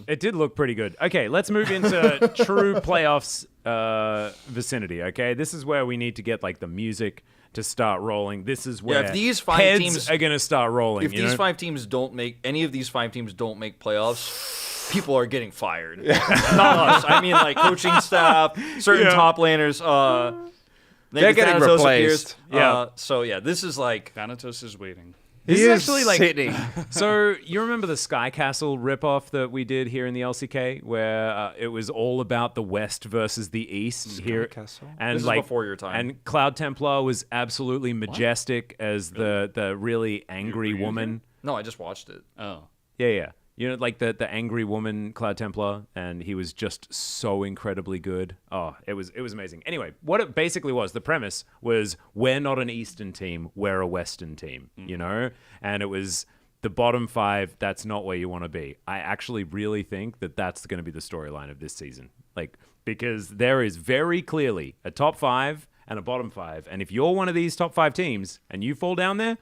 It did look pretty good. Okay, let's move into true playoffs vicinity, okay? This is where we need to get, like, the music to start rolling. This is where if these five heads teams are going to start rolling. If these 5 teams don't make any of these 5 teams don't make playoffs, people are getting fired. Not us. I mean, like coaching staff, certain top laners. They're getting Thanatos replaced. Appears. So yeah, this is like Thanatos is waiting. This is actually like sitting. So you remember the Sky Castle ripoff that we did here in the LCK, where it was all about the West versus the East here, Castle? and This is like before your time. And Cloud Templar was absolutely majestic as the really angry woman. no, I just watched it. Oh. Yeah. You know, like the angry woman, Cloud Templar, and he was just so incredibly good. Oh, it was amazing. Anyway, what it basically was, the premise was, we're not an Eastern team, we're a Western team, you know? And it was the bottom 5, that's not where you want to be. I actually really think that that's going to be the storyline of this season. Like, because there is very clearly a top 5 and a bottom 5. And if you're one of these top 5 teams and you fall down there,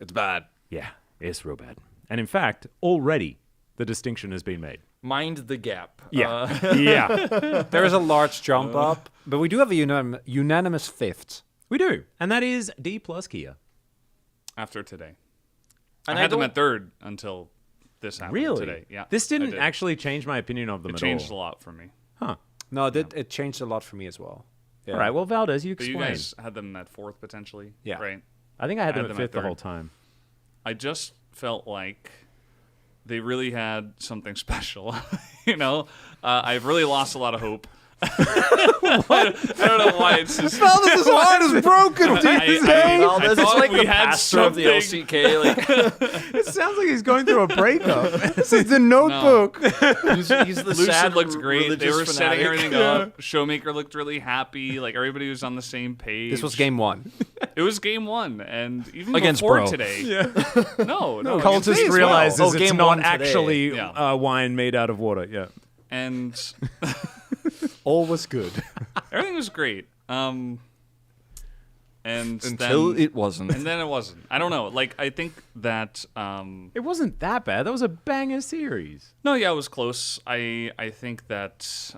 It's bad. yeah, it's real bad. And in fact, already the distinction has been made. Mind the gap. Yeah. Yeah. There is a large jump up, but we do have a unanimous 5th. We do. And that is Dplus Kia. After today. And I I had them don't- at 3rd until this happened Really? today. Yeah. This I didn't did. actually change my opinion of them It at changed a all. lot for me. Huh. No, it changed a lot for me as well. Yeah. All right. Well, Valdez, you But explain. you guys had them at 4th potentially. Yeah. Right. I think I had them had at them at 5th the 3rd. whole time. I just felt like they really had something special. You know, I've really lost a lot of hope. I don't know why it's just. Valdez's heart is broken. Well, this is thought like we the had pastor of the something. LCK. Like, It sounds like he's going through a breakup. This is the notebook. he's the Lucid sad looked great. They religious were setting fanatic. everything up. Showmaker looked really happy. Like everybody was on the same page. This was game 1. It was game 1, and even Against before Bro. today. Yeah. No. against Cultist today as well. realizes Oh, it's game not 1 today. actually Yeah. wine made out of water. Yeah. And All was good. everything was great. And Until then, it wasn't. and then it wasn't. I don't know. Like I think that. It wasn't that bad. That was a banger series. No, yeah, it was close. I think that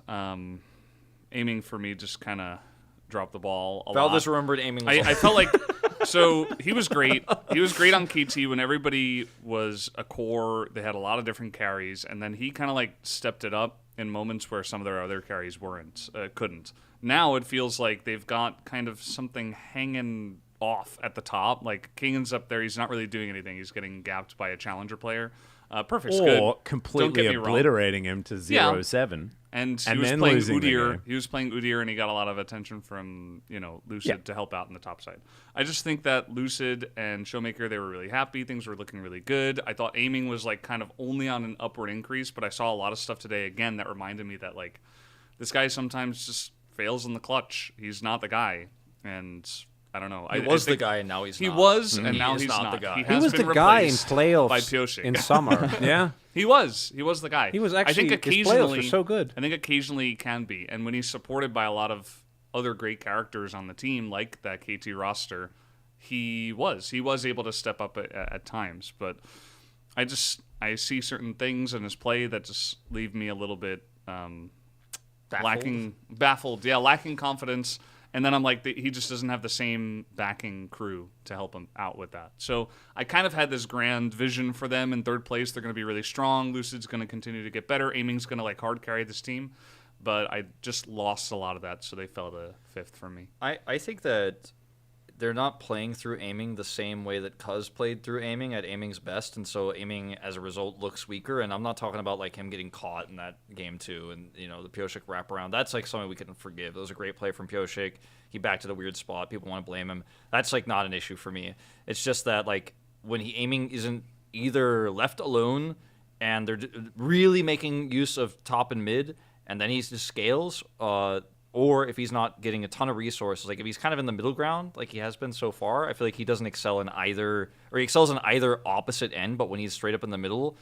aiming for me just kind of dropped the ball a lot. Valdez remembered aiming. I felt like so he was great. He was great on KT when everybody was a core. They had a lot of different carries, and then he kind of like stepped it up in moments where some of their other carries couldn't. Now it feels like they've got kind of something hanging off at the top. Like Kingan's up there, he's not really doing anything. He's getting gapped by a challenger player. Perfect's good. Or Don't completely get me wrong. obliterating him to 0-7. And he And was then playing losing the Udyr. game. He was playing Udyr, and he got a lot of attention from Lucid Yeah. to help out in the top side. I just think that Lucid and Showmaker, they were really happy. Things were looking really good. I thought aiming was like kind of only on an upward increase, but I saw a lot of stuff today again that reminded me that like this guy sometimes just fails in the clutch. He's not the guy, and I don't know. He was the guy, and now he's not. He was, and He now is he's not the guy. He He has was been the guy in replaced playoffs by POG. in summer. Yeah. He was the guy. He was I think actually- his playoffs were occasionally so good. I think occasionally he can be, and when he's supported by a lot of other great characters on the team, like that KT roster, he was able to step up at times. But I see certain things in his play that just leave me a little bit baffled. Yeah, lacking confidence. And then I'm like, he just doesn't have the same backing crew to help him out with that. So I kind of had this grand vision for them in third place. They're going to be really strong. Lucid's going to continue to get better. Aiming's going to like hard carry this team. But I just lost a lot of that, so they fell to fifth for me. I think that they're not playing through Aiming the same way that Cuz played through Aiming at Aiming's best, and so Aiming as a result looks weaker. And I'm not talking about like him getting caught in that game too, and the Pyosik wraparound. That's like something we can forgive. It was a great play from Pyosik. He backed at a weird spot. People want to blame him. That's like not an issue for me. It's just that like when Aiming isn't either left alone and they're really making use of top and mid, and then he just scales, or if he's not getting a ton of resources, like if he's kind of in the middle ground, like he has been so far, I feel like he doesn't excel in either, or he excels in either opposite end, but when he's straight up in the middle,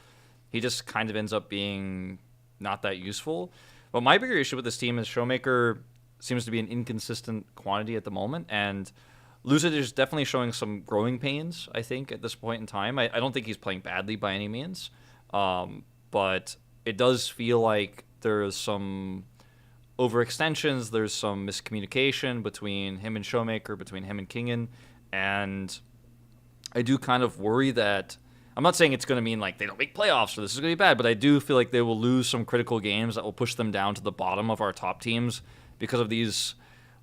he just kind of ends up being not that useful. But my bigger issue with this team is Showmaker seems to be an inconsistent quantity at the moment, and Lucid is definitely showing some growing pains, I think, at this point in time. I don't think he's playing badly by any means, but it does feel like there's some overextensions, there's some miscommunication between him and Showmaker, between him and Kingen, and I do kind of worry that, I'm not saying it's going to mean like they don't make playoffs or this is going to be bad, but I do feel like they will lose some critical games that will push them down to the bottom of our top teams because of these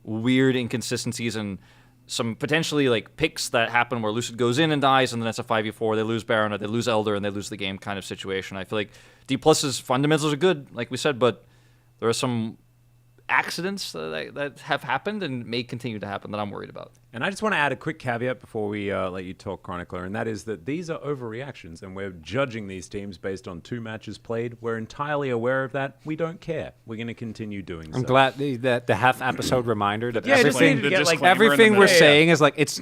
weird inconsistencies and some potentially like picks that happen where Lucid goes in and dies, and then it's a 5v4, they lose Baron, or they lose Elder, and they lose the game kind of situation. I feel like Dplus's fundamentals are good, like we said, but there are some accidents that have happened and may continue to happen that I'm worried about. And I just want to add a quick caveat before we let you talk, Chronicler, and that is that these are overreactions, and we're judging these teams based on 2 matches played. We're entirely aware of that. We don't care. We're going to continue doing so. I'm glad that the half-episode reminder that Yeah, just everything, need to get, like, everything we're Yeah. saying is like it's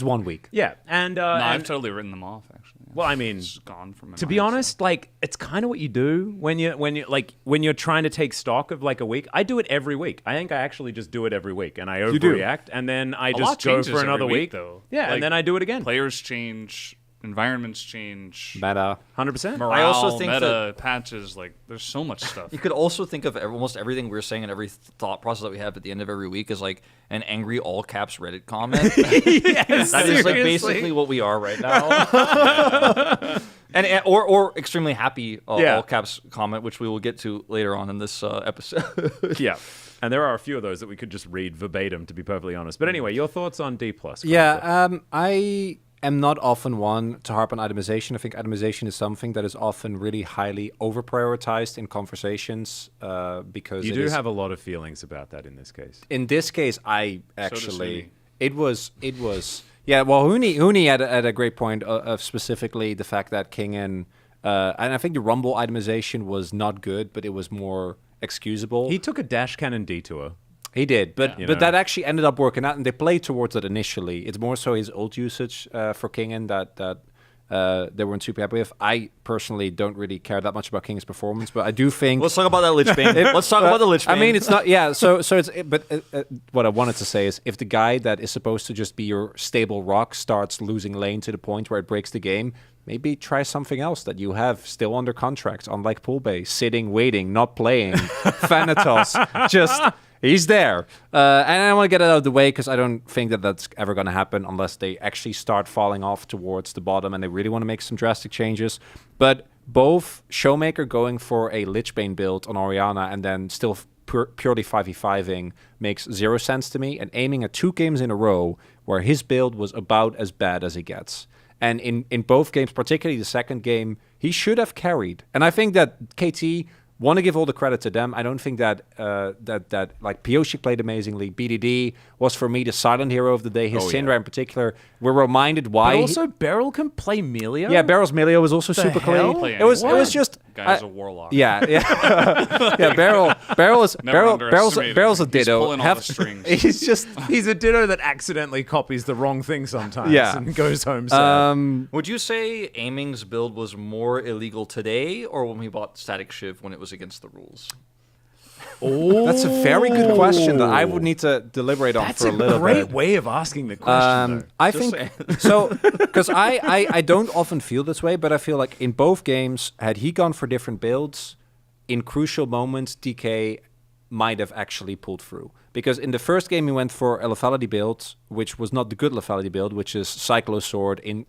1 week. Yeah, and No, I've and- totally written them off, actually. well, I mean, It's gone from my to mind, be so. honest, like it's kind of what you do when you're trying to take stock of like a week. I do it every week. I think I actually just do it every week, and I do. overreact, and then I A lot just go changes for another every week. though. Yeah, Like, and then I do it again. Players change, environments change, Meta. 100%. morale, I also think meta, patches. Like, there's so much stuff. You could also think of almost everything we're saying and every thought process that we have at the end of every week is like an angry all caps Reddit comment. Yes, That is like seriously. basically what we are right now. or extremely happy Yeah. all caps comment, which we will get to later on in this episode. Yeah. And there are a few of those that we could just read verbatim, to be perfectly honest. But anyway, your thoughts on Dplus? Yeah, I am not often one to harp on itemization. I think itemization is something that is often really highly over-prioritized in conversations because You it do is- have a lot of feelings about that in this case. In this case, I does actually Huni. it was yeah. Well, Huni had a great point of specifically the fact that Kingen and I think the Rumble itemization was not good, but it was more excusable. He took a dash cannon detour. He did, but You but know. that actually ended up working out, and they played towards it initially. It's more so his ult usage for Kingen that they weren't super happy with. I personally don't really care that much about Kingen's performance, but I do think Let's talk about that Lich Bane. Let's talk about the Lich Bane. I mean, it's not. Yeah. So it's. But what I wanted to say is, if the guy that is supposed to just be your stable rock starts losing lane to the point where it breaks the game, maybe try something else that you have still under contract, unlike Poolbay, sitting, waiting, not playing. Thanatos, just he's there. And I want to get it out of the way because I don't think that that's ever going to happen unless they actually start falling off towards the bottom and they really want to make some drastic changes. But both Showmaker going for a Lich Bane build on Orianna and then still purely 5v5ing makes zero sense to me, and aiming at 2 games in a row where his build was about as bad as it gets. And in both games, particularly the second game, he should have carried. And I think that KT, want to give all the credit to them. I don't think that like Pyosik played amazingly. BDD was for me the silent hero of the day. His Syndra in particular. We're reminded why. But also, Beryl can play Melia? Yeah, Barrel's Melia was also super hell? clean. Play It was anyone. just Guy's a warlock. yeah. Yeah, Barrel's Never underestimated Barrel's a him. He's ditto. pulling all the strings. He's a ditto that accidentally copies the wrong thing sometimes Yeah. and goes home sad. would you say Aiming's build was more illegal today or when we bought Static Shiv when it was against the rules? That's a very good question that I would need to deliberate on for a little bit. That's a great way of asking the question. Though. I think so because I don't often feel this way, but I feel like in both games, had he gone for different builds, in crucial moments, DK might have actually pulled through. Because in the first game, he went for a lethality build, which was not the good lethality build, which is Cyclo Sword in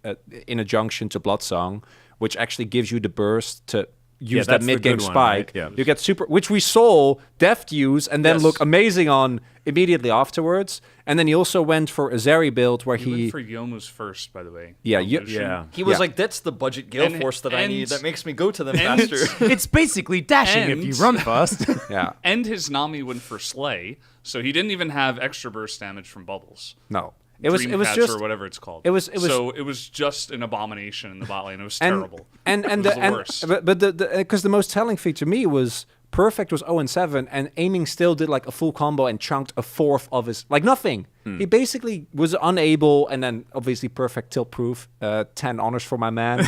adjunction to Bloodsong, which actually gives you the burst to use that mid-game spike. Right? Yeah. You get super, which we saw Deft use and then look amazing on immediately afterwards. And then he also went for a Zeri build where he went for Yomu's first, by the way. Yeah, he was like, that's the budget Gale Force that I need. That makes me go to them faster. It's basically dashing if you run fast. Yeah. And his Nami went for Slay, so he didn't even have extra burst damage from bubbles. No. It was just or whatever it's called. It was just an abomination in the bot lane. It was terrible. And it was the worst. But because the most telling feature to me was Perfect was 0-7 and Aiming still did like a full combo and chunked a fourth of his like nothing. He basically was unable, and then obviously Perfect tilt proof, 10 honors for my man,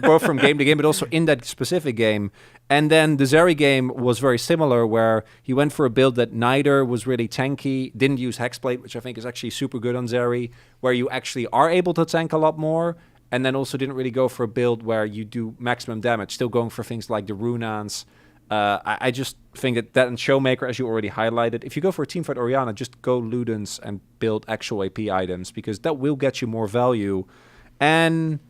both from game to game, but also in that specific game. And then the Zeri game was very similar, where he went for a build that neither was really tanky, didn't use Hexblade, which I think is actually super good on Zeri, where you actually are able to tank a lot more, and then also didn't really go for a build where you do maximum damage, still going for things like the Runans. I just think that in Showmaker, as you already highlighted, if you go for a teamfight Orianna, just go Ludens and build actual AP items, because that will get you more value. And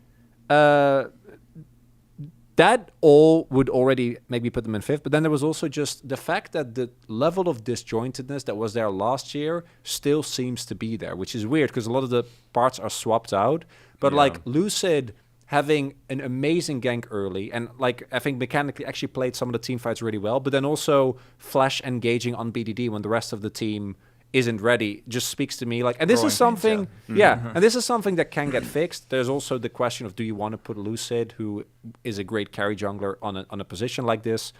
that all would already maybe put them in fifth. But then there was also just the fact that the level of disjointedness that was there last year still seems to be there, which is weird because a lot of the parts are swapped out. But like Lucid having an amazing gank early, and like I think mechanically actually played some of the team fights really well, but then also Flash engaging on BDD when the rest of the team isn't ready just speaks to me like, and this is something and this is something that can get fixed. There's also the question of, do you want to put Lucid, who is a great carry jungler, on a position like this?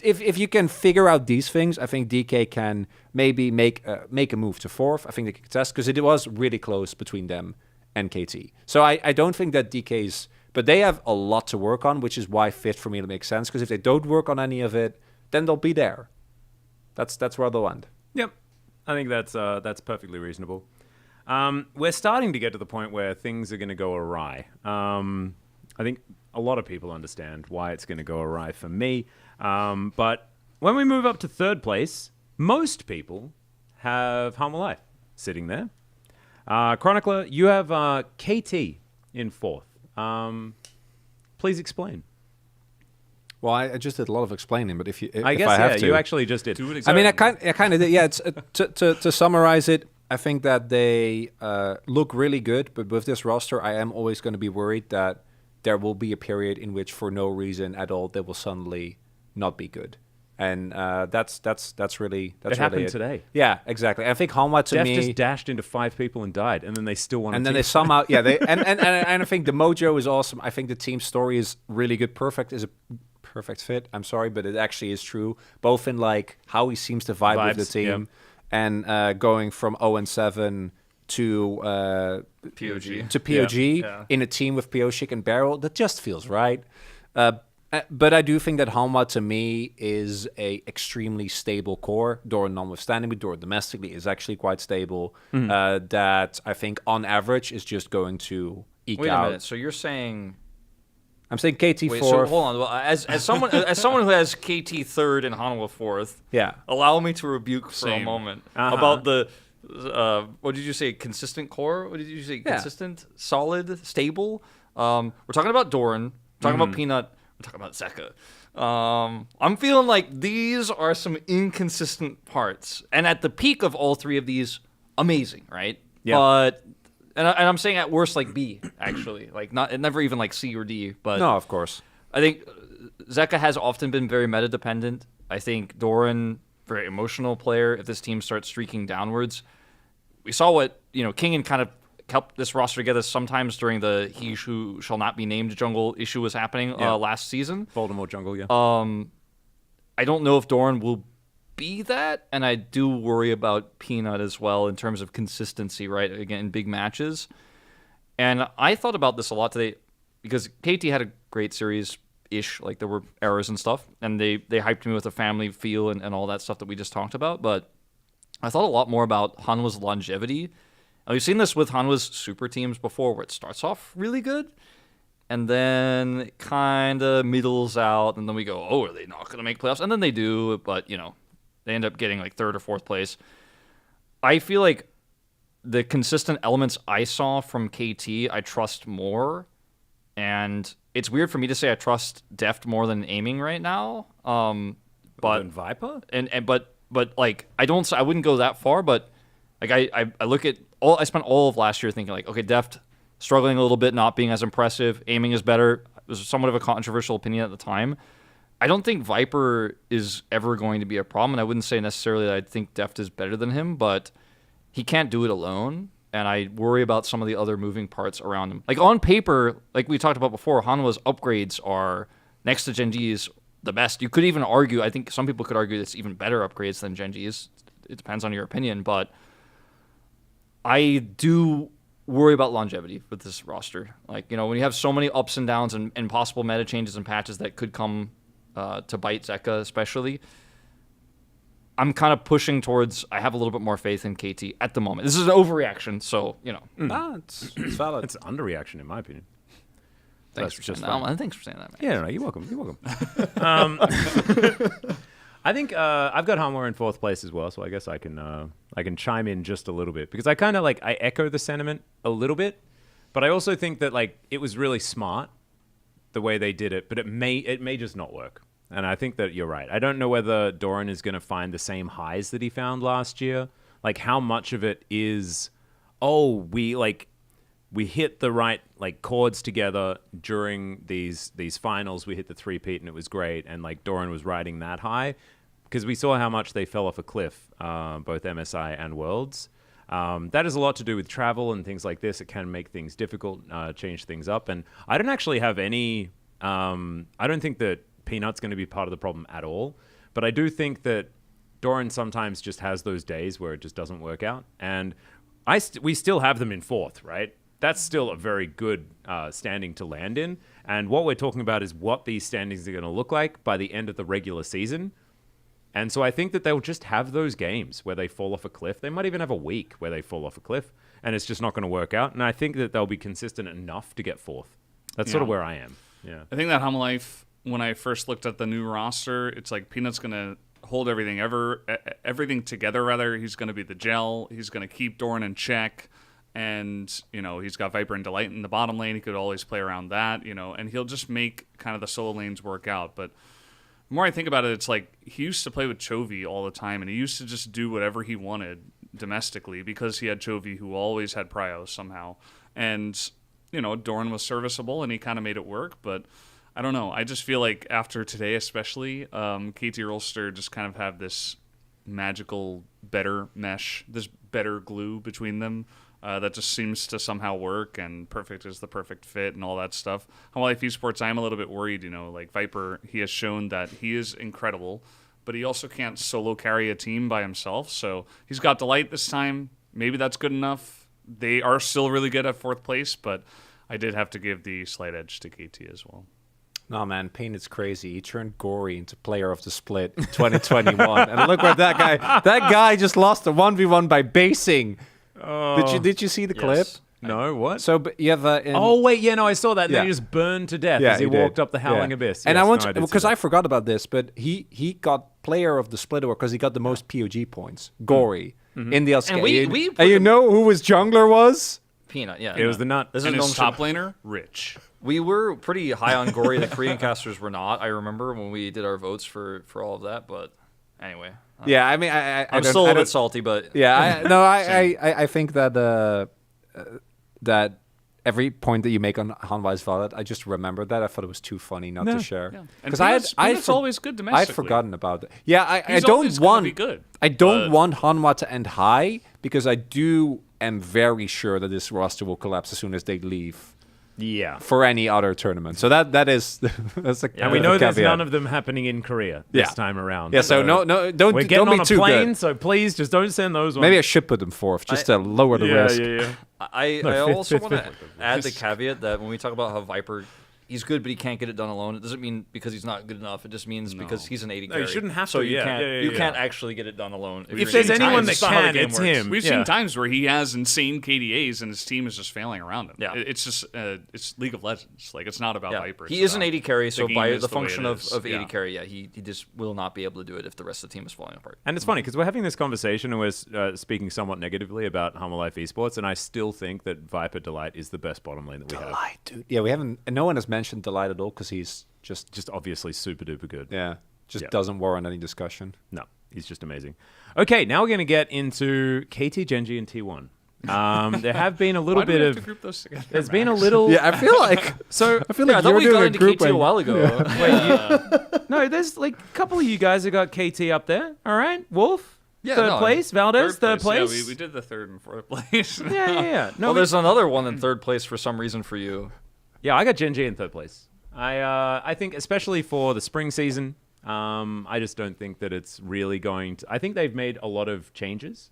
If you can figure out these things, I think DK can maybe make a move to fourth. I think they can contest, because it was really close between them and KT. So I don't think that DK's, but they have a lot to work on, which is why fifth for me makes sense, because if they don't work on any of it, then they'll be there. That's where they'll end. Yep. I think that's perfectly reasonable. We're starting to get to the point where things are going to go awry. I think a lot of people understand why it's going to go awry for me. But when we move up to third place, most people have Hanwha Life sitting there. Chronicler, you have KT in fourth. Please explain. Well, I just did a lot of explaining, but if I have to, you actually just did. Do it exactly. I mean, I kind of did. Yeah, it's to summarize it, I think that they look really good, but with this roster, I am always going to be worried that there will be a period in which, for no reason at all, they will suddenly not be good. And that's really it happened today. Yeah, exactly. I think Hanwha to Def me just dashed into 5 people and died, and then they still won. And then they somehow and I think the mojo is awesome. I think the team story is really good. Perfect is a perfect fit. I'm sorry, but it actually is true. Both in like how he seems to vibe with the team, and going from 0-7 to POG in a team with POG and Barrel, that just feels right. But I do think that Hanwha, to me, is a extremely stable core. Doran notwithstanding, but Doran domestically is actually quite stable. That I think, on average, is just going to eke out. Wait a minute. So you're saying... I'm saying KT Wait, fourth. so hold on. Well, as someone who has KT third and Hanwha fourth, allow me to rebuke for a moment about the... what did you say? Consistent core? What did you say? Consistent, solid, stable? We're talking about Doran. We're talking about Peanut. We're talking about Zeka. I'm feeling like these are some inconsistent parts. And at the peak of all three of these, amazing, right? Yeah. But and I'm saying at worst like B, actually. Like never even like C or D. But no, of course. I think Zeka has often been very meta dependent. I think Doran, very emotional player. If this team starts streaking downwards, we saw what King kind of helped this roster together sometimes during the he who shall not be named jungle issue was happening last season. Voldemort jungle, I don't know if Doran will be that, and I do worry about Peanut as well in terms of consistency, right? Again, in big matches. And I thought about this a lot today because KT had a great series ish. Like there were errors and stuff, and they hyped me with a family feel and all that stuff that we just talked about. But I thought a lot more about Hanwha's longevity. And we've seen this with Hanwha's super teams before, where it starts off really good, and then it kind of middles out, and then we go, oh, are they not going to make playoffs? And then they do, but they end up getting like 3rd or 4th place. I feel like the consistent elements I saw from KT, I trust more. And it's weird for me to say I trust Deft more than aiming right now. But than Viper? But like I wouldn't go that far, but like I look at I spent all of last year thinking like, okay, Deft struggling a little bit, not being as impressive, aiming is better. It was somewhat of a controversial opinion at the time. I don't think Viper is ever going to be a problem, and I wouldn't say necessarily that I think Deft is better than him, but he can't do it alone, and I worry about some of the other moving parts around him. Like on paper, like we talked about before, Hanwha's upgrades are next to Gen.G's the best. You could even argue, I think some people could argue it's even better upgrades than Gen.G's. It depends on your opinion, but I do worry about longevity with this roster. Like, when you have so many ups and downs and possible meta changes and patches that could come to bite Zeka especially, I'm kind of pushing towards I have a little bit more faith in KT at the moment. This is an overreaction, so, It's valid. It's an underreaction, in my opinion. Thanks for saying that. Thanks for saying that, man. Yeah, no, you're welcome. You're welcome. I think I've got Hanwha in 4th place as well, so I guess I can chime in just a little bit because I kind of I echo the sentiment a little bit, but I also think that it was really smart the way they did it, but it may just not work. And I think that you're right. I don't know whether Doran is going to find the same highs that he found last year. Like how much of it is, we hit the right chords together during these finals. We hit the 3-peat and it was great. And Doran was riding that high because we saw how much they fell off a cliff, both MSI and Worlds. That has a lot to do with travel and things like this. It can make things difficult, change things up. And I don't actually have any, I don't think that Peanut's going to be part of the problem at all. But I do think that Doran sometimes just has those days where it just doesn't work out. And we still have them in 4th, right? That's still a very good standing to land in. And what we're talking about is what these standings are going to look like by the end of the regular season. And so I think that they'll just have those games where they fall off a cliff. They might even have a week where they fall off a cliff and it's just not going to work out. And I think that they'll be consistent enough to get 4th. That's sort of where I am. Yeah. I think that Hanwha Life, when I first looked at the new roster, it's like Peanut's going to hold everything together, rather. He's going to be the gel. He's going to keep Doran in check. And, he's got Viper and Delight in the bottom lane. He could always play around that, and he'll just make kind of the solo lanes work out. But the more I think about it, it's like he used to play with Chovy all the time, and he used to just do whatever he wanted domestically because he had Chovy, who always had prio somehow. And, Doran was serviceable, and he kind of made it work. But I don't know. I just feel like after today especially, KT Rolster just kind of have this magical better mesh, this better glue between them. That just seems to somehow work, and perfect is the perfect fit and all that stuff. Hanwha Life Esports, I'm a little bit worried, Viper, he has shown that he is incredible, but he also can't solo carry a team by himself, so he's got Delight this time. Maybe that's good enough. They are still really good at 4th place, but I did have to give the slight edge to KT as well. No, man, Payne is crazy. He turned Gory into player of the split in 2021, and look where that guy just lost a 1v1 by basing. Did you see the clip? No, what? So you have I saw that. And then he just burned to death as he walked up the Howling Abyss. And I forgot about this, but he got player of the split award because he got the most POG points. Gory in the LCK. And you know who his jungler was? Peanut. Yeah, it was the nut. And his top laner, Rich. We were pretty high on Gory. The Korean casters were not. I remember when we did our votes for all of that, but anyway. Yeah, I mean, I'm still a little bit salty, but yeah, I think that that every point that you make on Hanwha is valid. I just remembered that. I thought it was too funny not to share because Peanut's always good domestically. I'd forgotten about it. Yeah, I don't want Hanwha to end high because I am very sure that this roster will collapse as soon as they leave. Yeah, for any other tournament. So that's and we know there's none of them happening in Korea this time around. Yeah, so no, don't we're getting don't on be a too plane, good. So please just don't send those ones. Maybe I should put them 4th just to lower the risk. I also want to add the caveat that when we talk about how Viper, he's good, but he can't get it done alone. It doesn't mean because he's not good enough. It just means because he's an 80 No, carry. you shouldn't have so to, you yeah, can't yeah, yeah, you yeah. can't actually get it done alone. If you're there's an 80 anyone carry. that That's not how the can, game it's works. him. We've Yeah. seen times where he has insane KDAs and his team is just failing around him. Yeah. It's just it's League of Legends. Like it's not about Yeah. Viper. He It's is an about 80 carry, so game by is the the way function it of is. 80 Yeah. carry, he just will not be able to do it if the rest of the team is falling apart. And it's funny because we're having this conversation and we're speaking somewhat negatively about Hanwha Life Esports, and I still think that Viper Delight is the best bottom lane that we have. Delight, dude. Yeah, we haven't. No one has mentioned Delight at all because he's Just obviously super duper good. yeah, just Yeah. doesn't warrant any discussion. No, he's just amazing. Okay, now we're going to get into KT, Gen.G, and T1. There have been a little Why do we bit have to of. group those together, There's been a Max? little. Yeah, I feel like So I feel Yeah, I like thought you're we got doing a into group KT a while ago. no, there's like a couple of you guys have got KT up there. All right, Wolf, Yeah, third no, place. Valdez, third place. Yeah, we did the third and fourth place. Yeah. No, Well, there's another one in third place for some reason for you. yeah, I got Gen.G in third place. I think especially for the spring season, I just don't think that it's really going to. I think they've made a lot of changes,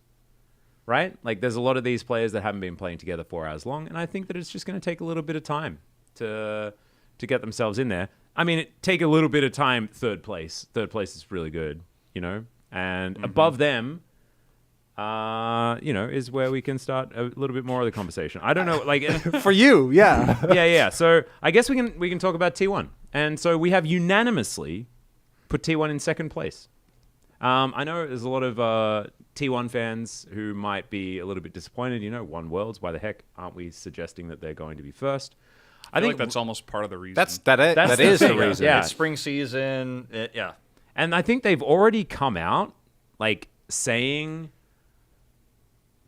right? Like there's a lot of these players that haven't been playing together 4 hours long, and I think that it's just going to take a little bit of time to get themselves in there. I mean, it take a little bit of time. Third place is really good, you know, and above them. Is where we can start a little bit more of the conversation. I don't know, like for you, yeah. yeah. So I guess we can talk about T1. And so we have unanimously put T1 in second place. I know there's a lot of T1 fans who might be a little bit disappointed. You know, One Worlds. Why the heck aren't we suggesting that they're going to be first? I think that's almost part of the reason. That's That the is the thing, reason. yeah. It's spring season. Yeah. And I think they've already come out like saying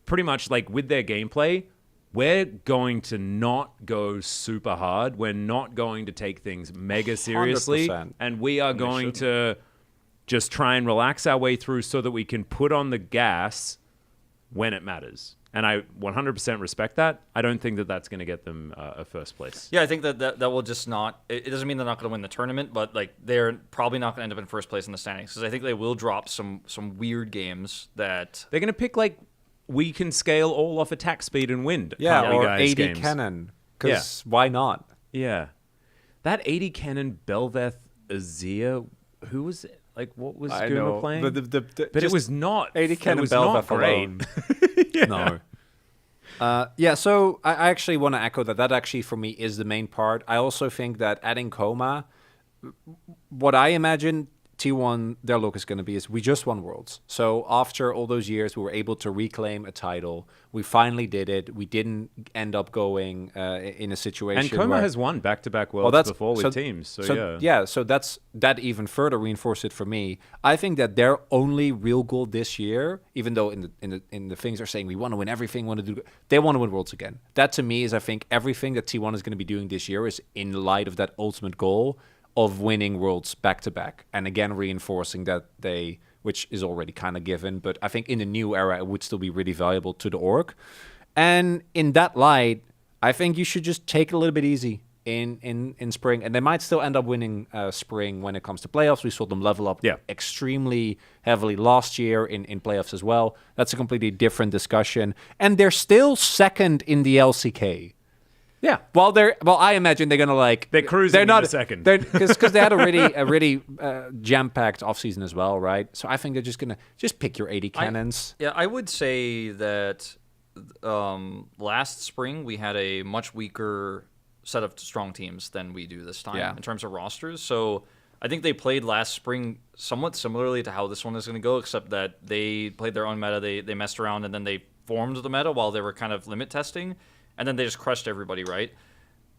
pretty much like with their gameplay, we're going to not go super hard. We're not going to take things mega seriously. 100%. And we are going to just try and relax our way through so that we can put on the gas when it matters. And I 100% respect that. I don't think that that's going to get them a first place. Yeah, I think that will just not. It doesn't mean they're not going to win the tournament, but like they're probably not going to end up in first place in the standings because I think they will drop some weird games that. They're going to pick like we can scale all off attack speed and wind. Yeah, can't we, or guys, 80 games. cannon. Because why not? Yeah. That 80 cannon Belveth Azir, who was it? Like, what was I Guma know. playing? But But it just was not. 80 it cannon was not Belveth great. alone. No. Yeah, so I actually want to echo that. That actually, for me, is the main part. I also think that adding Coma, what I imagine T1, their look is going to be is we just won Worlds. So after all those years, we were able to reclaim a title. We finally did it. We didn't end up going in a situation And Coma where... has won back-to-back Worlds before with teams. So yeah. So that even further reinforced it for me. I think that their only real goal this year, even though in the things are saying we want to win everything, they want to win Worlds again. That to me is I think everything that T1 is going to be doing this year is in light of that ultimate goal of winning Worlds back to back, and again reinforcing that which is already kind of given, but I think in the new era it would still be really valuable to the org. And in that light, I think you should just take it a little bit easy in spring, and they might still end up winning spring when it comes to playoffs. We saw them level up extremely heavily last year in playoffs as well. That's a completely different discussion, and they're still second in the LCK. Yeah. Well, I imagine they're gonna they're cruising. They're not a second. Because they had a really jam-packed offseason as well, right? So I think they're just gonna pick your 80 cannons. I would say that last spring we had a much weaker set of strong teams than we do this time in terms of rosters. So I think they played last spring somewhat similarly to how this one is going to go, except that they played their own meta. They messed around and then they formed the meta while they were kind of limit testing. And then they just crushed everybody, right?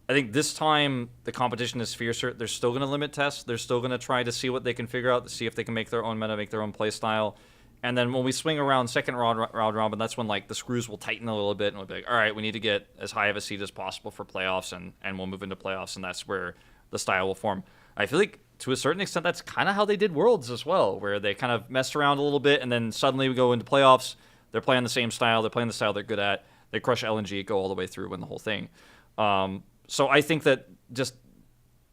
I think this time the competition is fiercer. They're still going to limit test. They're still going to try to see what they can figure out, to see if they can make their own meta, make their own play style. And then when we swing around second round robin, that's when like the screws will tighten a little bit and we'll be like, all right, we need to get as high of a seed as possible for playoffs, and we'll move into playoffs, and that's where the style will form. I feel like to a certain extent that's kind of how they did Worlds as well, where they kind of messed around a little bit and then suddenly we go into playoffs. They're playing the same style. They're playing the style they're good at. They crush LNG, go all the way through, win the whole thing. So I think that, just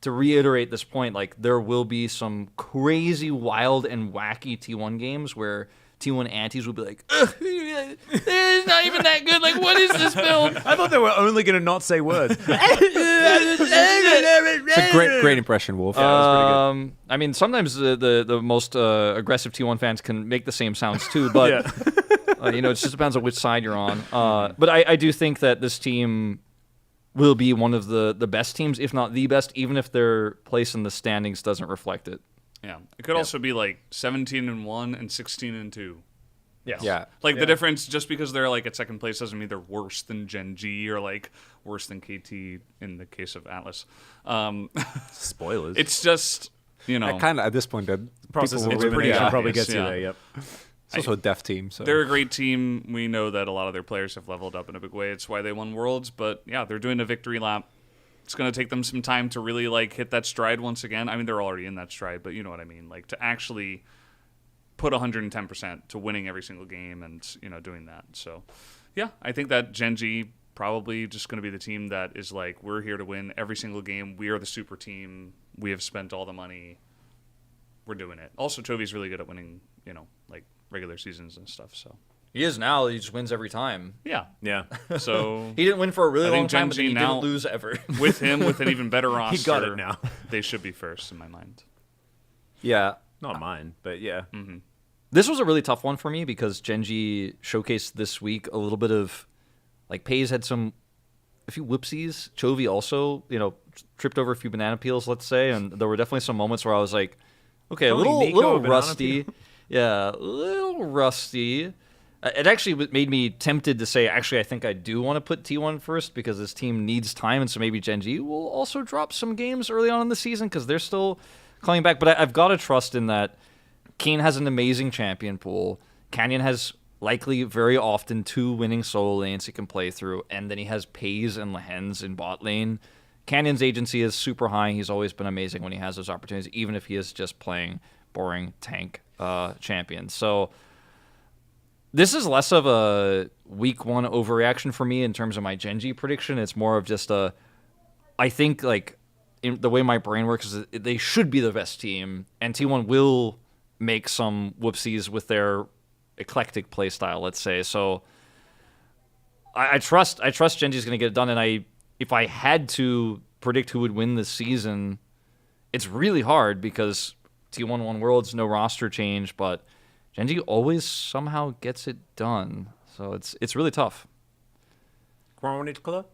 to reiterate this point, like there will be some crazy, wild, and wacky T1 games where T1 antis will be like, it's not even that good. Like, what is this build? I thought they were only going to not say words. It's a great impression, Wolf. I mean, sometimes the most aggressive T1 fans can make the same sounds too, but it just depends on which side you're on. But I do think that this team will be one of the best teams, if not the best, even if their place in the standings doesn't reflect it. Yeah, it could also be like 17-1 and 16-2. Yeah. The difference, just because they're like at second place, doesn't mean they're worse than Gen.G or like worse than KT in the case of Atlas. Spoilers. It's just, Kind of at this point, that process people of will really- elimination probably obvious, gets you yeah. there. Yep. It's also a deaf team. So they're a great team. We know that a lot of their players have leveled up in a big way. It's why they won Worlds. But yeah, they're doing a victory lap. It's going to take them some time to really like hit that stride once again. I mean, they're already in that stride, but you know what I mean. Like to actually put 110% to winning every single game and doing that. So yeah, I think that Gen.G probably just going to be the team that is like, we're here to win every single game. We are the super team. We have spent all the money. We're doing it. Also, Chovy's really good at winning, like regular seasons and stuff. So He is now. He just wins every time. yeah. Yeah. So He didn't win for a really I long think time, but Gen.G he now- didn't lose ever. with him, with an even better roster, He got it now. They should be first in my mind. yeah, Not mine, but yeah. This was a really tough one for me because Gen.G showcased this week a little bit of, like, Pays had a few whoopsies. Chovy also, tripped over a few banana peels, let's say, and there were definitely some moments where I was like, okay, a Calling Nico little a banana rusty. Yeah, a little rusty. It actually made me tempted to say, actually, I think I do want to put T1 first because this team needs time, and so maybe Gen.G will also drop some games early on in the season because they're still coming back. But I've got to trust in that Kane has an amazing champion pool. Canyon has likely very often 2 winning solo lanes he can play through, and then he has Pays and Lehends in bot lane. Canyon's agency is super high. He's always been amazing when he has those opportunities, even if he is just playing boring tank champion. So this is less of a week 1 overreaction for me in terms of my Gen.G prediction. It's more of just I think, like, in the way my brain works is they should be the best team, and T1 will make some whoopsies with their eclectic playstyle, let's say. So I trust Gen.G is going to get it done, and if I had to predict who would win this season, it's really hard because T1 won Worlds, no roster change, but Gen.G always somehow gets it done. So it's really tough. Chronicle?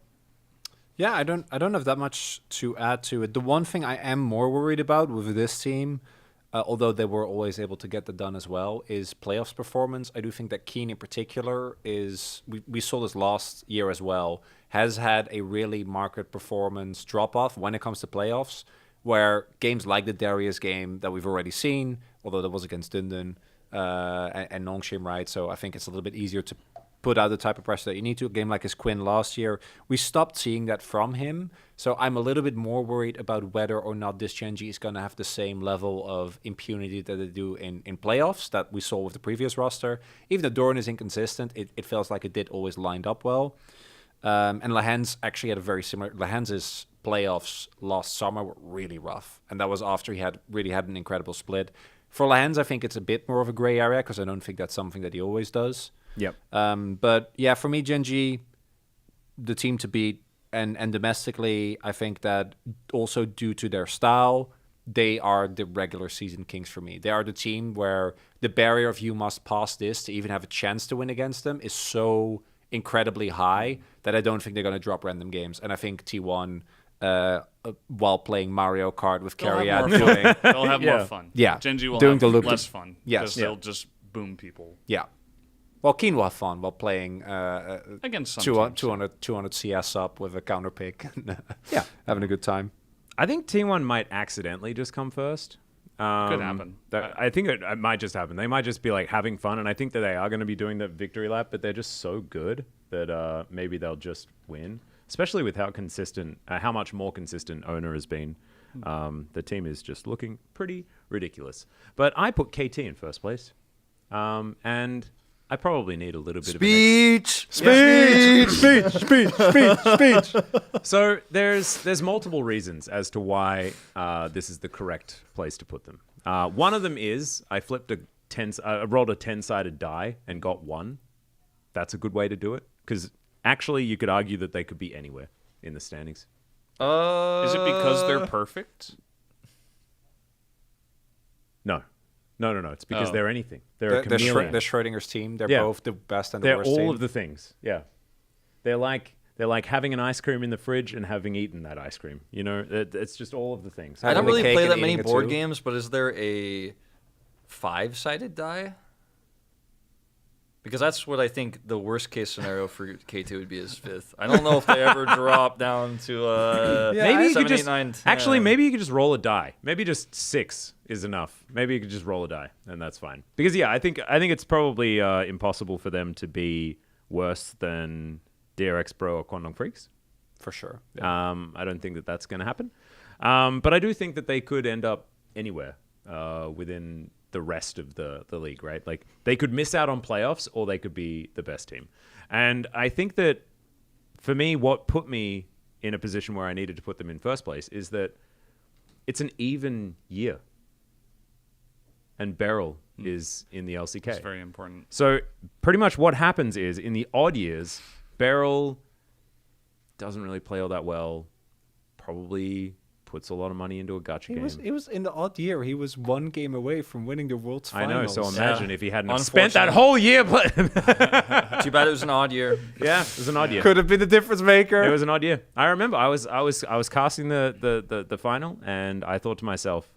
yeah. I don't have that much to add to it. The one thing I am more worried about with this team, although they were always able to get that done as well, is playoffs performance. I do think that Keen in particular is, we saw this last year as well, has had a really marked performance drop-off when it comes to playoffs, where games like the Darius game that we've already seen, although that was against Dundun and Nongshim, right? So I think it's a little bit easier to put out the type of pressure that you need to. A game like his Quinn last year, we stopped seeing that from him. So I'm a little bit more worried about whether or not this Gen.G is going to have the same level of impunity that they do in playoffs that we saw with the previous roster. Even though Doran is inconsistent, it feels like it did always lined up well. And Lehends actually had a very similar... Lehends' playoffs last summer were really rough. And that was after he had an incredible split. For Lehends, I think it's a bit more of a gray area because I don't think that's something that he always does. Yep. But yeah, for me, Gen.G, the team to beat, and domestically, I think that also due to their style, they are the regular season kings for me. They are the team where the barrier of you must pass this to even have a chance to win against them is so incredibly high that I don't think they're going to drop random games. And I think T1, while playing Mario Kart with Carriad doing... They'll have more fun. Yeah. Gen.G will Doing have the loop- less fun. Yes. Because they'll just boom people. Yeah. Well, Keen will have fun while playing Against some 200 CS up with a counter pick. Yeah, having a good time. I think T1 might accidentally just come first. Could happen. I think it might just happen. They might just be like having fun, and I think that they are going to be doing the victory lap, but they're just so good that maybe they'll just win. Especially with how consistent, how much more consistent Owner has been. The team is just looking pretty ridiculous. But I put KT in first place, and I probably need a little bit of Speech. So there's multiple reasons as to why this is the correct place to put them. One of them is I rolled a 10-sided die and got 1. That's a good way to do it because actually you could argue that they could be anywhere in the standings. Is it because they're perfect? No. It's because Oh. they're anything. They're a The chameleon. Schrodinger's team. They're Yeah. both the best and the They're worst all team. of the things. Yeah. They're like having an ice cream in the fridge and having eaten that ice cream. You know, it's just all of the things. I don't Having the really cake play and that many eating it board too. games, but is there a 5-sided die? Because that's what I think the worst case scenario for K2 would be is 5th. I don't know if they ever drop down to Maybe you 7, could just 8, 9, 10. actually maybe you could just roll a die. Maybe just 6 is enough. Maybe you could just roll a die and that's fine. Because yeah, I think it's probably impossible for them to be worse than DRX Pro or Quandong Freaks. For sure. I don't think that's going to happen. But I do think that they could end up anywhere within the rest of the league, right? Like they could miss out on playoffs or they could be the best team. And I think that for me, what put me in a position where I needed to put them in first place is that it's an even year. And Beryl is in the LCK. It's very important. So pretty much what happens is in the odd years, Beryl doesn't really play all that well, probably puts a lot of money into a gacha game. It was in the odd year. He was 1 game away from winning the World's I know, Finals. so imagine Yeah. if he hadn't have spent that Unfortunate. whole year playing. Too bad it was an odd year. Yeah, it was an odd year. Could have been the difference maker. It was an odd year. I remember I was casting the final and I thought to myself,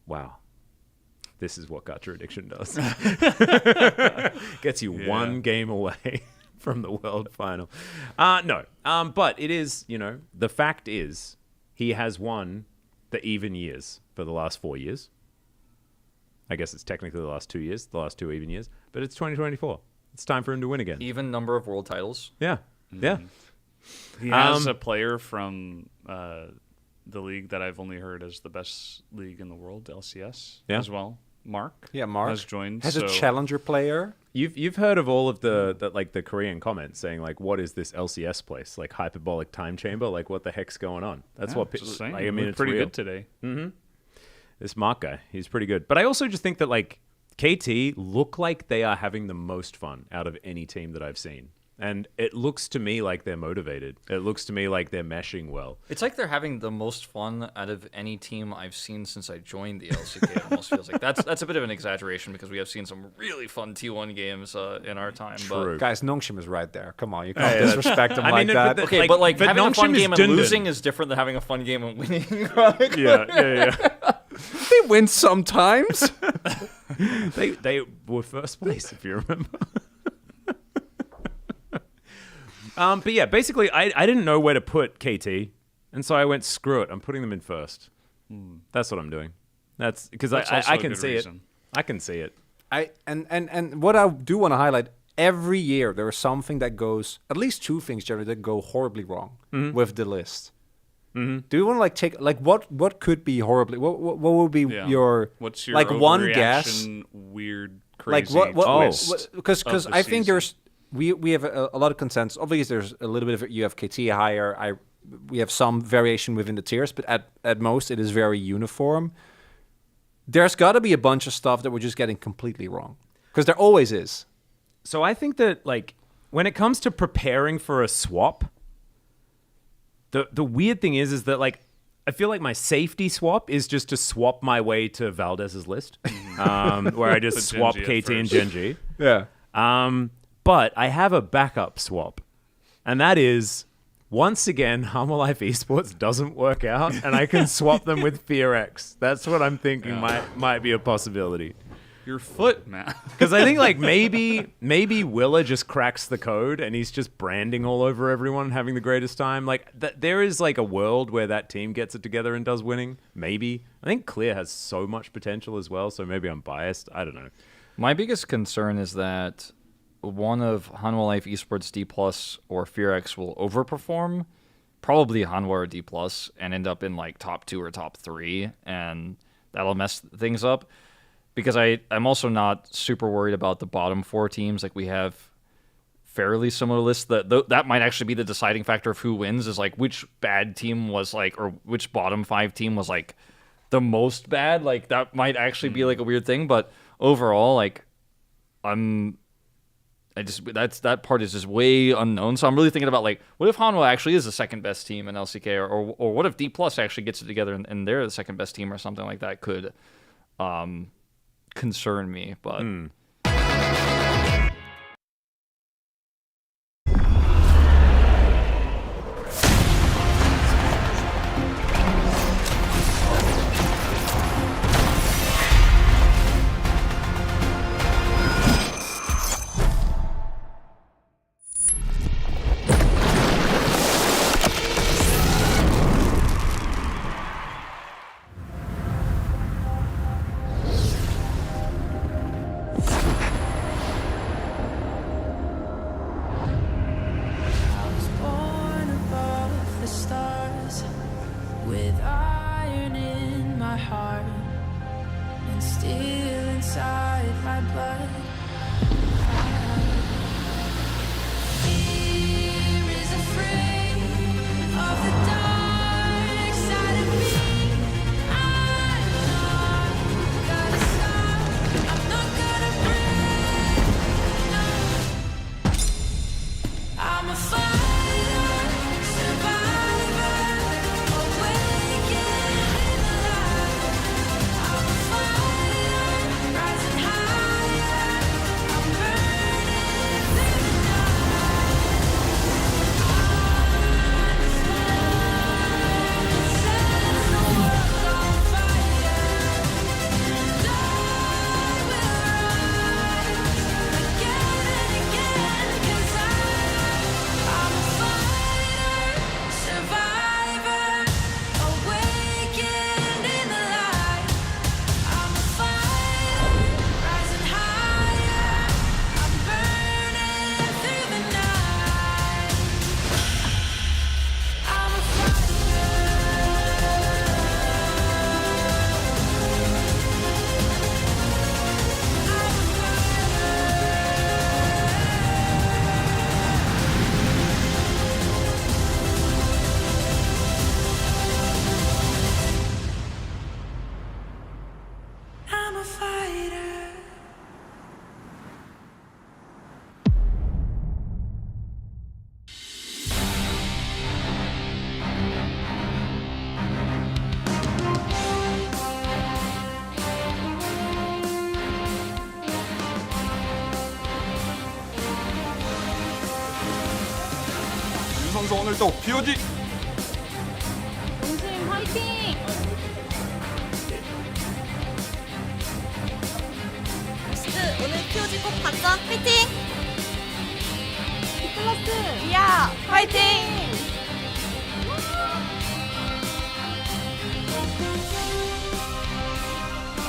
wow, this is what gacha addiction does. Gets you Yeah. 1 game away from the world final. No, but it is, the fact is he has won the even years for the last 4 years. I guess it's technically the last 2 years, the last 2 even years, but it's 2024. It's time for him to win again. Even number of world titles. Yeah. Yeah. He has Um, a player from the league that I've only heard as the best league in the world, LCS, Yeah. as well. Mark. Yeah, Mark has joined. has so a challenger player. You've heard of all of the Korean comments saying like, what is this LCS place? Like hyperbolic time chamber? Like what the heck's going on? That's Yeah, what just saying, like, I mean, looked it's pretty real. good today. This Mark guy, he's pretty good. But I also just think that like KT look like they are having the most fun out of any team that I've seen. And it looks to me like they're motivated. It looks to me like they're meshing well. It's like they're having the most fun out of any team I've seen since I joined the LCK. It almost feels like that's a bit of an exaggeration because we have seen some really fun T1 games in our time. True. Guys, Nongshim is right there. Come on, you can't Yeah, disrespect him I like mean, that. but Okay, but having a Nongshim fun is game and Dundun. losing is different than having a fun game and winning. Right? Yeah. They win sometimes. They were first place, if you remember. But yeah, basically, I didn't know where to put KT, and so I went, screw it, I'm putting them in first. That's what I'm doing. That's because That's also I a can good see reason. it. I can see it. And what I do want to highlight, every year there is something that goes, at least 2 things generally that go horribly wrong with the list. Do you want to like take like what could be horribly? What would be Yeah. your What's your like one guess? overreaction, weird, Like crazy what twist? because of the I think season? there's we have a lot of consensus. Obviously, there's a little bit of you have KT higher. We have some variation within the tiers, but at most it is very uniform. There's got to be a bunch of stuff that we're just getting completely wrong because there always is. So I think that like when it comes to preparing for a swap, the weird thing is that like I feel like my safety swap is just to swap my way to Valdez's list, where I just Put swap Gen.G at KT and first. Gen.G. Yeah. But I have a backup swap, and that is once again Hanwha Life Esports doesn't work out, and I can swap them with FearX. That's what I'm thinking might be a possibility. Your foot, man. Because I think like maybe Willa just cracks the code and he's just branding all over everyone and having the greatest time. Like there is like a world where that team gets it together and does winning. Maybe. I think Clear has so much potential as well, so maybe I'm biased. I don't know. My biggest concern is that one of Hanwha Life Esports Dplus or FearX will overperform, probably Hanwha or Dplus, and end up in like top 2 or top 3, and that'll mess things up. Because I'm also not super worried about the bottom 4 teams. Like we have fairly similar lists. That might actually be the deciding factor of who wins. Is like which bad team was like, or which bottom 5 team was like the most bad. Like that might actually be like a weird thing. But overall, like I'm that part is just way unknown. So I'm really thinking about like, what if Hanwha actually is the second best team in LCK, or what if Dplus actually gets it together and they're the second best team or something like that could concern me. But 선수 오늘도 POG 우수님 화이팅! 스 오늘 POG 꼭 봤어? 화이팅! Dplus 야 화이팅!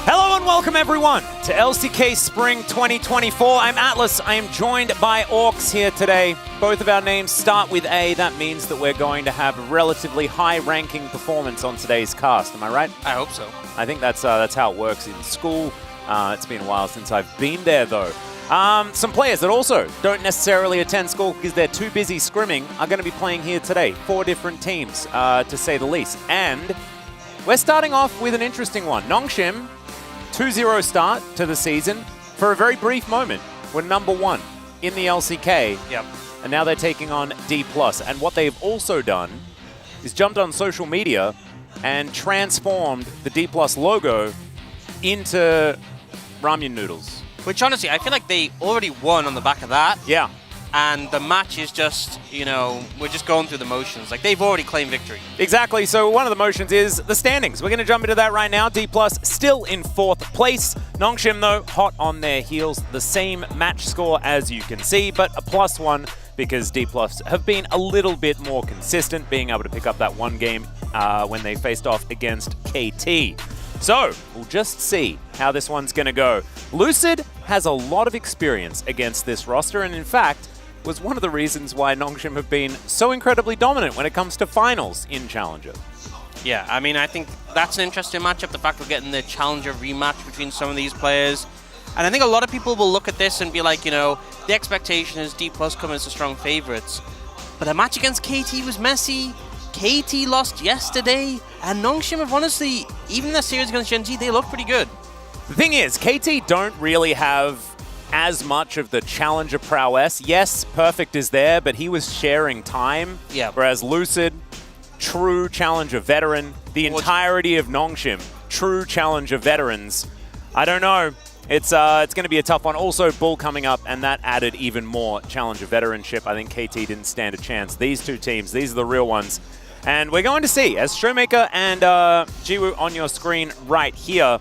Hello and welcome everyone to LCK Spring 2024. I'm Atlas. I am joined by Orcs here today. Both of our names start with A. That means that we're going to have a relatively high-ranking performance on today's cast. Am I right? I hope so. I think that's how it works in school. It's been a while since I've been there though. Some players that also don't necessarily attend school because they're too busy scrimming are going to be playing here today. 4 different teams, to say the least. And we're starting off with an interesting one. Nongshim, 2-0 start to the season. For a very brief moment, we're number 1 in the LCK. Yep. And now they're taking on Dplus. And what they've also done is jumped on social media and transformed the Dplus logo into ramen noodles. Which honestly, I feel like they already won on the back of that. Yeah. And the match is just, you know, we're just going through the motions. Like, they've already claimed victory. Exactly. So one of the motions is the standings. We're going to jump into that right now. Dplus still in 4th place. Nongshim, though, hot on their heels. The same match score as you can see, but a +1 because Dplus have been a little bit more consistent, being able to pick up that one game when they faced off against KT. So we'll just see how this one's going to go. Lucid has a lot of experience against this roster, and in fact, was one of the reasons why Nongshim have been so incredibly dominant when it comes to finals in Challenger. Yeah, I mean, I think that's an interesting matchup, the fact we're getting the Challenger rematch between some of these players. And I think a lot of people will look at this and be like, you know, the expectation is Dplus come as the strong favorites. But the match against KT was messy. KT lost yesterday, and Nongshim have honestly, even in the series against Gen.G, they look pretty good. The thing is, KT don't really have as much of the challenger prowess. Yes, Perfect is there, but he was sharing time. Yeah. Whereas Lucid, true challenger veteran. The entirety of Nongshim, true challenger veterans. I don't know. It's going to be a tough one. Also, Bull coming up, and that added even more challenger veteranship. I think KT didn't stand a chance. These two teams, these are the real ones. And we're going to see, as Showmaker and Jiwoo on your screen right here,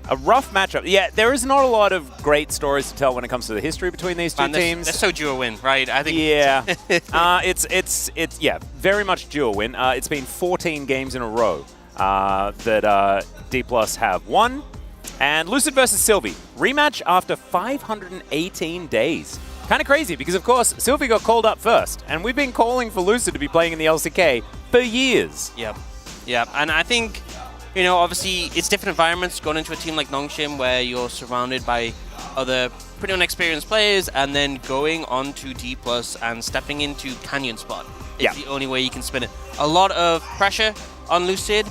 a rough matchup. Yeah, there is not a lot of great stories to tell when it comes to the history between these two teams. They're so dual win, right? I think. Yeah, it's very much dual win. It's been 14 games in a row that Dplus have won. And Lucid versus Sylvie, rematch after 518 days. Kind of crazy because, of course, Sylvie got called up first, and we've been calling for Lucid to be playing in the LCK for years. Yep. And I think, you know, obviously it's different environments going into a team like Nongshim where you're surrounded by other pretty unexperienced players, and then going on to Dplus and stepping into Canyon Spot is the only way you can spin it. A lot of pressure on Lucid.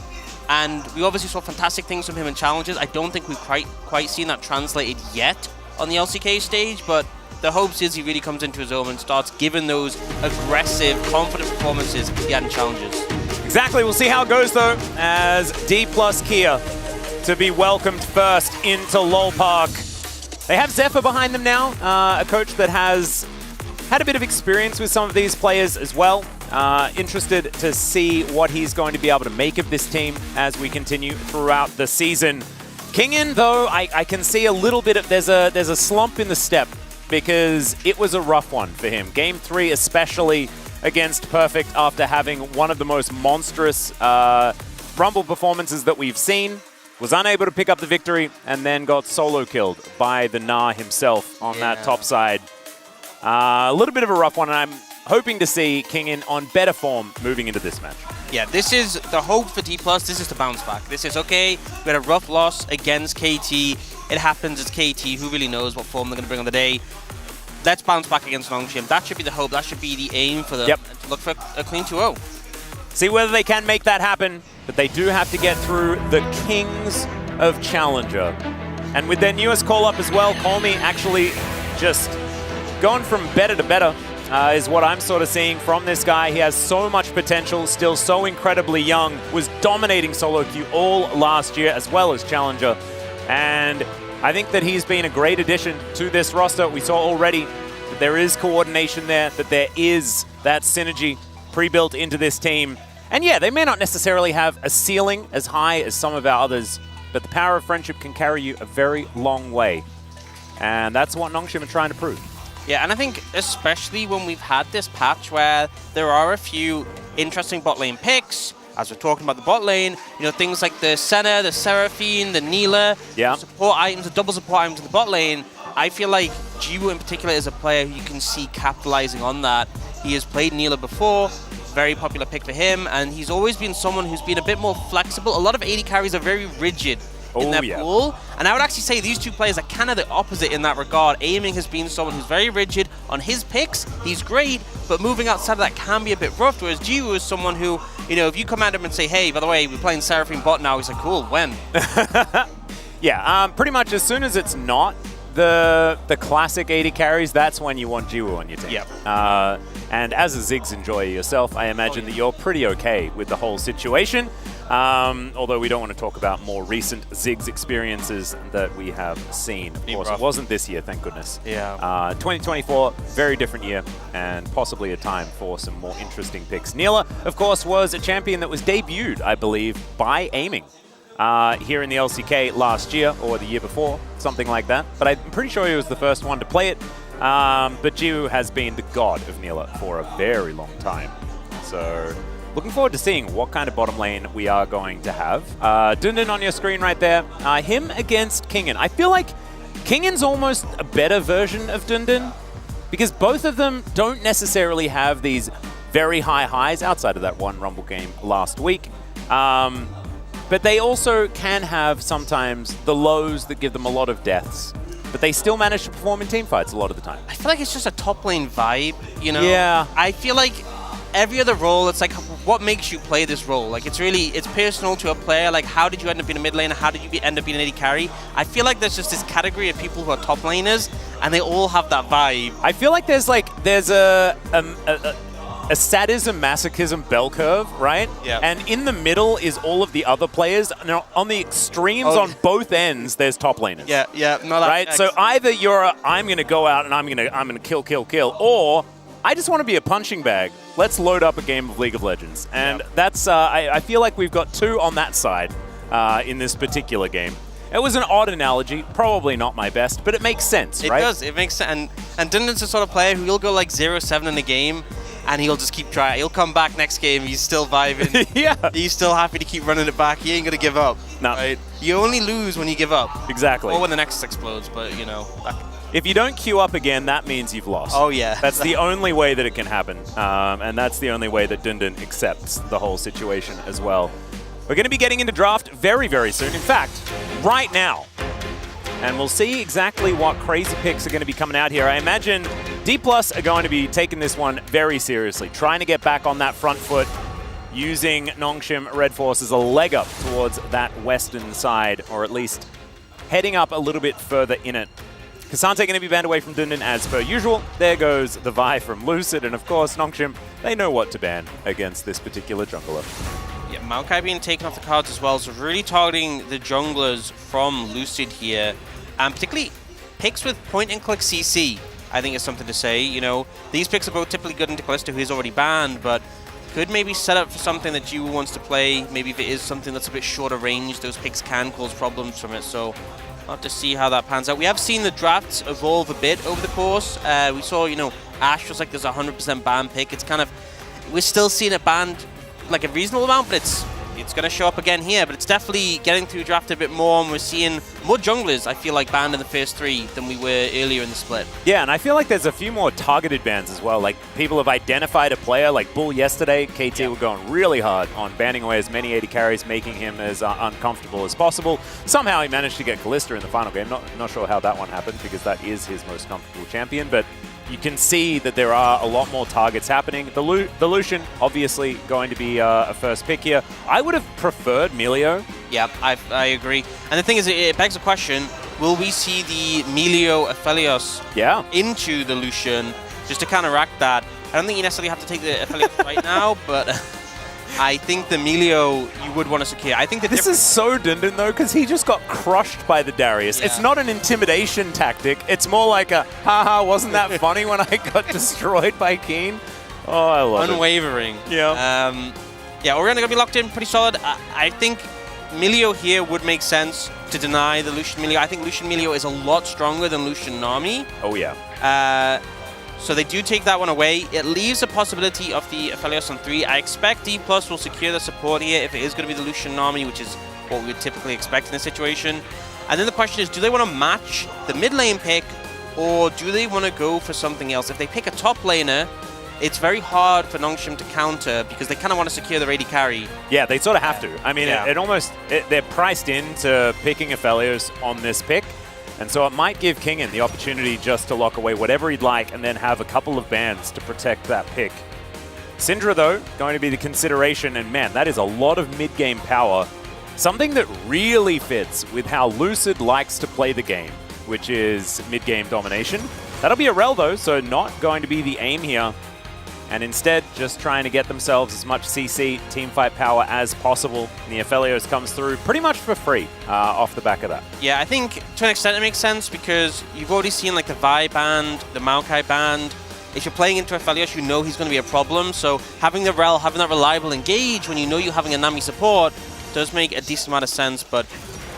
And we obviously saw fantastic things from him in challenges. I don't think we've quite seen that translated yet on the LCK stage, but the hopes is he really comes into his own and starts giving those aggressive, confident performances he had in challenges. Exactly. We'll see how it goes, though, as Dplus Kia to be welcomed first into LoL Park. They have Zephyr behind them now, a coach that has had a bit of experience with some of these players as well. Interested to see what he's going to be able to make of this team as we continue throughout the season. Kingin, though, I can see a little bit of there's a slump in the step because it was a rough one for him. Game 3 especially against Perfect after having one of the most monstrous Rumble performances that we've seen. Was unable to pick up the victory and then got solo killed by the Na himself on that top side. A little bit of a rough one, and I'm hoping to see Kingin on better form moving into this match. Yeah, this is the hope for Dplus. This is the bounce back. This is, okay, we had a rough loss against KT. It happens, it's KT. Who really knows what form they're going to bring on the day? Let's bounce back against Nongshim. That should be the hope. That should be the aim for them. To look for a clean 2-0. See whether they can make that happen, but they do have to get through the Kings of Challenger. And with their newest call-up as well, Colmy actually just going from better to better. Is what I'm sort of seeing from this guy. He has so much potential, still so incredibly young, was dominating solo queue all last year as well as Challenger. And I think that he's been a great addition to this roster. We saw already that there is coordination there, that there is that synergy pre-built into this team. And yeah, they may not necessarily have a ceiling as high as some of our others, but the power of friendship can carry you a very long way. And that's what Nongshim are trying to prove. Yeah, and I think especially when we've had this patch where there are a few interesting bot lane picks, as we're talking about the bot lane, you know, things like the Senna, the Seraphine, the Neela, support items, the double support items in the bot lane. I feel like Jiwoo in particular is a player who you can see capitalizing on that. He has played Neela before, very popular pick for him, and he's always been someone who's been a bit more flexible. A lot of AD carries are very rigid in their pool, and I would actually say these two players are kind of the opposite in that regard. Aiming has been someone who's very rigid on his picks. He's great, but moving outside of that can be a bit rough, whereas Jiwoo is someone who, you know, if you come at him and say, hey, by the way, we're playing Seraphine bot now, he's like, cool, when? Pretty much as soon as it's not the classic AD carries, that's when you want Jiwoo on your team. And as a Ziggs enjoyer yourself, I imagine that you're pretty okay with the whole situation. Although we don't want to talk about more recent Ziggs experiences that we have seen. Of course, it wasn't this year, thank goodness. 2024, very different year, and possibly a time for some more interesting picks. Neela, of course, was a champion that was debuted, I believe, by Aiming here in the LCK last year, or the year before, something like that. But I'm pretty sure he was the first one to play it. But Jiwoo has been the god of Neela for a very long time. So looking forward to seeing what kind of bottom lane we are going to have. Dundun on your screen right there. Him against Kingin. I feel like Kingin's almost a better version of Dundun because both of them don't necessarily have these very high highs outside of that one Rumble game last week. But they also can have sometimes the lows that give them a lot of deaths. But they still manage to perform in team fights a lot of the time. I feel like it's just a top lane vibe, you know? Yeah. I feel like every other role, it's like, what makes you play this role? Like, it's personal to a player. Like, how did you end up being a mid laner? How did you end up being an AD carry? I feel like there's just this category of people who are top laners, and they all have that vibe. I feel like there's a sadism masochism bell curve, right? Yeah. And in the middle is all of the other players. Now, on the extremes, on both ends, there's top laners. Yeah. No, that right. So either you're I'm gonna go out and I'm gonna kill, or I just want to be a punching bag. Let's load up a game of League of Legends, and that's I feel like we've got two on that side in this particular game. It was an odd analogy, probably not my best, but it makes sense, right? It does. It makes sense. And Dundon's the sort of player who he'll go like 0-7 in a game, and he'll just keep trying. He'll come back next game. He's still vibing. Yeah. He's still happy to keep running it back. He ain't gonna give up. No. Right? You only lose when you give up. Exactly. Or when the Nexus explodes. But you know. If you don't queue up again, that means you've lost. Oh yeah. That's the only way that it can happen, and that's the only way that Dundon accepts the whole situation as well. We're going to be getting into draft very, very soon. In fact, right now. And we'll see exactly what crazy picks are going to be coming out here. I imagine Dplus are going to be taking this one very seriously, trying to get back on that front foot, using Nongshim Red Force as a leg up towards that western side, or at least heading up a little bit further in it. K'Sante going to be banned away from Dundon as per usual. There goes the Vi from Lucid, and of course Nongshim, they know what to ban against this particular jungler. Yeah, Maokai being taken off the cards as well, so really targeting the junglers from Lucid here, and particularly picks with point-and-click CC, I think is something to say. You know, these picks are both typically good into Callisto, who is already banned, but could maybe set up for something that Jiwoo wants to play. Maybe if it is something that's a bit shorter range, those picks can cause problems from it, so we'll have to see how that pans out. We have seen the drafts evolve a bit over the course. We saw, you know, Ashe was like there's a 100% ban pick. It's kind of, we're still seeing it banned like a reasonable amount, but it's going to show up again here. But it's definitely getting through draft a bit more, and we're seeing more junglers, I feel like, banned in the first 3 than we were earlier in the split. Yeah, and I feel like there's a few more targeted bans as well. Like, people have identified a player, like Bull yesterday. KT were going really hard on banning away as many AD carries, making him as uncomfortable as possible. Somehow he managed to get Kalista in the final game. Not sure how that one happened, because that is his most comfortable champion, but you can see that there are a lot more targets happening. The Lucian, obviously, going to be a first pick here. I would have preferred Melio. Yeah, I agree. And the thing is, it begs the question, will we see the Melio Aphelios into the Lucian just to counteract that? I don't think you necessarily have to take the Aphelios right now, but I think the Melio you would want to secure. I think this is so Dundon though, because he just got crushed by the Darius. Yeah. It's not an intimidation tactic. It's more like a, haha, wasn't that funny when I got destroyed by Keen? Oh, I love Unwavering. it. Yeah. Yeah, we're going to be locked in pretty solid. I think Melio here would make sense to deny the Lucian Melio. I think Lucian Melio is a lot stronger than Lucian Nami. Oh, yeah. So they do take that one away. It leaves a possibility of the Aphelios on 3. I expect Dplus will secure the support here if it is going to be the Lucian Nami, which is what we would typically expect in this situation. And then the question is, do they want to match the mid lane pick, or do they want to go for something else? If they pick a top laner, it's very hard for Nongshim to counter because they kind of want to secure their AD carry. Yeah, they sort of have to. I mean, they're priced into picking Aphelios on this pick. And so it might give Kingen the opportunity just to lock away whatever he'd like and then have a couple of bans to protect that pick. Syndra, though, going to be the consideration, and man, that is a lot of mid-game power. Something that really fits with how Lucid likes to play the game, which is mid-game domination. That'll be a rel, though, so not going to be the aim here. And instead, just trying to get themselves as much CC, teamfight power as possible. And the Aphelios comes through pretty much for free off the back of that. Yeah, I think to an extent it makes sense because you've already seen like the Vi band, the Maokai band. If you're playing into Aphelios, you know he's going to be a problem. So having the rel, having that reliable engage when you know you're having a Nami support does make a decent amount of sense. But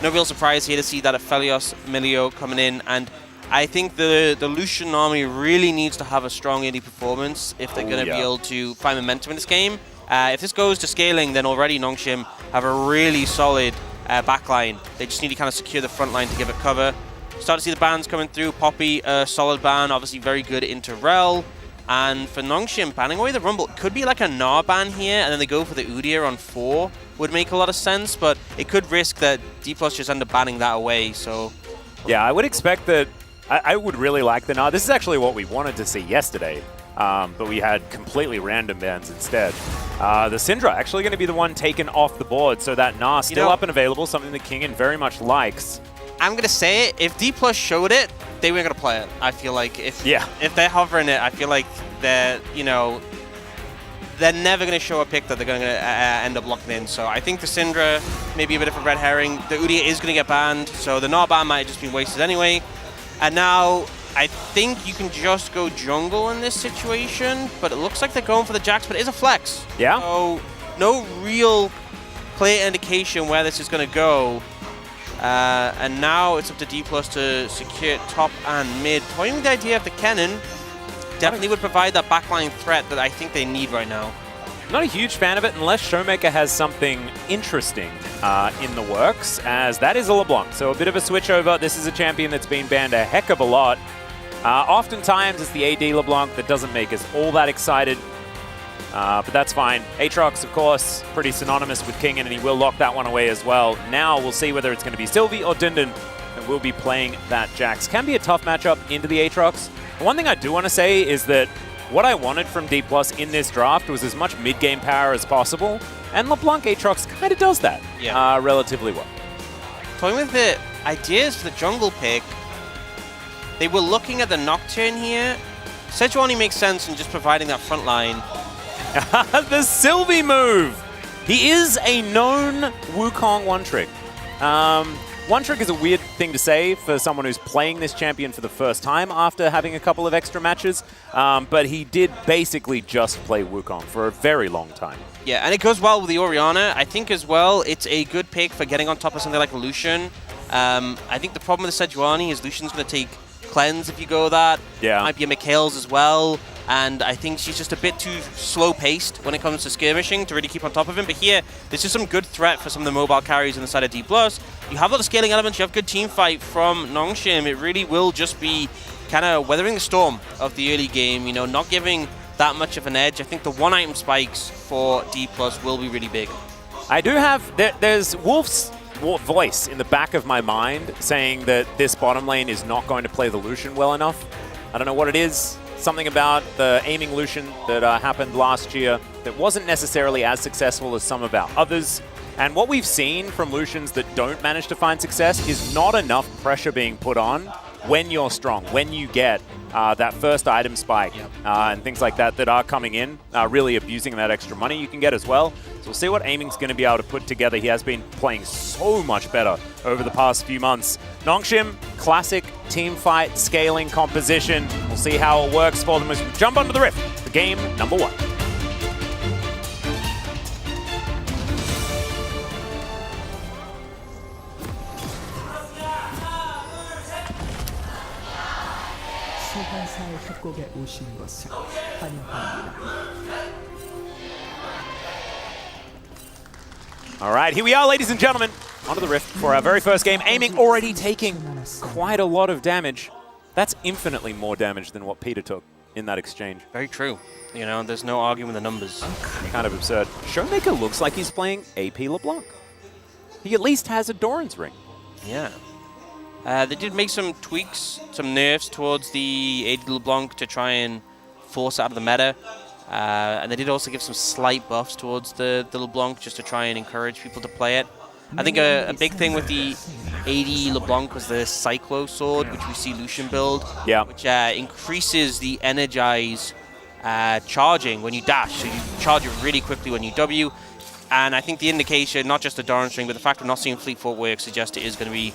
no real surprise here to see that Aphelios Melio coming in. And I think the Lucian Nami really needs to have a strong AD performance if they're going to be able to find momentum in this game. If this goes to scaling, then already Nongshim have a really solid backline. They just need to kind of secure the front line to give it cover. Start to see the bans coming through. Poppy, solid ban, obviously very good into Rel. And for Nongshim, banning away the Rumble, could be like a Gnar ban here, and then they go for the Udyr on 4. Would make a lot of sense, but it could risk that Dplus just end up banning that away, so... Yeah, I would expect that... I would really like the Gnar. This is actually what we wanted to see yesterday. but we had completely random bans instead. The Syndra actually going to be the one taken off the board, so that Gnar still up and available, something that Kingen very much likes. I'm going to say it, if Dplus showed it, they weren't going to play it. I feel like if they're hovering it, I feel like they're, you know, they're never going to show a pick that they're going to end up locking in. So I think the Syndra may be a bit of a red herring. The Udyr is going to get banned, so the Gnar ban might have just been wasted anyway. And now I think you can just go jungle in this situation, but it looks like they're going for the Jax, but it is a flex. Yeah. So no real clear indication where this is going to go. And now it's up to Dplus to secure top and mid. Toying with the idea of the Kennen definitely would provide that backline threat that I think they need right now. Not a huge fan of it unless Showmaker has something interesting in the works, as that is a LeBlanc. So a bit of a switch over. This is a champion that's been banned a heck of a lot. Oftentimes it's the AD LeBlanc that doesn't make us all that excited. But that's fine. Aatrox, of course, pretty synonymous with Kingen, and he will lock that one away as well. Now we'll see whether it's going to be Sylvie or Dindon that will be playing that Jax. Can be a tough matchup into the Aatrox. One thing I do want to say is that what I wanted from Dplus in this draft was as much mid-game power as possible, and LeBlanc Aatrox kind of does that relatively well. Talking with the ideas for the jungle pick, they were looking at the Nocturne here. Sejuani makes sense in just providing that front line. The Sylvie move! He is a known Wukong one-trick. One-trick is a weird thing to say for someone who's playing this champion for the first time after having a couple of extra matches, but he did basically just play Wukong for a very long time. Yeah, and it goes well with the Orianna. I think as well, it's a good pick for getting on top of something like Lucian. I think the problem with the Sejuani is Lucian's going to take Cleanse if you go that. Yeah. Might be a Mikhail's as well. And I think she's just a bit too slow-paced when it comes to skirmishing to really keep on top of him. But here, there's just some good threat for some of the mobile carries on the side of Dplus. You have a lot of scaling elements. You have good team fight from Nongshim. It really will just be kind of weathering the storm of the early game, you know, not giving that much of an edge. I think the one-item spikes for Dplus will be really big. I do have... There's Wolf's voice in the back of my mind saying that this bottom lane is not going to play the Lucian well enough. I don't know what it is. Something about the aiming Lucian that happened last year that wasn't necessarily as successful as some of our others. And what we've seen from Lucians that don't manage to find success is not enough pressure being put on when you're strong, when you get that first item spike and things like that that are coming in, really abusing that extra money you can get as well. So we'll see what aiming's going to be able to put together. He has been playing so much better over the past few months. Nongshim, classic team fight, scaling composition. We'll see how it works for them as we jump onto the rift for game number 1. 소환사의 협곡에 오신 것을 환영합니다. All right, here we are, ladies and gentlemen, onto the rift for our very first game. Aiming already taking quite a lot of damage. That's infinitely more damage than what Peter took in that exchange. Very true. You know, there's no arguing the numbers. Kind of absurd. Showmaker looks like he's playing AP LeBlanc. He at least has a Doran's ring. Yeah. They did make some tweaks, some nerfs towards the AD LeBlanc to try and force it out of the meta. And they did also give some slight buffs towards the LeBlanc just to try and encourage people to play it. I think a big thing with the AD LeBlanc was the Cyclo sword, which we see Lucian build, which increases the Energize charging when you dash. So you charge it really quickly when you W. And I think the indication, not just the Doran's ring, but the fact we're not seeing Fleet Footwork suggests it is going to be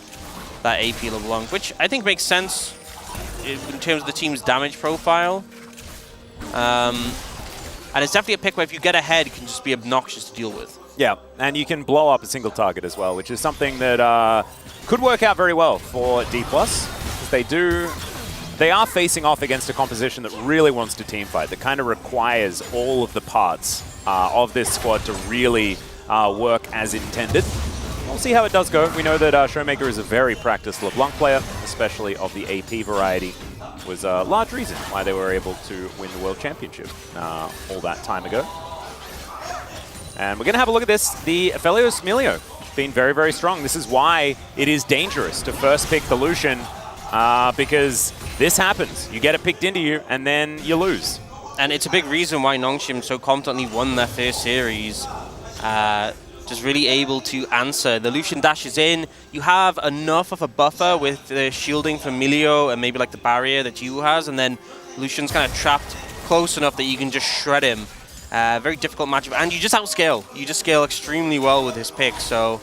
that AP LeBlanc, which I think makes sense in terms of the team's damage profile. And it's definitely a pick where if you get ahead, it can just be obnoxious to deal with. Yeah, and you can blow up a single target as well, which is something that could work out very well for Dplus, because they are facing off against a composition that really wants to teamfight, that kind of requires all of the parts of this squad to really work as intended. We'll see how it does go. We know that Showmaker is a very practiced LeBlanc player, especially of the AP variety. Was a large reason why they were able to win the World Championship all that time ago. And we're going to have a look at this. The Aphelios Melio been very, very strong. This is why it is dangerous to first pick the Lucian, because this happens. You get it picked into you, and then you lose. And it's a big reason why Nongshim so confidently won their first series. Just really able to answer. The Lucian dashes in. You have enough of a buffer with the shielding from Milio and maybe like the barrier that Jiwoo has, and then Lucian's kind of trapped close enough that you can just shred him. Very difficult matchup, and you just outscale. You just scale extremely well with his pick. So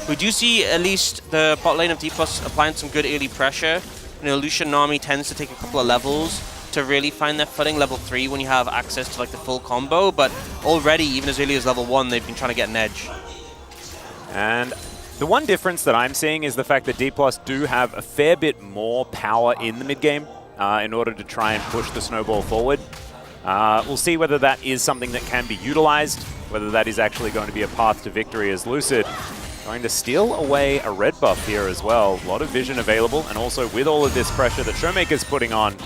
we do see at least the bot lane of Dplus applying some good early pressure. You know, Lucian Nami tends to take a couple of levels to really find their footing, level 3 when you have access to like the full combo, but already, even as early as level 1, they've been trying to get an edge. And the one difference that I'm seeing is the fact that Dplus do have a fair bit more power in the mid game in order to try and push the snowball forward. We'll see whether that is something that can be utilized, whether that is actually going to be a path to victory, as Lucid going to steal away a red buff here as well. A lot of vision available, and also with all of this pressure that Showmaker's putting on,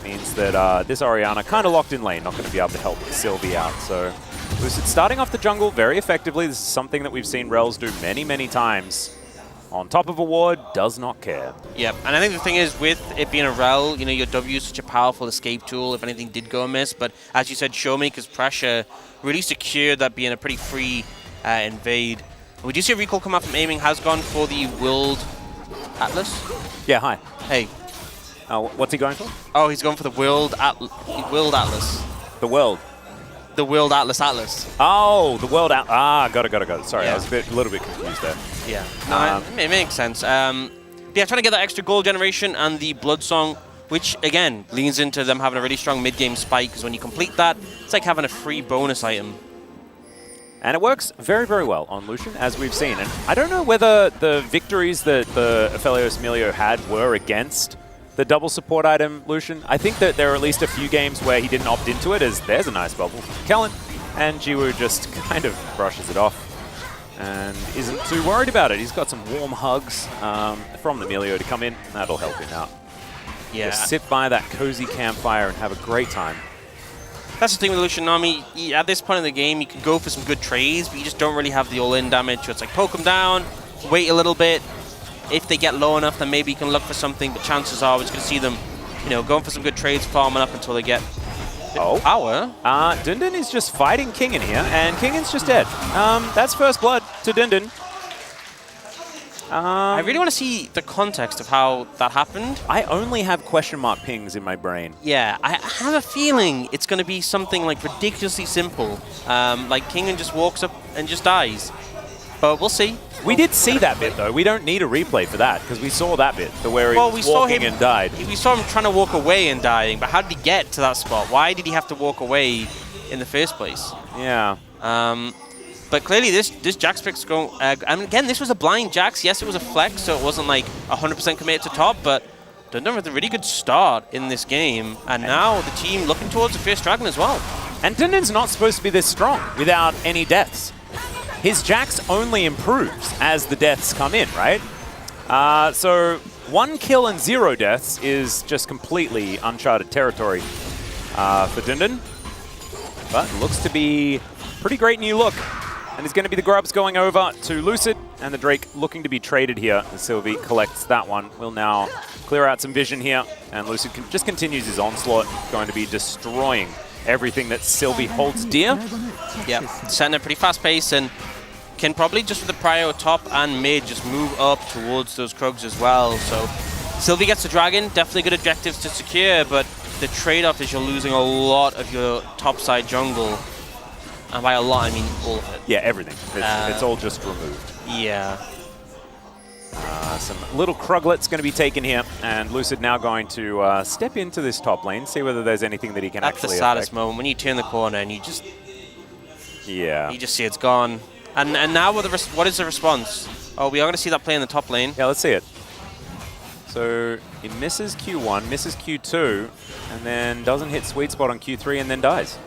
means that this Orianna kind of locked in lane, not going to be able to help Sylvie out. So Lucid starting off the jungle very effectively. This is something that we've seen Rels do many, many times. On top of a ward, does not care. Yep, and I think the thing is, with it being a Rel, you know, your W is such a powerful escape tool if anything did go amiss, but as you said, Showmaker's pressure really secured that being a pretty free invade. We do see a recall come out from aiming, has gone for the Willed Atlas. Yeah, hi. Hey. What's he going for? Oh, he's going for the Willed Atlas. The World. The Willed Atlas. Oh, the World Atlas. Ah, got it. Sorry, Yeah. I was a little bit confused there. Yeah, no, it makes sense. Yeah, trying to get that extra goal generation and the Blood Song, which, again, leans into them having a really strong mid-game spike, because when you complete that, it's like having a free bonus item. And it works very, very well on Lucian, as we've seen. And I don't know whether the victories that the Aphelios Milio had were against the double support item Lucian. I think that there are at least a few games where he didn't opt into it, as there's a nice bubble from Kellen, and Jiwoo just kind of brushes it off and isn't too worried about it. He's got some warm hugs from the Milio to come in. That'll help him out. Yeah. Just sit by that cozy campfire and have a great time. That's the thing with Lucian Nami. At this point in the game, you can go for some good trades, but you just don't really have the all-in damage. So it's like poke them down, wait a little bit. If they get low enough, then maybe you can look for something, but chances are we're just going to see them, you know, going for some good trades, farming up until they get power. Dundun is just fighting King in here, and Kingin's just dead. That's first blood to Dundun. I really want to see the context of how that happened. I only have question mark pings in my brain. Yeah, I have a feeling it's going to be something like ridiculously simple. Like Kingin just walks up and just dies. But we'll see. We did see that bit, though. We don't need a replay for that, because we saw that bit, where he was walking and died. We saw him trying to walk away and dying, but how did he get to that spot? Why did he have to walk away in the first place? Yeah. But clearly this Jax pick's going... and again, this was a blind Jax. Yes, it was a flex, so it wasn't like 100% committed to top, but Dundun with a really good start in this game. And now the team looking towards the first dragon as well. And Dundun's not supposed to be this strong without any deaths. His Jax only improves as the deaths come in, right? So 1 kill and 0 deaths is just completely uncharted territory for Dundun. But looks to be pretty great new look. And it's going to be the Grubs going over to Lucid, and the Drake looking to be traded here. And Sylvie collects that one. Will now clear out some vision here, and Lucid just continues his onslaught, going to be destroying everything that Sylvie holds dear. Yeah, setting a pretty fast pace, and can probably just with the prio top and mid just move up towards those Krugs as well. So Sylvie gets the dragon, definitely good objectives to secure, but the trade-off is you're losing a lot of your topside jungle. And by a lot, I mean all of it. Yeah, everything. It's all just removed. Yeah. Some little Kruglets going to be taken here, and Lucid now going to step into this top lane, see whether there's anything that he can actually That's the saddest moment, when you turn the corner and you just... Yeah. You just see it's gone. And now what is the response? Oh, we are going to see that play in the top lane. Yeah, let's see it. So he misses Q1, misses Q2, and then doesn't hit sweet spot on Q3 and then dies.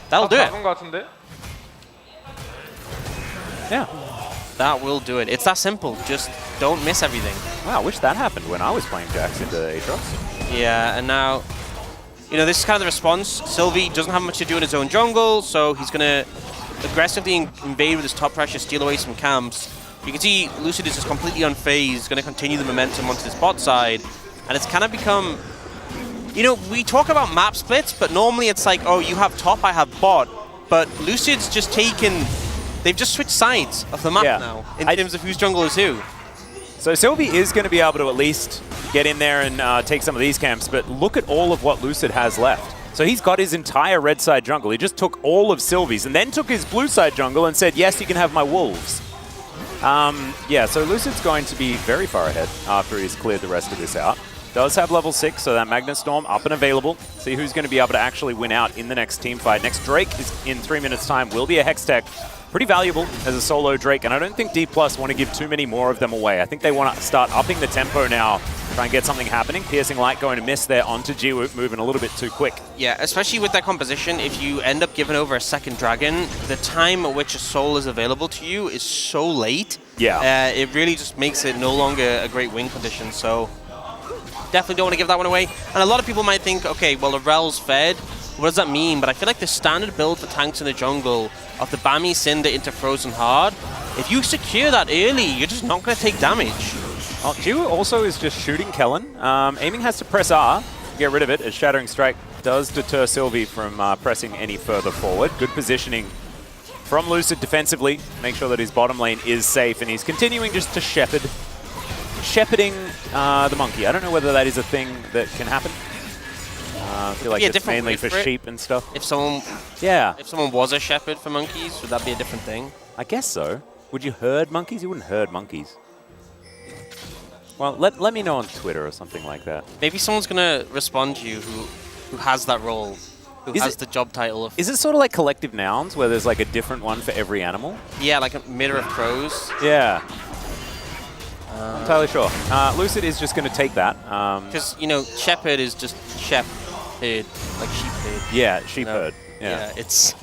That'll do it. Yeah. That will do it. It's that simple. Just don't miss everything. Wow, I wish that happened when I was playing Jax into Aatrox. Yeah, and now, you know, this is kind of the response. Sylvie doesn't have much to do in his own jungle, so he's going to aggressively invade with his top pressure, steal away some camps. You can see Lucid is just completely unfazed, going to continue the momentum onto this bot side, and it's kind of become you know, we talk about map splits, but normally it's like, oh, you have top, I have bot. But Lucid's just they've just switched sides of the map now in terms of whose jungle is who. So Chovy is going to be able to at least get in there and take some of these camps, but look at all of what Lucid has left. So he's got his entire red side jungle. He just took all of Sylvie's and then took his blue side jungle and said, yes, you can have my wolves. Yeah, so Lucid's going to be very far ahead after he's cleared the rest of this out. Does have level 6, so that Magnet Storm up and available. See who's going to be able to actually win out in the next team fight. Next Drake is in 3 minutes' time, will be a Hex Tech. Pretty valuable as a solo Drake, and I don't think Dplus want to give too many more of them away. I think they want to start upping the tempo now, try and get something happening. Piercing Light going to miss there onto G-Woot, moving a little bit too quick. Yeah, especially with that composition, if you end up giving over a second dragon, the time at which a soul is available to you is so late. Yeah. It really just makes it no longer a great win condition, so definitely don't want to give that one away. And a lot of people might think, okay, well, the Rel's fed. What does that mean? But I feel like the standard build for tanks in the jungle of the Bami Cinder into Frozen Hard, if you secure that early, you're just not going to take damage. Oh, G-Woot also is just shooting Kellen. Aiming has to press R, get rid of it, as Shattering Strike does deter Sylvie from pressing any further forward. Good positioning from Lucid defensively, make sure that his bottom lane is safe, and he's continuing just to shepherding the monkey. I don't know whether that is a thing that can happen. I feel like it's mainly for sheep and stuff. If someone was a shepherd for monkeys, would that be a different thing? I guess so. Would you herd monkeys? You wouldn't herd monkeys. Well, let me know on Twitter or something like that. Maybe someone's gonna respond to you who has that role, who has the job title of. Is it sort of like collective nouns where there's like a different one for every animal? Yeah, like a mirror of crows. Yeah. I'm entirely sure. Lucid is just going to take that. Because, you know, shepherd is just shepherd, like sheep herd. Yeah, sheep herd. Yeah, it's...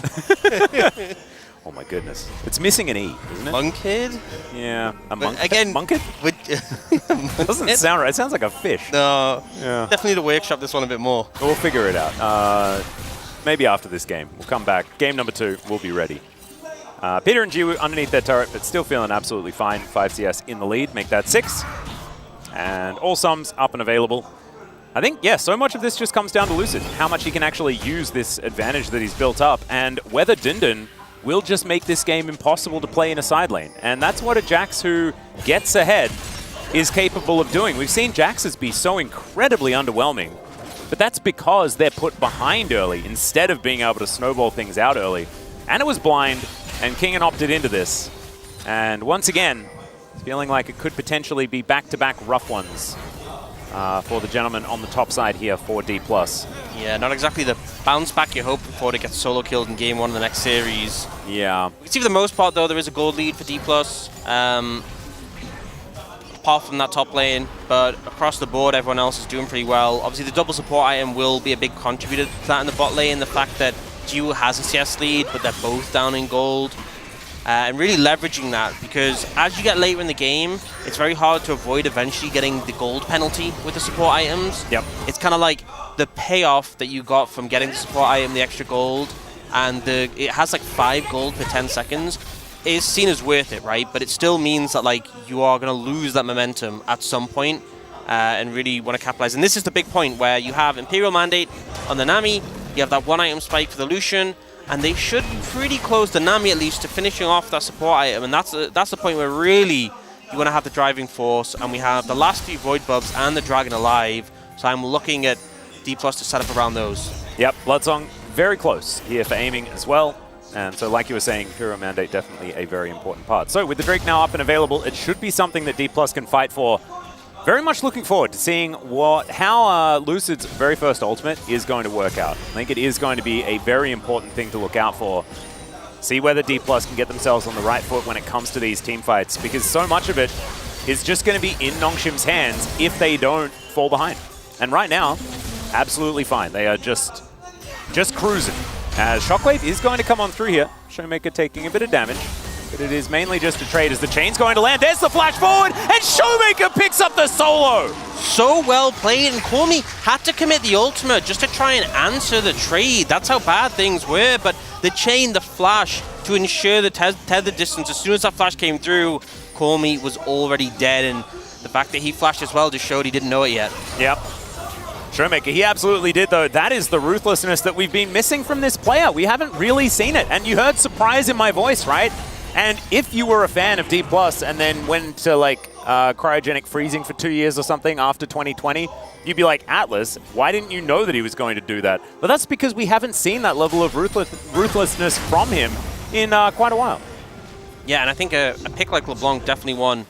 Oh my goodness. It's missing an E, isn't it? Monkid? Yeah. A monk? Again... Monkid? It doesn't sound right. It sounds like a fish. No. Yeah. Definitely need to workshop this one a bit more. We'll figure it out. Maybe after this game. We'll come back. Game number 2, we'll be ready. Peter and G-Woot underneath their turret, but still feeling absolutely fine. 5 CS in the lead, make that 6. And all sums up and available. I think, yeah, so much of this just comes down to Lucid. How much he can actually use this advantage that he's built up, and whether Dindon will just make this game impossible to play in a side lane. And that's what a Jax who gets ahead is capable of doing. We've seen Jaxes be so incredibly underwhelming, but that's because they're put behind early instead of being able to snowball things out early. And it was blind, and Kingen opted into this. And once again, it's feeling like it could potentially be back-to-back rough ones for the gentleman on the top side here for Dplus. Yeah, not exactly the bounce back you hope before to get solo killed in game 1 of the next series. Yeah. We can see for the most part, though, there is a gold lead for Dplus. Apart from that top lane, but across the board, everyone else is doing pretty well. Obviously, the double support item will be a big contributor to that in the bot lane. The fact that G-Woot has a CS lead, but they're both down in gold. And really leveraging that, because as you get later in the game, it's very hard to avoid eventually getting the gold penalty with the support items. Yep. It's kind of like the payoff that you got from getting the support item, the extra gold, and it has like 5 gold per 10 seconds. Is seen as worth it, right? But it still means that like you are going to lose that momentum at some point, and really want to capitalize. And this is the big point where you have Imperial Mandate on the Nami, you have that 1 item spike for the Lucian, and they should be pretty close, the Nami at least, to finishing off that support item. And that's the point where really you want to have the driving force. And we have the last 2 Void Buffs and the Dragon alive. So I'm looking at Dplus to set up around those. Yep, Bloodsong very close here for aiming as well. And so like you were saying, Imperial Mandate definitely a very important part. So with the Drake now up and available, it should be something that Dplus can fight for. Very much looking forward to seeing how Lucid's very first ultimate is going to work out. I think it is going to be a very important thing to look out for. See whether Dplus can get themselves on the right foot when it comes to these team fights, because so much of it is just going to be in Nongshim's hands if they don't fall behind. And right now, absolutely fine. They are just cruising. As Shockwave is going to come on through here. Showmaker taking a bit of damage, but it is mainly just a trade as the chain's going to land. There's the flash forward, and Showmaker picks up the solo. So well played, and Cormy had to commit the ultimate just to try and answer the trade. That's how bad things were, but the chain, the flash, to ensure the tether distance, as soon as that flash came through, Cormy was already dead, and the fact that he flashed as well just showed he didn't know it yet. Yep. Showmaker, he absolutely did, though. That is the ruthlessness that we've been missing from this player. We haven't really seen it. And you heard surprise in my voice, right? And if you were a fan of Dplus and then went to, like, cryogenic freezing for 2 years or something after 2020, you'd be like, Atlas, why didn't you know that he was going to do that? But that's because we haven't seen that level of ruthlessness from him in quite a while. Yeah, and I think a pick like LeBlanc definitely one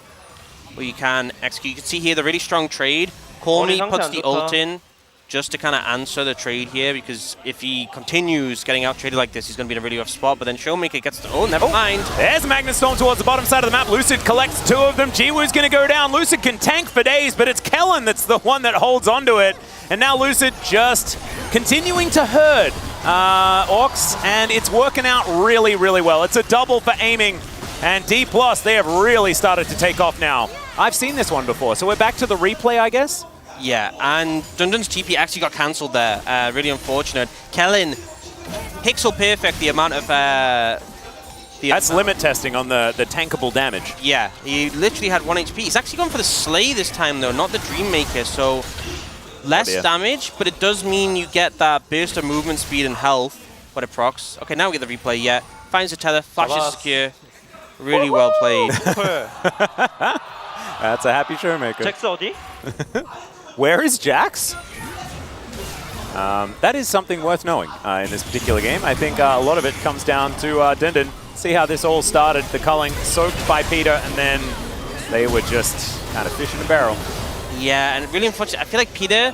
where you can execute. You can see here the really strong trade. Call Me puts the ult in just to kind of answer the trade here, because if he continues getting out-traded like this, he's going to be in a really rough spot. But then Showmaker gets the... Oh, never mind. There's Magnet Storm towards the bottom side of the map. Lucid collects 2 of them. Jiwoo's going to go down. Lucid can tank for days, but it's Kellen that's the one that holds onto it. And now Lucid just continuing to herd Orcs, and it's working out really, really well. It's a double for aiming, and Dplus, they have really started to take off now. I've seen this one before, so we're back to the replay, I guess? Yeah, and Dundun's TP actually got cancelled there. Really unfortunate. Kellen, pixel perfect the amount of... That's limit testing on the tankable damage. Yeah, he literally had 1 HP. He's actually gone for the Slay this time, though, not the Dreammaker, so less damage, but it does mean you get that burst of movement speed and health. What it procs. Okay, now we get the replay, yeah. Finds the tether, flashes secure. Really well played. That's a happy Showmaker. Where is Jax? That is something worth knowing in this particular game. I think a lot of it comes down to Dundun. See how this all started. The culling soaked by Peter, and then they were just kind of fish in a barrel. Yeah, and really unfortunate. I feel like Peter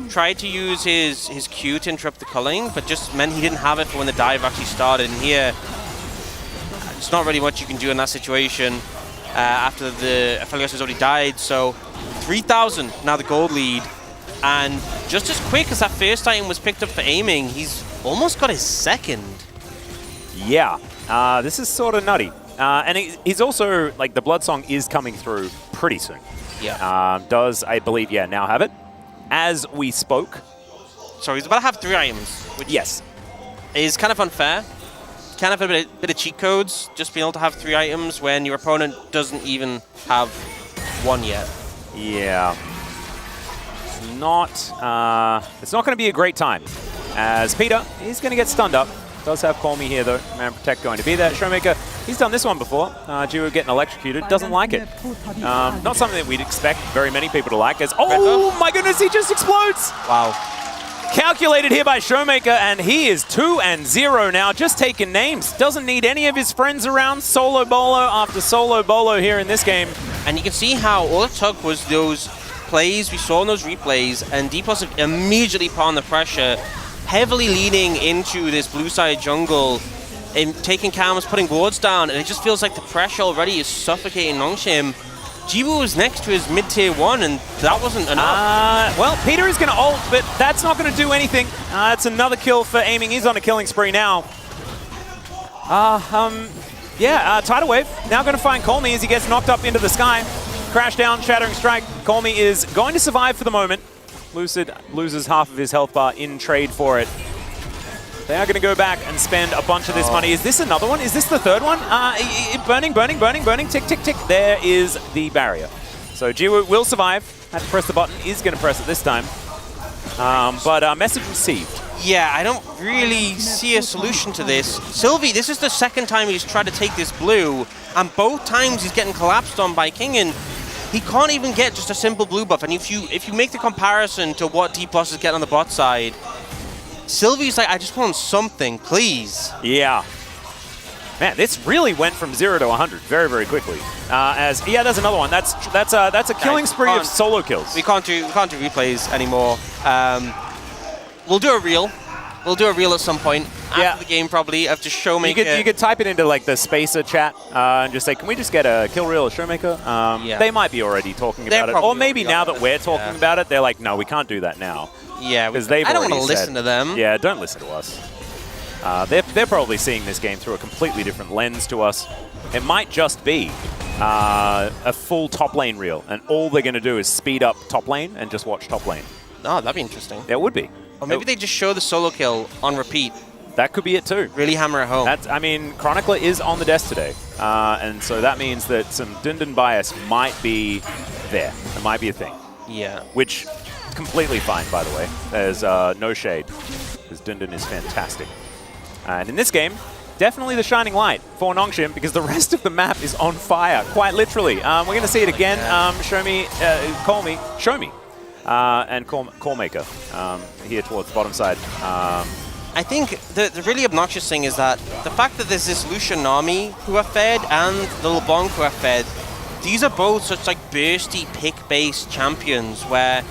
tried to use his Q to interrupt the culling, but just meant he didn't have it for when the dive actually started. And here, it's not really much you can do in that situation after the Aphelios has already died. So 3,000 now the gold lead. And just as quick as that first item was picked up for aiming, he's almost got his second. Yeah, this is sort of nutty. And he's also, like, the Blood Song is coming through pretty soon. Yeah. Does, I believe, now have it. As we spoke. So he's about to have 3 items, which is kind of unfair. Kind of a bit of cheat codes, just being able to have 3 items when your opponent doesn't even have 1 yet. Yeah. It's not going to be a great time, as Peter is going to get stunned up. Does have Call Me here, though. Man Protect going to be there. Showmaker, he's done this one before. Jiwoo getting electrocuted. Doesn't like it. Not something that we'd expect very many people to like. As oh my goodness, he just explodes! Wow. Calculated here by Showmaker, and he is 2-0 now. Just taking names. Doesn't need any of his friends around. Solo bolo after solo bolo here in this game. And you can see how all it took was those plays we saw in those replays, and Dplus have immediately put on the pressure, heavily leaning into this blue side jungle and taking cams, putting wards down, and it just feels like the pressure already is suffocating Nongshim. Jiwoo was next to his mid-tier 1, and that wasn't enough. Well, Peter is going to ult, but that's not going to do anything. It's another kill for aiming. He's on a killing spree now. Tidal Wave now going to find Call Me as he gets knocked up into the sky. Crash down, Shattering Strike. Call Me is going to survive for the moment. Lucid loses half of his health bar in trade for it. They are going to go back and spend a bunch of this money. Is this another one? Is this the third one? Burning. Tick, tick, tick. There is the barrier. So Jiwoo will survive. Had to press the button. Is going to press it this time. But message received. Yeah, I don't really see a solution to this. Sylvie, this is the second time he's tried to take this blue, and both times he's getting collapsed on by Kingen. He can't even get just a simple blue buff. And if you make the comparison to what Dplus is getting on the bot side, Sylvie's like, I just want something, please. Yeah. Man, this really went from 0 to 100 very, very quickly. There's another one. That's a killing spree of solo kills. We can't do replays anymore. We'll do a reel. We'll do a reel at some point after the game, probably, of just Showmaker. You could type it into, like, the Spacer chat and just say, can we just get a kill reel of Showmaker? They might be already talking about it. Or maybe now that we're talking about it, they're like, no, we can't do that now. Yeah, because I don't want to listen to them. Yeah, don't listen to us. They're probably seeing this game through a completely different lens to us. It might just be a full top lane reel, and all they're going to do is speed up top lane and just watch top lane. Oh, that'd be interesting. It would be. Or maybe they just show the solo kill on repeat. That could be it too. Really hammer it home. Chronicler is on the desk today, and so that means that some Dundun bias might be there. It might be a thing. Yeah. Which completely fine, by the way. There's no shade, because Dundun is fantastic. And in this game, definitely the shining light for Nongshim, because the rest of the map is on fire, quite literally. We're going to see it again. Show me, and Callmaker here towards the bottom side. I think the really obnoxious thing is that the fact that there's this Lucian Nami who are fed and the LeBlanc who are fed, these are both such like bursty pick-based champions where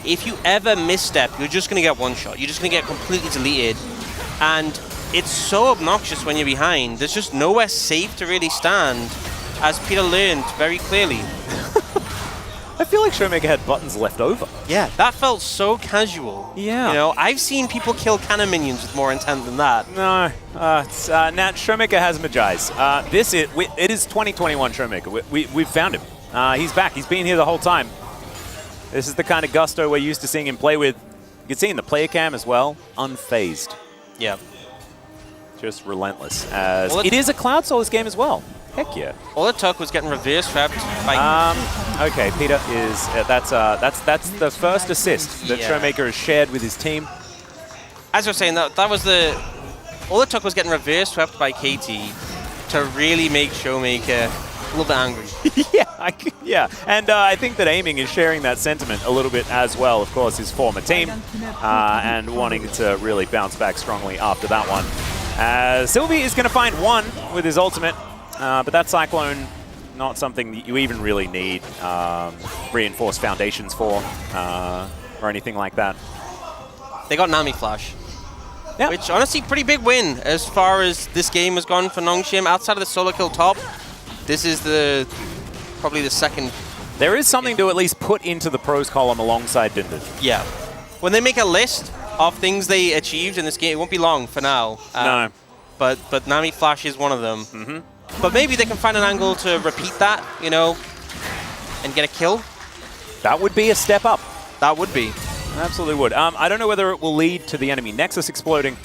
if you ever misstep, you're just going to get one shot. You're just going to get completely deleted. And it's so obnoxious when you're behind. There's just nowhere safe to really stand, as Peter learned very clearly. I feel like Showmaker had buttons left over. Yeah, that felt so casual. Yeah. You know, I've seen people kill cannon minions with more intent than that. No, Nat, Showmaker has Magi's. It is 2021 Showmaker. We've found him. He's back. He's been here the whole time. This is the kind of gusto we're used to seeing him play with. You can see in the player cam as well, unfazed. Yeah. Just relentless. As it is a Cloud Souls game as well. Heck yeah. All it took was getting reverse swept by... Okay, Peter is... that's the first assist that Showmaker has shared with his team. As I was saying, that was the... All it took was getting reverse swept by KT to really make Showmaker a little bit angry. Yeah, and I think that Aiming is sharing that sentiment a little bit as well. Of course, his former team, and wanting to really bounce back strongly after that one. Sylvie is going to find one with his ultimate. But that Cyclone, not something that you even really need reinforced foundations for, or anything like that. They got Nami Flash. Yep. Which, honestly, pretty big win as far as this game has gone for Nongshim. Outside of the solo kill top, this is probably the second. There is something to at least put into the pros column alongside Dindin. Yeah. When they make a list of things they achieved in this game, it won't be long for now. No. But Nami Flash is one of them. Mm-hmm. But maybe they can find an angle to repeat that, you know, and get a kill. That would be a step up. That would be. Absolutely would. I don't know whether it will lead to the enemy Nexus exploding,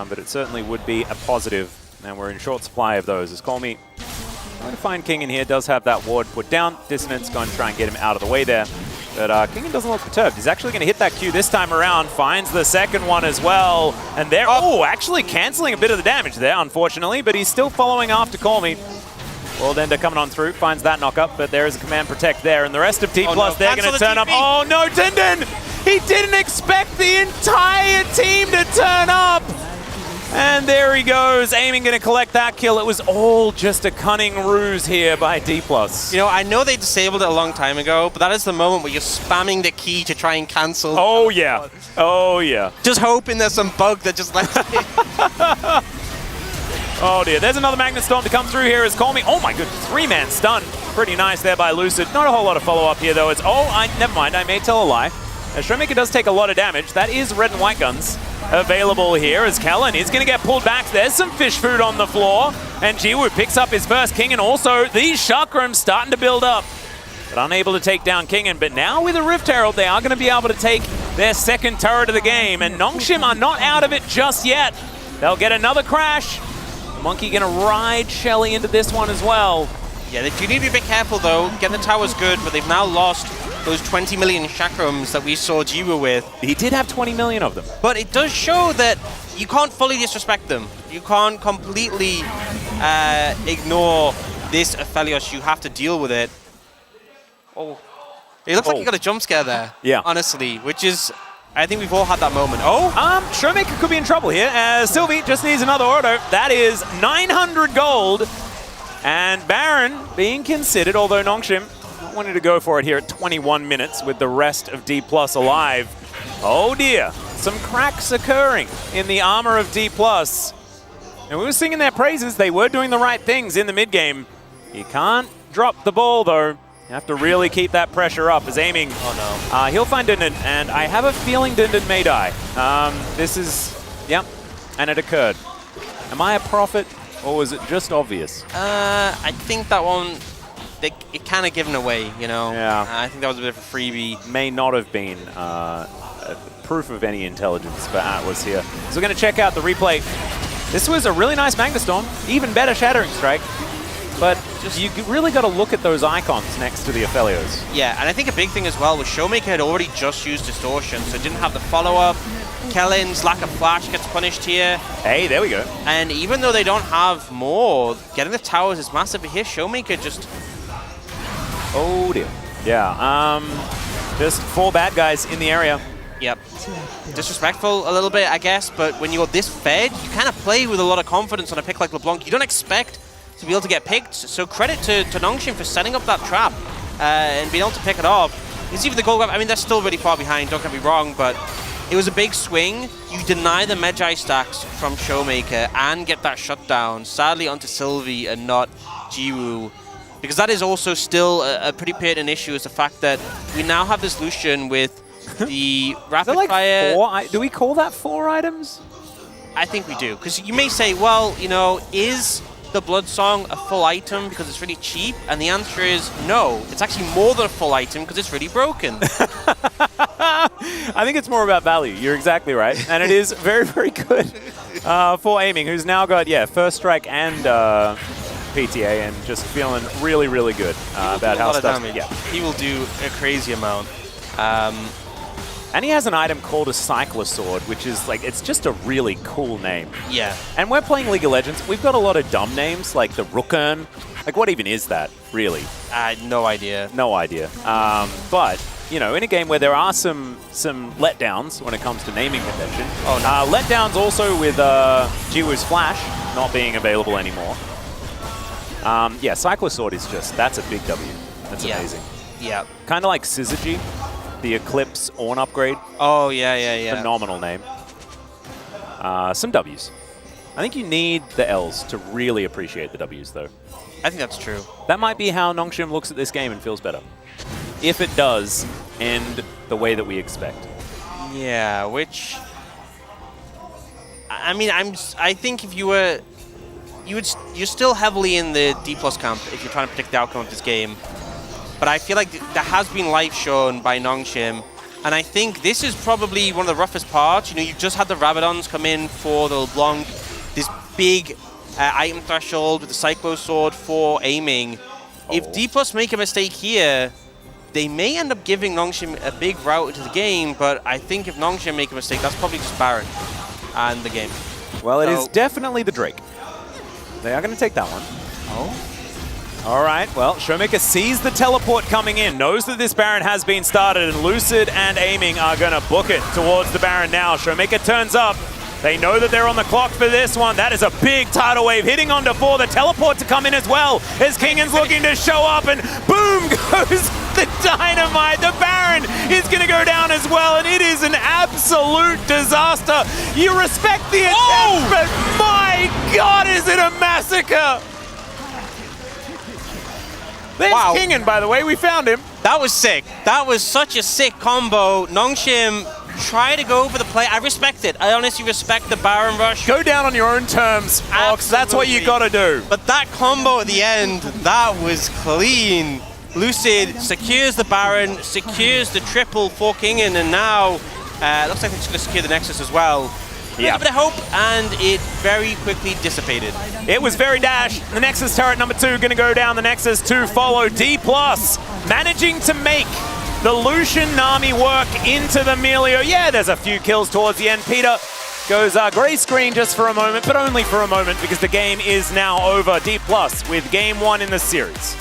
but it certainly would be a positive. And we're in short supply of those. As Callme going to find King in here, does have that ward put down. Dissonance going to try and get him out of the way there. But King doesn't look perturbed. He's actually going to hit that Q this time around. Finds the second one as well. And there, actually cancelling a bit of the damage there, unfortunately. But he's still following after Callme. World Ender coming on through, finds that knock-up. But there is a command protect there. And the rest of Dplus, they're going to turn up. Oh no, Dindin! He didn't expect the entire team to turn up! And there he goes, Aiming going to collect that kill. It was all just a cunning ruse here by Dplus. You know, I know they disabled it a long time ago, but that is the moment where you're spamming the key to try and cancel. Oh, yeah. Oh, yeah. Just hoping there's some bug that just lets it. Oh, dear. There's another Magnet Storm to come through here as Callme. Oh, my goodness. 3-man stun. Pretty nice there by Lucid. Not a whole lot of follow-up here, though. It's, never mind. I may tell a lie. As Showmaker does take a lot of damage. That is red and white guns available here as Kellen is going to get pulled back. There's some fish food on the floor. And Jiwoo picks up his first King, and also these chakrams starting to build up. But unable to take down Kingen. But now with a Rift Herald, they are going to be able to take their second turret of the game. And Nongshim are not out of it just yet. They'll get another crash. Monkey going to ride Shelly into this one as well. Yeah, they do need to be a bit careful, though. Getting the tower's good, but they've now lost those 20 million chakrams that we saw Jiwoo with. He did have 20 million of them. But it does show that you can't fully disrespect them. You can't completely ignore this Aphelios. You have to deal with it. Oh, it looks like you got a jump scare there. Yeah. Honestly, which is... I think we've all had that moment. Showmaker could be in trouble here, as Sylvie just needs another auto. That is 900 gold. And Baron being considered, although Nongshim not wanting to go for it here at 21 minutes with the rest of Dplus alive. Oh dear, some cracks occurring in the armor of Dplus. And we were singing their praises. They were doing the right things in the mid-game. You can't drop the ball, though. You have to really keep that pressure up as Aiming. Oh, no. He'll find Dindin, and I have a feeling Dindin may die. This is, yep, and it occurred. Am I a prophet, or was it just obvious? I think that one, it kind of given away, you know? Yeah. I think that was a bit of a freebie. May not have been proof of any intelligence for Atlas here. So we're going to check out the replay. This was a really nice Magnet Storm, even better Shattering Strike. But you really got to look at those icons next to the Aphelios. Yeah, and I think a big thing as well was Showmaker had already just used Distortion, so didn't have the follow-up. Kellen's lack of flash gets punished here. Hey, there we go. And even though they don't have more, getting the towers is massive. Here, Showmaker just... Oh, dear. Yeah, just 4 bad guys in the area. Yep. Disrespectful a little bit, I guess, but when you're this fed, you kind of play with a lot of confidence on a pick like LeBlanc. You don't expect to be able to get picked, so credit to Nongshim for setting up that trap and being able to pick it off. It's even the gold grab. I mean, they're still really far behind, don't get me wrong, but it was a big swing. You deny the Magi stacks from Showmaker and get that shutdown, sadly onto Sylvie and not Jiwoo. Because that is also still a pretty pertinent issue, is the fact that we now have this Lucian with the rapid fire. 4? Do we call that 4 items? I think we do. Because you may say, well, you know, is the Blood Song a full item because it's really cheap? And the answer is no. It's actually more than a full item because it's really broken. I think it's more about value. You're exactly right. And it is very, very good for Aiming, who's now got, first strike and PTA and just feeling really, really good about how stuff... Yeah. He will do a crazy amount. And he has an item called a Cycler Sword, which is like, it's just a really cool name. Yeah. And we're playing League of Legends. We've got a lot of dumb names, like the Rookern. Like, what even is that, really? No idea. No idea. But, you know, in a game where there are some letdowns when it comes to naming convention. Oh, no. Letdowns also with Jiwoo's Flash not being available anymore. Yeah, Cycler Sword is just, that's a big W. That's amazing. Yeah. Kind of like Syzygy, the Eclipse Ornn upgrade. Oh, yeah. Phenomenal name. Some Ws. I think you need the Ls to really appreciate the Ws, though. I think that's true. That might be how Nongshim looks at this game and feels better. If it does end the way that we expect. Yeah, which... I mean, I think if you were... You're still heavily in the Dplus camp if you're trying to predict the outcome of this game. But I feel like there has been life shown by Nongshim, and I think this is probably one of the roughest parts. You know, you've just had the Rabadons come in for the LeBlanc, this big item threshold with the Cyclo Sword for Aiming. If Dplus make a mistake here, they may end up giving Nongshim a big route into the game, but I think if Nongshim make a mistake, that's probably just Baron and the game. Well, it is definitely the Drake. They are going to take that one. Oh. All right, well, Showmaker sees the teleport coming in, knows that this Baron has been started, and Lucid and Aiming are going to book it towards the Baron now. Showmaker turns up. They know that they're on the clock for this one. That is a big tidal wave hitting onto 4. The teleport to come in as well as Kingan's looking to show up, and boom goes the dynamite. The Baron is going to go down as well, and it is an absolute disaster. You respect the attempt, but my God, is it a massacre? There's Kingan, by the way. We found him. That was sick. That was such a sick combo. Nongshim try to go for the play. I respect it. I honestly respect the Baron rush. Go down on your own terms, Fox. That's what you got to do. But that combo at the end, that was clean. Lucid secures the Baron, secures the triple for Kingan, and now looks like they're just going to secure the Nexus as well. Yeah. A bit of hope, and it very quickly dissipated. It was very dash. The Nexus turret number 2 going to go down. The Nexus to follow. Dplus managing to make the Lucian Nami work into the Melio. Yeah, there's a few kills towards the end. Peter goes gray screen just for a moment, but only for a moment because the game is now over. Dplus with game 1 in the series.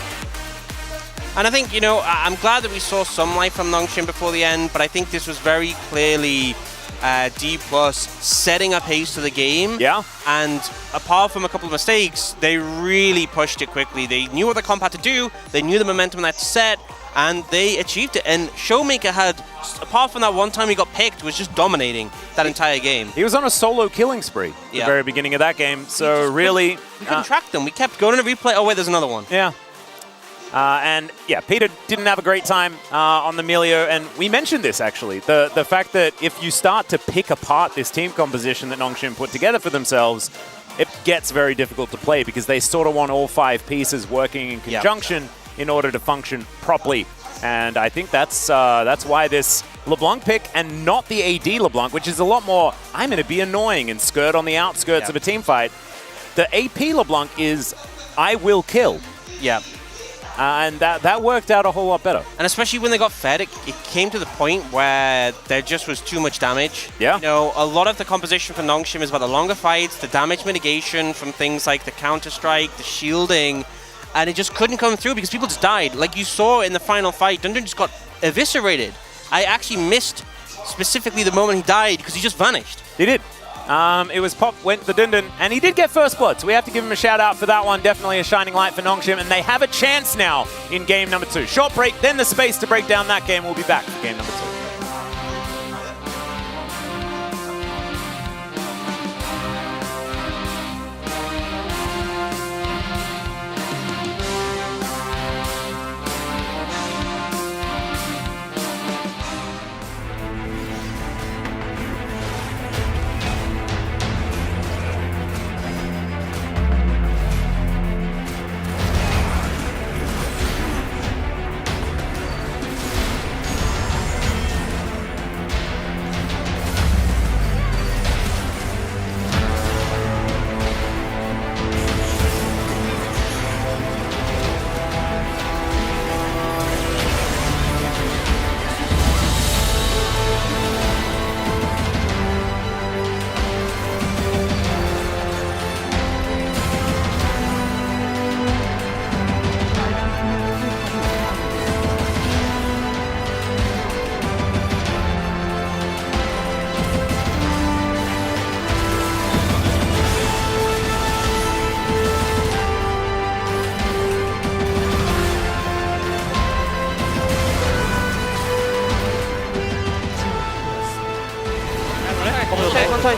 And I think, you know, I'm glad that we saw some life from Nongshim before the end, but I think this was very clearly Dplus setting a pace to the game. Yeah. And apart from a couple of mistakes, they really pushed it quickly. They knew what the comp had to do, they knew the momentum that set, and they achieved it. And Showmaker had, apart from that one time he got picked, was just dominating that entire game. He was on a solo killing spree at the very beginning of that game, so really... We couldn't track them. We kept going to replay. Oh, wait, there's another one. Yeah. And yeah, Peter didn't have a great time on the Melio, and we mentioned this actually, the fact that if you start to pick apart this team composition that Nongshim put together for themselves, it gets very difficult to play because they sort of want all 5 pieces working in conjunction in order to function properly. And I think that's why this LeBlanc pick and not the AD LeBlanc, which is a lot more, I'm going to be annoying and skirt on the outskirts of a team fight. The AP LeBlanc is, I will kill. Yeah. And that worked out a whole lot better. And especially when they got fed, it came to the point where there just was too much damage. Yeah. You know, a lot of the composition for Nongshim is about the longer fights, the damage mitigation from things like the counter-strike, the shielding, and it just couldn't come through because people just died. Like you saw in the final fight, Dundun just got eviscerated. I actually missed specifically the moment he died because he just vanished. He did. It was Pop went the Dundun, and he did get first blood, so we have to give him a shout out for that one. Definitely a shining light for Nongshim, and they have a chance now in game number 2. Short break, then the space to break down that game. We'll be back for game number 2.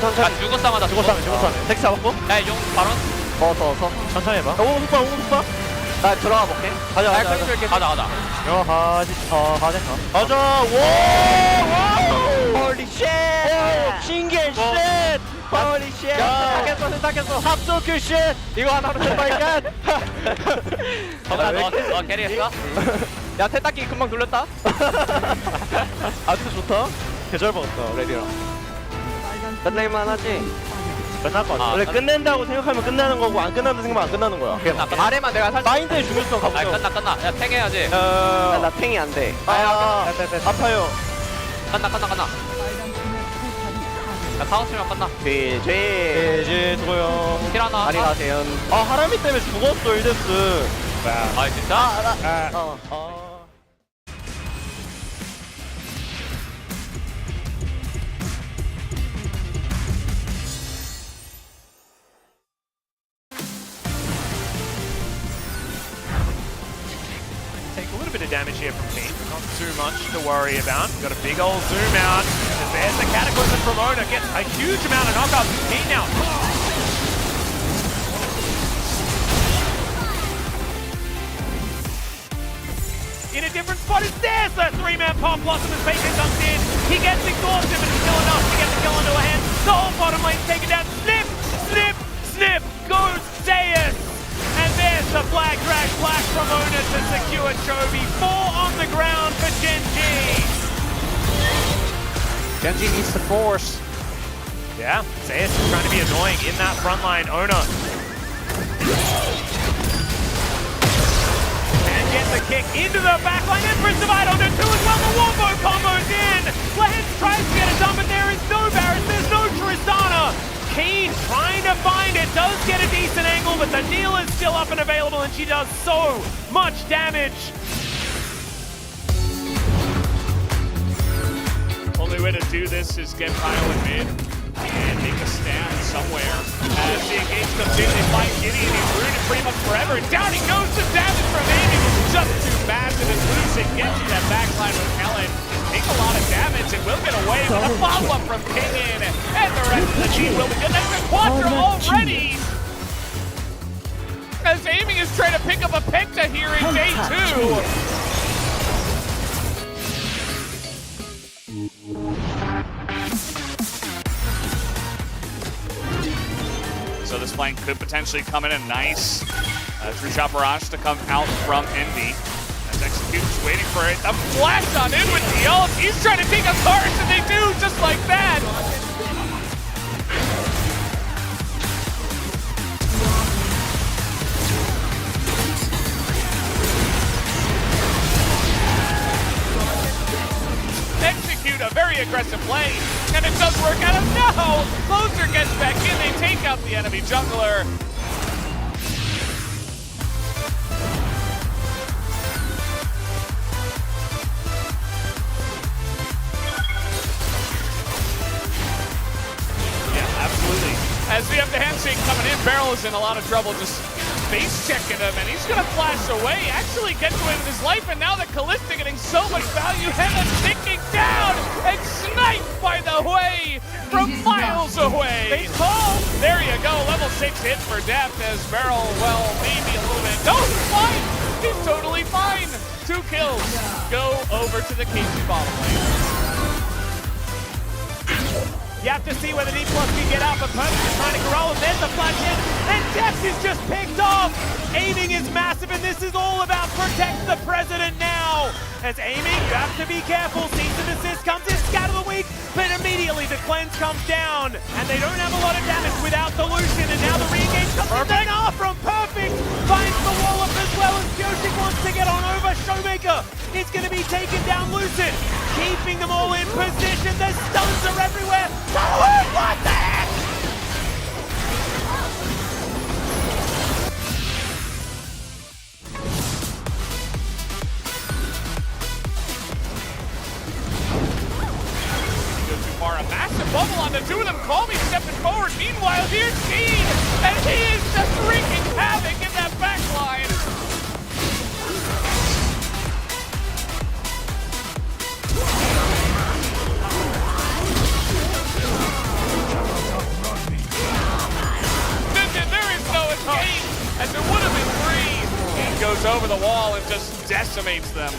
천천히. 죽었어. 택시 잡았고. 야, 용 바로. 더. 천천히 해봐. 오, 속박. 나 들어가 볼게. 가자. 가자. 오! 홀리 쉣! 신기해 쉣! 홀리 쉣! 닦였어. 합숙 쉣! 이거 하나로 해봐니까. 너 캐리했어? 야, 태닦기 금방 돌렸다. 아트 좋다. 개잘 먹었다, 레디랑. 끝낼만 하지? 끝날 것 같아. 원래 끝낸다고 생각하면 끝나는 거고 안 끝난다고 생각하면 안 끝나는 거야. 아래만 내가 살짝 마인드의 중요성 가보자. 끝나. 야, 탱 해야지. 나 탱이 안 돼. 아파요. 끝나. 야, 카운트면 끝나. GG 수고요. 킬 하나. 다리 가세요. 하람이 때문에 죽었어, 1데스. 진짜? Bit of damage here from Kane, not too much to worry about. Got a big old zoom out. And there's the Cataclysm from Ona. Gets a huge amount of knockouts from Kane now. In a different spot is there's the 3-man pop. Blossom as Bacon comes in. He gets exhausted, but it's still enough to get the kill into a hand. The whole bottom lane's taken down. Snip goes Deus. And there's the flag drag flash from Ona to secure Chovy. 4 on the ground for Gen.G. Gen.G needs to force. Yeah, Zeus is trying to be annoying in that front line. Ona. And gets a kick into the back line. Empress divide onto 2 as well. The wombo combo's in. Lehends tries to get it done, but there is no Varus. There's no Tristana. Keen trying to find it, does get a decent angle, but the Neil is still up and available, and she does so much damage. Only way to do this is get Kyle in mid and make a stand somewhere. As the engage comes in, they find Gideon, he's rooted pretty much forever, and down he goes. The damage from aiming is just too massive, and losing gets to that backline with Helen. Take a lot of damage and will get away with a follow-up from King in, and the rest of the team will be good. That's a Quadra already! As aiming is trying to pick up a Penta here in day 2. So this flank could potentially come in a nice three-shot barrage to come out from Envy. Execution's waiting for it. A flash on in with the ult. He's trying to take a card, and they do just like that. a very aggressive play, and it does work out. No! Closer gets back in, they take out the enemy jungler. Yeah, absolutely. As we have the handshake coming in, Beryl is in a lot of trouble, just face checking him, and he's gonna flash away, actually gets away with his life, and now the Callista getting so much value, and then sinking down and sniped by the Hui from miles away. Face call. There you go, level 6 hit for Depth as Beryl, well, maybe a little bit. No, he's fine. He's totally fine. 2 kills go over to the KC bottom lane. You have to see whether Dplus can get up, but Perfect is trying to roll, and there's the flash in, and Depth is just picked off! Aiming is massive, and this is all about protect the president now! As aiming, you have to be careful, cease and desist comes in, scatter the weak, but immediately the cleanse comes down, and they don't have a lot of damage without the Lucian, and now the re-engage comes in from Perfect! Finds the wall up as well, as Pyosik wants to get on over Showmaker! It's going to be taken down Lucid, keeping them all in position, the stuns are everywhere! What the heck? Goes too far, a massive bubble on the 2 of them. Call me stepping forward. Meanwhile, here's Gene, and he is just wreaking havoc in that backline. As there would have been 3, he goes over the wall and just decimates them.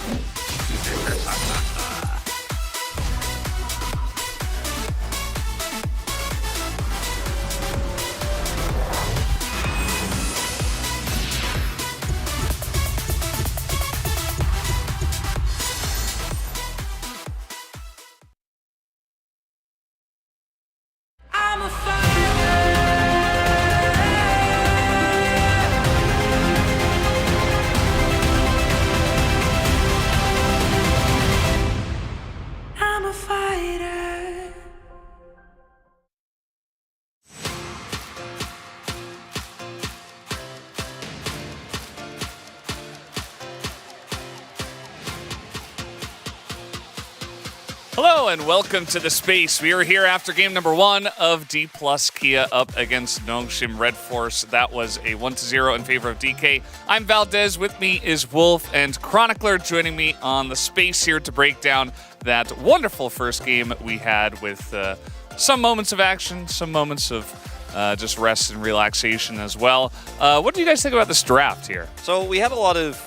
Hello and welcome to the space. We are here after game number 1 of Dplus Kia up against Nongshim Red Force. That was a 1-0 in favor of DK. I'm Valdez. With me is Wolf and Chronicler joining me on the space here to break down that wonderful first game we had with some moments of action, some moments of just rest and relaxation as well. What do you guys think about this draft here? So we had a lot of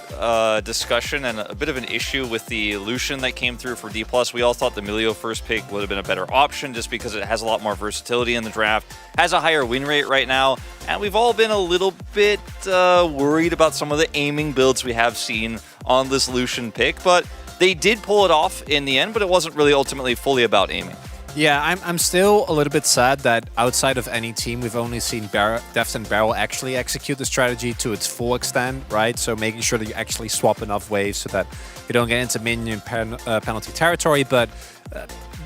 discussion and a bit of an issue with the Lucian that came through for Dplus. We all thought the Milio first pick would have been a better option just because it has a lot more versatility in the draft, has a higher win rate right now, and we've all been a little bit worried about some of the aiming builds we have seen on this Lucian pick, but they did pull it off in the end, but it wasn't really ultimately fully about aiming. Yeah, I'm still a little bit sad that outside of any team, we've only seen Deft and Beryl actually execute the strategy to its full extent, right? So making sure that you actually swap enough waves so that you don't get into minion penalty territory. But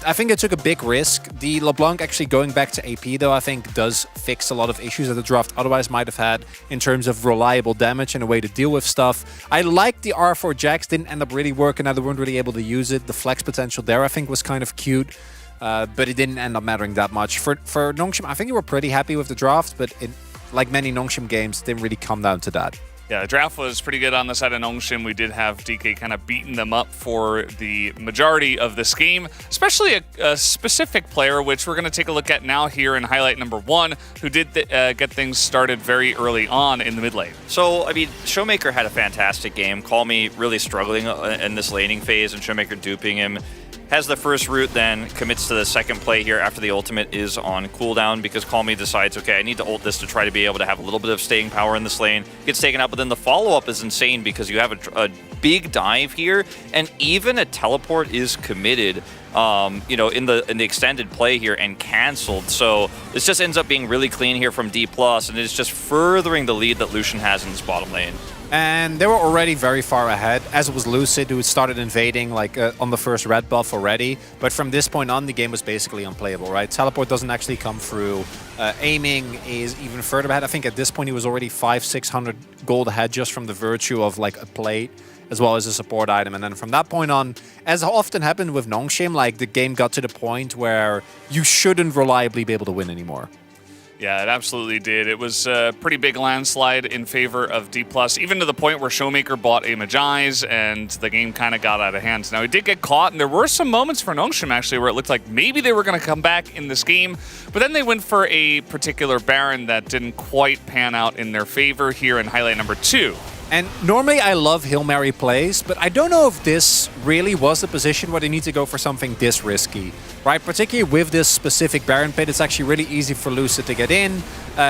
I think they took a big risk. The LeBlanc actually going back to AP, though, I think does fix a lot of issues that the draft otherwise might have had in terms of reliable damage and a way to deal with stuff. I like the R4 Jax, didn't end up really working out. They weren't really able to use it. The flex potential there, I think, was kind of cute. But it didn't end up mattering that much. For Nongshim, I think they were pretty happy with the draft, but like many Nongshim games, it didn't really come down to that. Yeah, the draft was pretty good on the side of Nongshim. We did have DK kind of beating them up for the majority of this game, especially a specific player, which we're going to take a look at now here in highlight number 1, who did get things started very early on in the mid lane. So, I mean, Showmaker had a fantastic game. Call me really struggling in this laning phase, and Showmaker duping him. Has the first root, then commits to the second play here after the ultimate is on cooldown because Call Me decides, okay, I need to ult this to try to be able to have a little bit of staying power in this lane. Gets taken out, but then the follow-up is insane because you have a big dive here, and even a teleport is committed, you know, in the extended play here and canceled. So this just ends up being really clean here from Dplus, and it's just furthering the lead that Lucian has in this bottom lane. And they were already very far ahead, as it was Lucid who started invading like on the first red buff already. But from this point on, the game was basically unplayable, right? Teleport doesn't actually come through. Aiming is even further ahead. I think at this point he was already 500-600 gold ahead just from the virtue of like a plate as well as a support item. And then from that point on, as often happened with Nongshim, like the game got to the point where you shouldn't reliably be able to win anymore. Yeah, it absolutely did. It was a pretty big landslide in favor of Dplus, even to the point where Showmaker bought a Magi's and the game kind of got out of hand. Now, he did get caught, and there were some moments for Nongshim, actually, where it looked like maybe they were going to come back in this game, but then they went for a particular Baron that didn't quite pan out in their favor here in highlight number 2. And normally I love Hail Mary plays, but I don't know if this really was the position where they need to go for something this risky, right? Particularly with this specific Baron pit, it's actually really easy for Lucid to get in.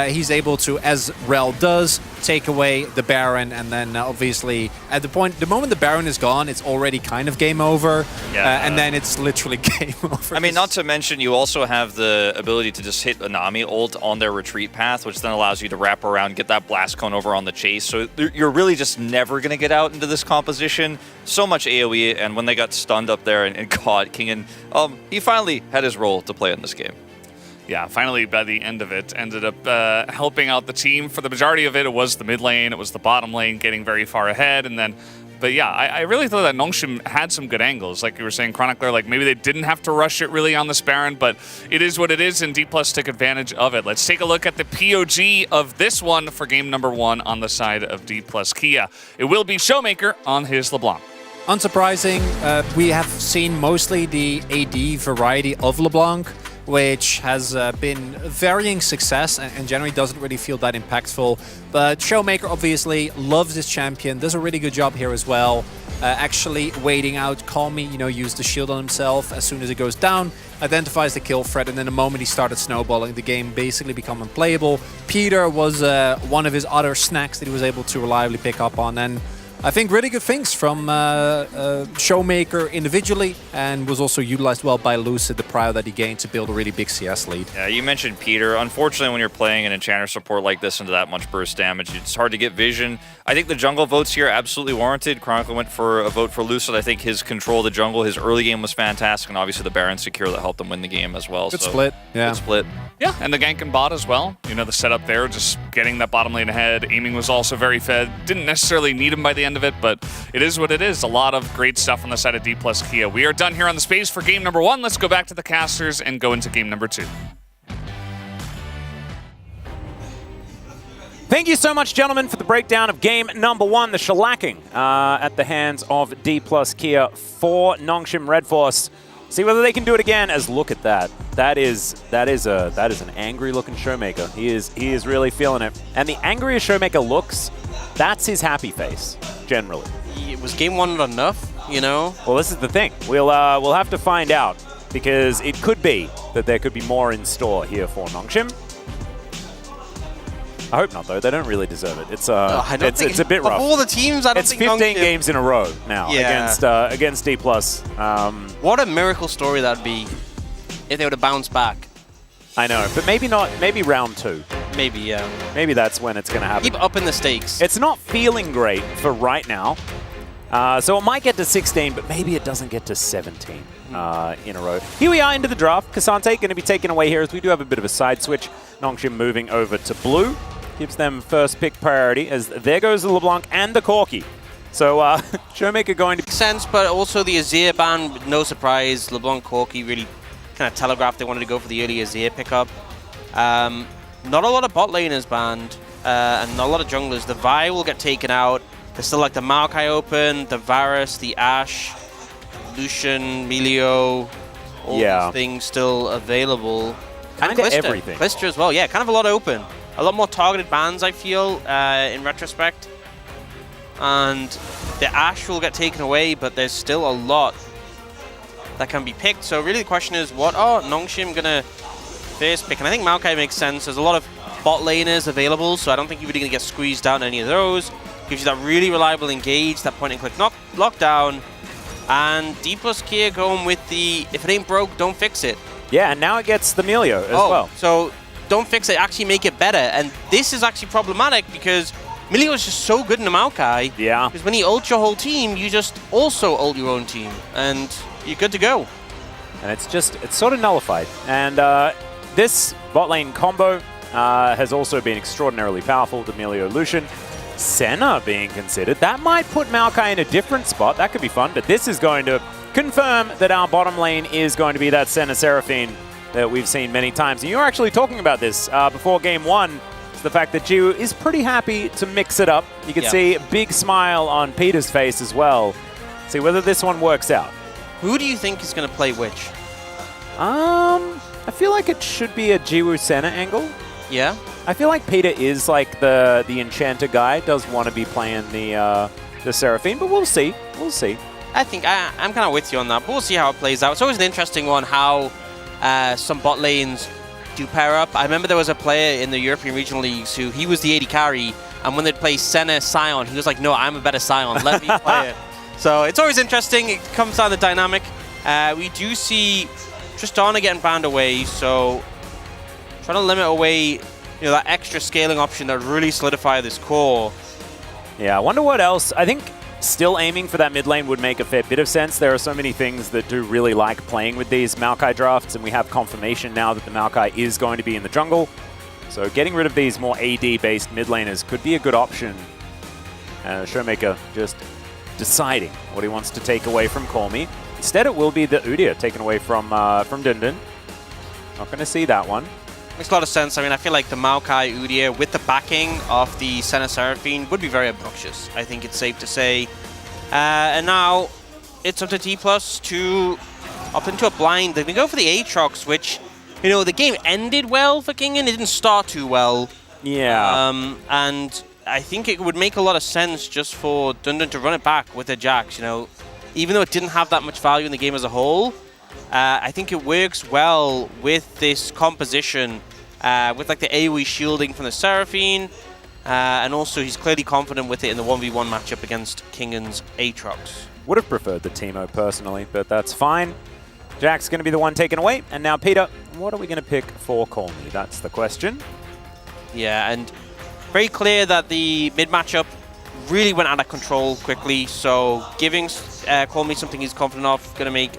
He's able to, as Rel does, take away the Baron, and then obviously at the moment the Baron is gone, it's already kind of game over, and then it's literally game over. I mean, not to mention you also have the ability to just hit a Nami ult on their retreat path, which then allows you to wrap around, get that blast cone over on the chase, so you're really just never going to get out into this composition. So much AoE, and when they got stunned up there and caught Kingen, he finally had his role to play in this game. Yeah, finally by the end of it, ended up helping out the team. For the majority of it, it was the mid lane, it was the bottom lane getting very far ahead, and then... But yeah, I really thought that Nongshim had some good angles. Like you were saying, Chronicler, like maybe they didn't have to rush it really on this Baron, but it is what it is, and Dplus took advantage of it. Let's take a look at the POG of this one for game number 1 on the side of Dplus Kia. It will be Showmaker on his LeBlanc. Unsurprising, we have seen mostly the AD variety of LeBlanc, which has been varying success and generally doesn't really feel that impactful. But Showmaker obviously loves this champion, does a really good job here as well. Actually waiting out, Call Me, use the shield on himself as soon as it goes down, identifies the kill threat, and then the moment he started snowballing, the game basically become unplayable. Peter was one of his other snacks that he was able to reliably pick up on, and I think really good things from Showmaker individually, and was also utilized well by Lucid, the prio that he gained to build a really big CS lead. Yeah, you mentioned Peter. Unfortunately, when you're playing an Enchanter support like this into that much burst damage, it's hard to get vision. I think the jungle votes here are absolutely warranted. Chronicle went for a vote for Lucid. I think his control of the jungle, his early game was fantastic, and obviously the Baron secure that helped him win the game as well. Good split. Yeah. Good split. Yeah, and the gank and bot as well. The setup there, just getting that bottom lane ahead. Aiming was also very fed. Didn't necessarily need him by the end of it, but it is what it is. A lot of great stuff on the side of Dplus Kia. We are done here on the space for game number 1. Let's go back to the casters and go into game number 2. Thank you so much, gentlemen, for the breakdown of game number 1, the shellacking at the hands of Dplus Kia for Nongshim Red Force. See whether they can do it again. As look at that. That is an angry looking Showmaker. He is really feeling it. And the angrier Showmaker looks, that's his happy face, generally. Was game 1 not enough, Well, this is the thing. We'll have to find out, because it could be that there could be more in store here for Nongshim. I hope not, though. They don't really deserve it. It's a bit rough. Of all the teams, I don't think it's 15 Nongshim... games in a row now against Dplus. What a miracle story that'd be if they were to bounce back. I know, but maybe not. Maybe round 2. Maybe, yeah. Maybe that's when it's going to happen. Keep upping the stakes. It's not feeling great for right now. So it might get to 16, but maybe it doesn't get to 17 in a row. Here we are into the draft. K'Sante going to be taken away here, as we do have a bit of a side switch. Nongshim moving over to blue. Gives them first pick priority, as there goes the LeBlanc and the Corki. So Showmaker going to... Makes sense, but also the Azir ban, no surprise. LeBlanc Corki really kind of telegraphed they wanted to go for the early Azir pickup. Not a lot of bot laners banned, and not a lot of junglers. The Vi will get taken out. There's still like the Maokai open, the Varus, the Ashe, Lucian, Melio, all these things still available. Kind of everything. Klister as well, yeah, kind of a lot open. A lot more targeted bans, I feel, in retrospect. And the Ashe will get taken away, but there's still a lot that can be picked. So really the question is, what are Nongshim going to first pick? And I think Maokai makes sense. There's a lot of bot laners available, so I don't think you're really going to get squeezed out in any of those. Gives you that really reliable engage, that point-and-click lockdown. And Dplus Kia going with the, if it ain't broke, don't fix it. Yeah, and now it gets the Melio as well. So don't fix it, actually make it better. And this is actually problematic because Milio is just so good in the Maokai. Yeah. Because when he ults your whole team, you just also ult your own team, and you're good to go. And it's sort of nullified. And this bot lane combo has also been extraordinarily powerful. D'Amelio Lucian. Senna being considered. That might put Maokai in a different spot. That could be fun, but this is going to confirm that our bottom lane is going to be that Senna Seraphine that we've seen many times. And you were actually talking about this before game one. It's the fact that Jiwoo is pretty happy to mix it up. You can see a big smile on Peter's face as well. See whether this one works out. Who do you think is going to play which? I feel like it should be a Jiwoo Senna angle. Yeah. I feel like Peter is like the enchanter guy, does want to be playing the Seraphine, but we'll see. We'll see. I think I'm kind of with you on that, but we'll see how it plays out. It's always an interesting one how some bot lanes do pair up. I remember there was a player in the European regional leagues who he was the AD carry, and when they'd play Senna Sion, he was like, no, I'm a better Sion. Let me play it. So it's always interesting. It comes down to the dynamic. We do see Tristana getting banned away, so trying to limit away that extra scaling option that really solidify this core. Yeah, I wonder what else. I think still aiming for that mid lane would make a fair bit of sense. There are so many things that do really like playing with these Maokai drafts, and we have confirmation now that the Maokai is going to be in the jungle. So getting rid of these more AD-based mid laners could be a good option. Showmaker just deciding what he wants to take away from Call Me. Instead, it will be the Udyr taken away from Dundun. Not going to see that one. Makes a lot of sense. I mean, I feel like the Maokai Udyr with the backing of the Senna Seraphine would be very obnoxious. I think it's safe to say. And now it's up to Dplus to opt into a blind. They're going to go for the Aatrox, which, the game ended well for Kingen. It didn't start too well. Yeah. And I think it would make a lot of sense just for Dundun to run it back with the Jax. Even though it didn't have that much value in the game as a whole, I think it works well with this composition, with like the AoE shielding from the Seraphine, and also he's clearly confident with it in the 1v1 matchup against Kingen's Aatrox. Would have preferred the Teemo personally, but that's fine. Jack's going to be the one taken away, and now Peter, what are we going to pick for Call Me? That's the question. Yeah, and very clear that the mid matchup really went out of control quickly, so giving Call Me something he's confident of going to make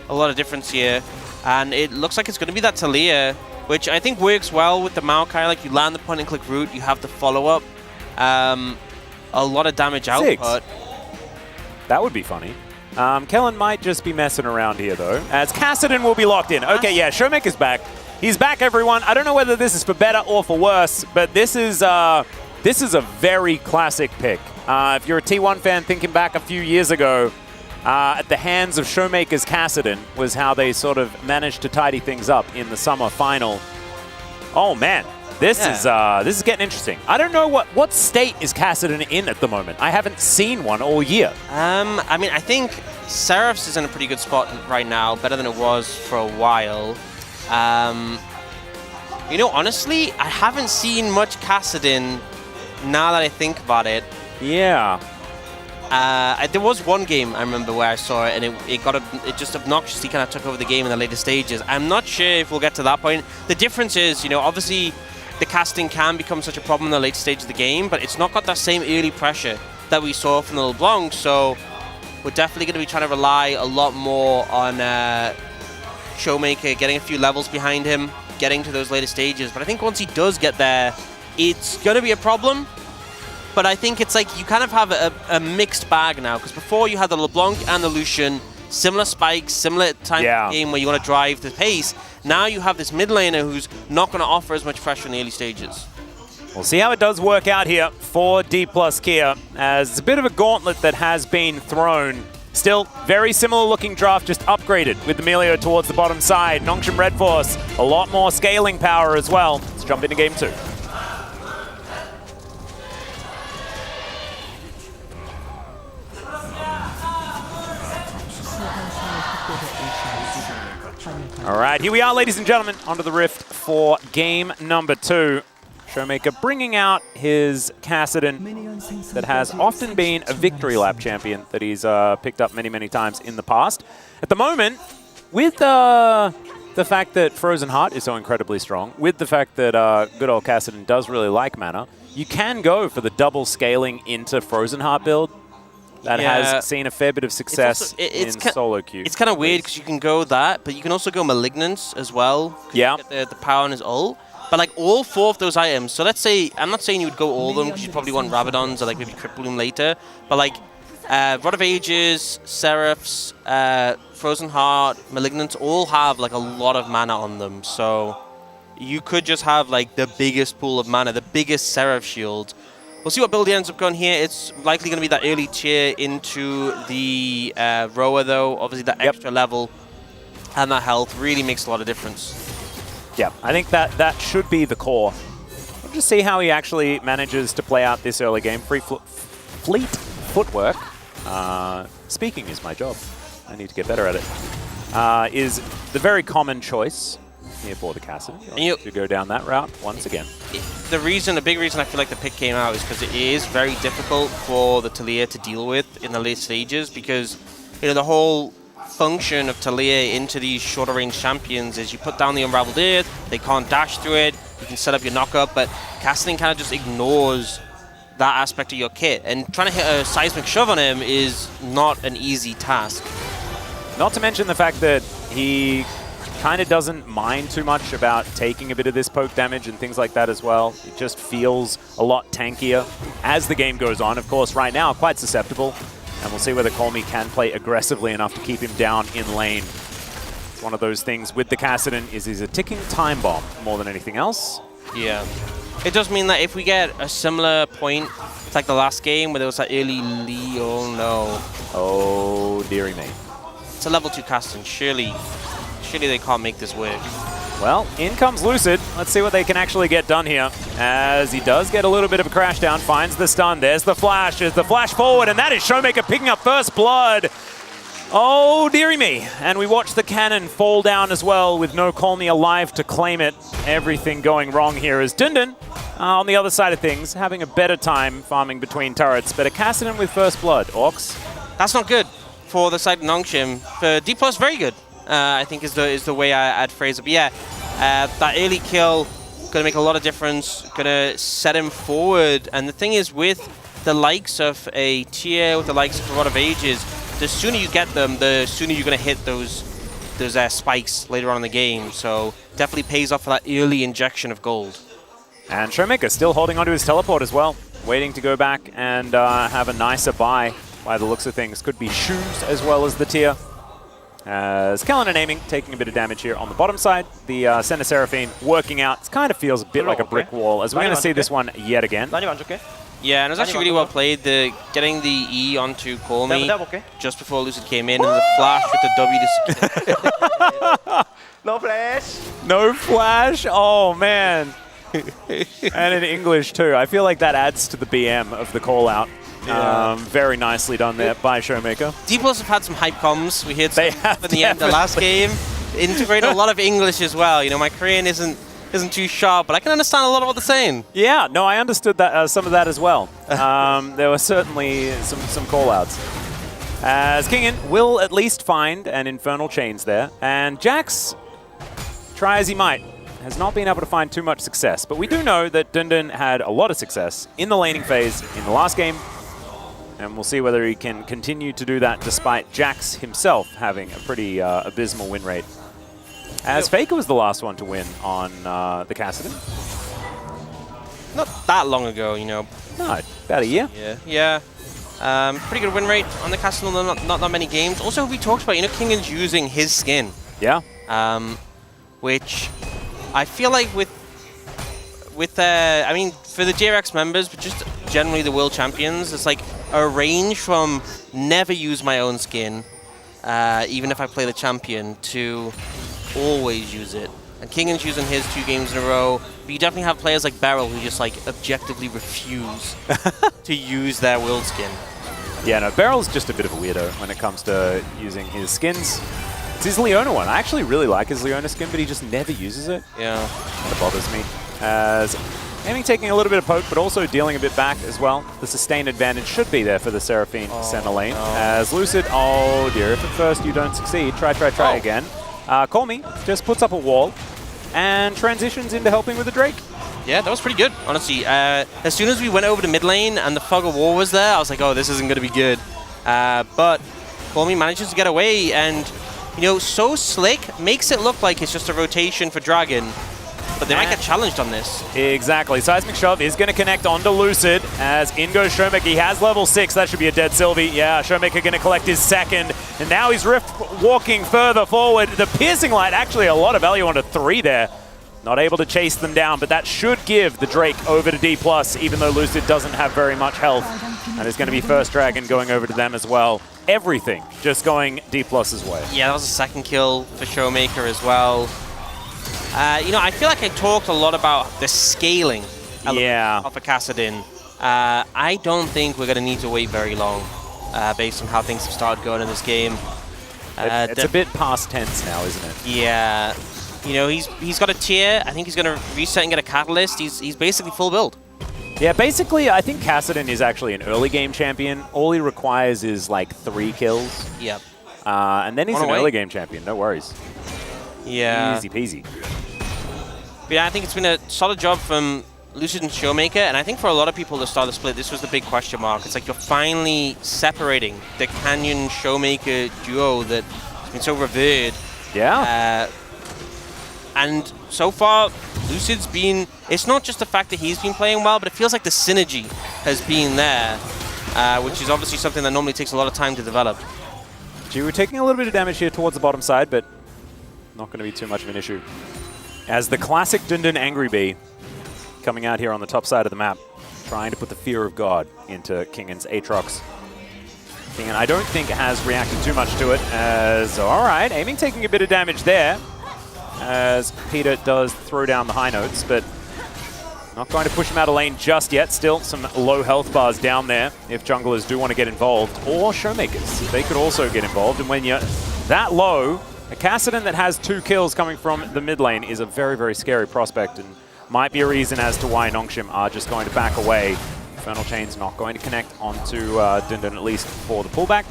a lot of difference here. And it looks like it's going to be that Talia, which I think works well with the Maokai. Like, you land the point and click route, you have the follow-up, a lot of damage output. That would be funny. Kellen might just be messing around here, though, as Kassadin will be locked in. Okay, yeah, Showmaker's back. He's back, everyone. I don't know whether this is for better or for worse, but this is a very classic pick. If you're a T1 fan thinking back a few years ago, at the hands of Showmaker's Kassadin was how they sort of managed to tidy things up in the summer final. Oh man, this is getting interesting. I don't know what state is Kassadin in at the moment. I haven't seen one all year. I mean, I think Seraph's is in a pretty good spot right now, better than it was for a while. Honestly, I haven't seen much Kassadin now that I think about it. Yeah. There was one game I remember where I saw it, and it just obnoxiously kind of took over the game in the later stages. I'm not sure if we'll get to that point. The difference is, obviously the casting can become such a problem in the late stage of the game, but it's not got that same early pressure that we saw from the LeBlanc, so we're definitely going to be trying to rely a lot more on Showmaker getting a few levels behind him, getting to those later stages. But I think once he does get there, it's going to be a problem. But I think it's like you kind of have a mixed bag now, because before you had the LeBlanc and the Lucian, similar spikes, similar time of the game where you want to drive the pace. Now you have this mid laner who's not going to offer as much pressure in the early stages. We'll see how it does work out here for Dplus Kia, as it's a bit of a gauntlet that has been thrown. Still, very similar looking draft, just upgraded with Emilio towards the bottom side. Nongshim Red Force, a lot more scaling power as well. Let's jump into game 2. All right, here we are, ladies and gentlemen, onto the Rift for game number 2. Showmaker bringing out his Kassadin that has often been a victory lap champion that he's picked up many, many times in the past. At the moment, with the fact that Frozen Heart is so incredibly strong, with the fact that good old Kassadin does really like mana, you can go for the double scaling into Frozen Heart build. That has seen a fair bit of success in solo queue. It's kind of weird because you can go that, but you can also go Malignance as well. Yeah. Get the power on his ult. But like all 4 of those items, so let's say, I'm not saying you would go all of them because you probably want Rabadons or like maybe Triple Bloom later, but like Rod of Ages, Seraphs, Frozen Heart, Malignance all have like a lot of mana on them. So you could just have like the biggest pool of mana, the biggest Seraph shield. We'll see what build he ends up going here. It's likely going to be that early tier into the rower, though. Obviously, that extra level and that health really makes a lot of difference. Yeah, I think that should be the core. We'll just see how he actually manages to play out this early game. Fleet footwork. Speaking is my job. I need to get better at it. Is the very common choice here for the Kassadin. To go down that route once again. The big reason I feel like the pick came out is because it is very difficult for the Taliyah to deal with in the late stages because, you know, the whole function of Taliyah into these shorter range champions is you put down the Unraveled Earth, they can't dash through it, you can set up your knock-up, but Kassadin kind of just ignores that aspect of your kit, and trying to hit a seismic shove on him is not an easy task. Not to mention the fact that he kind of doesn't mind too much about taking a bit of this poke damage and things like that as well. It just feels a lot tankier as the game goes on. Of course, right now, quite susceptible. And we'll see whether Colmy can play aggressively enough to keep him down in lane. It's one of those things with the Kassadin is he's a ticking time bomb more than anything else. Yeah. It does mean that if we get a similar point, it's like the last game where there was that early oh no. Oh, dearie me. It's a level 2 Kassadin, surely they can't make this work. Well, in comes Lucid. Let's see what they can actually get done here. As he does get a little bit of a crash down, finds the stun. There's the flash. There's the flash forward, and that is Showmaker picking up first blood. Oh, dearie me. And we watch the cannon fall down as well with no Colmy alive to claim it. Everything going wrong here is Dundun on the other side of things, having a better time farming between turrets. But a Kassadin with first blood. Orcs? That's not good for the side of Nongshim. For Dplus, very good. I think is the way I'd phrase it. But yeah, that early kill going to make a lot of difference, going to set him forward. And the thing is, with the likes of a tier, with the likes of a lot of ages, the sooner you get them, the sooner you're going to hit those spikes later on in the game. So definitely pays off for that early injection of gold. And Showmaker still holding onto his teleport as well, waiting to go back and have a nicer buy by the looks of things. Could be shoes as well as the tier. As Kellen and aiming, taking a bit of damage here on the bottom side. The center Seraphine working out. It kind of feels a bit like a brick wall, as we're going to see this one yet again. Yeah, and it was actually really well played. Getting the E onto Colmy just before Lucid came in, and the flash with the W to No flash. No flash? Oh, man. And in English, too. I feel like that adds to the BM of the call-out. Yeah. Very nicely done there by Showmaker. Dplus have had some hype comms. We heard some in the end of the last game. Integrated a lot of English as well. You know, my Korean isn't too sharp, but I can understand a lot of what they're saying. Yeah, no, I understood that some of that as well. There were certainly some call-outs. As Kingen will at least find an Infernal Chains there, and Jax, try as he might, has not been able to find too much success. But we do know that Dundun had a lot of success in the laning phase in the last game, and we'll see whether he can continue to do that despite Jax himself having a pretty abysmal win rate. As Faker was the last one to win on the Kassadin. Not that long ago, you know. No, about a year. Yeah. Pretty good win rate on the Kassadin, not that many games. Also, we talked about, you know, Kingan's using his skin. Yeah. Which I feel like I mean, for the JRX members, but just generally the world champions, it's like a range from never use my own skin, even if I play the champion, to always use it. And Kingan's using his 2 games in a row, but you definitely have players like Beryl who just like objectively refuse to use their world skin. Yeah, no, Beryl's just a bit of a weirdo when it comes to using his skins. It's his Leona one. I actually really like his Leona skin, but he just never uses it. Yeah. That bothers me. As aiming taking a little bit of poke, but also dealing a bit back as well. The sustained advantage should be there for the Seraphine center lane. No. As Lucid, oh dear, if at first you don't succeed, try again. Call Me just puts up a wall and transitions into helping with the Drake. Yeah, that was pretty good, honestly. As soon as we went over to mid lane and the fog of war was there, I was like, oh, this isn't going to be good. But Call Me manages to get away, and, you know, So Slick makes it look like it's just a rotation for Dragon, but they might get challenged on this. Exactly. Seismic Shove is going to connect onto Lucid as in goes Showmaker. He has level 6. That should be a dead Sylvie. Yeah, Showmaker going to collect his second. And now he's Rift walking further forward. The Piercing Light, actually a lot of value onto 3 there. Not able to chase them down, but that should give the Drake over to Dplus, even though Lucid doesn't have very much health. And it's going to be First Dragon going over to them as well. Everything just going Dplus's way. Yeah, that was a second kill for Showmaker as well. You know, I feel like I talked a lot about the scaling of a Kassadin. I don't think we're going to need to wait very long based on how things have started going in this game. It's a bit past tense now, isn't it? Yeah. You know, he's got a tier. I think he's going to reset and get a Catalyst. He's basically full build. Yeah, basically, I think Kassadin is actually an early game champion. All he requires is like 3 kills. Yep. And then he's an early game champion. No worries. Yeah. Easy peasy. But yeah, I think it's been a solid job from Lucid and Showmaker, and I think for a lot of people at the start of the split, this was the big question mark. It's like you're finally separating the Canyon-Showmaker duo that has been so revered. Yeah. And so far, Lucid's been... It's not just the fact that he's been playing well, but it feels like the synergy has been there, which is obviously something that normally takes a lot of time to develop. Gee, we're taking a little bit of damage here towards the bottom side, but not going to be too much of an issue. As the classic Dun Dun Angry Bee coming out here on the top side of the map, trying to put the fear of God into Kingan's Aatrox. Kingan, I don't think, has reacted too much to it, as, all right, Aiming taking a bit of damage there, as Peter does throw down the high notes, but not going to push him out of lane just yet. Still some low health bars down there if junglers do want to get involved, or Showmakers. They could also get involved, and when you're that low, a Kassadin that has 2 kills coming from the mid lane is a very, very scary prospect, and might be a reason as to why Nongshim are just going to back away. Infernal Chain's not going to connect onto Dun Dun, at least for the pullback.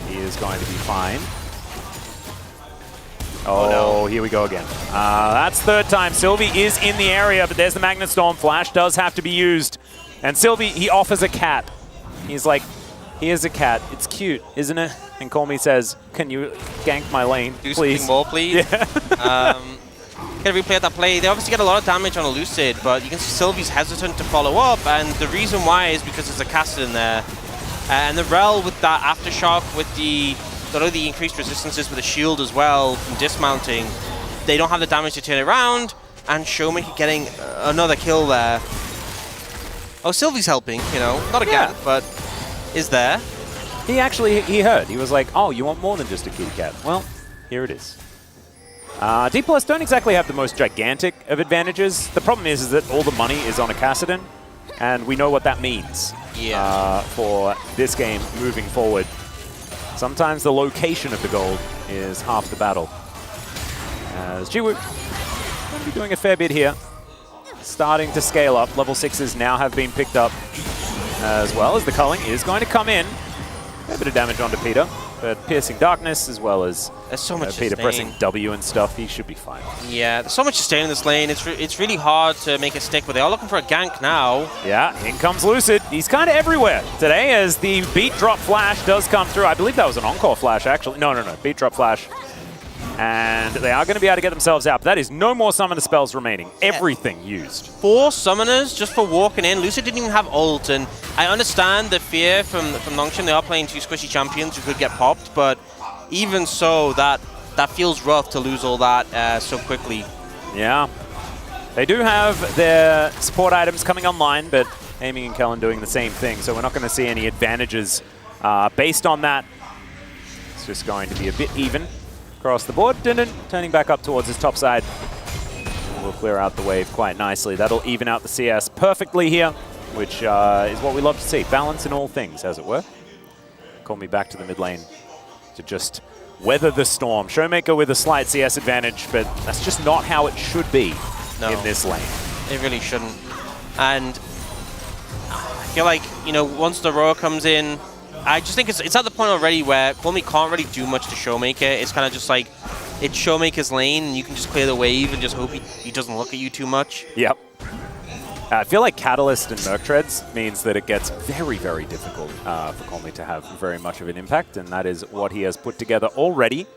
He is going to be fine. Oh, no. Here we go again. That's third time. Sylvie is in the area, but there's the Magnet Storm. Flash does have to be used. And Sylvie, he offers a cat. He's like, here's a cat. It's cute, isn't it? And Call Me says, can you gank my lane, please? Do something more, please. Yeah. Gonna replay that play. They obviously get a lot of damage on a Lucid, but you can see Sylvie's hesitant to follow up, and the reason why is because there's a Kassadin there. And the Rel with that Aftershock, with the increased resistances with the shield as well from dismounting, they don't have the damage to turn it around, and Showmaker getting another kill there. Oh, Sylvie's helping, you know, not a gank, but is there. He actually, he heard. He was like, oh, you want more than just a kitty cat? Well, here it is. Dplus don't exactly have the most gigantic of advantages. The problem is that all the money is on a Kassadin, and we know what that means for this game moving forward. Sometimes the location of the gold is half the battle. As Jiwoo going to be doing a fair bit here. Starting to scale up. Level 6s now have been picked up, as well as the culling is going to come in. A bit of damage onto Peter, but Piercing Darkness, as well as so much Peter pressing W and stuff, he should be fine. Yeah, there's so much to stay in this lane. It's really hard to make it stick, but they are looking for a gank now. Yeah, in comes Lucid. He's kind of everywhere today as the beat drop flash does come through. I believe that was an encore flash, actually. No, beat drop flash. And they are going to be able to get themselves out. But that is no more summoner spells remaining. Everything used. 4 summoners just for walking in. Lucid didn't even have ult, and I understand the fear from Nongshim. They are playing 2 squishy champions who could get popped, but even so, that feels rough to lose all that so quickly. Yeah. They do have their support items coming online, but Aiming and Kellen doing the same thing, so we're not going to see any advantages based on that. It's just going to be a bit even across the board. Dun Dun turning back up towards his top side. We'll clear out the wave quite nicely. That'll even out the CS perfectly here, which is what we love to see. Balance in all things, as it were. Call Me back to the mid lane to just weather the storm. Showmaker with a slight CS advantage, but that's just not how it should be in this lane. It really shouldn't. And I feel like, you know, once the Roar comes in, I just think it's at the point already where Call Me can't really do much to Showmaker. It's kind of just like it's Showmaker's lane, and you can just clear the wave and just hope he doesn't look at you too much. Yep. I feel like Catalyst and Merc Treads means that it gets very, very difficult for Colmy to have very much of an impact, and that is what he has put together already.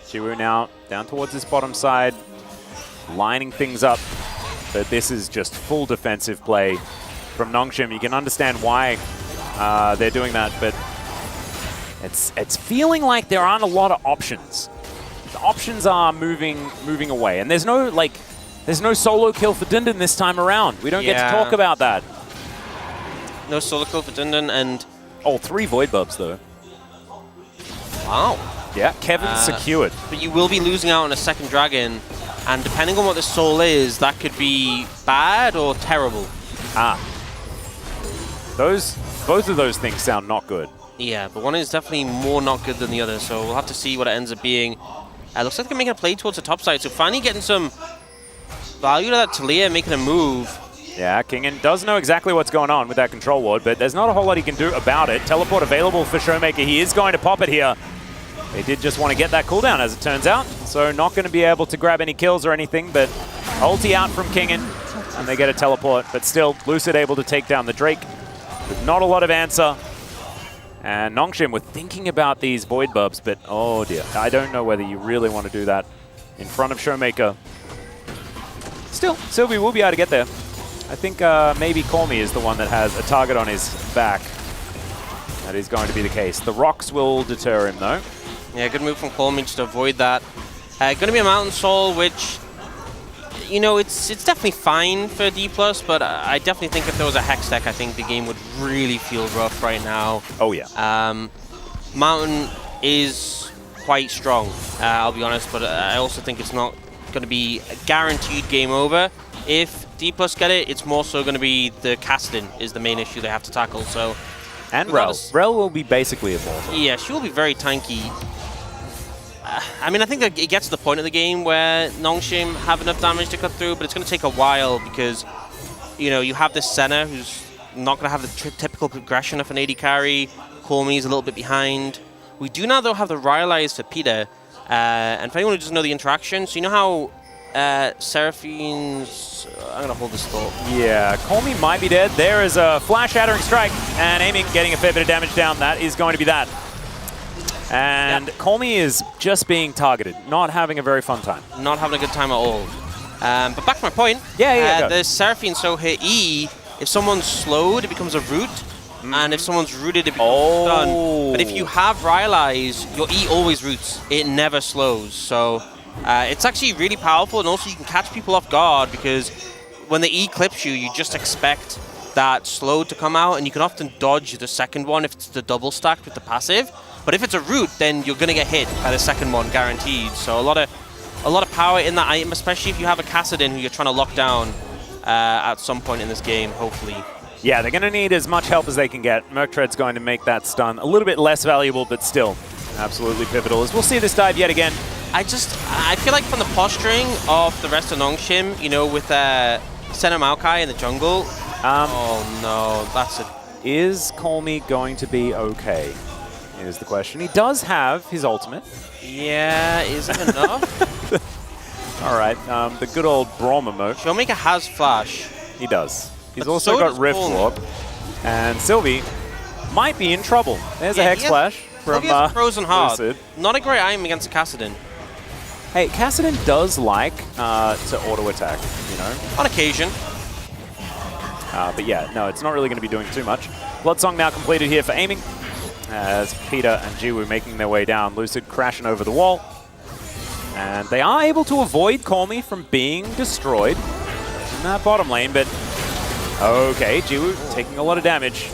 Jiwoo now down towards his bottom side, lining things up, but this is just full defensive play from Nongshim. You can understand why they're doing that, but it's feeling like there aren't a lot of options. The options are moving away, and there's no solo kill for Dindin this time around. We don't get to talk about that. No solo kill for Dindin, and... Oh, 3 Void Buffs, though. Wow. Yeah, Kevin's secured. But you will be losing out on a second dragon, and depending on what the soul is, that could be bad or terrible. Both of those things sound not good. Yeah, but one is definitely more not good than the other, so we'll have to see what it ends up being. Looks like they're making a play towards the top side, so finally getting some value to that Talia, making a move. Yeah, Kingen does know exactly what's going on with that control ward, but there's not a whole lot he can do about it. Teleport available for Showmaker. He is going to pop it here. They did just want to get that cooldown, as it turns out, so not going to be able to grab any kills or anything, but ulti out from Kingen, and they get a teleport, but still, Lucid able to take down the Drake with not a lot of answer. And Nongshim were thinking about these Void Buffs, but oh dear, I don't know whether you really want to do that in front of Showmaker. Still, Sylvie will be able to get there. I think maybe Colmy is the one that has a target on his back. That is going to be the case. The rocks will deter him, though. Yeah, good move from Colmy just to avoid that. Going to be a Mountain Soul, which, you know, it's definitely fine for Dplus, but I definitely think if there was a Hex deck, I think the game would really feel rough right now. Oh, yeah. Mountain is quite strong, I'll be honest, but I also think it's not going to be a guaranteed game over. If Dplus get it, it's more so going to be the Cassidin is the main issue they have to tackle. So, and Rel. Rel will be basically immortal. Yeah, she will be very tanky. I mean, I think that it gets to the point of the game where Nongshim have enough damage to cut through, but it's going to take a while because, you know, you have this Senna who's not going to have the typical progression of an AD carry. Colmy's a little bit behind. We do now, though, have the Ryalize for Peter. And for anyone who doesn't know the interaction, so you know how Seraphine's... I'm going to hold this thought. Yeah, Colmy might be dead. There is a Flash Shattering Strike, and aiming, getting a fair bit of damage down. That is going to be that. And Colmy is just being targeted, not having a very fun time. Not having a good time at all. But back to my point. Yeah. The Seraphine, so her E, if someone's slowed, it becomes a root. And if someone's rooted, it becomes stun. But if you have Ryalize, your E always roots. It never slows. So it's actually really powerful, and also you can catch people off guard because when the E clips you, you just expect that slow to come out, and you can often dodge the second one if it's the double stacked with the passive. But if it's a root, then you're going to get hit by the second one, guaranteed. So a lot of power in that item, especially if you have a Cassidin who you're trying to lock down at some point in this game, hopefully. Yeah, they're going to need as much help as they can get. Merc Tread's going to make that stun a little bit less valuable, but still absolutely pivotal. As we'll see this dive yet again. I feel like from the posturing of the rest of Nongshim, you know, with Senna Maokai in the jungle. Oh no, that's a... Is Colmy going to be okay? Is the question. He does have his ultimate. Yeah, is it enough? All right, the good old Braum emote. Showmaker has Flash. He does. He's also got Rift Warp. And Sylvie might be in trouble. There's a Hex Splash from Frozen Heart. Lucid. Not a great item against Cassidin. Hey, Cassidin does like to auto-attack, you know. On occasion. But yeah, no, it's not really going to be doing too much. Bloodsong now completed here for aiming. As Peter and Jiwoo making their way down. Lucid crashing over the wall. And they are able to avoid Colmy from being destroyed in that bottom lane, but okay, Jiwoo taking a lot of damage.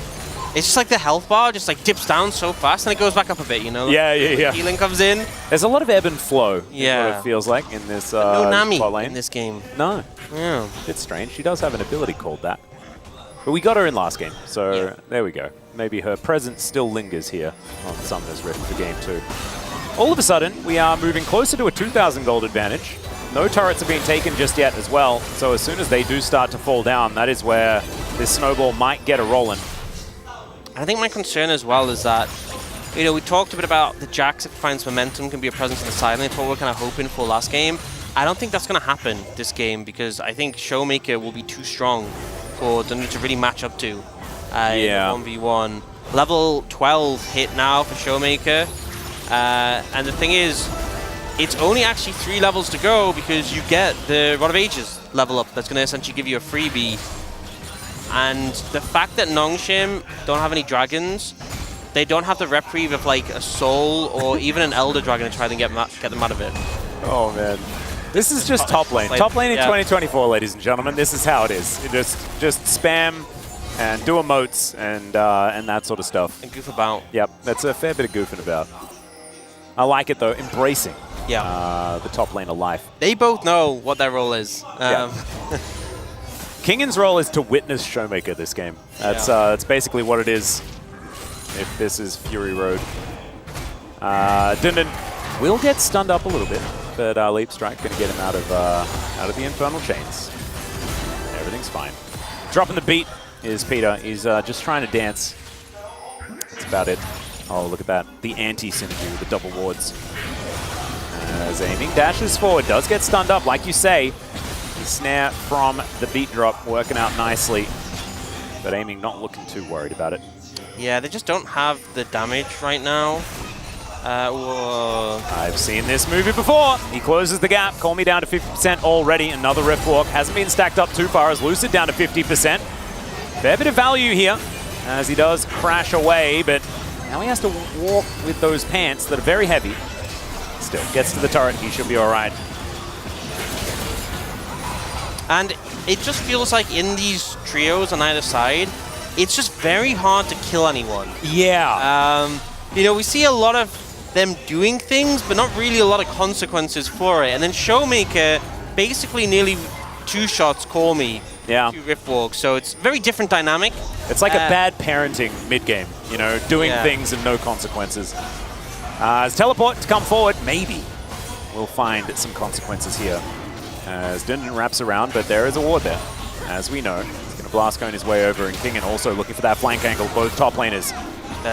It's just like the health bar just like dips down so fast and it goes back up a bit, you know? Yeah. Healing comes in. There's a lot of ebb and flow, yeah, is what it feels like in this no Nami bot lane. in this game. No. Yeah. It's strange. She does have an ability called that. But we got her in last game, so there we go. Maybe her presence still lingers here on Summoner's Rift for Game 2. All of a sudden, we are moving closer to a 2,000 gold advantage. No turrets are being taken just yet as well, so as soon as they do start to fall down, that is where this snowball might get a rolling. I think my concern as well is that You know, we talked a bit about the Jax if finds momentum can be a presence in the side lane. It's what we're kind of hoping for last game. I don't think that's going to happen this game because I think Showmaker will be too strong for Dunder to really match up to. Yeah. 1v1. Level 12 hit now for Showmaker. And the thing is, it's only actually 3 levels to go because you get the Rod of Ages level up. That's going to essentially give you a freebie. And the fact that Nongshim don't have any dragons, they don't have the reprieve of like a Soul or even an Elder Dragon to try and get them out of it. Oh man. This is just top lane. Top lane in 2024, ladies and gentlemen. This is how it is. You just spam and do emotes and that sort of stuff. And goof about. Yep, that's a fair bit of goofing about. I like it though, embracing the top lane of life. They both know what their role is. Kingan's role is to witness Showmaker this game. That's basically what it is. If this is Fury Road. Dundun will get stunned up a little bit, but Leap Strike going to get him out of the Infernal Chains. Everything's fine. Dropping the beat is Peter. He's just trying to dance. That's about it. Oh, look at that. The anti-synergy with the double wards. As aiming dashes forward, does get stunned up, like you say. The snare from the beat drop working out nicely, but aiming not looking too worried about it. Yeah, they just don't have the damage right now. Whoa. I've seen this movie before. He closes the gap. Call me down to 50% already. Another Rift Walk. Hasn't been stacked up too far as Lucid down to 50%. Fair bit of value here as he does crash away, but now he has to walk with those pants that are very heavy. Still gets to the turret. He should be all right. And it just feels like in these trios on either side, it's just very hard to kill anyone. Yeah. You know, we see a lot of them doing things, but not really a lot of consequences for it. And then Showmaker basically nearly 2 shots call me. Yeah. 2 Rift Walks, so it's very different dynamic. It's like a bad parenting mid-game, you know, doing things and no consequences. As teleport to come forward, maybe we'll find some consequences here. As Dundun wraps around, but there is a ward there, as we know. He's going to blast cone his way over, and Kingan also looking for that flank angle. Both top laners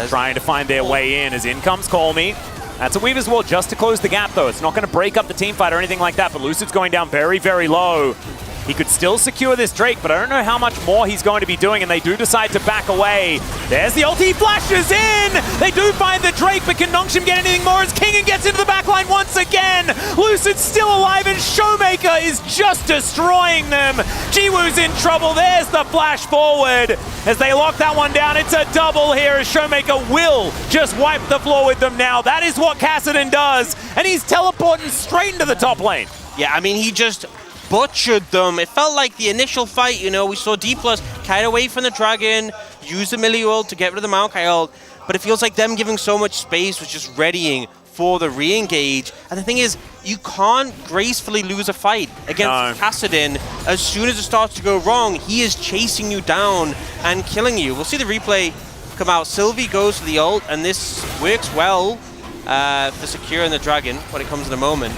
trying to find their way in as in comes Call Me. That's a Weaver's Wall just to close the gap, though. It's not going to break up the team fight or anything like that, but Lucid's going down very, very low. He could still secure this Drake, but I don't know how much more he's going to be doing, and they do decide to back away. There's the ult, he flashes in! They do find the Drake, but can Nongshim get anything more as Kingan gets into the backline once again? Lucid's still alive, and Showmaker is just destroying them. Jiwoo's in trouble. There's the flash forward. As they lock that one down, it's a double here, as Showmaker will just wipe the floor with them now. That is what Kassadin does, and he's teleporting straight into the top lane. Yeah, I mean, he just butchered them. It felt like the initial fight, you know, we saw Dplus kite away from the dragon, use the melee ult to get rid of the Maokai ult, but it feels like them giving so much space was just readying for the re-engage. And the thing is, you can't gracefully lose a fight against Kassadin. As soon as it starts to go wrong, he is chasing you down and killing you. We'll see the replay come out. Sylvie goes for the ult, and this works well for securing the dragon when it comes in a moment.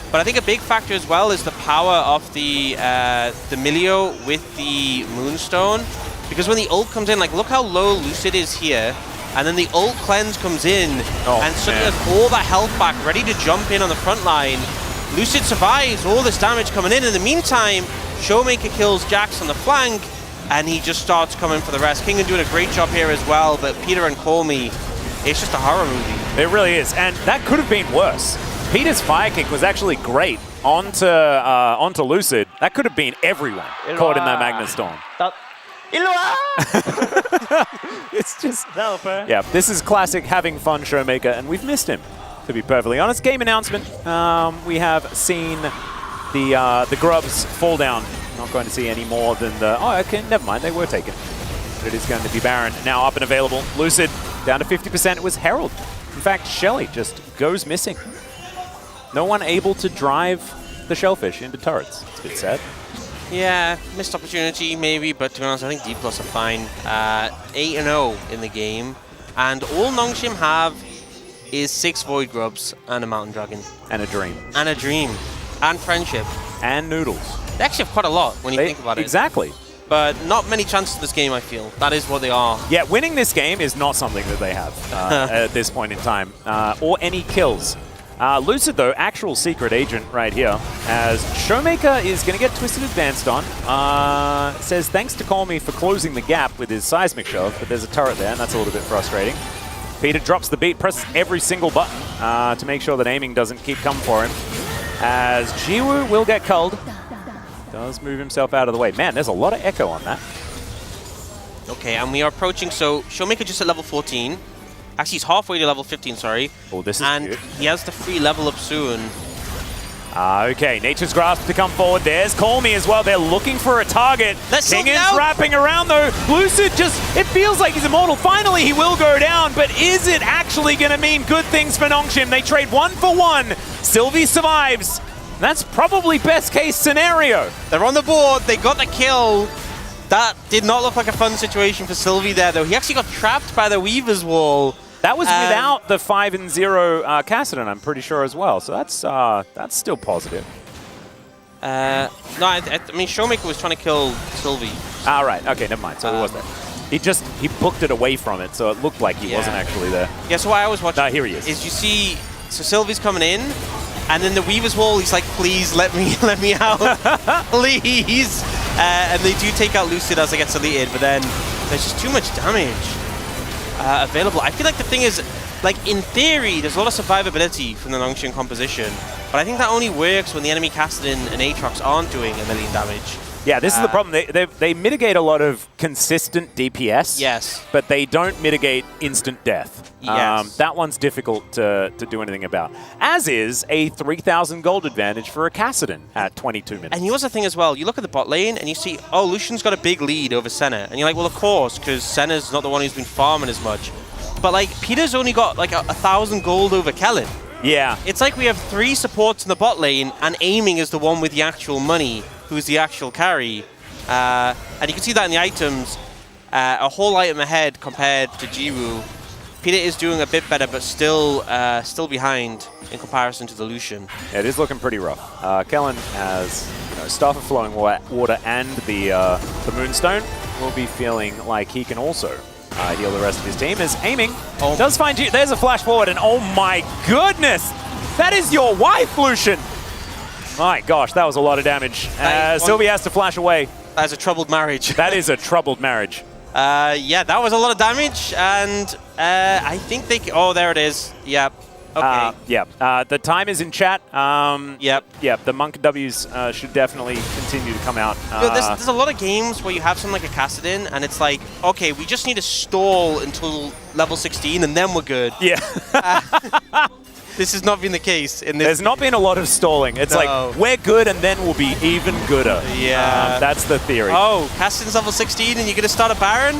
But I think a big factor as well is the power of the Milio with the Moonstone. Because when the ult comes in, like, look how low Lucid is here. And then the ult cleanse comes in, and suddenly has all that health back, ready to jump in on the front line. Lucid survives all this damage coming in. In the meantime, Showmaker kills Jax on the flank, and he just starts coming for the rest. Kingan doing a great job here as well, but Peter and Call Me, it's just a horror movie. It really is, and that could have been worse. Peter's fire kick was actually great onto Lucid. That could have been everyone caught in that Magnet Storm. It's just, yeah, this is classic having fun Showmaker, and we've missed him, to be perfectly honest. Game announcement, we have seen the grubs fall down. Not going to see any more than the, oh, okay, never mind, they were taken. But it is going to be Baron, now up and available. Lucid down to 50%, it was Herald. In fact, Shelly just goes missing. No one able to drive the Shellfish into turrets. It's a bit sad. Yeah, missed opportunity maybe, but to be honest, I think Dplus are fine. 8-0 in the game, and all Nongshim have is 6 Void Grubs and a Mountain Dragon. And a Dream. And a Dream. And Friendship. And Noodles. They actually have quite a lot when you think about it. Exactly. but not many chances in this game, I feel. That is what they are. Yeah, winning this game is not something that they have at this point in time, or any kills. Lucid, though, actual secret agent right here, as Showmaker is going to get Twisted advanced on. Says, thanks to Call Me for closing the gap with his seismic shove, but there's a turret there, and that's a little bit frustrating. Peter drops the beat, presses every single button to make sure that aiming doesn't keep coming for him. As Jiwoo will get culled. Does move himself out of the way. Man, there's a lot of echo on that. Okay, and we are approaching, so Showmaker just at level 14. Actually, he's halfway to level 15, sorry. Oh, this is and good. He has the free level up soon. Okay, Nature's Grasp to come forward. There's Call Me as well. They're looking for a target. King is wrapping around, though. Lucid just, it feels like he's immortal. Finally, he will go down, but is it actually going to mean good things for Nongshim? They trade 1 for 1. Sylvie survives. That's probably best case scenario. They're on the board. They got the kill. That did not look like a fun situation for Sylvie there, though. He actually got trapped by the Weaver's Wall. That was without the 5-0 Kassadin, I'm pretty sure, as well. So that's still positive. No, I mean, Showmaker was trying to kill Sylvie. Ah, right. Okay, never mind. So there was that. He booked it away from it, so it looked like he wasn't actually there. Yeah, so what I was watching here he is. You see, so Sylvie's coming in, and then the Weaver's Wall, he's like, please let me out, please. And they do take out Lucid as it gets deleted, but then there's just too much damage available. I feel like the thing is, like, in theory, there's a lot of survivability from the Nongshim composition, but I think that only works when the enemy Kassadin and Aatrox aren't doing 1 million damage. Yeah, this is the problem. They mitigate a lot of consistent DPS. Yes. But they don't mitigate instant death. Yes. That one's difficult to do anything about. As is a 3,000 gold advantage for a Kassadin at 22 minutes. And here's the thing as well. You look at the bot lane and you see, oh, Lucian's got a big lead over Senna. And you're like, well, of course, because Senna's not the one who's been farming as much. But, like, Peter's only got, like, 1,000 gold over Kellen. Yeah. It's like we have 3 supports in the bot lane, and aiming is the one with the actual money, who's the actual carry. And you can see that in the items. A whole item ahead compared to Jiwoo. Peter is doing a bit better, but still behind in comparison to the Lucian. Yeah, it is looking pretty rough. Kellen has Staff of Flowing Water and the Moonstone. Will be feeling like he can also heal the rest of his team. As aiming does find you. There's a flash forward, and oh my goodness, that is your wife, Lucian. My gosh, that was a lot of damage. Sylvie has to flash away. That is a troubled marriage. That is a troubled marriage. Yeah, that was a lot of damage, and I think they... Oh, there it is. Yep. Okay. The time is in chat. Yep. The Monk W's should definitely continue to come out. There's a lot of games where you have something like a Kassadin, and it's like, okay, we just need to stall until level 16, and then we're good. Yeah. This has not been the case. There's not been a lot of stalling. It's like, we're good, and then we'll be even gooder. Yeah. That's the theory. Oh, Kassadin's level 16, and you're going to start a Baron?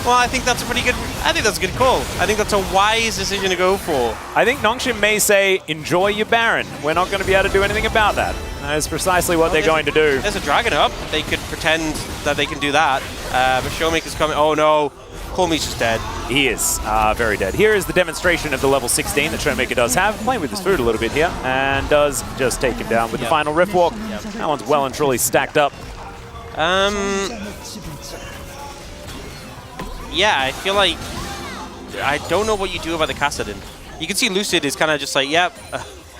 Well, I think that's a pretty good... I think that's a good call. I think that's a wise decision to go for. I think Nongshim may say, enjoy your Baron. We're not going to be able to do anything about that. That is precisely what they're going to do. There's a Dragon up. They could pretend that they can do that. But Showmaker's coming. Oh, no. Call Me's just dead. He is very dead. Here is the demonstration of the level 16 that Showmaker does have. Playing with his food a little bit here. And does just take him down with the final Rift Walk. That one's well and truly stacked up. Yeah, I feel like I don't know what you do about the Kassadin. You can see Lucid is kind of just like, yep,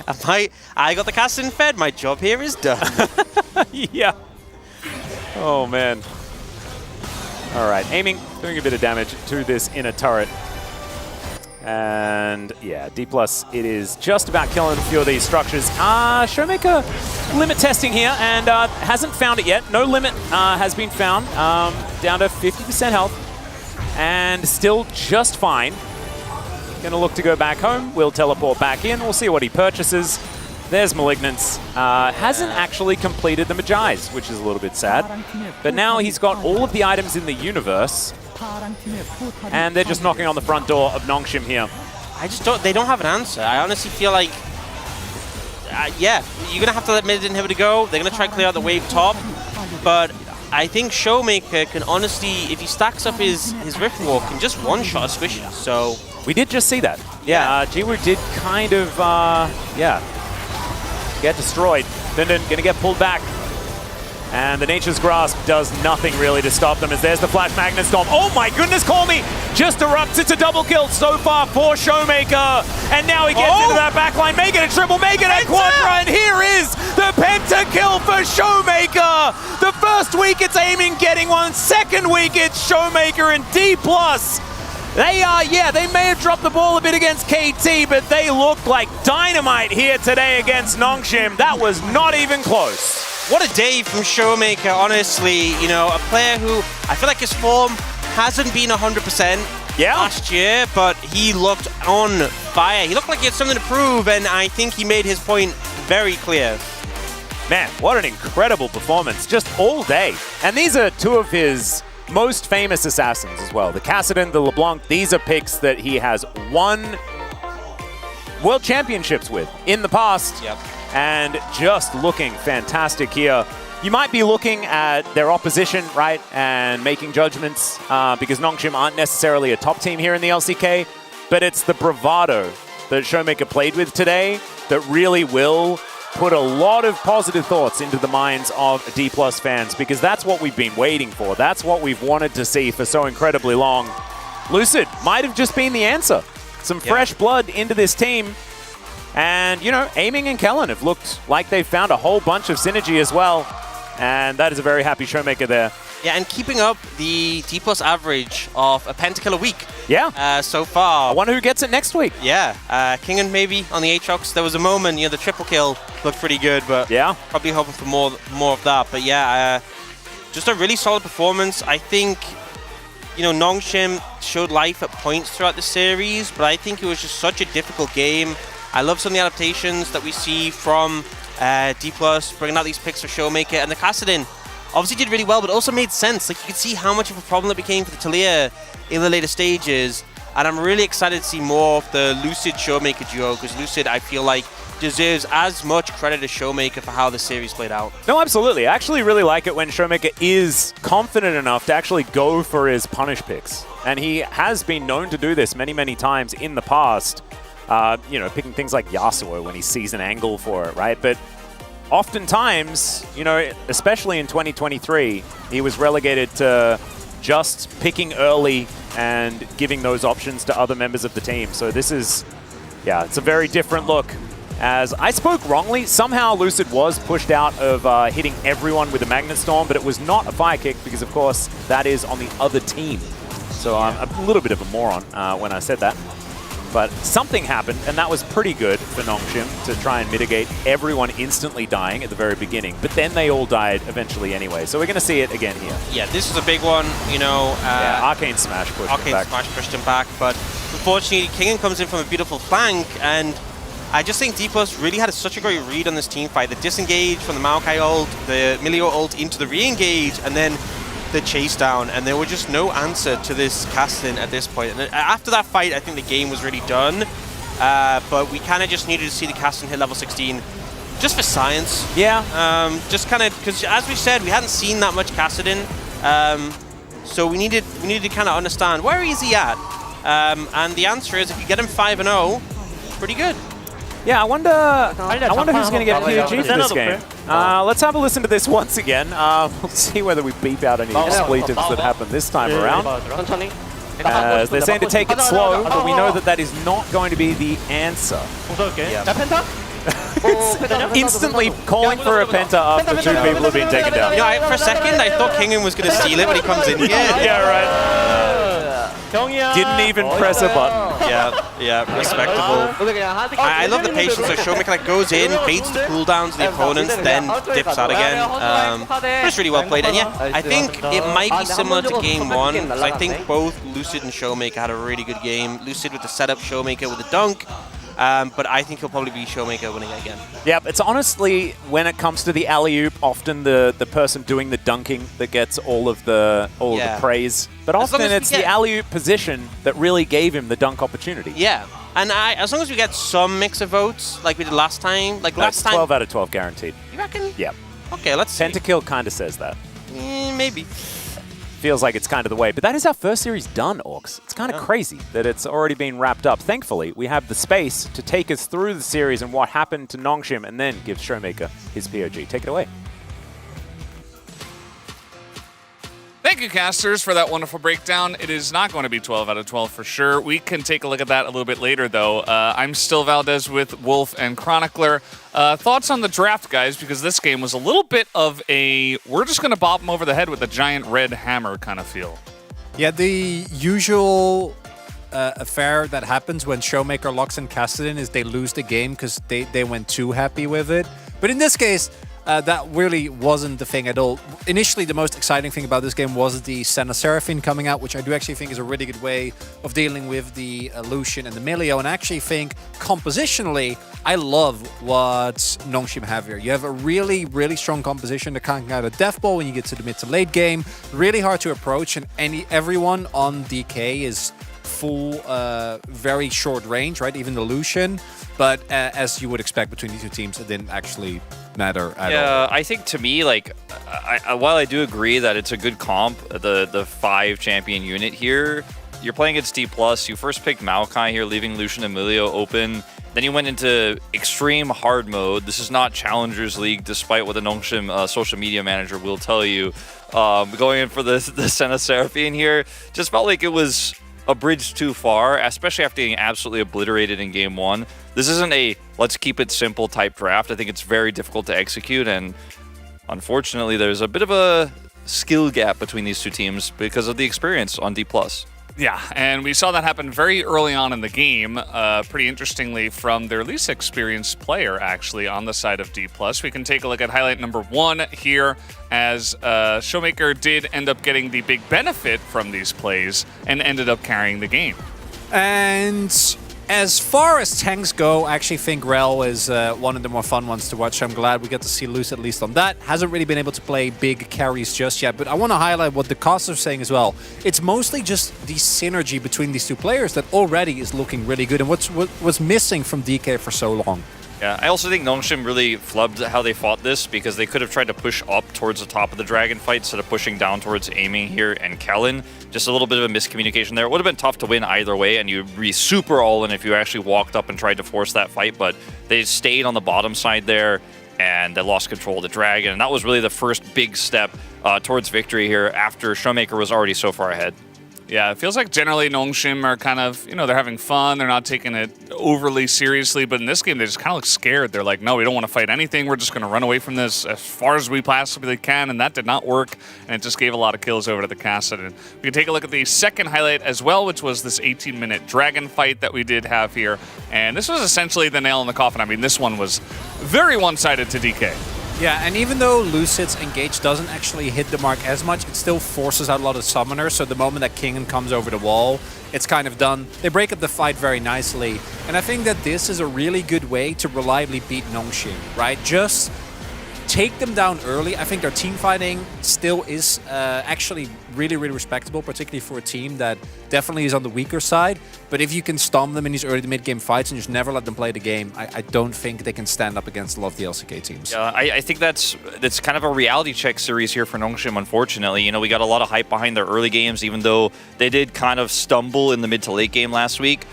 I got the Kassadin fed. My job here is done. Yeah. Oh, man. All right, aiming, doing a bit of damage to this inner turret. And yeah, Dplus, it is just about killing a few of these structures. Showmaker limit testing here and hasn't found it yet. No limit has been found. Down to 50% health. And still just fine. Gonna look to go back home. We'll teleport back in. We'll see what he purchases. There's Malignance. Hasn't actually completed the Magi's, which is a little bit sad. But now he's got all of the items in the universe. And they're just knocking on the front door of Nongshim here. They don't have an answer. I honestly feel like, yeah, you're gonna have to let Mid Inhibitor go. They're gonna try and clear out the wave top. But I think Showmaker can honestly, if he stacks up his Rift Walk, can just one-shot a Squishy. So we did just see that. Yeah, Jiwoo did kind of, get destroyed. Then gonna get pulled back. And the Nature's Grasp does nothing really to stop them as there's the Flash Magnet Storm. Oh my goodness, call me! Just erupts, it's a double kill so far for Showmaker. And now he gets into that backline, make it a triple, make it a quadra, and here is the Pentakill for Showmaker! The first week it's aiming, getting one. Second week it's Showmaker and Dplus. They may have dropped the ball a bit against KT, but they look like dynamite here today against Nongshim. That was not even close. What a day from Showmaker, honestly. You know, a player who I feel like his form hasn't been 100% last year, but he looked on fire. He looked like he had something to prove, and I think he made his point very clear. Man, what an incredible performance, just all day. And these are two of his most famous assassins as well. The Kassadin, the LeBlanc, these are picks that he has won World Championships with in the past. Yep. And just looking fantastic here. You might be looking at their opposition, right, and making judgments because Nongshim aren't necessarily a top team here in the LCK, but it's the bravado that Showmaker played with today that really will put a lot of positive thoughts into the minds of Dplus fans, because that's what we've been waiting for. That's what we've wanted to see for so incredibly long. Lucid might have just been the answer. Some fresh blood into this team. And, you know, Aiming and Kellen have looked like they've found a whole bunch of synergy as well. And that is a very happy Showmaker there. Yeah, and keeping up the Dplus average of a Pentakill a week. Yeah. So far. I wonder who gets it next week. Yeah. Kingen maybe on the Aatrox. There was a moment, you know, the triple kill looked pretty good, but probably hoping for more of that. But yeah, just a really solid performance. I think, you know, Nongshim showed life at points throughout the series, but I think it was just such a difficult game. I love some of the adaptations that we see from Dplus, bringing out these picks for Showmaker, and the Kassadin obviously did really well, but also made sense. Like, you could see how much of a problem it became for the Talia in the later stages, and I'm really excited to see more of the Lucid Showmaker duo, because Lucid, I feel like, deserves as much credit as Showmaker for how the series played out. No, absolutely. I actually really like it when Showmaker is confident enough to actually go for his punish picks, and he has been known to do this many, many times in the past. You know, picking things like Yasuo when he sees an angle for it, right? But oftentimes, you know, especially in 2023, he was relegated to just picking early and giving those options to other members of the team. So this is, it's a very different look. As I spoke wrongly, somehow Lucid was pushed out of hitting everyone with a Magnet Storm, but it was not a Fire Kick because, of course, that is on the other team. So I'm a little bit of a moron when I said that. But something happened, and that was pretty good for Nongshim to try and mitigate everyone instantly dying at the very beginning. But then they all died eventually anyway, so we're going to see it again here. Yeah, this is a big one, you know. Arcane Smash pushed him back. Smash pushed him back, but unfortunately, Kingen comes in from a beautiful flank, and I just think Dplus really had such a great read on this team fight. The disengage from the Maokai ult, the Milio ult into the re-engage, and then the chase down, and there was just no answer to this Kassadin at this point. And after that fight, I think the game was really done, but we kind of just needed to see the Kassadin hit level 16 just for science. Yeah. Just kind of, because as we said, we hadn't seen that much Kassadin, so we needed to kind of understand where is he at, and the answer is if you get him 5-0, pretty good. Yeah, I wonder who's going to get POG for this game. Let's have a listen to this once again. We'll see whether we beep out any expletives that happen this time around. They're saying to take it slow, but we know that that is not going to be the answer. Instantly calling for a Penta after two people have been taken down. Yeah, for a second I thought Kingen was going to steal it when he comes in. Yeah, right. Didn't even press a button. Yeah, respectable. I love the patience. So Showmaker like goes in, baits the cooldowns of the opponents, then dips out again. It's really well played. And yeah, I think it might be similar to game one, because I think both Lucid and Showmaker had a really good game. Lucid with the setup, Showmaker with the dunk. But I think he'll probably be Showmaker winning it again. Yeah, it's honestly, when it comes to the alley-oop, often the person doing the dunking that gets all of the praise. But often it's the alley-oop position that really gave him the dunk opportunity. Yeah, and as long as we get some mix of votes, like we did last time. Like last time, 12 out of 12 guaranteed. You reckon? Yeah. Okay, let's see. Pentakill kind of says that. Maybe. Feels like it's kind of the way. But that is our first series done, Orcs. It's kind of crazy that it's already been wrapped up. Thankfully, we have the space to take us through the series and what happened to Nongshim, and then give Showmaker his POG. Take it away. Thank you, casters, for that wonderful breakdown. It is not going to be 12 out of 12 for sure. We can take a look at that a little bit later, though. I'm still Valdez with Wolf and Chronicler. Thoughts on the draft, guys, because this game was a little bit of a we're just going to bop them over the head with a giant red hammer kind of feel. Yeah, the usual affair that happens when Showmaker locks in Kassadin is they lose the game because they went too happy with it. But in this case, that really wasn't the thing at all. Initially, the most exciting thing about this game was the Senna Seraphine coming out, which I do actually think is a really good way of dealing with the Lucian and the Milio. And I actually think, compositionally, I love what Nongshim have here. You have a really, really strong composition that can't get out of Death Ball when you get to the mid to late game. Really hard to approach, and everyone on DK is full, very short range, right? Even the Lucian. But as you would expect between these two teams, it didn't actually matter at all. Yeah, I think to me, like, while I do agree that it's a good comp, the 5 champion unit here, you're playing against Dplus. You first picked Maokai here, leaving Lucian and Milio open. Then you went into extreme hard mode. This is not Challengers League, despite what the Nongshim social media manager will tell you. Going in for the Senna Seraphine here, just felt like it was a bridge too far, especially after getting absolutely obliterated in game 1. This isn't a let's keep it simple type draft. I think it's very difficult to execute, and unfortunately there's a bit of a skill gap between these two teams because of the experience on Dplus. Yeah, and we saw that happen very early on in the game, pretty interestingly from their least experienced player, actually, on the side of Dplus. We can take a look at highlight number 1 here, as Showmaker did end up getting the big benefit from these plays and ended up carrying the game. And as far as tanks go, I actually think Rel is one of the more fun ones to watch. I'm glad we get to see Luce at least on that. Hasn't really been able to play big carries just yet, but I want to highlight what the costs are saying as well. It's mostly just the synergy between these two players that already is looking really good, and what's missing from DK for so long. Yeah, I also think Nongshim really flubbed how they fought this, because they could have tried to push up towards the top of the dragon fight instead of pushing down towards aiming here and Kellen. Just a little bit of a miscommunication there. It would have been tough to win either way, and you'd be super all-in if you actually walked up and tried to force that fight, but they stayed on the bottom side there, and they lost control of the dragon, and that was really the first big step towards victory here after Showmaker was already so far ahead. Yeah, it feels like generally Nongshim are kind of, they're having fun. They're not taking it overly seriously. But in this game, they just kind of look scared. They're like, no, we don't want to fight anything. We're just going to run away from this as far as we possibly can. And that did not work. And it just gave a lot of kills over to the Kassadin. We can take a look at the second highlight as well, which was this 18-minute dragon fight that we did have here. And this was essentially the nail in the coffin. I mean, this one was very one-sided to DK. Yeah, and even though Lucid's engage doesn't actually hit the mark as much, it still forces out a lot of summoners, so the moment that Kingen comes over the wall, it's kind of done. They break up the fight very nicely, and I think that this is a really good way to reliably beat Nongshim, right? Just take them down early. I think their team fighting still is actually really, really respectable, particularly for a team that definitely is on the weaker side. But if you can stomp them in these early to mid-game fights and just never let them play the game, I don't think they can stand up against a lot of the LCK teams. Yeah, I think that's kind of a reality check series here for Nongshim, unfortunately. We got a lot of hype behind their early games, even though they did kind of stumble in the mid to late game last week.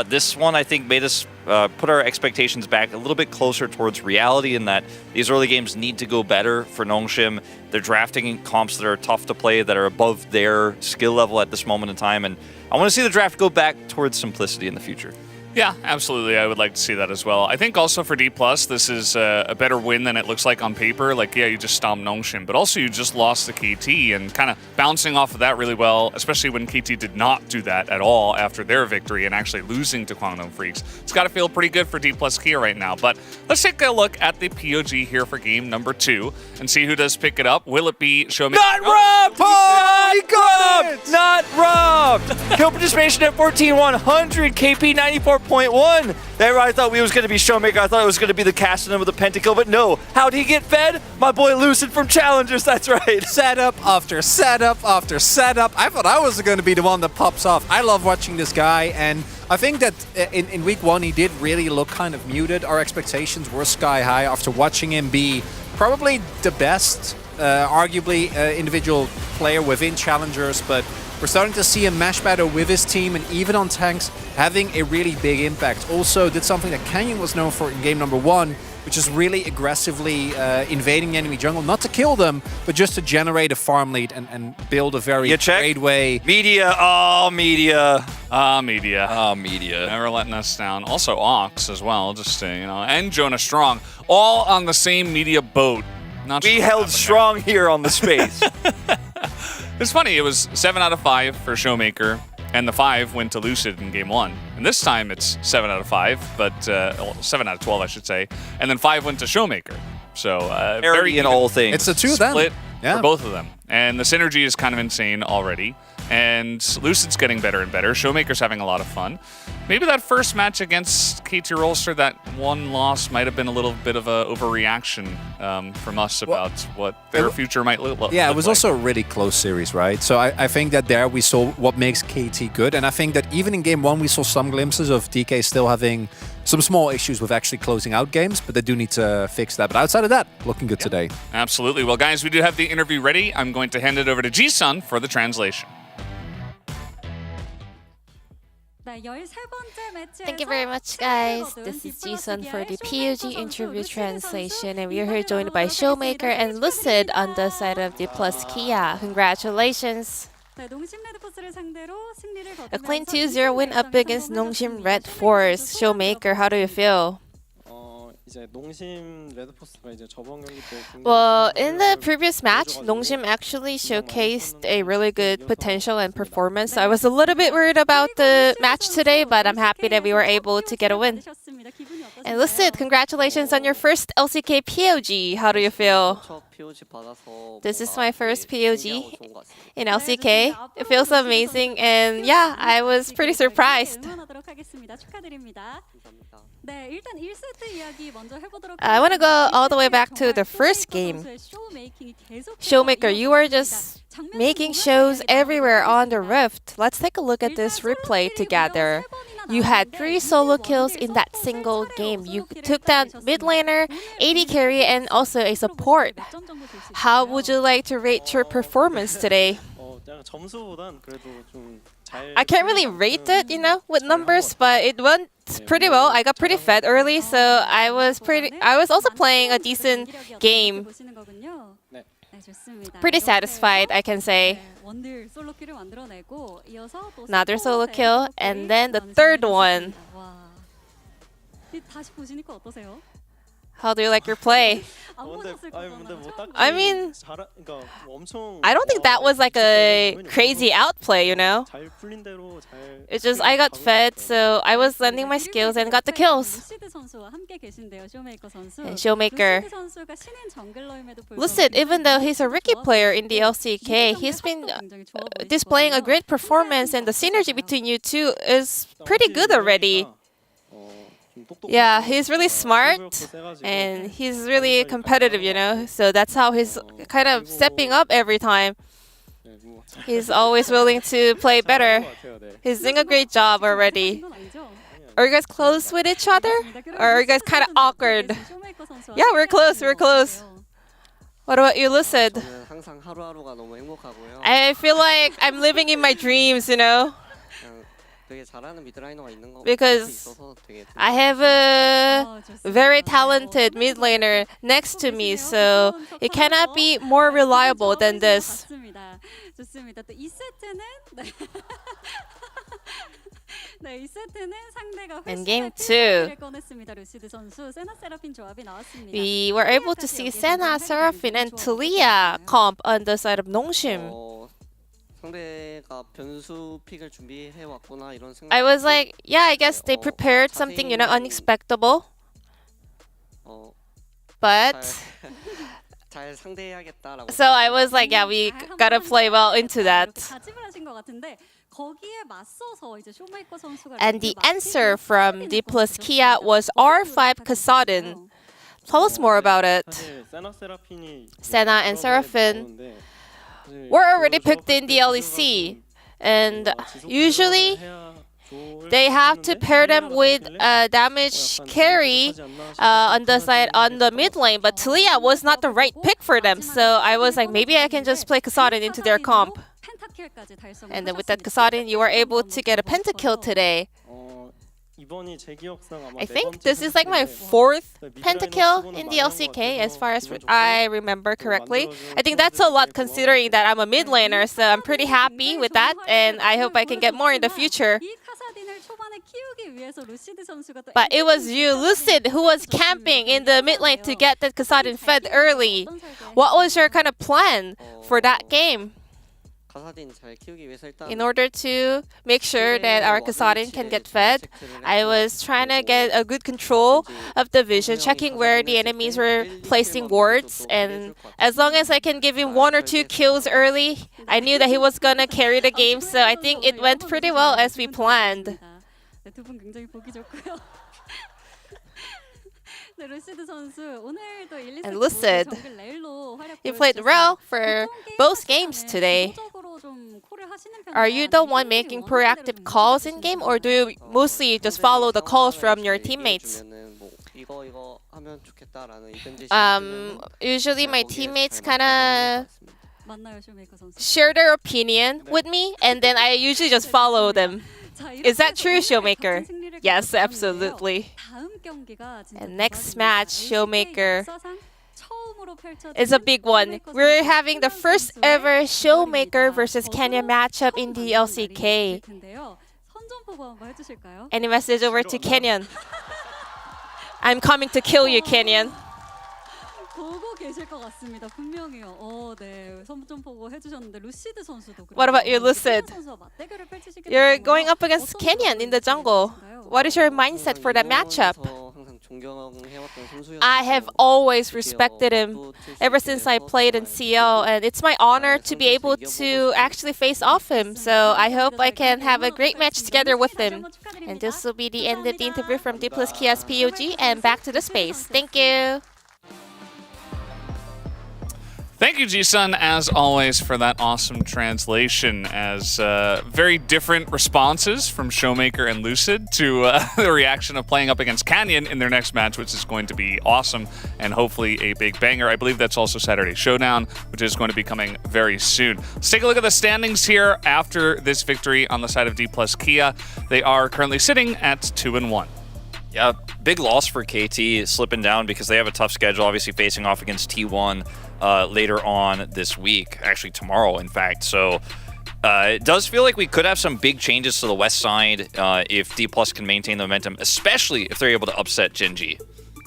This one, I think, made us put our expectations back a little bit closer towards reality, in that these early games need to go better for Nongshim. They're drafting comps that are tough to play, that are above their skill level at this moment in time, and I want to see the draft go back towards simplicity in the future. Yeah, absolutely. I would like to see that as well. I think also for Dplus, this is a better win than it looks like on paper. Like, yeah, you just stomped Nongshim, but also you just lost the KT, and kind of bouncing off of that really well, especially when KT did not do that at all after their victory and actually losing to Kwangdong Freaks. It's got to feel pretty good for Dplus Kia right now. But let's take a look at the POG here for game number 2 and see who does pick it up. Will it be Showmaker? Not robbed! Oh, he got him! Not robbed! Kill participation at 14,100, KP 94.1. Everybody thought we was going to be Showmaker. I thought it was going to be the Kassadin with the Pentakill, but no. How'd he get fed? My boy Lucid from Challengers, that's right. Setup after setup after setup. I thought I was going to be the one that pops off. I love watching this guy, and I think that in week 1 he did really look kind of muted. Our expectations were sky high after watching him be probably the best, arguably individual player within Challengers, but we're starting to see him mash battle with his team and even on tanks having a really big impact. Also did something that Canyon was known for in game number 1, which is really aggressively invading the enemy jungle, not to kill them, but just to generate a farm lead and build a very great way. Media, media. Media. Never letting us down. Also Ox as well, just to, and Jonah Strong, all on the same media boat. We held strong here on the space. It's funny, it was 7 out of 5 for Showmaker, and the 5 went to Lucid in game 1. And this time it's 7 out of 5, but 7 out of 12, I should say. And then 5 went to Showmaker. So very in all things. It's the two of them. Split for both of them. And the synergy is kind of insane already. And Lucid's getting better and better. Showmaker's having a lot of fun. Maybe that first match against KT Rolster, that one loss might have been a little bit of an overreaction from us about what their future might look like. Yeah, it was also a really close series, right? So I think that there we saw what makes KT good. And I think that even in game 1, we saw some glimpses of DK still having some small issues with actually closing out games, but they do need to fix that. But outside of that, looking good today. Absolutely. Well, guys, we do have the interview ready. I'm going to hand it over to Ji-sun for the translation. Thank you very much, guys. This is Ji-sun for the POG Interview translation, and we are here joined by Showmaker and Lucid on the side of Dplus Kia. Congratulations! A clean 2-0 win up against Nongshim Red Force. Showmaker, how do you feel? Well, in the previous match, Nongshim actually showcased a really good potential and performance. I was a little bit worried about the match today, but I'm happy that we were able to get a win. And Lucid, congratulations on your first LCK POG. How do you feel? This is my first POG in LCK. It feels amazing, and yeah, I was pretty surprised. I want to go all the way back to the first game. Showmaker, you are just making shows everywhere on the Rift. Let's take a look at this replay together. You had 3 solo kills in that single game. You took down mid laner, AD carry, and also a support. How would you like to rate your performance today? I can't really rate it, with numbers, but it went pretty well. I got pretty fed early, so I was also playing a decent game. Pretty satisfied, I can say. Another solo kill, and then the third one. How do you like your play? I mean, I don't think that was like a crazy outplay, It's just I got fed, so I was lending my skills and got the kills. And Showmaker. Lucid, even though he's a rookie player in the LCK, he's been displaying a great performance, and the synergy between you two is pretty good already. Yeah, he's really smart and he's really competitive, So that's how he's kind of stepping up every time. He's always willing to play better. He's doing a great job already. Are you guys close with each other? Or are you guys kind of awkward? Yeah, we're close. What about you, Lucid? I feel like I'm living in my dreams, Because I have a very talented mid laner next to me, so it cannot be more reliable than this. In game 2, we were able to see Senna, Seraphine, and Talia comp on the side of Nongshim. I was like, yeah, I guess they prepared something, unexpected. But so I was like, yeah, we gotta play well into that. And the answer from Dplus Kia was R5 Kassadin. Tell us more about it. Senna and Seraphine were already picked in the LEC, and usually they have to pair them with a damage carry on the mid lane, but Talia was not the right pick for them, so I was like, maybe I can just play Kassadin into their comp. And then with that Kassadin, you were able to get a pentakill today. I think this is like my 4th pentakill in the LCK as far as I remember correctly. I think that's a lot considering that I'm a mid laner, so I'm pretty happy with that, and I hope I can get more in the future. But it was you, Lucid, who was camping in the mid lane to get that Kassadin fed early. What was your kind of plan for that game? In order to make sure that our Kassadin can get fed, I was trying to get a good control of the vision, checking where the enemies were placing wards, and as long as I can give him 1 or 2 kills early, I knew that he was gonna carry the game, so I think it went pretty well as we planned. And Lucid, he played well for both games today. Are you the one making proactive calls in game, or do you mostly just follow the calls from your teammates? Usually my teammates kind of share their opinion with me, and then I usually just follow them. Is that true, Showmaker? Yes, absolutely. And next match, Showmaker, is a big one. We're having the first ever Showmaker versus Kenya matchup in the LCK. Any message over to Kenyon? I'm coming to kill you, Kenyon. What about you, Lucid? You're going up against Kenyon in the jungle. What is your mindset for that matchup? I have always respected him ever since I played in CL, and it's my honor to be able to actually face off him. So I hope I can have a great match together with him. And this will be the end of the interview from Dplus Kia's POG, and back to the space. Thank you. Thank you, Ji-sun, as always, for that awesome translation. As very different responses from Showmaker and Lucid to the reaction of playing up against Canyon in their next match, which is going to be awesome and hopefully a big banger. I believe that's also Saturday Showdown, which is going to be coming very soon. Let's take a look at the standings here after this victory on the side of Dplus Kia. They are currently sitting at 2-1. Yeah, big loss for KT, slipping down because they have a tough schedule, obviously facing off against T1 later on this week, actually tomorrow, in fact. So it does feel like we could have some big changes to the west side if Dplus can maintain the momentum, especially if they're able to upset Gen.G.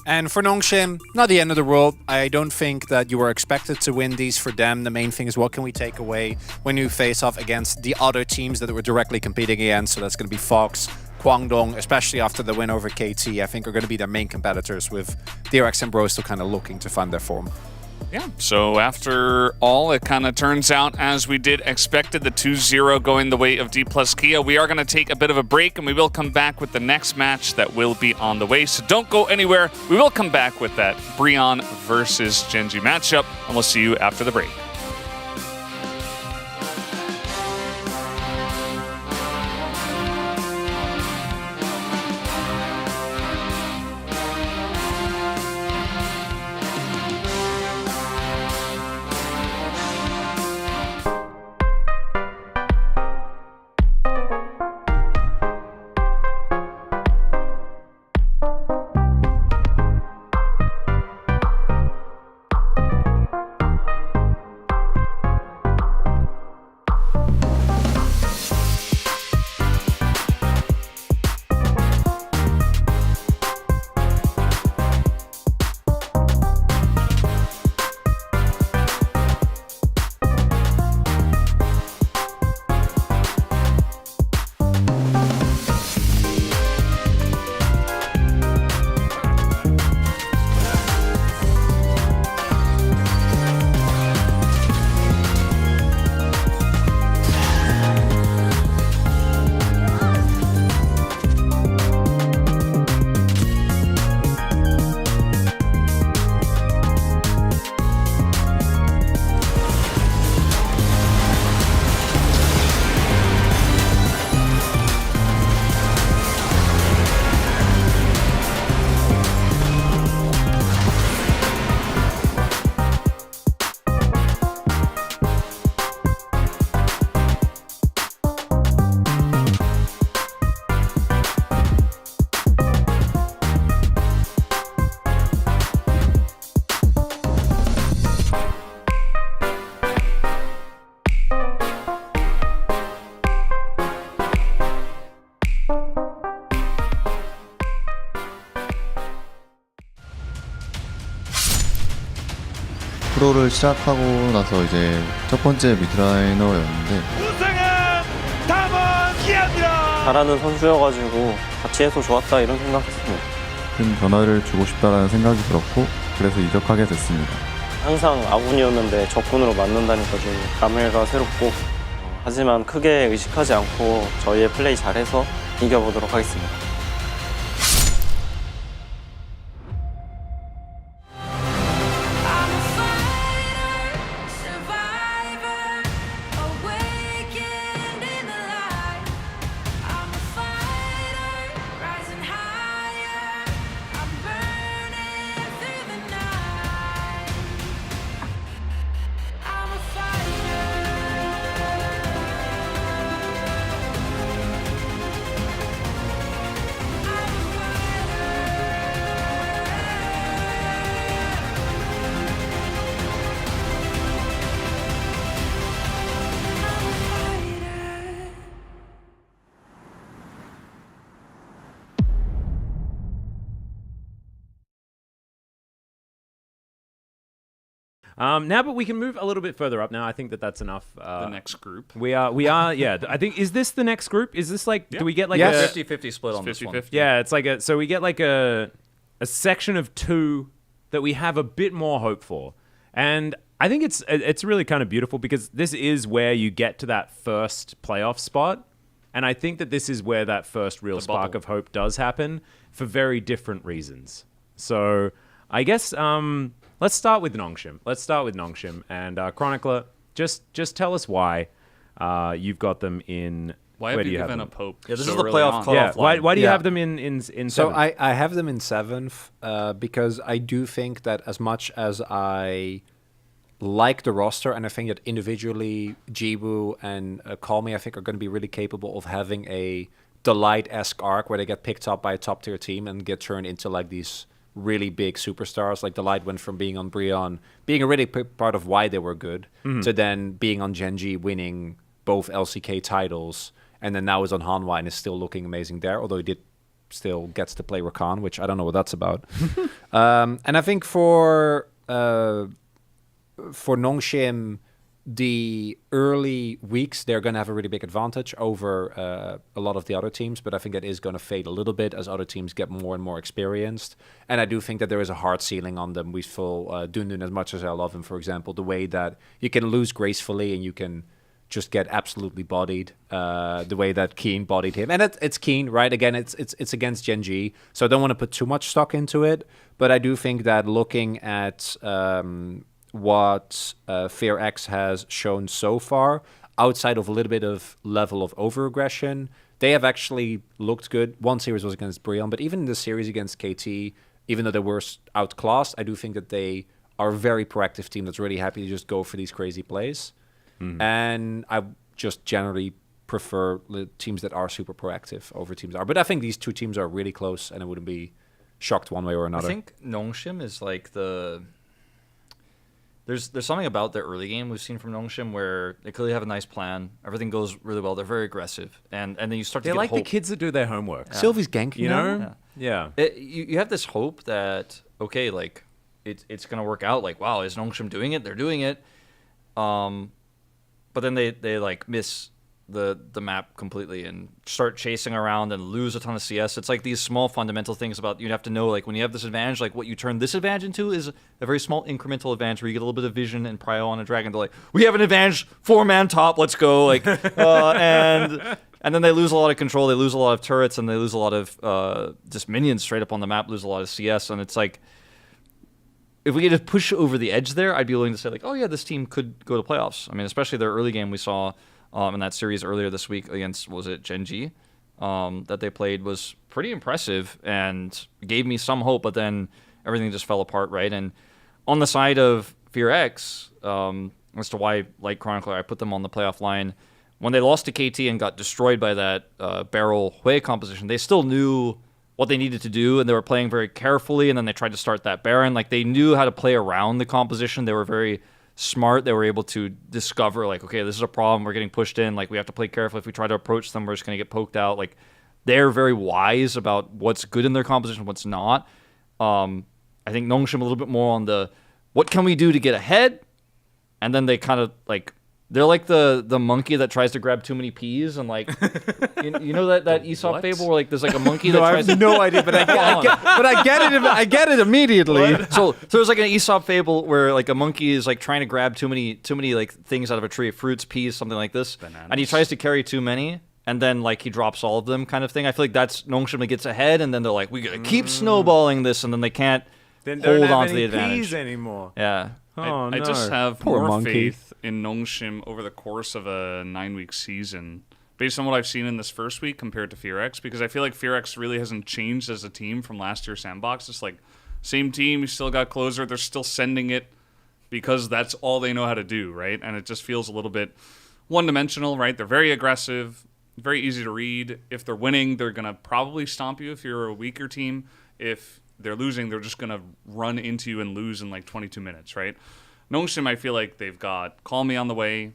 And for Nongshim, not the end of the world. I don't think that you were expected to win these for them. The main thing is what can we take away when you face off against the other teams that we're directly competing against. So that's going to be Fox, Kwangdong, especially after the win over KT, I think are going to be their main competitors, with DRX and Bro still kind of looking to find their form. Yeah, so after all, it kind of turns out as we did expected, the 2-0 going the way of Dplus Kia. We are going to take a bit of a break, and we will come back with the next match that will be on the way. So don't go anywhere. We will come back with that Brion versus Gen.G matchup, and we'll see you after the break. 프로를 시작하고 나서 이제 첫 번째 미드라이너였는데 우승은 담원 기아입니다. 잘하는 선수여가지고 같이 해서 좋았다 이런 생각했습니다. 큰 변화를 주고 싶다는 생각이 들었고 그래서 이적하게 됐습니다. 항상 아군이었는데 적군으로 만난다니까 좀 감회가 새롭고 하지만 크게 의식하지 않고 저희의 플레이 잘해서 이겨보도록 하겠습니다. Now, but we can move a little bit further up now. I think that's enough. The next group. We are, yeah. I think, is this the next group? Is this like, do we get like a a 50-50 split on this one? Yeah, it's like so we get like a section of two that we have a bit more hope for. And I think it's really kind of beautiful because this is where you get to that first playoff spot. And I think that this is where that first real spark of hope does happen for very different reasons. So I guess let's start with Nongshim. And Chronicler, just tell us why you've got them in. Why have you given up hope? Yeah, this is the playoff cutoff line. Why do you have them in seventh? So I have them in seventh because I do think that as much as I like the roster, and I think that individually Jiwoo and Call Me, I think, are going to be really capable of having a Delight-esque arc where they get picked up by a top-tier team and get turned into like these really big superstars. Like Delight went from being on Brion, being a really part of why they were good, to then being on Gen.G, winning both LCK titles, and then now is on Hanwha and is still looking amazing there, although he still gets to play Rakan, which I don't know what that's about. And I think for Nongshim, the early weeks, they're going to have a really big advantage over a lot of the other teams, but I think that is going to fade a little bit as other teams get more and more experienced. And I do think that there is a hard ceiling on them. We feel Dundun, as much as I love him, for example, the way that you can lose gracefully and you can just get absolutely bodied, the way that Keen bodied him. And it's Keen, right? Again, it's against Gen.G, so I don't want to put too much stock into it, but I do think that looking at what FearX has shown so far, outside of a little bit of level of over-aggression, they have actually looked good. One series was against Brion, but even in the series against KT, even though they were outclassed, I do think that they are a very proactive team that's really happy to just go for these crazy plays. And I just generally prefer the teams that are super proactive over teams that are. But I think these two teams are really close, and I wouldn't be shocked one way or another. I think Nongshim is like the... There's something about the early game we've seen from Nongshim where they clearly have a nice plan. Everything goes really well. They're very aggressive. And then you start to get like hope. the kids that do their homework. Yeah. Sylvie's ganking, you know? Yeah. You have this hope that, okay, like, it's going to work out. Like, wow, is Nongshim doing it? They're doing it. But then they like miss the map completely and start chasing around and lose a ton of CS. It's like these small fundamental things about you have to know, like when you have this advantage, like what you turn this advantage into is a very small incremental advantage where you get a little bit of vision and prio on a dragon. They're like, we have an advantage, 4-man top, let's go. Like, and then they lose a lot of control, they lose a lot of turrets, and they lose a lot of just minions straight up on the map, lose a lot of CS, and it's like, if we could just push over the edge there, I'd be willing to say, like, oh, yeah, this team could go to playoffs. I mean, especially their early game we saw in that series earlier this week against, was it Gen.G, that they played was pretty impressive and gave me some hope, but then everything just fell apart, right? And on the side of FearX, as to why, like Chronicler, I put them on the playoff line, when they lost to KT and got destroyed by that Barrel Hui composition, they still knew what they needed to do, and they were playing very carefully, and then they tried to start that Baron. Like, they knew how to play around the composition. They were very smart. They were able to discover, like, okay, this is a problem. We're getting pushed in. Like, we have to play carefully. If we try to approach them, we're just going to get poked out. Like, they're very wise about what's good in their composition, what's not. I think Nongshim a little bit more on the what can we do to get ahead? And then they kind of like, they're like the monkey that tries to grab too many peas, and like, you know that Aesop fable where like there's like a monkey that tries I have no idea, but I get it immediately. So there's like an Aesop fable where like a monkey is like trying to grab too many like things out of a tree, fruits, peas, something like this, and he tries to carry too many, and then like he drops all of them, kind of thing. I feel like that's Nongshim that gets ahead, and then they're like, we gotta keep snowballing this, and then they can't hold on to the advantage peas anymore. Yeah. I just have Poor more monkey. faith in Nongshim over the course of a 9-week season, based on what I've seen in this first week compared to FearX, because I feel like FearX really hasn't changed as a team from last year's Sandbox. It's like, same team, you still got closer, they're still sending it because that's all they know how to do, right? And it just feels a little bit one-dimensional, right? They're very aggressive, very easy to read. If they're winning, they're going to probably stomp you if you're a weaker team. If they're losing, they're just going to run into you and lose in like 22 minutes, right? Nongshim, I feel like they've got Calmy on the way.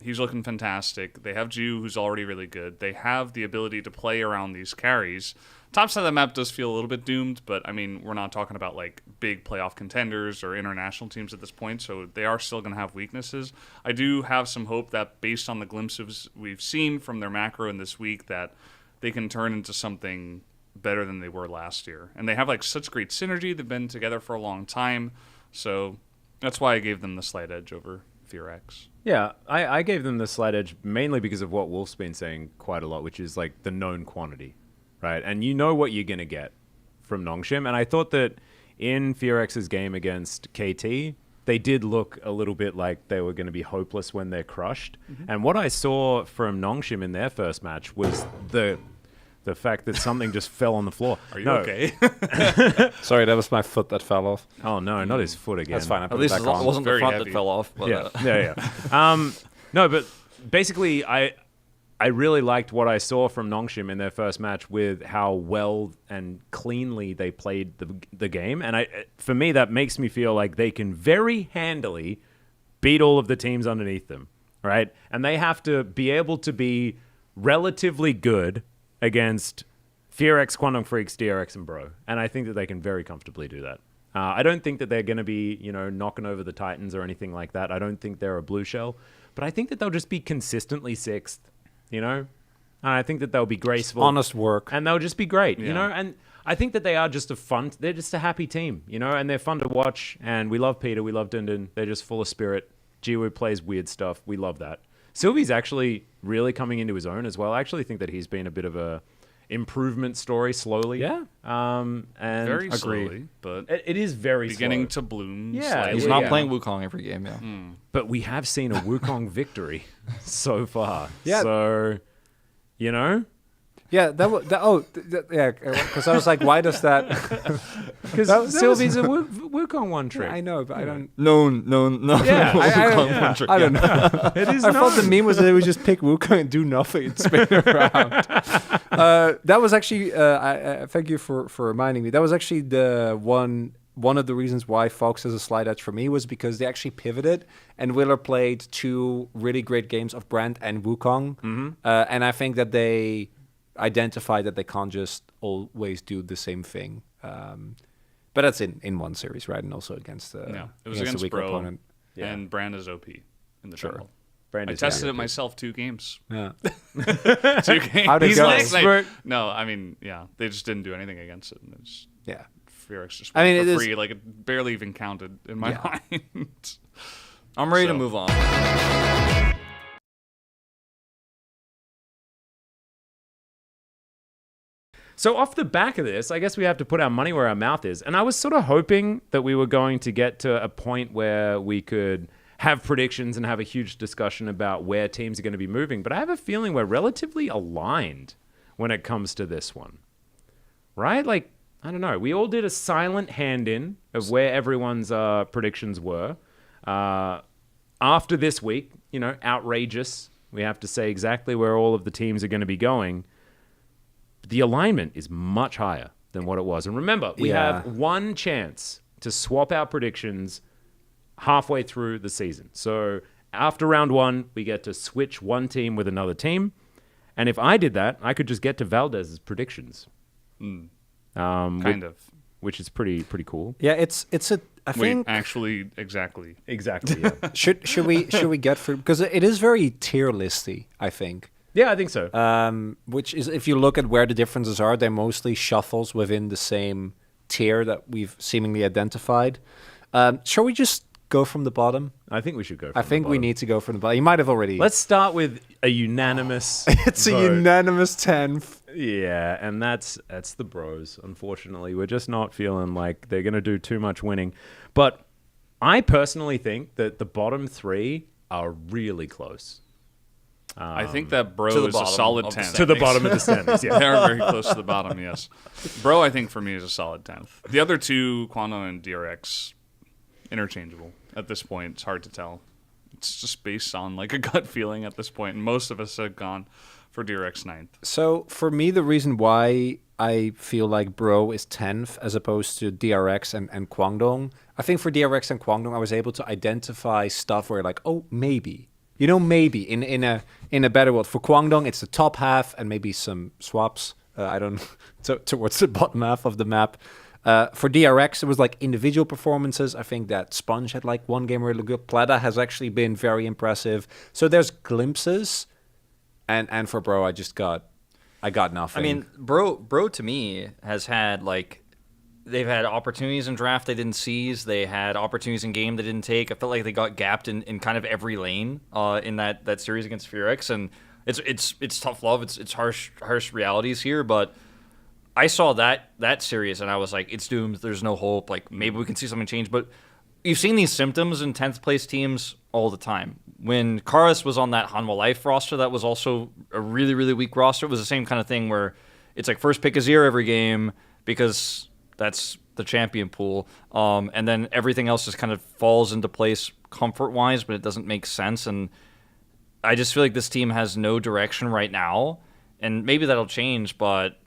He's looking fantastic. They have Ju, who's already really good. They have the ability to play around these carries. Top side of the map does feel a little bit doomed, but I mean, we're not talking about like big playoff contenders or international teams at this point, so they are still going to have weaknesses. I do have some hope that based on the glimpses we've seen from their macro in this week, that they can turn into something better than they were last year. And they have like such great synergy. They've been together for a long time. So that's why I gave them the slight edge over FearX. Yeah, I gave them the slight edge mainly because of what Wolf's been saying quite a lot, which is like the known quantity, right? And you know what you're going to get from Nongshim. And I thought that in FearX's game against KT, they did look a little bit like they were going to be hopeless when they're crushed. And what I saw from Nongshim in their first match was the fact that something just fell on the floor. Are you okay? Sorry, that was my foot that fell off. Oh, no, not his foot again. That's fine. I At put least it back on. it wasn't the Very front heavy. that fell off. But, Yeah. No, but basically, I really liked what I saw from Nongshim in their first match with how well and cleanly they played the game. And for me, that makes me feel like they can very handily beat all of the teams underneath them, right? And they have to be able to be relatively good against FearX, Quantum Freaks, DRX, and Bro. And I think that they can very comfortably do that. I don't think that they're going to be, knocking over the Titans or anything like that. I don't think they're a blue shell. But I think that they'll just be consistently sixth, And I think that they'll be graceful. Honest work. And they'll just be great, Yeah. And I think that they are just they're just a happy team, and they're fun to watch. And we love Peter. We love Dundun. They're just full of spirit. Jiwoo plays weird stuff. We love that. Sylvie's actually really coming into his own as well. I actually think that he's been a bit of a improvement story slowly. Yeah. And Very slowly, but it is very beginning slow. to bloom. Yeah, slightly. he's not playing Wukong every game, yeah. But we have seen a Wukong victory so far. Yeah. So, Yeah, because I was like, why does that? Because Sylvie's a Wukong one trick. Yeah, I know, but I don't. No. Yeah, I don't know. It is I thought the known. meme was that they would just pick Wukong and do nothing and spin around. That was actually. I thank you for reminding me. That was actually the one of the reasons why Fox has a slight edge for me was because they actually pivoted and Willer played 2 really great games of Brand and Wukong, and I think that they identified that they can't just always do the same thing. But that's in one series, right? And also against it was a against weaker Bro, opponent. and Brand is OP in the jungle. Brand I is tested very it OP. myself 2 games. Yeah. 2 games. How'd it He's go? an expert. No, I mean, yeah, they just didn't do anything against it. And it was, Yeah. FearX just I mean, went it for is- free. Like, it barely even counted in my mind. I'm ready to So- move on. So off the back of this, I guess we have to put our money where our mouth is. And I was sort of hoping that we were going to get to a point where we could have predictions and have a huge discussion about where teams are going to be moving. But I have a feeling we're relatively aligned when it comes to this one. Right? Like, I don't know. We all did a silent hand-in of where everyone's predictions were. After this week, outrageous. We have to say exactly where all of the teams are going to be going. The alignment is much higher than what it was. And remember, we have one chance to swap our predictions halfway through the season. So after round 1, we get to switch one team with another team. And if I did that, I could just get to Valdez's predictions. Kind of. Which is pretty cool. Yeah, it's I think actually exactly. Yeah. should we get through, because it is very tier listy, I think. Yeah, I think so. Which is, if you look at where the differences are, they're mostly shuffles within the same tier that we've seemingly identified. Shall we just go from the bottom? I think we should go from I think we need to go from the bottom. You might have already... Let's start with a unanimous It's vote. a unanimous 10th. Yeah, and that's the bros, unfortunately. We're just not feeling like they're going to do too much winning. But I personally think that the bottom 3 are really close. I think that Bro to the is a bottom solid of the 10th. To the bottom of the standings, yeah. They are very close to the bottom, yes. Bro, I think, for me, is a solid 10th. The other two, Kwano and DRX, interchangeable at this point. It's hard to tell. It's just based on like a gut feeling at this point, and most of us have gone for DRX 9th. So for me, the reason why I feel like Bro is 10th as opposed to DRX and Kwangdong, I think for DRX and Kwangdong, I was able to identify stuff where like, oh, maybe. You know, maybe in a better world. For Kwangdong, it's the top half and maybe some swaps. Towards the bottom half of the map. For DRX, it was like individual performances. I think that Sponge had like one game really good. Plata has actually been very impressive. So there's glimpses. And for Bro, I got nothing. I mean, Bro to me has had like, they've had opportunities in draft they didn't seize. They had opportunities in game they didn't take. I felt like they got gapped in kind of every lane in that series against Fearx, and it's tough love. It's harsh realities here, but I saw that series and I was like, it's doomed. There's no hope. Like maybe we can see something change, but you've seen these symptoms in 10th place teams all the time. When Karas was on that Hanwha Life roster, that was also a really, really weak roster. It was the same kind of thing where it's like first pick Azir every game because that's the champion pool. And then everything else just kind of falls into place comfort-wise, but it doesn't make sense. And I just feel like this team has no direction right now. And maybe that'll change, but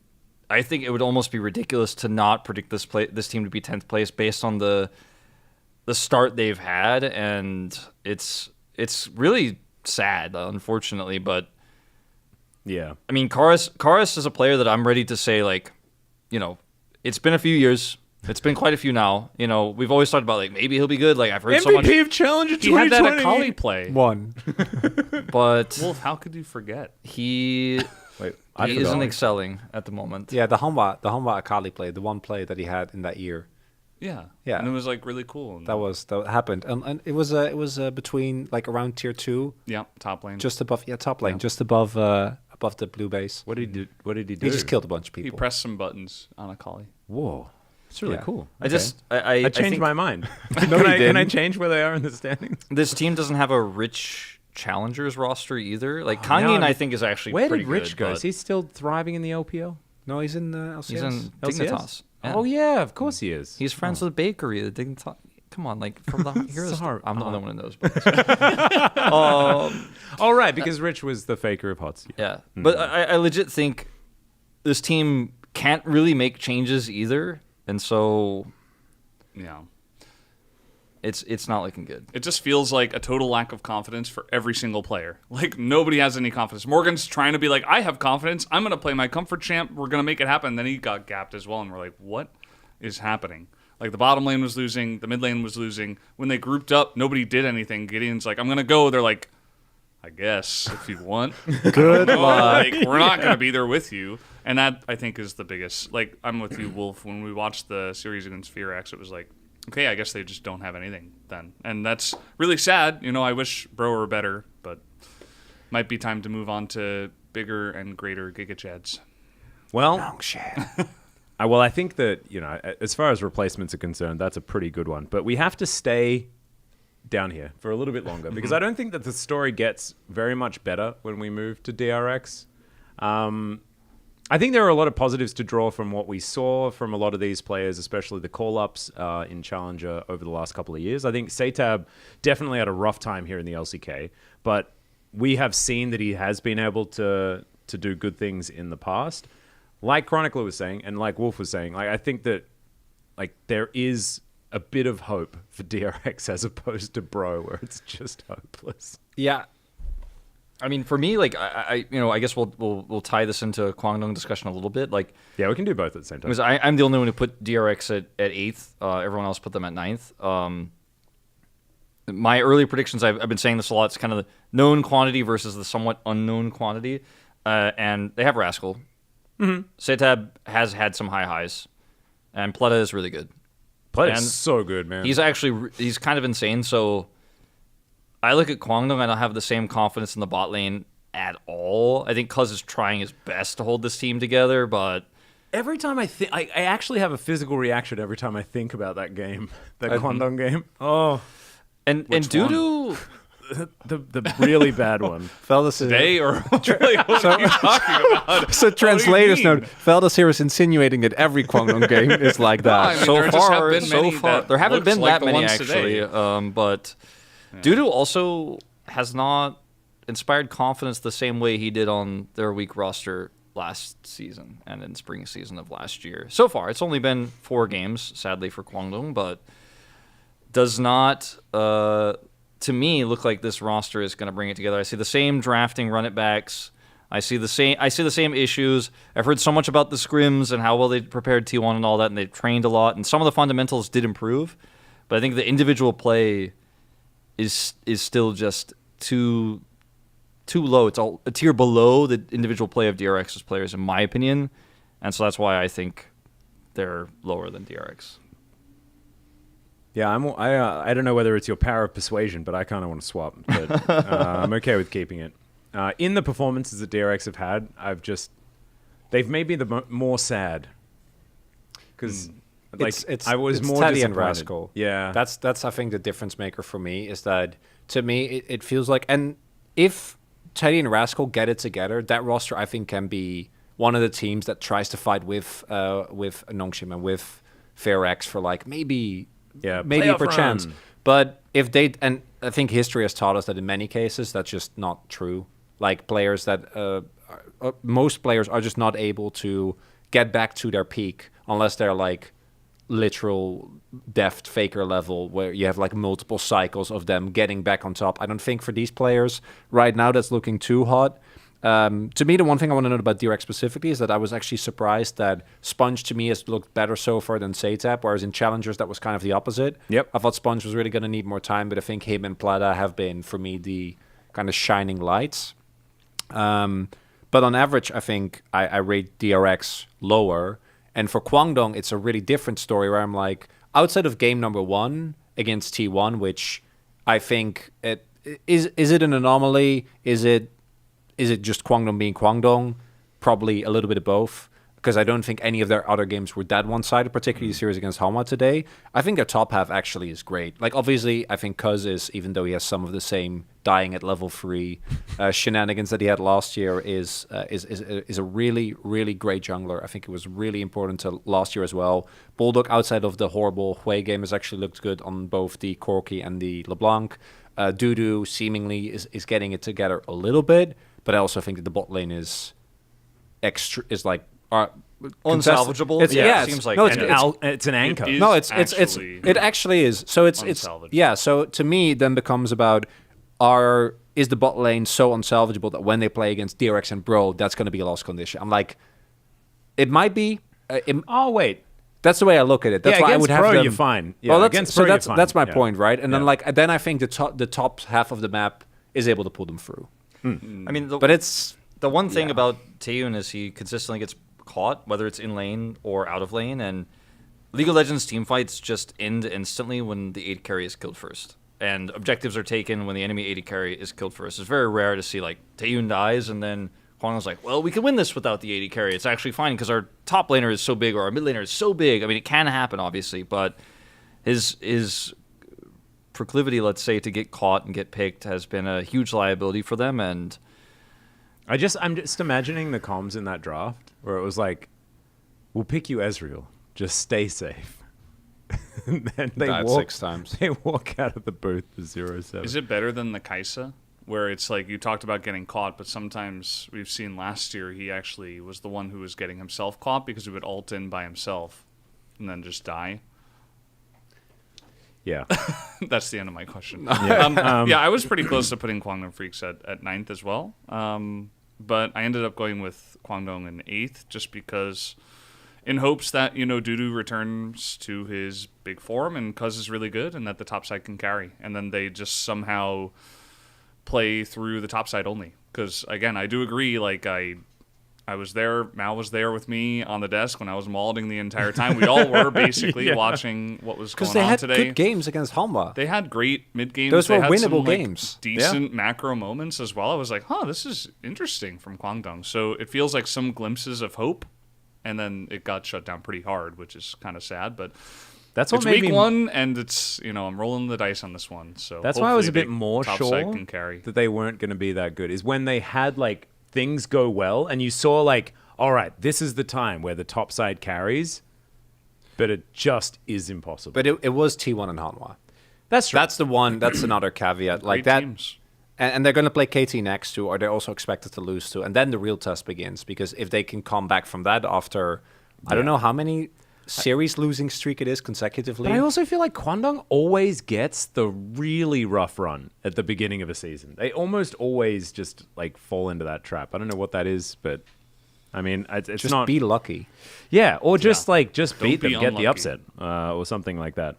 I think it would almost be ridiculous to not predict this team to be 10th place based on the start they've had. And it's really sad, unfortunately, but yeah. I mean, Karas is a player that I'm ready to say, like, you know, it's been a few years. It's been quite a few now. You know, we've always talked about, like, maybe he'll be good. Like, I've heard MVP so much. of Challenger 2020. He had that Akali play. One. But Wolf, how could you forget? He isn't excelling at the moment. Yeah, the Hanwha Akali play, the one play that he had in that year. Yeah. Yeah. And it was like really cool. That happened. And it was between like around tier 2. Yeah, top lane. Just above top lane, just above the blue base. What did he do? He just killed a bunch of people. He pressed some buttons on Akali. Whoa. It's really cool. Okay. I changed my mind. Can I change where they are in the standings? This team doesn't have a rich challengers roster either. Like Kangin, I think is actually where pretty did Rich good, go? but Is he still thriving in the LPL? No, he's in LCS. He's in Dignitas. Yeah. Oh yeah, of course he is. He's friends with Bakery, the Dignitas. Come on, like from the heroes. I'm the only one in those. All right, because Rich was the faker of HOTS. Yeah, but I legit think this team can't really make changes either, and so yeah, it's not looking good. It just feels like a total lack of confidence for every single player. Like nobody has any confidence. Morgan's trying to be like, I have confidence. I'm gonna play my comfort champ. We're gonna make it happen. And then he got gapped as well, and we're like, what is happening? Like the bottom lane was losing, the mid lane was losing. When they grouped up, nobody did anything. Gideon's like, I'm gonna go. They're like, I guess if you want. Good luck. Like we're not gonna be there with you. And that I think is the biggest. Like I'm with you, Wolf. When we watched the series against Fearx, it was like, okay, I guess they just don't have anything then. And that's really sad. You know, I wish Bro were better, but might be time to move on to bigger and greater Giga Chads. Well, well, I think that, you know, as far as replacements are concerned, that's a pretty good one. But we have to stay down here for a little bit longer because I don't think that the story gets very much better when we move to DRX. I think there are a lot of positives to draw from what we saw from a lot of these players, especially the call-ups in Challenger over the last couple of years. I think Satab definitely had a rough time here in the LCK, but we have seen that he has been able to do good things in the past. Like Chronicler was saying, and like Wolf was saying, like I think that like there is a bit of hope for DRX as opposed to Bro, where it's just hopeless. Yeah. I mean, for me, like I guess we'll tie this into a Kwangdong discussion a little bit. Like, yeah, we can do both at the same time. Because I'm the only one who put DRX at 8th. Everyone else put them at 9th. My early predictions, I've been saying this a lot. It's kind of the known quantity versus the somewhat unknown quantity, and they have Rascal. Mm-hmm. Setab has had some high highs, and Pleta is really good. Pleta is so good, man. He's kind of insane. So I look at Kwangdong, I don't have the same confidence in the bot lane at all. I think Cuz is trying his best to hold this team together, but every time I think, I actually have a physical reaction every time I think about that game, that Kwangdong game. Oh, and Dudu, the really bad one. Feldas today or what are you talking about? So translators note, Feldas here is insinuating that every Kwangdong game is like that. No, I mean, there haven't been that many actually. But Dudu also has not inspired confidence the same way he did on their weak roster last season and in spring season of last year. So far, it's only been 4 games, sadly, for Kwangdong, but does not, to me, look like this roster is going to bring it together. I see the same drafting run it backs. I see the same issues. I've heard so much about the scrims and how well they prepared T1 and all that, and they trained a lot, and some of the fundamentals did improve, but I think the individual play is still just too low. It's a tier below the individual play of DRX's players, in my opinion, and so that's why I think they're lower than DRX. Yeah, I don't know whether it's your power of persuasion, but I kind of want to swap. But I'm okay with keeping it. In the performances that DRX have had, they've made me more sad because. I was more Teddy disappointed. And Rascal. Yeah, that's I think the difference maker for me is that to me it feels like, and if Teddy and Rascal get it together, that roster I think can be one of the teams that tries to fight with Nongshim and with FairX for like maybe per chance. But if they, and I think history has taught us that in many cases that's just not true. Like players that most players are just not able to get back to their peak unless they're like literal deft faker level where you have like multiple cycles of them getting back on top. I don't think for these players right now that's looking too hot. To me, the one thing I want to note about DRX specifically is that I was actually surprised that Sponge to me has looked better so far than Setab, whereas in Challengers that was kind of the opposite. Yep. I thought Sponge was really going to need more time, but I think him and Plata have been, for me, the kind of shining lights. But on average, I think I rate DRX lower. And for Kwangdong, it's a really different story where I'm like, outside of game number 1 against T1, which I think is it an anomaly? Is it just Kwangdong being Kwangdong? Probably a little bit of both, because I don't think any of their other games were that one-sided, particularly the series against Hanwha today. I think their top half actually is great. Like, obviously, I think Cuz is, even though he has some of the same dying at level 3 shenanigans that he had last year, is a really, really great jungler. I think it was really important to last year as well. Bulldog, outside of the horrible Hui game, has actually looked good on both the Corki and the LeBlanc. Dudu seemingly is getting it together a little bit, but I also think that the bot lane is like unsalvageable. It seems like it's an anchor. It actually is. So it's yeah. So to me, then becomes about is the bot lane so unsalvageable that when they play against DRX and Bro, that's going to be a lost condition. I'm like, it might be. Wait. That's the way I look at it. That's why I would have Pro, them. You're fine. Yeah, well, against Pro, that's you're fine. my point, right? And then I think the top half of the map is able to pull them through. I mean, but it's the one thing about Taeyun is he consistently gets caught, whether it's in lane or out of lane, and League of Legends team fights just end instantly when the AD carry is killed first, and objectives are taken when the enemy AD carry is killed first. It's very rare to see like Taeyun dies and then Kwangdong's like, well, we can win this without the AD carry. It's actually fine because our top laner is so big or our mid laner is so big. I mean, it can happen obviously, but his proclivity, let's say, to get caught and get picked has been a huge liability for them. And I'm just imagining the comms in that draft where it was like, we'll pick you Ezreal, just stay safe. And then they died walk 6 times. They walk out of the booth to 0-7. Is it better than the Kaisa, where it's like you talked about getting caught, but sometimes we've seen last year he actually was the one who was getting himself caught because he would ult in by himself and then just die? Yeah. That's the end of my question. Yeah. Yeah, I was pretty close to putting Kwangdong Freaks at 9th as well. But I ended up going with Kwangdong in 8th just because in hopes that, Dudu returns to his big form and Cuz is really good and that the top side can carry. And then they just somehow play through the top side only. Because, again, I do agree, like, I was there, Mal was there with me on the desk when I was mauling the entire time. We all were basically watching what was going on today. Because they had good games against Hanwha. They had great mid-games. Those were they had winnable some, games. Decent macro moments as well. I was like, this is interesting from Kwangdong. So it feels like some glimpses of hope, and then it got shut down pretty hard, which is kind of sad. But that's what it's made week me... 1, and it's, I'm rolling the dice on this one. So that's why I was a bit more top sure side can carry. that they weren't going to be that good, is when they had, like, things go well, and you saw, like, all right, this is the time where the top side carries, but it just is impossible. But it was T1 and Hanwha. That's true. That's the one. That's another caveat. Like that, teams. And they're going to play KT next to, or they're also expected to lose to, and then the real test begins. Because if they can come back from that after, I don't know how many series losing streak it is consecutively. But I also feel like Kwangdong always gets the really rough run at the beginning of a season. They almost always just like fall into that trap. I don't know what that is, but. I mean, it's just not... be lucky. Yeah, or just beat them, be get the unlucky. upset, or something like that.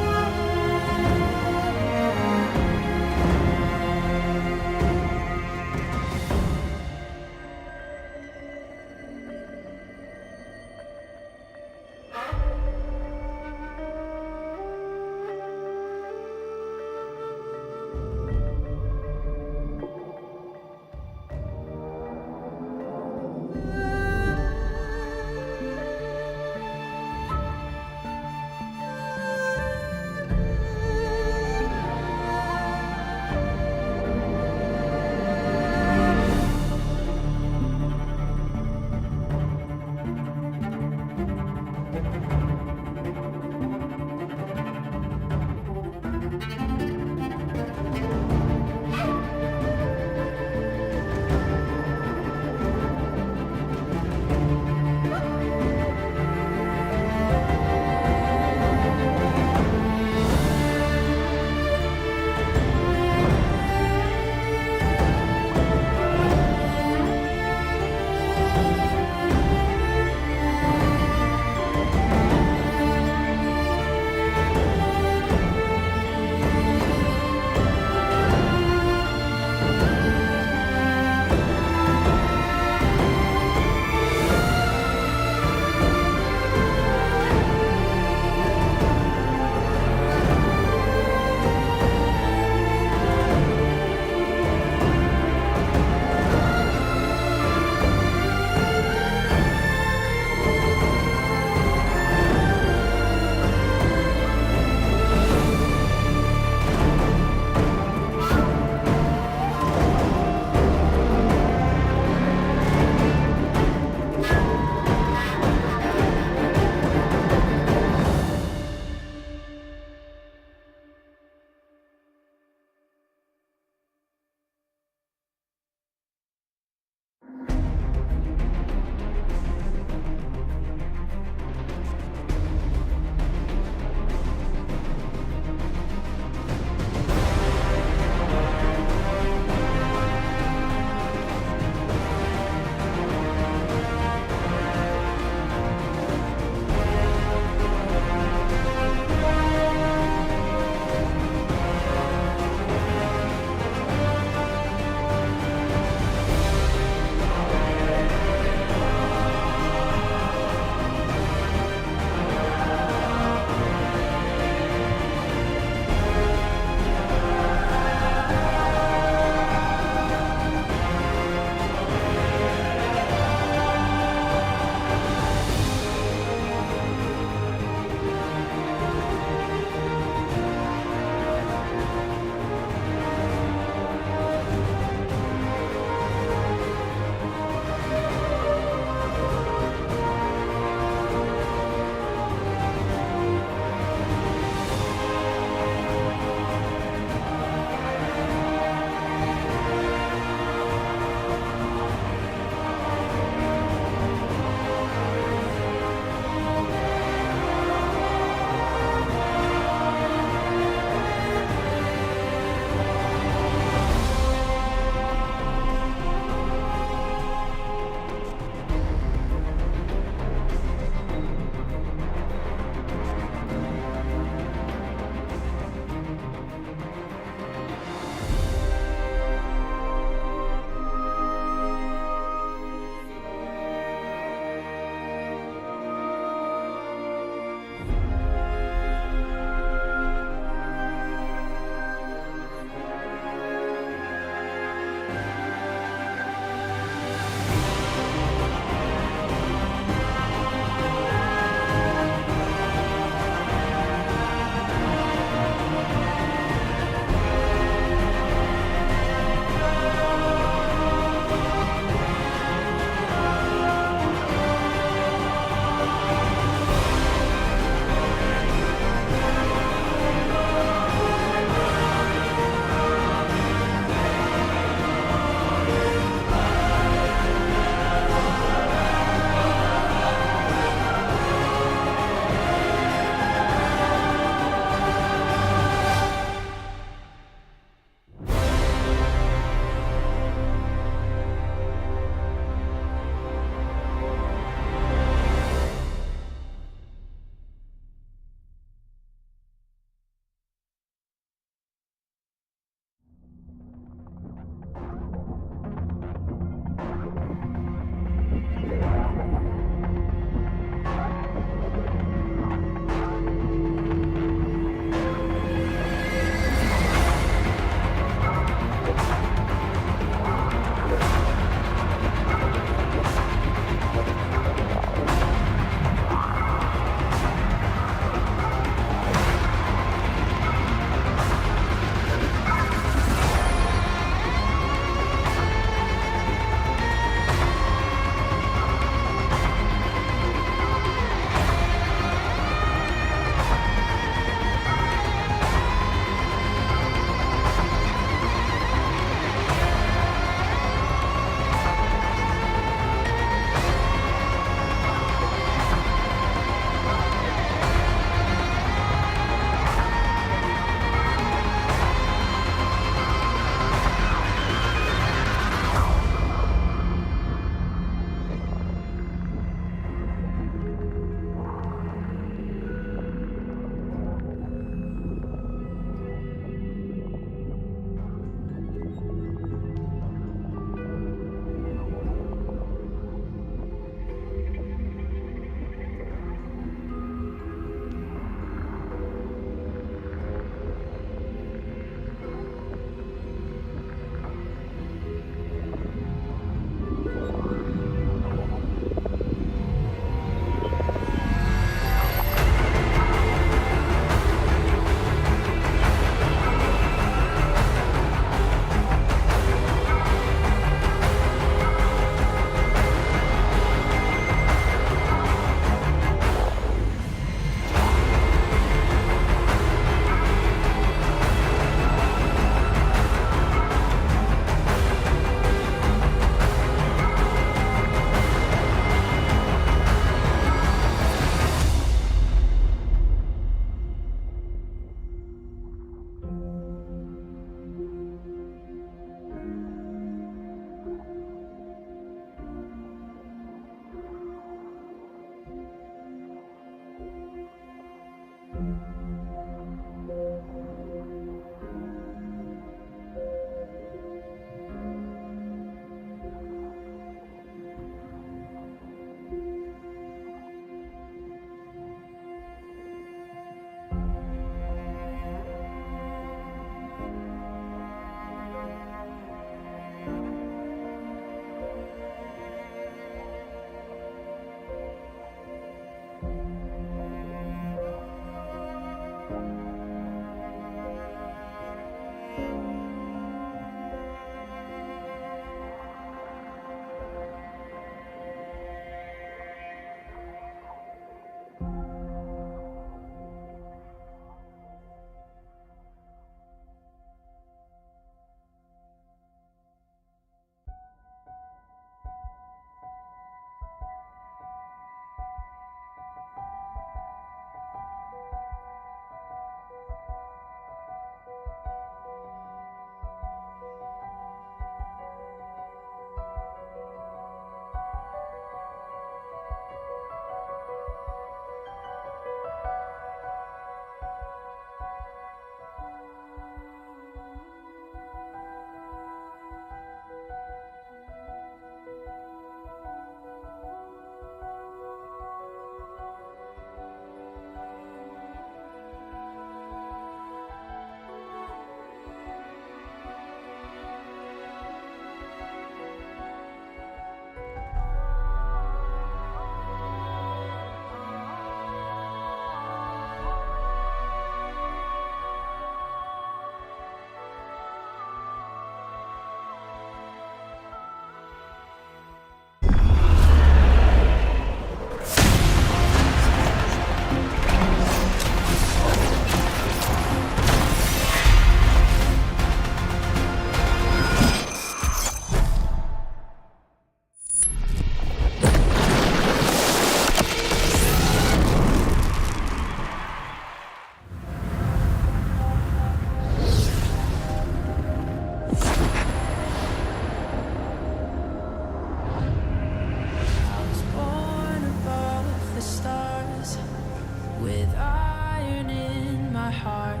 heart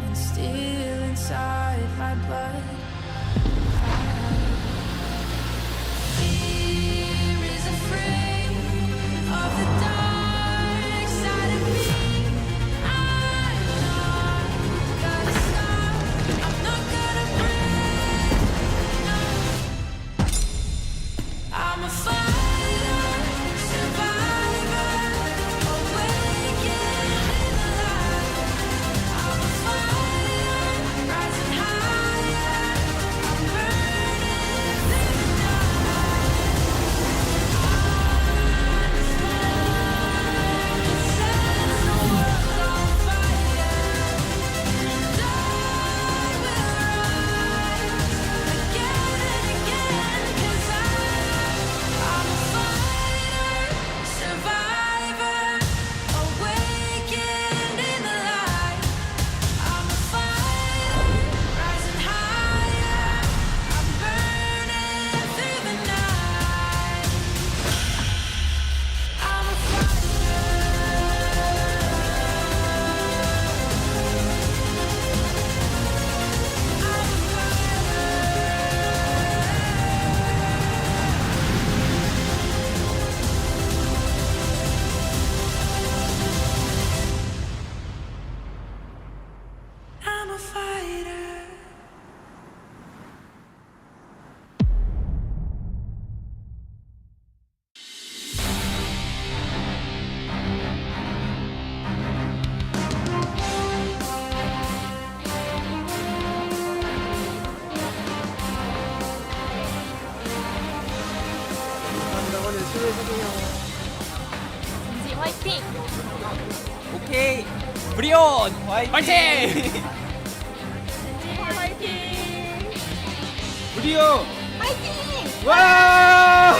and still inside my blood. Fear is afraid of the dark side of me. I'm not gonna stop. I'm not gonna break. No. I'm a fighter, survivor, awakened in the light. I'm a fighter, rising higher. I'm burning through the night. Sets the world on fire, and I will rise again and again, 'cause I'm a fighter, survivor, awakened in the light. I'm a fighter, rising higher. I'm burning through the night. I'm a I'm a fighter. 젠지 화이팅! 오케이. 브리온 화이팅. 젠지 화이팅! 브리온 화이팅! 와!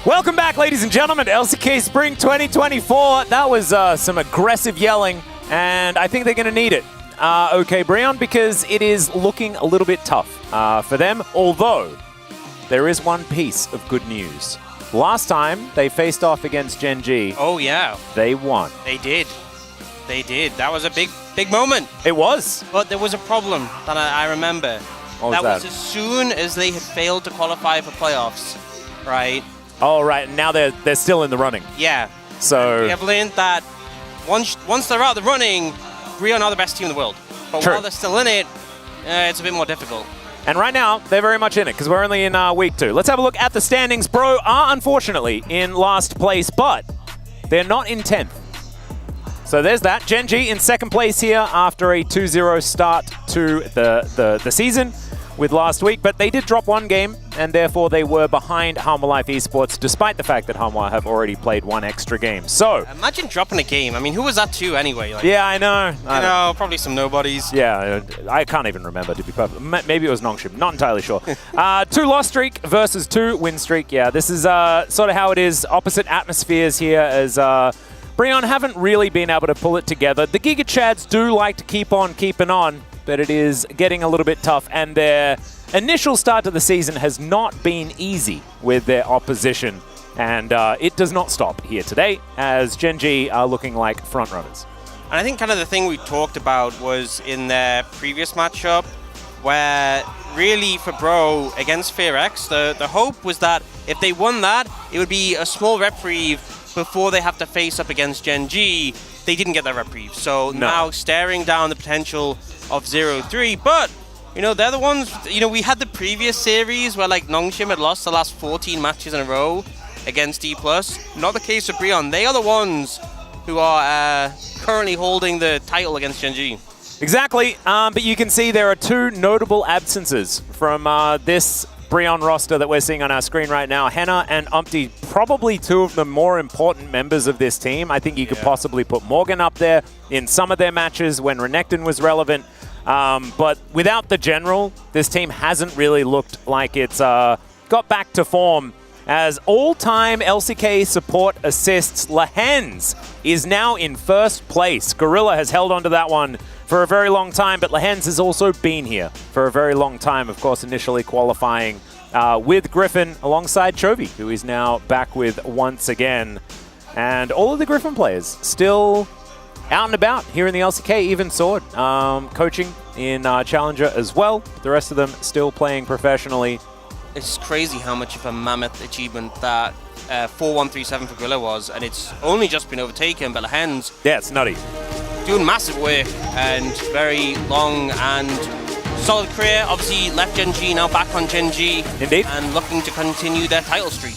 Welcome back, ladies and gentlemen, to LCK Spring 2024. That was some aggressive yelling, and I think they're going to need it. Okay, Breon, because it is looking a little bit tough for them, although there is one piece of good news. Last time they faced off against Gen.G, Oh, yeah. they won. They did. They did. That was a big moment. It was. But there was a problem that I remember. What was was that? as soon as they had failed to qualify for playoffs, right? Oh, right. Now they're still in the running. Yeah. So We have learned that once they're out of the running, Breon are the best team in the world. But True. while they're still in it, it's a bit more difficult. And right now, they're very much in it because we're only in week 2. Let's have a look at the standings. Bro are unfortunately in last place, but they're not in 10th. So there's that. Gen.G in second place here after a 2-0 start to the season with last week, but they did drop one game, and therefore they were behind Hanwha Life Esports, despite the fact that Hanwha have already played one extra game. So Imagine dropping a game. I mean, who was that to anyway? Like, yeah, I know. Probably some nobodies. Yeah, I can't even remember, to be perfect. Maybe it was Nongshim. Not entirely sure. 2 loss streak versus 2 win streak. Yeah, this is sort of how it is. Opposite atmospheres here as Breon haven't really been able to pull it together. The Giga Chads do like to keep on keeping on, but it is getting a little bit tough, and their initial start to the season has not been easy with their opposition, and it does not stop here today as Gen.G are looking like frontrunners. And I think kind of the thing we talked about was in their previous matchup, where really for Bro against FearX, the hope was that if they won that, it would be a small reprieve before they have to face up against Gen.G. They didn't get that reprieve, so now staring down the potential of 0-3, but they're the ones, we had the previous series where like Nongshim had lost the last 14 matches in a row against Dplus. Not the case with Breon. They are the ones who are currently holding the title against Gen.G. Exactly, but you can see there are 2 notable absences from this Breon roster that we're seeing on our screen right now. Henna and Umpty, probably 2 of the more important members of this team. I think you could possibly put Morgan up there in some of their matches when Renekton was relevant. But without the general, this team hasn't really looked like it's got back to form. As all-time LCK support assists, Lehends is now in first place. Gorilla has held on to that one for a very long time, but Lehends has also been here for a very long time, of course, initially qualifying with Griffin alongside Chovy, who is now back with once again. And all of the Griffin players still out and about here in the LCK, even Sword coaching in Challenger as well. The rest of them still playing professionally. It's crazy how much of a mammoth achievement that 4-1-3-7 for Gorilla was, and it's only just been overtaken by Lehends. Yeah, it's nutty. Doing massive work and very long and solid career. Obviously left Gen.G, now back on Gen.G. Indeed. And looking to continue their title streak.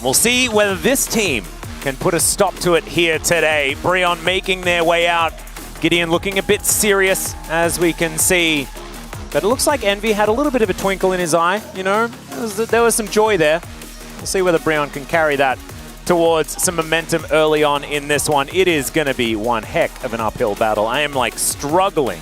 We'll see whether this team can put a stop to it here today. Breon making their way out. Gideon looking a bit serious, as we can see. But it looks like Envy had a little bit of a twinkle in his eye, you know? There was some joy there. We'll see whether Breon can carry that towards some momentum early on in this one. It is going to be one heck of an uphill battle. I am like struggling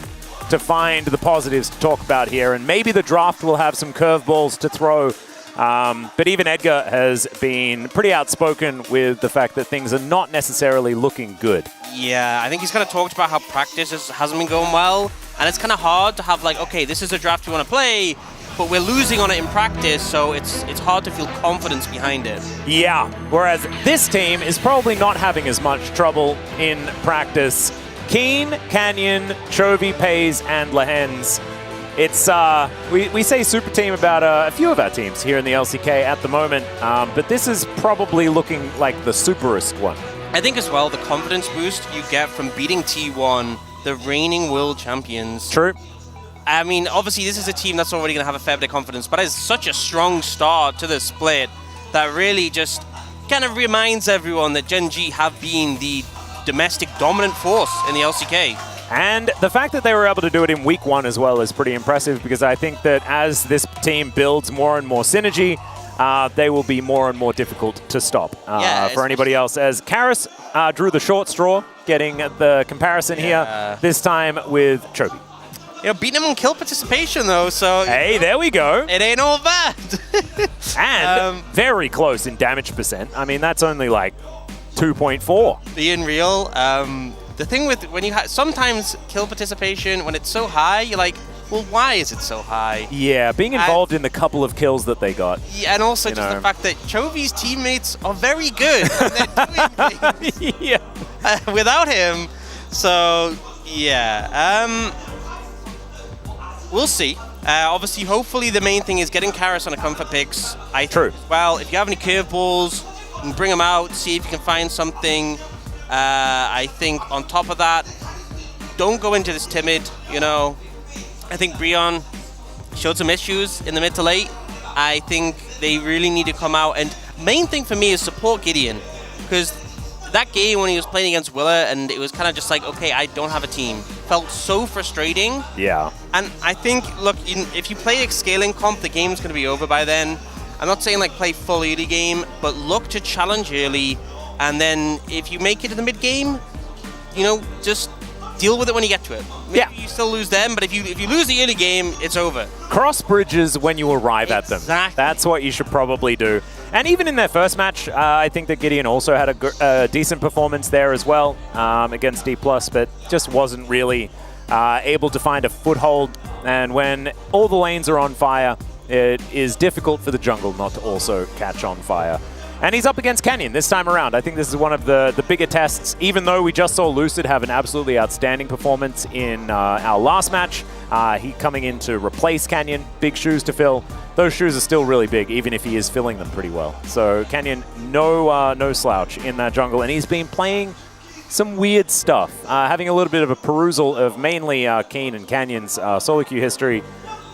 to find the positives to talk about here, and maybe the draft will have some curveballs to throw. But even Edgar has been pretty outspoken with the fact that things are not necessarily looking good. Yeah, I think he's kind of talked about how practice hasn't been going well, and it's kind of hard to have like, okay, this is a draft we want to play, but we're losing on it in practice, so it's hard to feel confidence behind it. Yeah, whereas this team is probably not having as much trouble in practice. Keen, Canyon, Chovy, Pays, and Lehends. It's, we say super team about a few of our teams here in the LCK at the moment, but this is probably looking like the superest one. I think as well, the confidence boost you get from beating T1, the reigning world champions. True. I mean, obviously this is a team that's already going to have a fair bit of confidence, but it's such a strong start to the split that really just kind of reminds everyone that Gen.G have been the domestic dominant force in the LCK. And the fact that they were able to do it in week one as well is pretty impressive, because I think that as this team builds more and more synergy, they will be more and more difficult to stop for anybody else. As Karis drew the short straw, getting the comparison here, this time with Chovy. You know, beating him in kill participation though, so... Hey, there we go. It ain't all bad. And very close in damage percent. I mean, that's only like 2.4. Being real, the thing with when you sometimes kill participation, when it's so high, you're like, well, why is it so high? Yeah, being involved in the couple of kills that they got. Yeah, and also just the fact that Chovy's teammates are very good and they're doing things without him. So, yeah. We'll see. Obviously, hopefully, the main thing is getting Karis on a comfort picks. True. Well, if you have any curveballs, you can bring them out, see if you can find something. I think on top of that, don't go into this timid, you know. I think Breon showed some issues in the mid to late. I think they really need to come out, and main thing for me is support Gideon, because that game when he was playing against Willa and it was kind of just like, okay, I don't have a team, felt so frustrating. Yeah. And I think, look, if you play a scaling comp, the game's going to be over by then. I'm not saying like play full early game, but look to challenge early, and then if you make it to the mid game, you know, just deal with it when you get to it. Maybe you still lose them, but if you lose the early game, it's over. Cross bridges when you arrive at them. That's what you should probably do. And even in their first match, I think that Gideon also had a decent performance there as well against Dplus, but just wasn't really able to find a foothold. And when all the lanes are on fire, it is difficult for the jungle not to also catch on fire. And he's up against Canyon this time around. I think this is one of the bigger tests, even though we just saw Lucid have an absolutely outstanding performance in our last match. He coming in to replace Canyon, big shoes to fill. Those shoes are still really big, even if he is filling them pretty well. So Canyon, no slouch in that jungle, and he's been playing some weird stuff. Having a little bit of a perusal of mainly Keen and Canyon's solo queue history.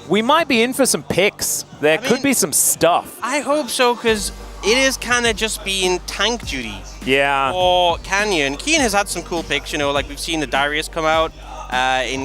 We might be in for some picks. There could be some stuff. I hope so, because it is kind of just being tank duty. Yeah. For Canyon. Keen has had some cool picks, you know, like we've seen the Darius come out.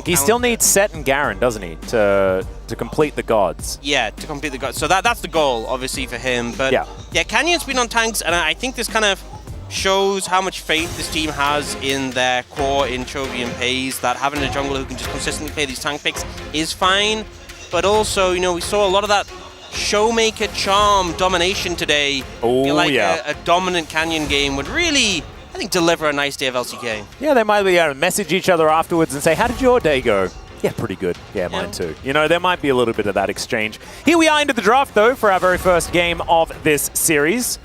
He still needs Set and Garen, doesn't he, to complete the gods? Yeah, to complete the gods. So that's the goal, obviously, for him. But yeah, Canyon's been on tanks, and I think this kind of shows how much faith this team has in their core in Chovy and Pays, that having a jungler who can just consistently play these tank picks is fine. But also, you know, we saw a lot of that Showmaker charm domination today. A dominant Canyon game would really, I think, deliver a nice day of LCK. Yeah, they might be able to message each other afterwards and say, how did your day go? Yeah, pretty good. Yeah, mine too. You know, there might be a little bit of that exchange. Here we are into the draft, though, for our very first game of this series.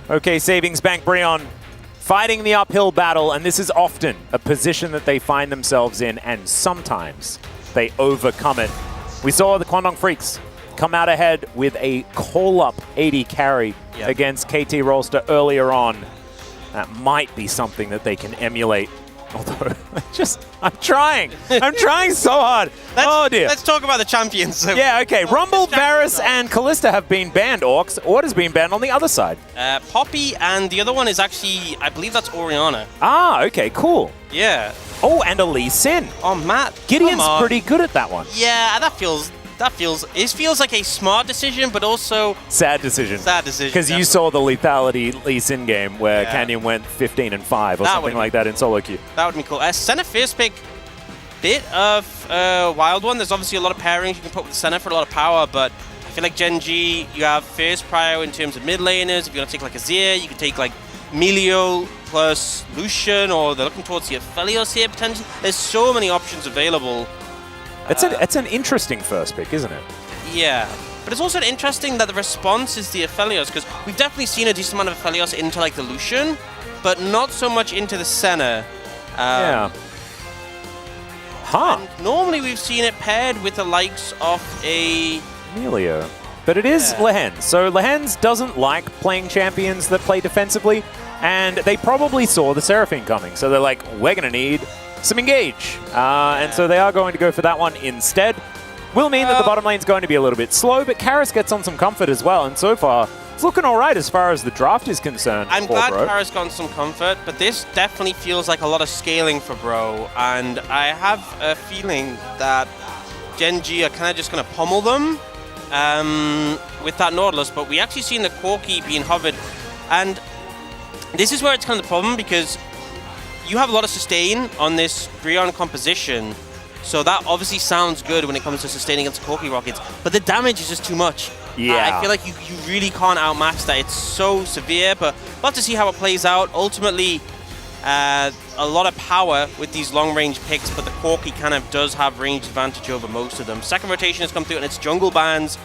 OK, Savings Bank Breon fighting the uphill battle, and this is often a position that they find themselves in, and sometimes they overcome it. We saw the Kwangdong Freaks come out ahead with a call-up 80 carry against KT Rolster earlier on. That might be something that they can emulate. Although, I'm trying. I'm trying so hard. Oh, dear. Let's talk about the champions. So yeah, okay. Rumble, Varus, and Callista have been banned, Orcs. Order's been banned on the other side. Poppy, and the other one is actually, I believe that's Orianna. Ah, okay, cool. Yeah. Oh, and a Lee Sin. Oh, Matt. Gideon's pretty good at that one. Yeah, it feels like a smart decision, but also sad decision. Sad decision. Because you saw the lethality Lee Sin game where Canyon went 15-5 or something like that in solo queue. That would be cool. Center first pick, bit of wild one. There's obviously a lot of pairings you can put with the center for a lot of power, but I feel like Gen.G, you have first prio in terms of mid laners. If you're gonna take like Azir, you can take like Melio plus Lucian, or they're looking towards the Aphelios here potentially. There's so many options available. It's an interesting first pick, isn't it? Yeah, but it's also interesting that the response is the Aphelios, because we've definitely seen a decent amount of Aphelios into like the Lucian, but not so much into the Senna. Yeah. Huh. And normally we've seen it paired with the likes of a Melio. But it is Lehends. So Lehends doesn't like playing champions that play defensively, and they probably saw the Seraphine coming. So they're like, we're going to need some engage. And so they are going to go for that one instead. Will mean that the bottom lane's going to be a little bit slow, but Karis gets on some comfort as well, and so far it's looking all right as far as the draft is concerned. I'm glad Karis got some comfort, but this definitely feels like a lot of scaling for Bro, and I have a feeling that Gen.G are kind of just going to pummel them with that Nautilus, but we actually seen the Corki being hovered, and this is where it's kind of the problem, because you have a lot of sustain on this Brion composition, so that obviously sounds good when it comes to sustaining against Corki Rockets, but the damage is just too much. Yeah. I feel like you really can't outmatch that. It's so severe, but we'll have to see how it plays out. Ultimately, a lot of power with these long-range picks, but the Corki kind of does have range advantage over most of them. Second rotation has come through, and it's jungle bans.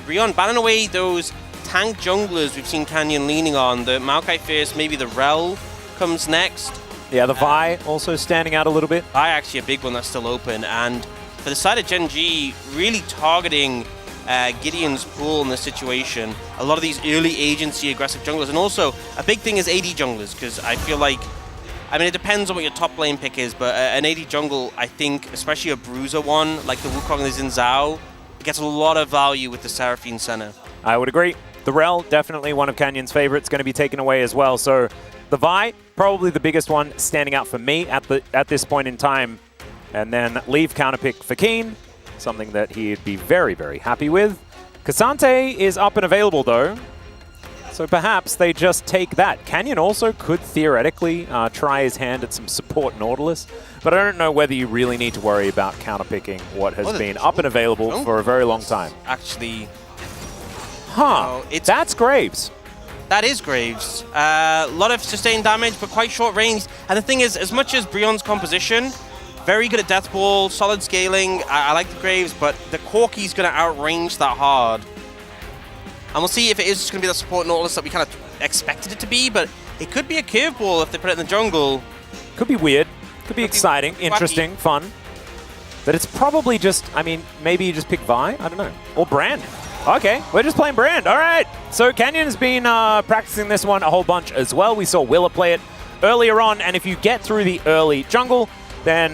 Brion banning away those tank junglers we've seen Canyon leaning on. The Maokai first, maybe the Rel comes next. Yeah, the Vi also standing out a little bit. Vi actually a big one that's still open, and for the side of Gen.G, really targeting Gideon's pool in this situation. A lot of these early agency aggressive junglers, and also a big thing is AD junglers, because I feel like, I mean, it depends on what your top lane pick is, but an AD jungle, I think, especially a bruiser one, like the Wukong and the Xin Zhao, gets a lot of value with the Seraphine Senna. I would agree. The Rel, definitely one of Canyon's favorites, going to be taken away as well. So the Vi, probably the biggest one standing out for me at this point in time. And then leave counterpick for Keen, something that he'd be very, very happy with. Cassante is up and available though, so perhaps they just take that. Canyon also could theoretically try his hand at some support Nautilus, but I don't know whether you really need to worry about counterpicking what has been up and available for a very long time. Actually, that's Graves. That is Graves. A lot of sustained damage, but quite short range. And the thing is, as much as Brion's composition, very good at Death Ball, solid scaling. I like the Graves, but the Corki's going to outrange that hard. And we'll see if it is just going to be the support Nautilus that we kind of expected it to be, but it could be a curveball if they put it in the jungle. Could be weird. Could be exciting, interesting, fun. But it's probably just, I mean, maybe you just pick Vi? I don't know. Or Brand. Okay, we're just playing Brand. All right. So Canyon's been practicing this one a whole bunch as well. We saw Willa play it earlier on, and if you get through the early jungle, then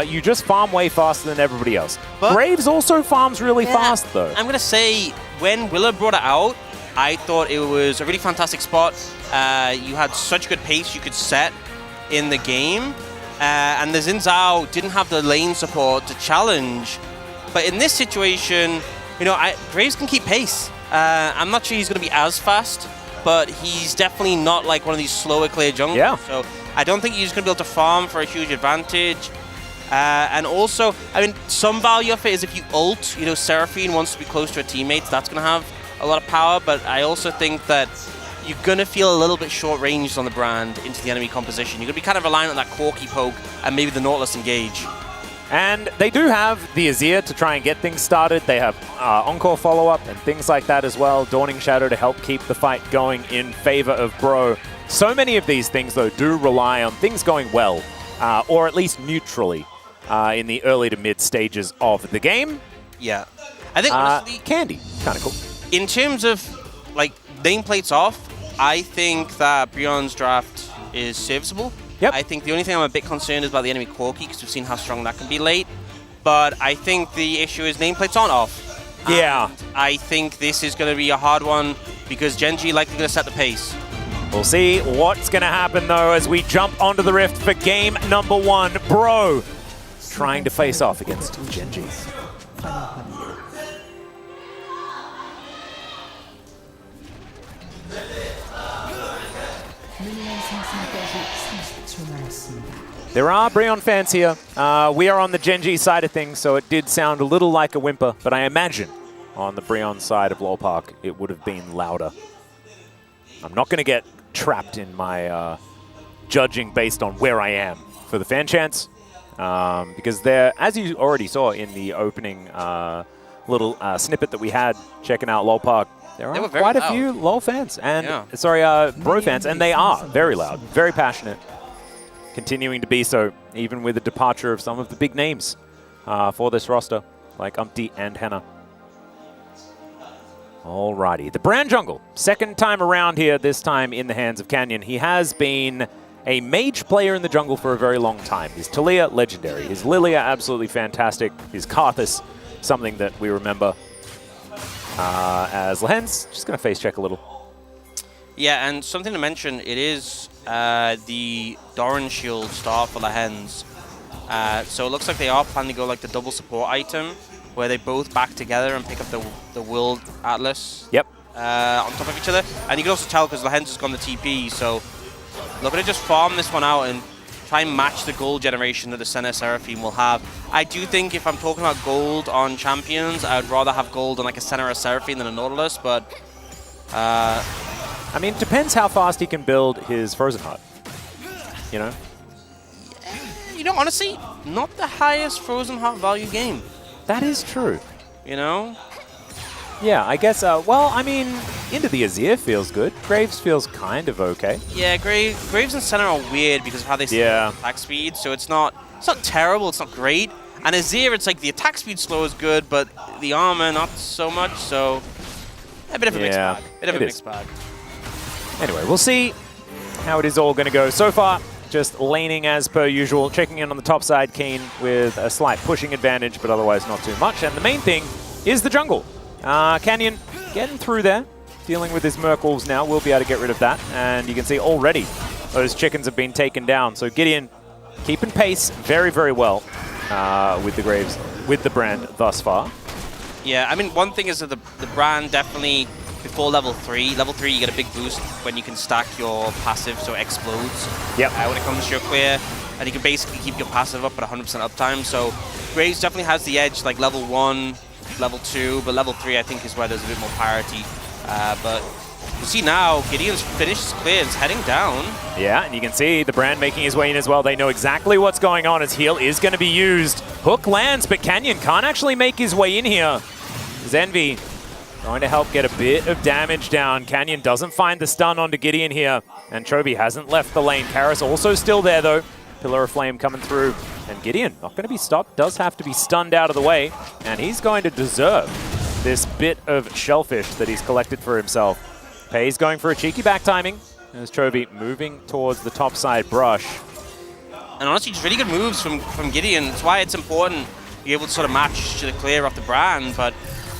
you just farm way faster than everybody else. But Graves also farms really fast, though. I'm going to say, when Willa brought it out, I thought it was a really fantastic spot. You had such good pace you could set in the game. And the Xin Zhao didn't have the lane support to challenge. But in this situation, you know, Graves can keep pace. I'm not sure he's going to be as fast, but he's definitely not like one of these slower clear junglers. Yeah. So I don't think he's going to be able to farm for a huge advantage. And also, I mean, some value of it is if you ult, you know, Seraphine wants to be close to her teammates, that's going to have a lot of power. But I also think that you're going to feel a little bit short-ranged on the Brand into the enemy composition. You're going to be kind of relying on that Corki poke and maybe the Nautilus engage. And they do have the Azir to try and get things started. They have Encore follow-up and things like that as well. Dawning Shadow to help keep the fight going in favor of Bro. So many of these things, though, do rely on things going well, or at least neutrally, in the early to mid stages of the game. Yeah. I think, honestly... Candy. Kind of cool. In terms of, like, nameplates off, I think that Brion's draft is serviceable. Yep. I think the only thing I'm a bit concerned is about the enemy Corki, because we've seen how strong that can be late. But I think the issue is nameplates aren't off. Yeah. And I think this is going to be a hard one, because Gen.G likely going to set the pace. We'll see what's going to happen, though, as we jump onto the Rift for game number 1. Bro trying to face off against Gen.G. There are Brion fans here. We are on the Gen.G side of things, so it did sound a little like a whimper, but I imagine on the Brion side of Lol Park, it would have been louder. I'm not going to get trapped in my judging based on where I am for the fan chants, because there, as you already saw in the opening little snippet that we had checking out Lol Park, there are quite a few LoL fans and Bro fans, and they are very loud, very passionate, continuing to be so, even with the departure of some of the big names for this roster, like Umpty and Henna. Alrighty, the Brand Jungle, second time around here, this time in the hands of Canyon. He has been a mage player in the jungle for a very long time. His Taliyah, legendary. His Lilia, absolutely fantastic. His Karthus, something that we remember as Lehends. Just going to face check a little. Yeah, and something to mention, it is the Doran Shield start for Lehends. So it looks like they are planning to go like the double support item, where they both back together and pick up the World Atlas. Yep. On top of each other. And you can also tell because Lehends has gone the TP, so looking to just farm this one out and try and match the gold generation that the Senna Seraphine will have. I do think if I'm talking about gold on champions, I would rather have gold on like a Senna or a Seraphine than a Nautilus, but... I mean, it depends how fast he can build his Frozen Heart, you know? You know, honestly, not the highest Frozen Heart value game. That is true. You know? Yeah, I guess, well, I mean, Into the Azir feels good. Graves feels kind of okay. Yeah, Graves and Senna are weird because of how they attack speed, so it's not terrible, it's not great. And Azir, it's like the attack speed slow is good, but the armor not so much, so a bit of a mixed bag. Bit of a mixed bag. Anyway, we'll see how it is all going to go. So far, just laning as per usual, checking in on the top side, Keen with a slight pushing advantage, but otherwise not too much. And the main thing is the jungle. Canyon getting through there, dealing with his Merkles now. We'll be able to get rid of that. And you can see already those chickens have been taken down. So Gideon keeping pace very, very well with the Graves, with the Brand thus far. Yeah, I mean, one thing is that the Brand definitely, before level 3, you get a big boost when you can stack your passive, so it explodes. Yep. When it comes to your clear, and you can basically keep your passive up at 100% uptime. So Graves definitely has the edge, like level 1, level 2, but level 3 I think is where there's a bit more parity. But you see now, Gideon's finished his clear, is heading down. Yeah, and you can see the Brand making his way in as well. They know exactly what's going on as heal is going to be used. Hook lands, but Canyon can't actually make his way in here. Zenvi going to help get a bit of damage down. Canyon doesn't find the stun onto Gideon here, and Chovy hasn't left the lane. Karis also still there though. Pillar of Flame coming through, and Gideon not going to be stopped, does have to be stunned out of the way, and he's going to deserve this bit of shellfish that he's collected for himself. Pei's going for a cheeky back timing, as Chovy moving towards the top side brush. And honestly, just really good moves from Gideon. That's why it's important to be able to sort of match to the clear off the Brand, but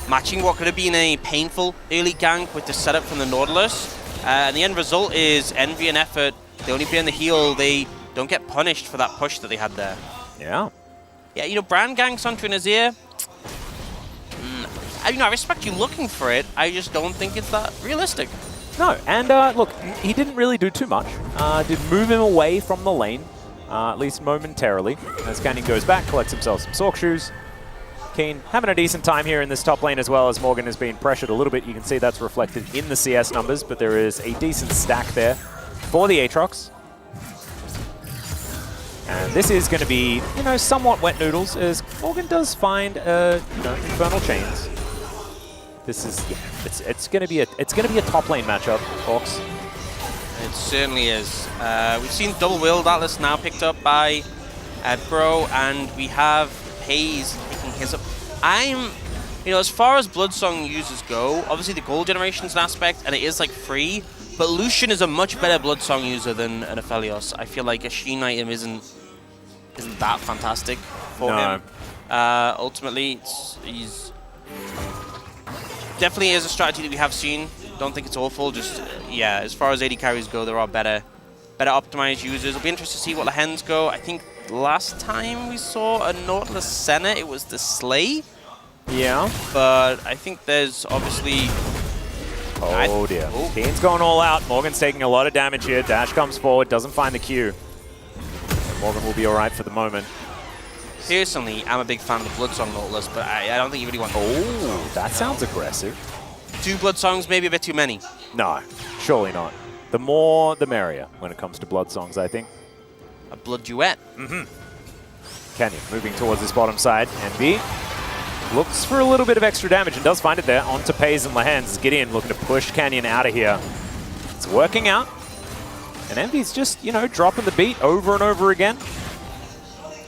matching what could have been a painful early gank with the setup from the Nautilus. And the end result is Envy and Effort. They only play in the heal. They don't get punished for that push that they had there. Yeah. Yeah, you know, Brand ganks onto an Azir. I respect you looking for it. I just don't think it's that realistic. No, and look, he didn't really do too much. Did move him away from the lane, at least momentarily. As Canyon goes back, collects himself some Sork Shoes. Keen having a decent time here in this top lane as well, as Morgan has been pressured a little bit. You can see that's reflected in the CS numbers, but there is a decent stack there for the Aatrox. And this is going to be, you know, somewhat wet noodles, as Morgan does find, Infernal Chains. This is, yeah, it's going to be a top lane matchup, Fox. It certainly is. We've seen Double Wield Atlas now picked up by Bro, and we have Hayes picking his up. As far as Bloodsong users go, obviously the gold generation is an aspect, and it is like free, but Lucian is a much better Bloodsong user than an Aphelios. I feel like a Sheen item isn't that fantastic for him. Ultimately, he's definitely is a strategy that we have seen. Don't think it's awful. Just yeah, as far as AD carries go, there are better optimized users. It'll be interesting to see what Lehends go. I think last time we saw a Nautilus Senna, it was the Slay. Yeah. But I think there's obviously... Oh dear. Keen's going all out. Morgan's taking a lot of damage here. Dash comes forward, doesn't find the Q. Morgan will be alright for the moment. Personally, I'm a big fan of the Bloodsong Nautilus, but I don't think you really want... Oh, that sounds aggressive. 2 Bloodsongs, maybe a bit too many. No, surely not. The more, the merrier when it comes to Bloodsongs, I think. A blood duet. Canyon moving towards this bottom side. Envy looks for a little bit of extra damage and does find it there onto Pays and Lehends. Gideon looking to push Canyon out of here. It's working out. And Envy's just, dropping the beat over and over again.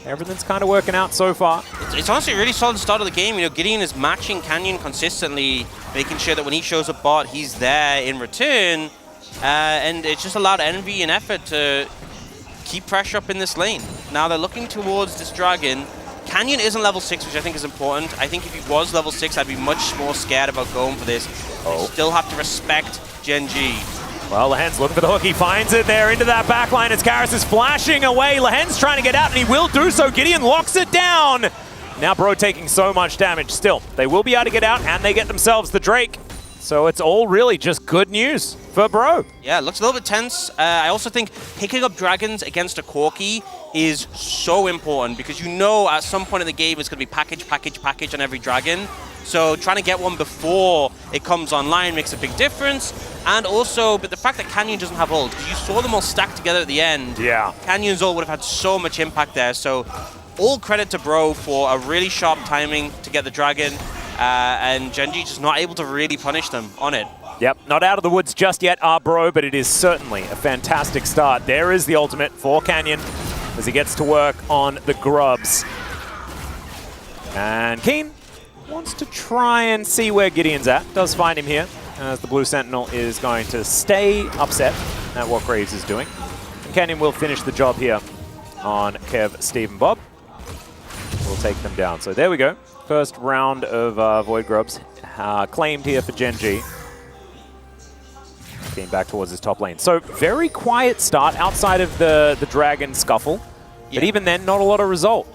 Everything's kind of working out so far. It's honestly a really solid start of the game. Gideon is matching Canyon consistently, making sure that when he shows up bot, he's there in return. And it's just allowed Envy and effort to keep pressure up in this lane. Now they're looking towards this dragon. Canyon isn't level 6, which I think is important. I think if he was level 6, I'd be much more scared about going for this. They still have to respect Gen.G. Well, Lehends looking for the hook. He finds it there into that backline as Karis is flashing away. Lehends trying to get out, and he will do so. Gideon locks it down. Now Bro taking so much damage. Still, they will be able to get out, and they get themselves the Drake. So it's all really just good news for Bro. Yeah, it looks a little bit tense. I also think picking up dragons against a Corki is so important because at some point in the game it's going to be package on every dragon. So trying to get one before it comes online makes a big difference. And also, but the fact that Canyon doesn't have ult, because you saw them all stacked together at the end. Yeah. Canyon's ult would have had so much impact there. So all credit to Bro for a really sharp timing to get the dragon. And Gen.G just not able to really punish them on it. Yep, not out of the woods just yet, Bro, but it is certainly a fantastic start. There is the ultimate for Canyon as he gets to work on the grubs. And Keen wants to try and see where Gideon's at. Does find him here, as the Blue Sentinel is going to stay upset at what Graves is doing. And Canyon will finish the job here on Kev, Steve, and Bob. We'll take them down. So there we go. First round of Void Grubs claimed here for Gen.G. Getting back towards his top lane. So very quiet start outside of the Dragon scuffle. But even then, not a lot of result.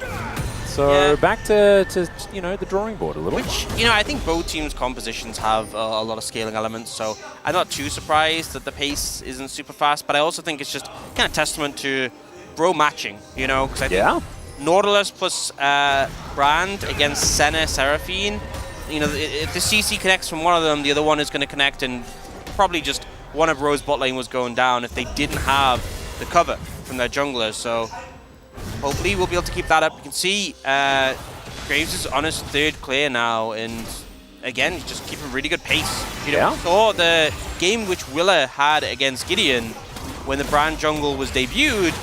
So back to the drawing board a little. Which, I think both teams' compositions have a lot of scaling elements, so I'm not too surprised that the pace isn't super fast, but I also think it's just kind of testament to Bro matching, because I think Nautilus plus Brand against Senna, Seraphine, if the CC connects from one of them, the other one is going to connect, and probably just one of Bro's bot lane was going down if they didn't have the cover from their junglers, so hopefully we'll be able to keep that up. You can see Graves is on his 3rd clear now, and again, he's just keeping really good pace. We saw the game which Willa had against Gideon when the Brand jungle was debuted.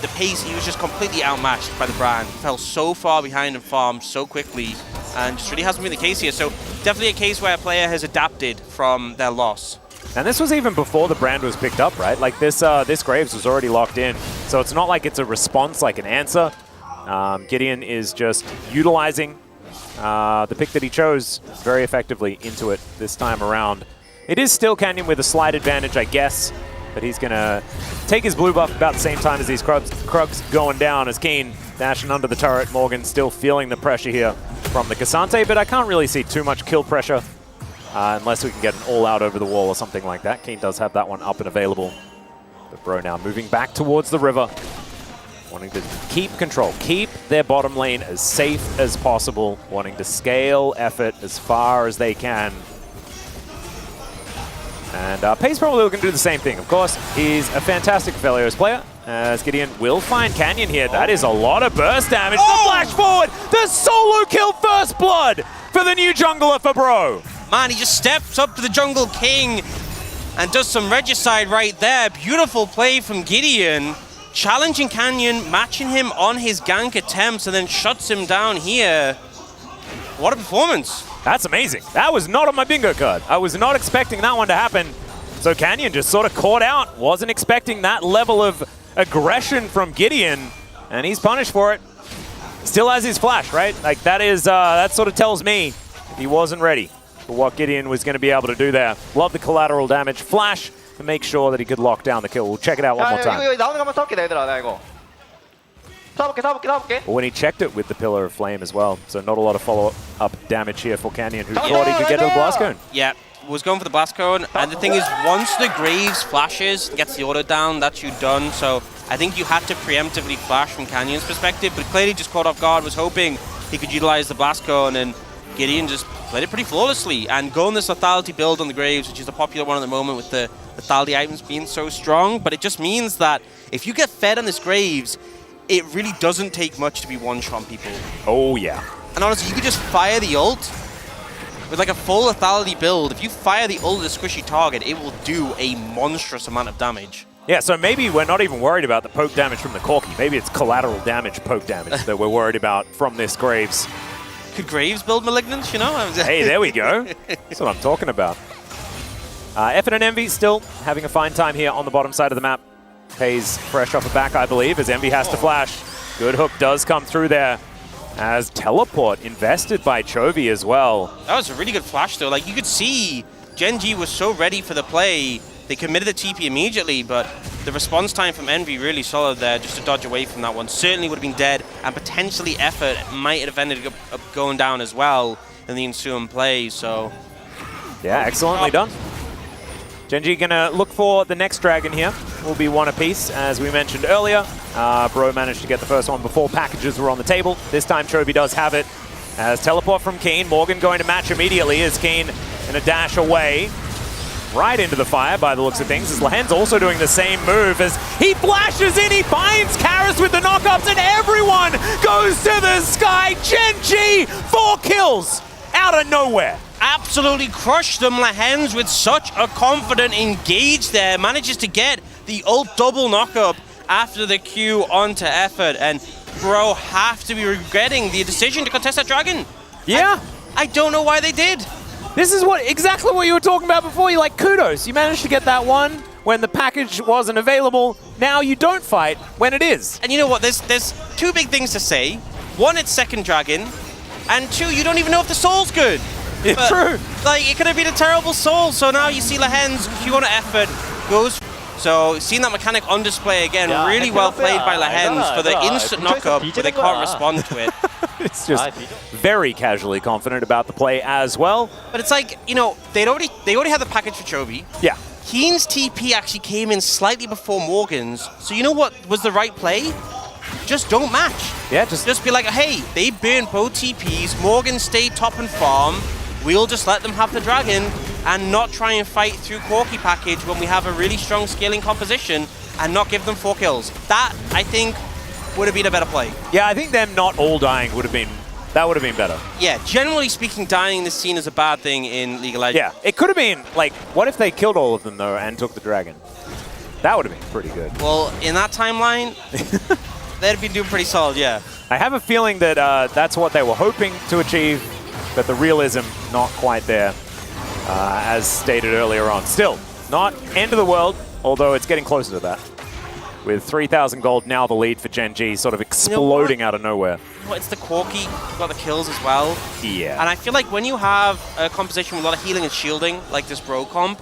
The pace, he was just completely outmatched by the Brand. He fell so far behind and farmed so quickly, and just really hasn't been the case here. So definitely a case where a player has adapted from their loss. And this was even before the Brand was picked up, right? Like this Graves was already locked in. So it's not like it's a response, like an answer. Gideon is just utilizing the pick that he chose very effectively into it this time around. It is still Canyon with a slight advantage, I guess. But he's going to take his blue buff about the same time as these Krugs going down as Keen dashing under the turret. Morgan still feeling the pressure here from the Cassante, but I can't really see too much kill pressure unless we can get an all-out over the wall or something like that. Keen does have that one up and available. But Bro now moving back towards the river, wanting to keep control, keep their bottom lane as safe as possible, wanting to scale effort as far as they can. And Pei's probably looking to do the same thing. Of course, he's a fantastic Aphelios player, as Gideon will find Canyon here. That is a lot of burst damage. The flash forward, the solo kill first blood for the new jungler for Bro. Man, he just steps up to the Jungle King and does some regicide right there. Beautiful play from Gideon. Challenging Canyon, matching him on his gank attempts, and then shuts him down here. What a performance. That's amazing. That was not on my bingo card. I was not expecting that one to happen. So Canyon just sort of caught out. Wasn't expecting that level of aggression from Gideon, and he's punished for it. Still has his flash, right? Like that is, that sort of tells me he wasn't ready for what Gideon was going to be able to do there. Love the collateral damage flash to make sure that he could lock down the kill. We'll check it out one more time. 이거 나오는 것만 쏴볼게 얘들아 나 이거. 쏴볼게. Well, when he checked it with the Pillar of Flame as well, so not a lot of follow-up damage here for Canyon, who thought he could get to the Blast Cone. Yeah, was going for the Blast Cone, and the thing is, once the Graves flashes, gets the auto down, that's you done, so I think you had to preemptively flash from Canyon's perspective, but clearly just caught off guard, was hoping he could utilize the Blast Cone, and Gideon just played it pretty flawlessly, and going this lethality build on the Graves, which is a popular one at the moment with the lethality items being so strong, but it just means that if you get fed on this Graves, it really doesn't take much to be one-shot people. Oh, yeah. And honestly, you could just fire the ult with like a full lethality build. If you fire the ult at a squishy target, it will do a monstrous amount of damage. Yeah, so maybe we're not even worried about the poke damage from the Corki. Maybe it's collateral damage poke damage that we're worried about from this Graves. Could Graves build Malignance, you know? Hey, there we go. That's what I'm talking about. Effort and Envy still having a fine time here on the bottom side of the map. Pays fresh off the back, I believe, as Envy has to flash. Good hook does come through there, as Teleport invested by Chovy as well. That was a really good flash, though. Like, you could see Gen.G was so ready for the play. They committed the TP immediately, but the response time from Envy really solid there just to dodge away from that one. Certainly would have been dead, and potentially Effort might have ended up going down as well in the ensuing play, so... Yeah, excellently done. Gen.G gonna look for the next dragon here. Will be one apiece, as we mentioned earlier. Bro managed to get the first one before packages were on the table. This time Chovy does have it. As teleport from Keen. Morgan going to match immediately as Keen gonna dash away. Right into the fire by the looks of things, as Lehends also doing the same move as he flashes in, he finds Karis with the knockups, and everyone goes to the sky. Gen.G, 4 kills out of nowhere. Absolutely crushed them. Lehends with such a confident engage there, manages to get the ult double knockup after the Q onto Effort, and Bro have to be regretting the decision to contest that dragon. Yeah. I don't know why they did. This is exactly what you were talking about before. You're like, kudos, you managed to get that one when the package wasn't available. Now you don't fight when it is. And you know what, there's two big things to say. One, it's second dragon, and two, you don't even know if the soul's good. It's true. Like, it could have been a terrible soul, so now you see Lehends, Q on Effort, goes... So, seeing that mechanic on display again, really well played by Lehends for the instant knockup, but they can't respond to it. It's just very casually confident about the play as well. But it's like, you know, they already had the package for Chovy. Yeah. Keen's TP actually came in slightly before Morgan's, so you know what was the right play? Just don't match. Yeah, just be like, hey, they burned both TPs, Morgan stayed top and farm, we'll just let them have the dragon and not try and fight through Corki package when we have a really strong scaling composition and not give them 4 kills. That, I think, would have been a better play. Yeah, I think them not all dying would have been better. Yeah, generally speaking, dying in this scene is a bad thing in League of Legends. Yeah, it could have been, like, what if they killed all of them, though, and took the dragon? That would have been pretty good. Well, in that timeline, they'd have been doing pretty solid, yeah. I have a feeling that that's what they were hoping to achieve, but the realism not quite there, as stated earlier on. Still, not end of the world, although it's getting closer to that. With 3,000 gold, now the lead for Gen.G sort of exploding out of nowhere. Well, it's the Corki, got the kills as well. Yeah. And I feel like when you have a composition with a lot of healing and shielding, like this Bro comp,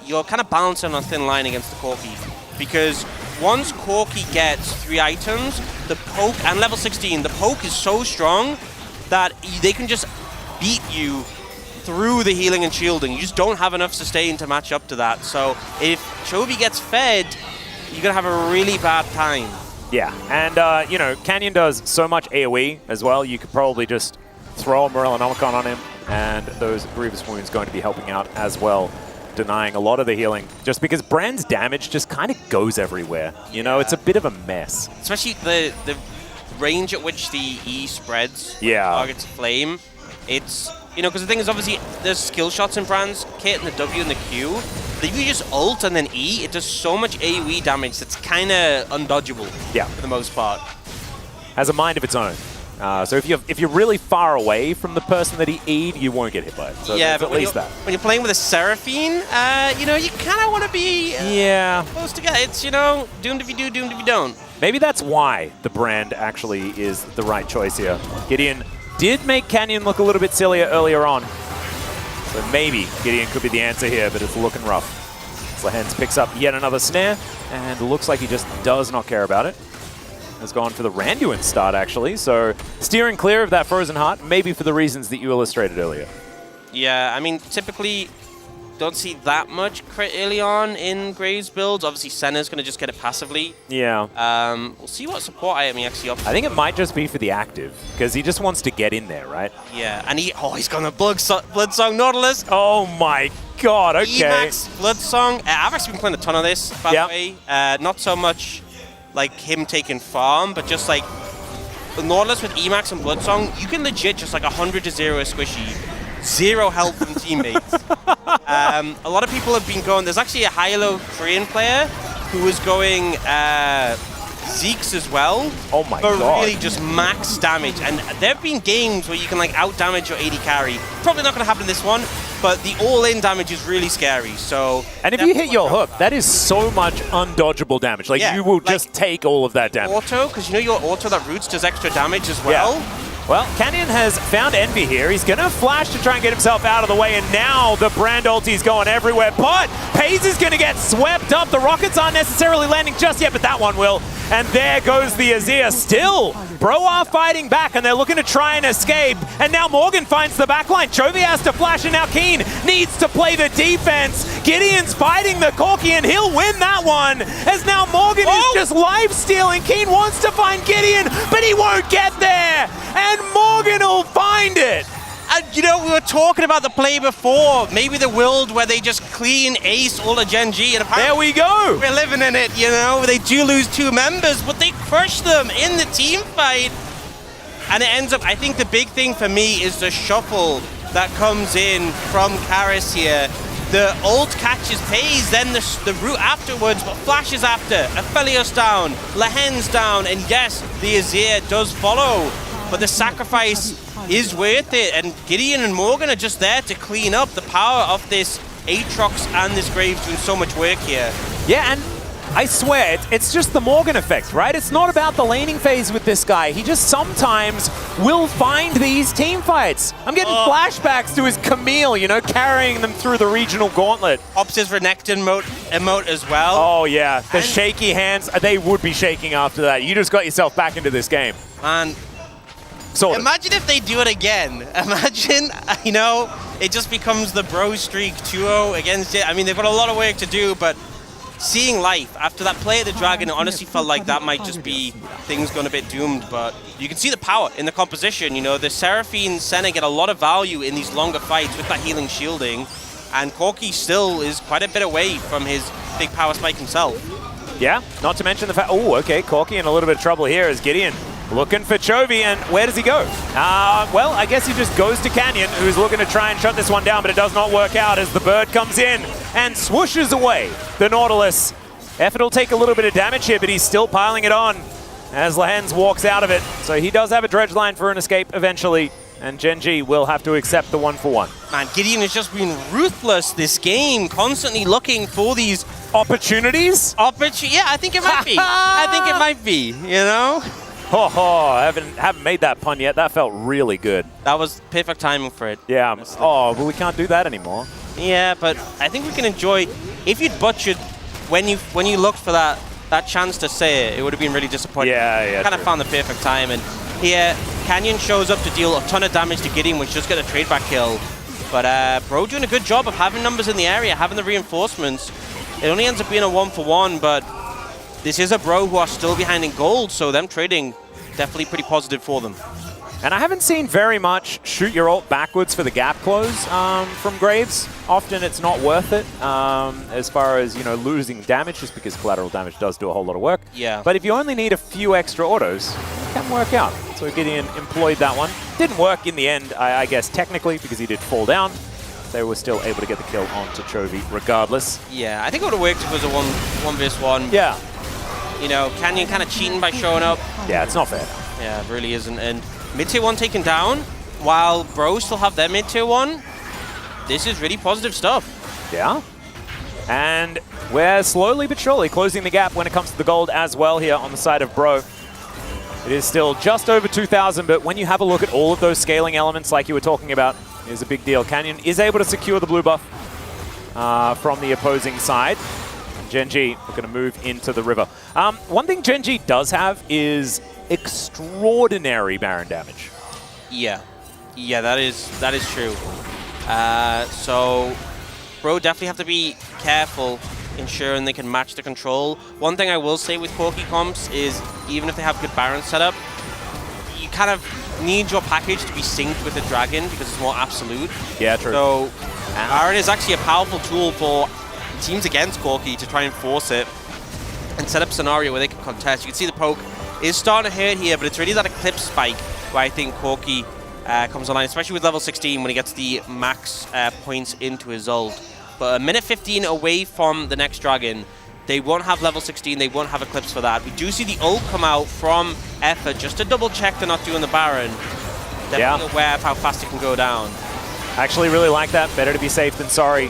you're kind of balancing on a thin line against the Corki. Because once Corki gets 3 items, the poke, and level 16, the poke is so strong that they can just beat you through the healing and shielding. You just don't have enough sustain to match up to that. So if Chovy gets fed, you're going to have a really bad time. Yeah, and, you know, Canyon does so much AoE as well. You could probably just throw a Morellonomicon on him, and those Grievous Wounds going to be helping out as well. denying a lot of the healing, just because Brand's damage just kind of goes everywhere. You know, it's a bit of a mess. Especially the range at which the E spreads targets Flame. It's, you know, because the thing is, obviously, there's skill shots in Brand's kit and the W and the Q. But if you just ult and then E, it does so much AoE damage that's kind of undodgeable for the most part. Has a mind of its own. So if you're really far away from the person that he E'd, you won't get hit by it. So Yeah, but but when you're playing with a Seraphine, you know, you kind of want to be close together. It's, you know, doomed if you do, doomed if you don't. Maybe that's why the Brand actually is the right choice here. Gideon did make Canyon look a little bit sillier earlier on. So maybe Gideon could be the answer here, but it's looking rough. Lehends picks up yet another snare, and looks like he just does not care about it. Has gone for the Randuin start, actually, so steering clear of that Frozen Heart, maybe for the reasons that you illustrated earlier. Yeah, I mean, typically don't see that much crit early on in Graves builds. Obviously, Senna's going to just get it passively. Yeah. We'll see what support item he actually opts. I think it might just be for the active, because he just wants to get in there, right? Yeah, and he's got a Bloodsong Nautilus. Oh my god, okay. Emax Bloodsong. I've actually been playing a ton of this, by the way. Not so much like him taking farm, but just like the Nautilus with Emax and Bloodsong, you can legit just like 100 to 0 squishy. 0 help from teammates. A lot of people have been going, there's actually a high-low Korean player who was going Zeke's as well. Oh my but god. really just max damage. And there have been games where you can like out-damage your AD carry. Probably not going to happen in this one, but the all-in damage is really scary. So, and if you hit your hook, that is so much undodgeable damage. Like, you will just take all of that damage. Auto, because you know your auto that roots does extra damage as well. Yeah. Well, Canyon has found Envy here. He's going to flash to try and get himself out of the way, and now the Brand ulti's going everywhere. But Paze is going to get swept up. The rockets aren't necessarily landing just yet, but that one will. And there goes the Azir. Still, Bro are fighting back, and they're looking to try and escape. And now Morgan finds the backline. Chovy has to flash, and now Keen needs to play the defense. Gideon's fighting the Corki, and he'll win that one. As now Morgan is just life-stealing. Keen wants to find Gideon, but he won't get there. And Morgan will find it. And you know, we were talking about the play before. Maybe the world where they just clean ace all of Gen.G. And there we go. We're living in it, you know. They do lose 2 members, but they crush them in the team fight. And it ends up, I think the big thing for me is the shuffle that comes in from Karis here. The ult catches Paze, then the root afterwards, but flashes after. Aphelios down, Lehends down, and yes, the Azir does follow. But the sacrifice is worth it, and Gideon and Morgan are just there to clean up the power of this Aatrox and this Graves doing so much work here. Yeah, and I swear, it's just the Morgan effect, right? It's not about the laning phase with this guy. He just sometimes will find these team fights. I'm getting flashbacks to his Camille, you know, carrying them through the regional gauntlet. Pops his Renekton emote as well. Oh, yeah. The shaky hands, they would be shaking after that. You just got yourself back into this game. Man, imagine if they do it again. Imagine, you know, it just becomes the bro streak 2-0 against it. I mean, they've got a lot of work to do, but seeing life after that play of the Dragon, it honestly felt like that might just be things going a bit doomed. But you can see the power in the composition. You know, the Seraphine Senna get a lot of value in these longer fights with that healing shielding. And Corki still is quite a bit away from his big power spike himself. Yeah, not to mention the fact, oh, okay, Corki in a little bit of trouble here as Gideon looking for Chovy, and where does he go? Well, I guess he just goes to Canyon, who's looking to try and shut this one down, but it does not work out as the bird comes in and swooshes away the Nautilus. Effort will take a little bit of damage here, but he's still piling it on as Lehends walks out of it. So he does have a dredge line for an escape eventually, and Gen.G will have to accept the 1-for-1. Man, Gideon has just been ruthless this game, constantly looking for these opportunities. Yeah, I think it might be. I think it might be, you know? I haven't made that pun yet. That felt really good. That was perfect timing for it. Yeah. Oh, but we can't do that anymore. Yeah, but I think we can enjoy. If you'd butchered when you looked for that chance to say it, it would have been really disappointing. Yeah. Kind of found the perfect time, and here Canyon shows up to deal a ton of damage to Gideon, which just get a trade back kill. But Bro doing a good job of having numbers in the area, having the reinforcements. It only ends up being a 1-for-1, but this is a Bro who are still behind in gold, so them trading definitely pretty positive for them. And I haven't seen very much shoot your ult backwards for the gap close from Graves. Often it's not worth it as far as, you know, losing damage, just because collateral damage does do a whole lot of work. Yeah. But if you only need a few extra autos, it can work out. So Gideon employed that one. Didn't work in the end, I guess, technically, because he did fall down. They were still able to get the kill onto Chovy regardless. Yeah, I think it would have worked if it was a 1v1. Yeah. You know, Canyon kind of cheating by showing up. Yeah, it's not fair. Yeah, it really isn't. And mid-tier 1 taken down, while Bro still have their mid-tier 1. This is really positive stuff. Yeah. And we're slowly but surely closing the gap when it comes to the gold as well here on the side of Bro. It is still just over 2,000, but when you have a look at all of those scaling elements like you were talking about, is a big deal. Canyon is able to secure the blue buff from the opposing side. Gen.G are going to move into the river. One thing Gen.G does have is extraordinary Baron damage. Yeah. Yeah, that is true. So Bro definitely have to be careful ensuring they can match the control. One thing I will say with Corki comps is even if they have good Baron setup, you kind of need your package to be synced with the Dragon because it's more absolute. Yeah, true. So Baron is actually a powerful tool for teams against Corki to try and force it and set up a scenario where they can contest. You can see the poke is starting to hurt here, but it's really that Eclipse spike where I think Corki comes online, especially with level 16 when he gets the max points into his ult. But a minute 15 away from the next Dragon, they won't have level 16, they won't have Eclipse for that. We do see the ult come out from Effort just to double check they're not doing the Baron. Definitely aware of how fast it can go down. Actually really like that. Better to be safe than sorry.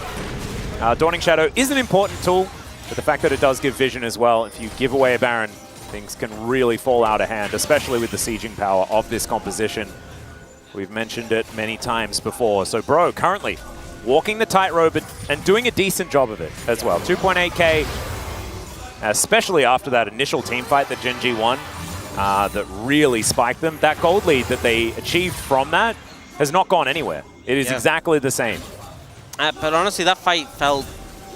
Dawning Shadow is an important tool, but the fact that it does give vision as well, if you give away a Baron, things can really fall out of hand, especially with the sieging power of this composition. We've mentioned it many times before. So Bro currently walking the tightrope and doing a decent job of it as well. 2.8k, especially after that initial team fight that Gen.G won, that really spiked them. That gold lead that they achieved from that has not gone anywhere. It is exactly the same. But honestly, that fight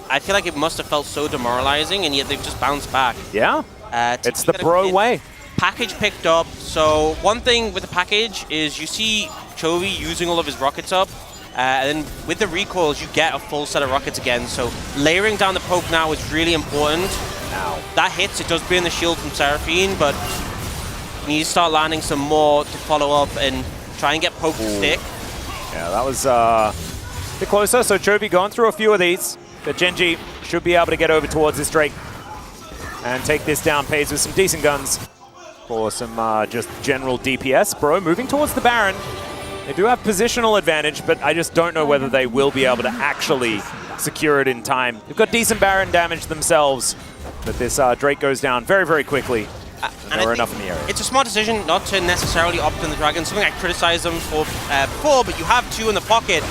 I feel like it must have felt so demoralizing, and yet they've just bounced back. Yeah, it's the Bro way. Package picked up. So one thing with the package is you see Chovy using all of his rockets up, and then with the recoils, you get a full set of rockets again. So layering down the poke now is really important. Ow. That hits, it does burn the shield from Seraphine, but you need to start landing some more to follow up and try and get poke to stick. Yeah, that was a bit closer. So Chovy going through a few of these, but Gen.G should be able to get over towards this Drake and take this down. Pays with some decent guns for some just general DPS. Bro moving towards the Baron. They do have positional advantage, but I just don't know whether they will be able to actually secure it in time. They've got decent Baron damage themselves, but this Drake goes down very, very quickly. And there are enough in the area. It's a smart decision not to necessarily opt in the Dragon, something I criticized them for before, but you have two in the pocket.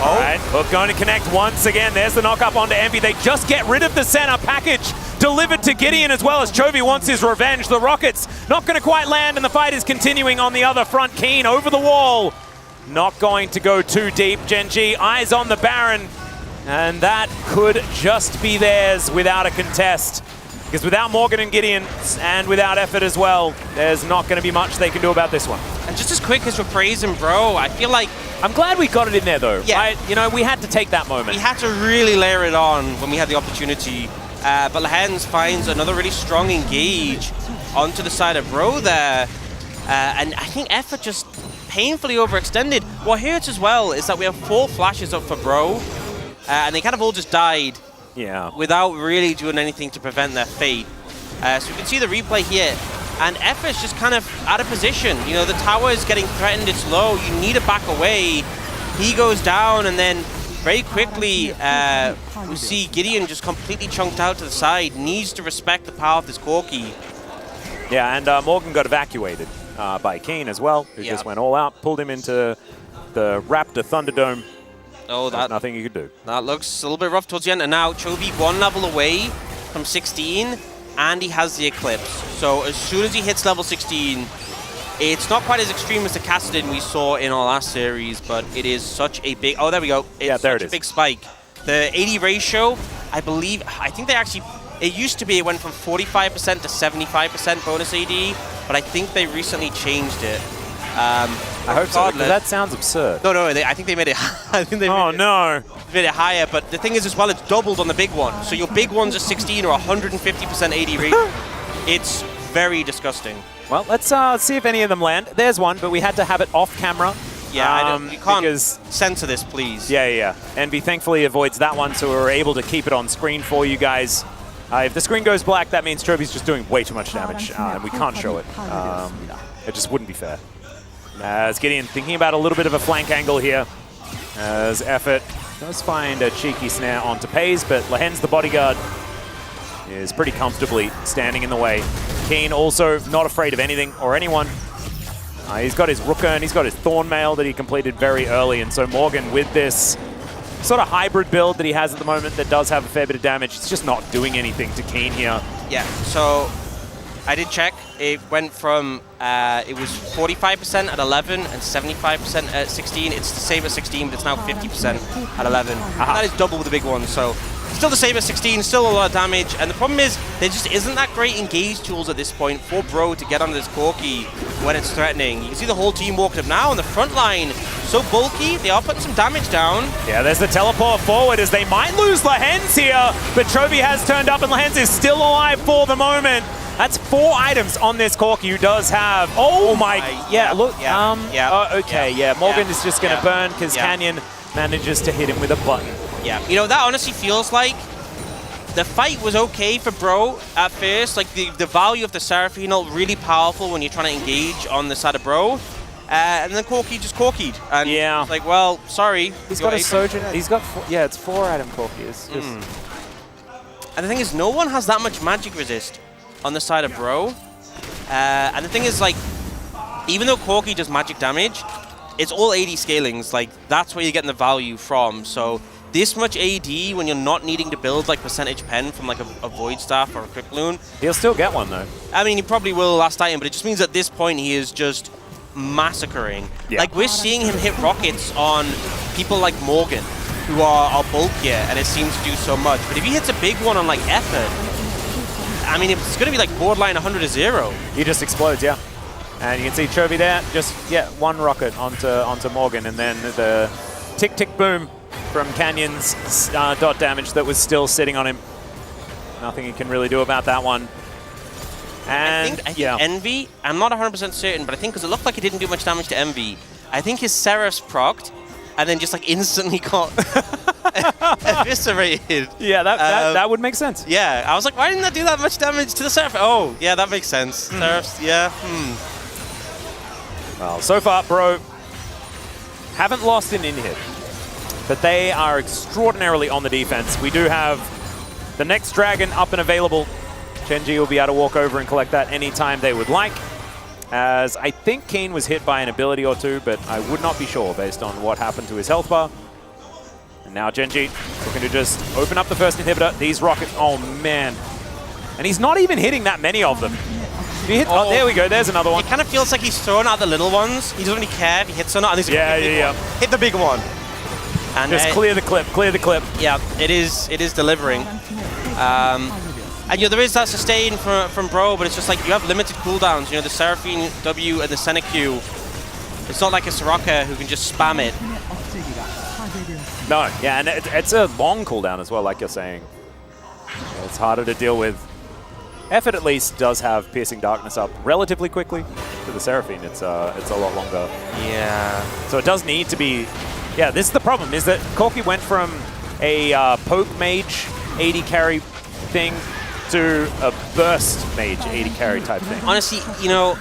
All right, Hook going to connect once again. There's the knock up onto Envy. They just get rid of the center package delivered to Gideon as well as Chovy wants his revenge. The rockets not going to quite land, and the fight is continuing on the other front. Keen over the wall. Not going to go too deep. Gen.G eyes on the Baron, and that could just be theirs without a contest. Because without Morgan and Gideon, and without Effort as well, there's not going to be much they can do about this one. And just as quick as we're praising Bro, I feel like... I'm glad we got it in there, though. Yeah. You know, we had to take that moment. We had to really layer it on when we had the opportunity. But Lehends finds another really strong engage onto the side of Bro there. And I think Effort just painfully overextended. What hurts as well is that we have 4 flashes up for Bro, and they kind of all just died. Yeah. Without really doing anything to prevent their fate. So you can see the replay here, and Effort's just kind of out of position. You know, the tower is getting threatened, it's low, you need to back away. He goes down, and then very quickly we see Gideon just completely chunked out to the side, needs to respect the power of this Corki. Yeah, and Morgan got evacuated by Keen as well, who just went all out, pulled him into the Raptor Thunderdome. Oh, there's nothing you could do. That looks a little bit rough towards the end. And now Chovy 1 level away from 16, and he has the Eclipse. So as soon as he hits level 16, it's not quite as extreme as the Kassadin we saw in our last series, but it is such a big... Oh, there we go. It's such a big spike. The 80 ratio, I think they actually... It used to be it went from 45% to 75% bonus AD, but I think they recently changed it. I hope so, because that sounds absurd. No, I think they made it. I think they made it higher. But the thing is, as well, it's doubled on the big one. So your big ones are 16 or 150% AD rate. It's very disgusting. Well, let's see if any of them land. There's one, but we had to have it off camera. Yeah, I don't, you can't censor this, please. Yeah. Envy thankfully avoids that one, so we were able to keep it on screen for you guys. If the screen goes black, that means Chovy's just doing way too much damage, and we can't show it. It just wouldn't be fair. As Gideon thinking about a little bit of a flank angle here, as Effort does find a cheeky snare onto Pays, but Lehends, the bodyguard, is pretty comfortably standing in the way. Keen also not afraid of anything or anyone. He's got his Rookern, he's got his Thornmail that he completed very early, and so Morgan with this sort of hybrid build that he has at the moment that does have a fair bit of damage, it's just not doing anything to Keen here. Yeah, so I did check. It went from, it was 45% at 11 and 75% at 16. It's the same at 16, but it's now 50% at 11. That is double with the big one, so still the same at 16, still a lot of damage. And the problem is, there just isn't that great engage tools at this point for Bro to get onto this Corki when it's threatening. You can see the whole team walked up now on the front line. So bulky, they are putting some damage down. Yeah, there's the teleport forward as they might lose Lehends here, but Chovy has turned up and Lehends is still alive for the moment. That's 4 items on this Corki who does have, oh my, look, Morgan is just going to burn because Canyon manages to hit him with a button. Yeah, you know, that honestly feels like the fight was okay for Bro at first. Like, the value of the Seraphine ult really powerful when you're trying to engage on the side of Bro. And then Corki just Corkied. And it's like, well, sorry. He's got a Sojourn. He's got, it's 4 item Corki. It's just... And the thing is, no one has that much magic resist on the side of Bro. And the thing is, like, even though Corki does magic damage, it's all AD scalings. Like, that's where you're getting the value from. So this much AD when you're not needing to build like percentage pen from like a Void Staff or a Quick Loon. He'll still get one though. I mean, he probably will last item, but it just means at this point he is just massacring. Like, we're seeing him hit rockets on people like Morgan, who are bulkier, and it seems to do so much. But if he hits a big one on like Effort, I mean, it's going to be like borderline 100-0. He just explodes, yeah. And you can see Chovy there, just, one rocket onto Morgan, and then the tick-tick-boom from Canyon's dot damage that was still sitting on him. Nothing he can really do about that one. And I think Envy, I'm not 100% certain, but I think because it looked like it didn't do much damage to Envy, I think his Seraph's procced, and then just like instantly got eviscerated. Yeah, that would make sense. Yeah, I was like, why didn't that do that much damage to the Seraph? Oh, yeah, that makes sense. Seraphs, Well, so far, Bro haven't lost an in-hit, but they are extraordinarily on the defense. We do have the next Dragon up and available. Gen.G will be able to walk over and collect that anytime they would like, as I think Keen was hit by an ability or two, but I would not be sure based on what happened to his health bar. And now Gen.G looking to just open up the first inhibitor. These rockets, oh man. And he's not even hitting that many of them. Oh, there we go, there's another one. It kind of feels like he's throwing out the little ones. He doesn't really care if he hits or not. And he's hit the big one. And just clear the clip, clear the clip. Yeah, it is delivering. And there is that sustain from Bro, but it's just like you have limited cooldowns. You know, the Seraphine W and the Senna Q. It's not like a Soraka who can just spam it. No, yeah, and it's a long cooldown as well, like you're saying. It's harder to deal with. Effort at least does have Piercing Darkness up relatively quickly. To the Seraphine, it's a lot longer. Yeah. So it does need to be. Yeah, this is the problem, is that Corki went from a poke mage 80 carry thing to a burst mage 80 carry type thing. Honestly, you know,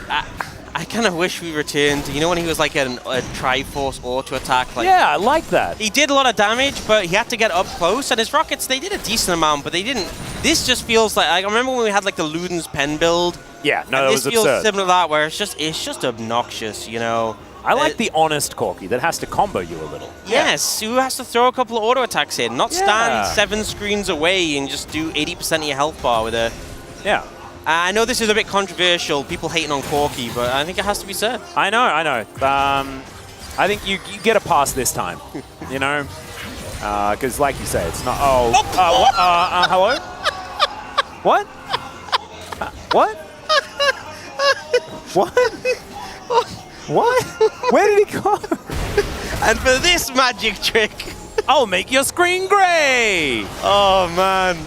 I kind of wish we returned. You know when he was like a Triforce auto attack? Like, yeah, I like that. He did a lot of damage, but he had to get up close. And his rockets, they did a decent amount, but they didn't. This just feels like I remember when we had like the Luden's pen build. Yeah, no, that was absurd. This feels similar to that, where it's just obnoxious, you know. I like the honest Corki that has to combo you a little. Yes, who has to throw a couple of auto attacks in, not stand 7 screens away and just do 80% of your health bar with a. Yeah. I know this is a bit controversial, people hating on Corki, but I think it has to be said. I know. I think you get a pass this time, you know, because like you say, it's not. Hello? What? What? What? What? Where did he go? And for this magic trick, I'll make your screen gray. Oh man.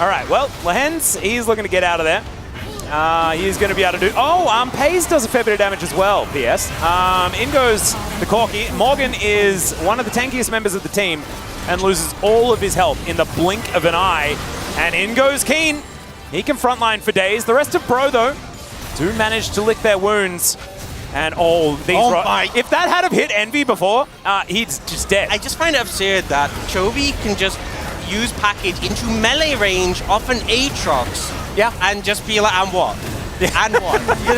All right, well, Lehends, he's looking to get out of there. He's going to be able to do... Oh, Pays does a fair bit of damage as well, PS. In goes the Corki. Morgan is one of the tankiest members of the team and loses all of his health in the blink of an eye. And in goes Keen. He can frontline for days. The rest of Pro, though, do manage to lick their wounds. And if that had have hit Envy before, he's just dead. I just find it absurd that Chovy can just use package into melee range off an Aatrox. Yeah. And just be like, and what? And what? You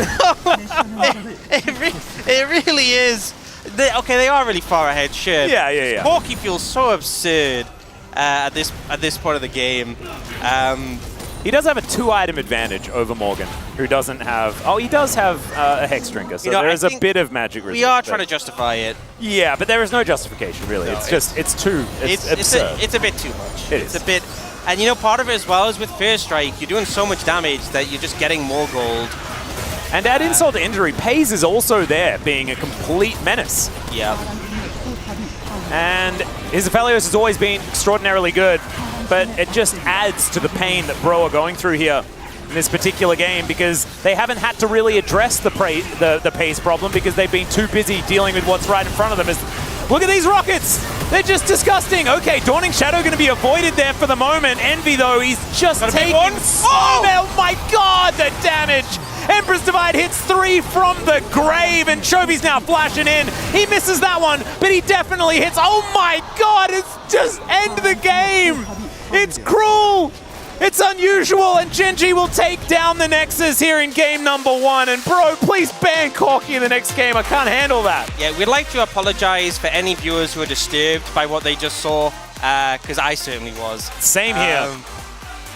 know? it really is. They are really far ahead, sure. Yeah. Corki feels so absurd at this point of the game. He does have a 2-item advantage over Morgan, who doesn't have... Oh, he does have a Hex Drinker, so there is a bit of magic resistance. We are trying to justify it. Yeah, but there is no justification, really. No, it's absurd. It's a bit too much. It's a bit... And, you know, part of it as well is with First Strike, you're doing so much damage that you're just getting more gold. And add insult to injury, Pays is also there, being a complete menace. Yeah. And his Aphelios has always been extraordinarily good, but it just adds to the pain that Bro are going through here in this particular game because they haven't had to really address the Pays problem because they've been too busy dealing with what's right in front of them. Look at these rockets! They're just disgusting! Okay, Dawning Shadow going to be avoided there for the moment. Envy, though, he's just taking... Oh my god, the damage! Emperor's Divide hits 3 from the grave, and Chovy's now flashing in. He misses that one, but he definitely hits... Oh my god, it's just end the game! It's cruel! It's unusual, and Gen.G will take down the Nexus here in game number 1. And bro, please ban Corki in the next game. I can't handle that. Yeah, we'd like to apologize for any viewers who are disturbed by what they just saw, because I certainly was. Same here.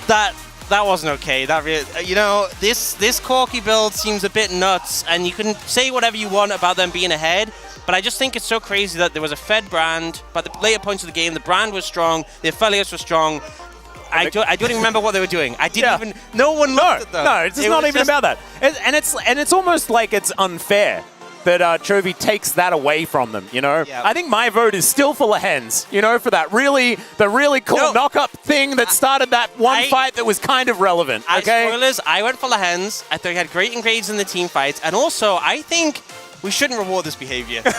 That wasn't okay. That really, you know, this Corki build seems a bit nuts, and you can say whatever you want about them being ahead, but I just think it's so crazy that there was a fed brand, but the later points of the game, the brand was strong, the Aphelios was strong. I don't even remember what they were doing. I didn't even. No one looked at them. No, it's not even about that. And it's almost like it's unfair that Chovy takes that away from them. You know, I think my vote is still for Lehends. You know, for the really cool knock-up thing that started that one fight that was kind of relevant. Okay. Spoilers. I went for Lehends. I thought he had great engage in the team fights, and also I think we shouldn't reward this behavior. But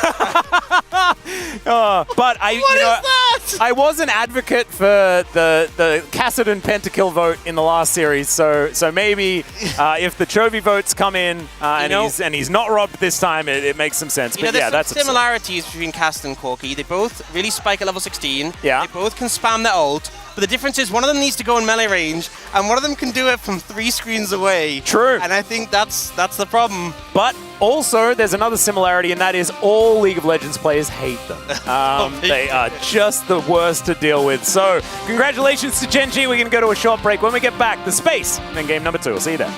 I was an advocate for the Kassadin Pentakill vote in the last series, so maybe if the Chovy votes come in and he's not robbed this time, it makes some sense. But yeah, there's some similarities between Cast and Corki. They both really spike at level 16. Yeah. They both can spam their ult. But the difference is one of them needs to go in melee range, and one of them can do it from 3 screens away. True. And I think that's the problem. But also, there's another similarity, and that is all League of Legends players hate them. They are just the worst to deal with. So, congratulations to Gen.G. We're going to go to a short break. When we get back, the space, and then game number 2. We'll see you there.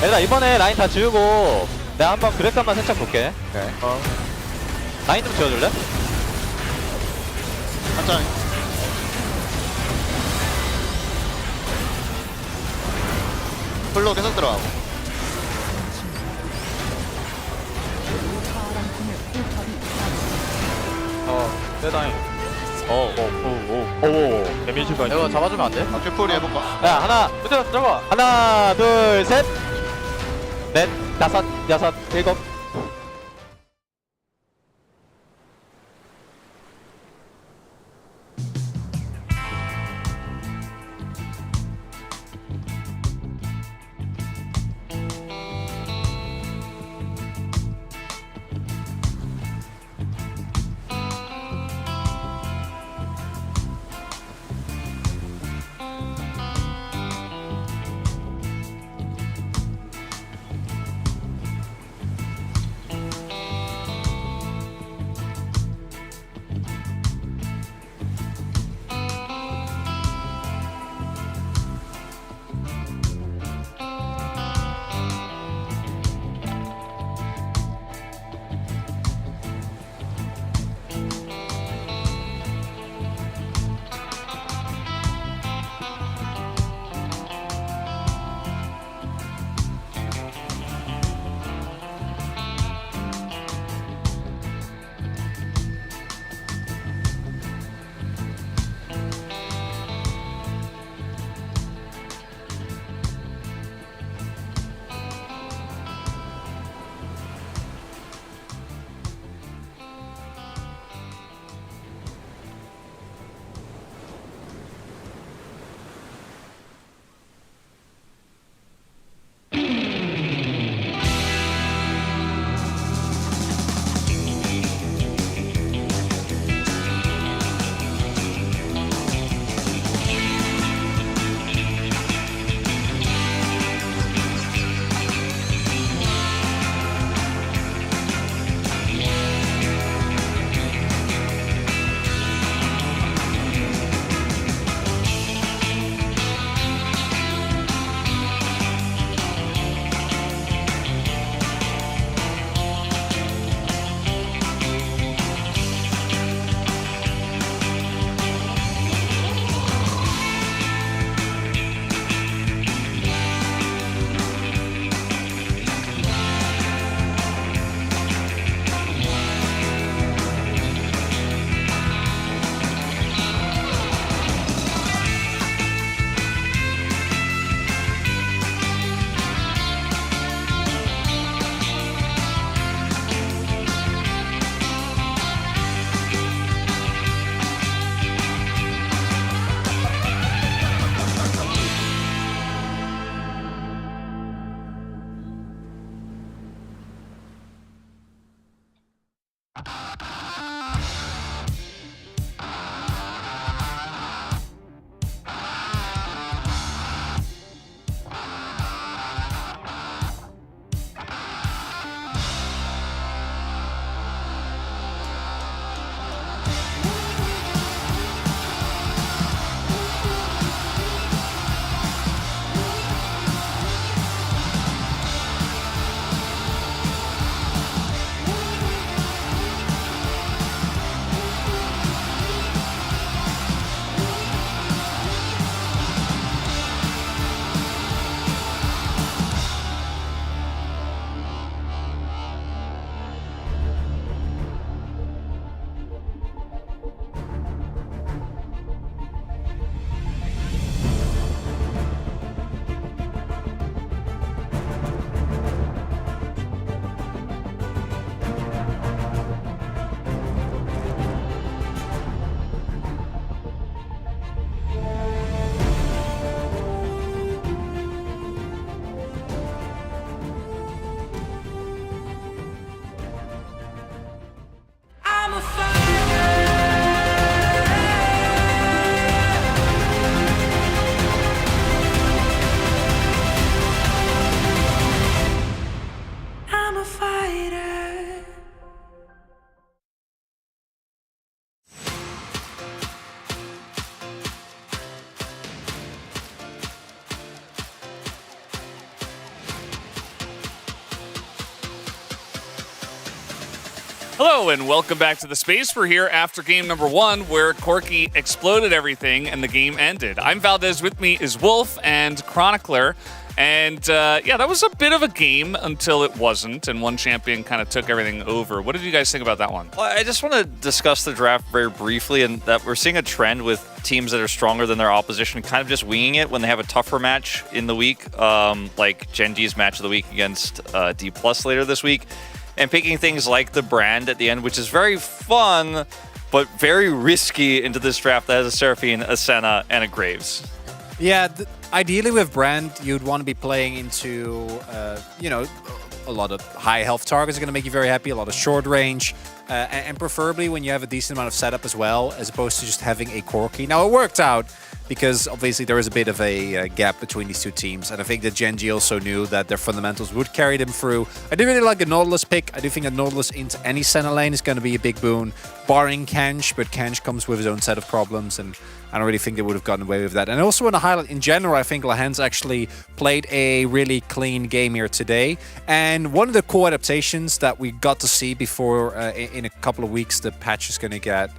얘들아 이번에 라인 다 지우고 내가 한번 그래프만 살짝 볼게. 라인 좀 지워줄래? 천천히. 풀로 계속 들어가고. 오. 데미지가 이거 잡아주면 안 돼? 큐풀이 해볼까? 야, 하나, 들어가. 하나, 둘, 셋, 넷, 다섯, 여섯, 일곱. Hello and welcome back to the space. We're here after game number 1 where Corky exploded everything and the game ended. I'm Valdez, with me is Wolf and Chronicler. And yeah, that was a bit of a game until it wasn't, and one champion kind of took everything over. What did you guys think about that one? Well, I just want to discuss the draft very briefly, and that we're seeing a trend with teams that are stronger than their opposition kind of just winging it when they have a tougher match in the week, like Gen.G's match of the week against Dplus later this week, and picking things like the brand at the end, which is very fun, but very risky into this draft that has a Seraphine, a Senna, and a Graves. Yeah, ideally with Brand, you'd want to be playing into, you know, a lot of high health targets are going to make you very happy, a lot of short range, and preferably when you have a decent amount of setup as well, as opposed to just having a Corki. Now, it worked out because obviously there is a bit of a gap between these two teams, and I think that Gen.G also knew that their fundamentals would carry them through. I do really like the Nautilus pick. I do think that Nautilus into any center lane is going to be a big boon, barring Kench, but Kench comes with his own set of problems, and I don't really think they would have gotten away with that. And I also want to highlight, in general, I think Lehends actually played a really clean game here today. And one of the cool adaptations that we got to see before, in a couple of weeks, the patch is going to get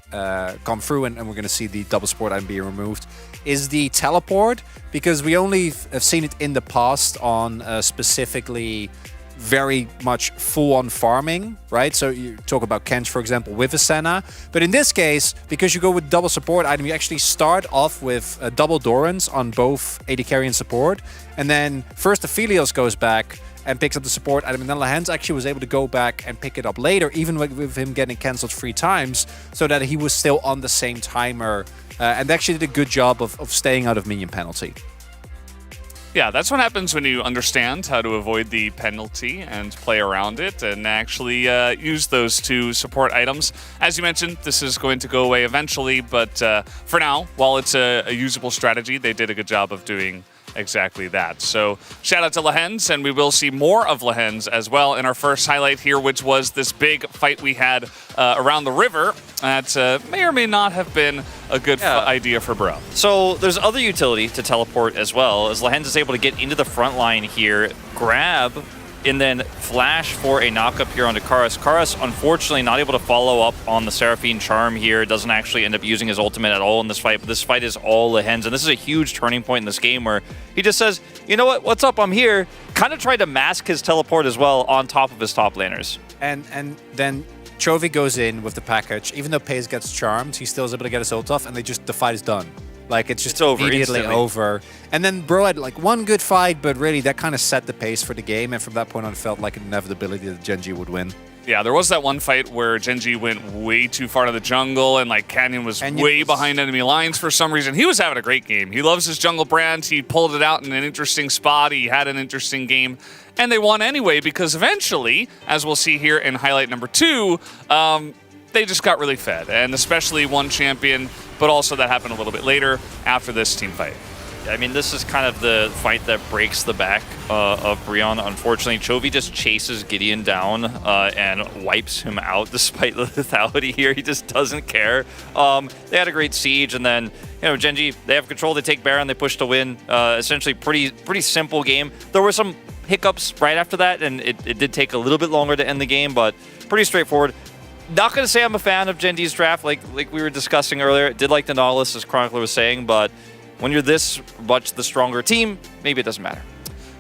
come through, and we're going to see the double support item being removed, is the teleport, because we only have seen it in the past on specifically very much full-on farming, right? So you talk about Kench, for example, with a Senna. But in this case, because you go with double support item, you actually start off with double Dorans on both AD carry and support. And then first Aphelios goes back and picks up the support item. And then Lehends actually was able to go back and pick it up later, even with him getting cancelled 3 times, so that he was still on the same timer. And actually did a good job of staying out of minion penalty. Yeah, that's what happens when you understand how to avoid the penalty and play around it and actually use those 2 support items. As you mentioned, this is going to go away eventually, but for now, while it's a usable strategy, they did a good job of doing exactly that. So shout out to Lehends, and we will see more of Lehends as well in our first highlight here, which was this big fight we had around the river that may or may not have been a good idea for Bro. So there's other utility to teleport as well, as Lehends is able to get into the front line here, grab, and then flash for a knockup here onto Karas. Karas, unfortunately, not able to follow up on the Seraphine Charm here. Doesn't actually end up using his ultimate at all in this fight, but this fight is all Lehends, and this is a huge turning point in this game where he just says, you know what, what's up, I'm here. Kind of tried to mask his teleport as well on top of his top laners. And then Chovy goes in with the package. Even though Paze gets charmed, he still is able to get his ult off, and the fight is done. Like, it's just over, immediately instantly. over. And then Bro had like one good fight, but really that kind of set the pace for the game, and from that point on it felt like an inevitability that Gen.G would win. Yeah, there was that one fight where Gen.G went way too far to the jungle, and like Canyon was way behind enemy lines for some reason. He was having a great game. He loves his jungle brand. He pulled it out in an interesting spot. He had an interesting game, and they won anyway because eventually, as we'll see here in highlight number 2, they just got really fed, and especially one champion, but also that happened a little bit later after this team fight. I mean, this is kind of the fight that breaks the back of Brion. Unfortunately, Chovy just chases Gideon down and wipes him out despite the lethality here. He just doesn't care. They had a great siege, and then, you know, Gen.G, they have control. They take Baron. They push to win. Essentially, pretty simple game. There were some hiccups right after that, and it did take a little bit longer to end the game, but pretty straightforward. Not going to say I'm a fan of Gen.G's draft, like we were discussing earlier. Did like the Nautilus, as Chronicler was saying, but when you're this much the stronger team, maybe it doesn't matter.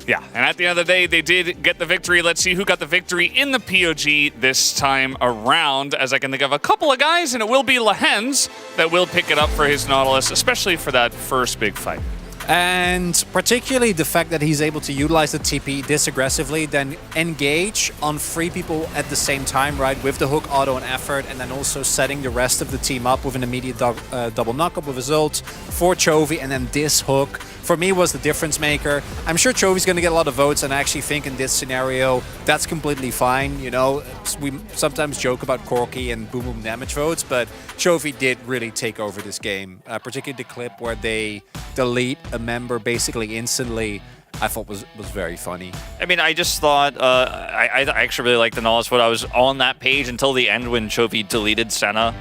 Yeah, and at the end of the day, they did get the victory. Let's see who got the victory in the POG this time around, as I can think of a couple of guys, and it will be Lehends that will pick it up for his Nautilus, especially for that first big fight. And particularly the fact that he's able to utilize the TP this aggressively, then engage on 3 people at the same time, right? With the hook, auto, and effort, and then also setting the rest of the team up with an immediate double knockup with his ult for Chovy, and then this hook, for me, was the difference maker. I'm sure Chovy's going to get a lot of votes, and I actually think in this scenario, that's completely fine. You know, we sometimes joke about Corki and boom boom damage votes, but Chovy did really take over this game, particularly the clip where they delete a member basically instantly. I thought was very funny. I mean, I just thought I actually really liked the Nautilus, but I was on that page until the end when Chovy deleted Senna.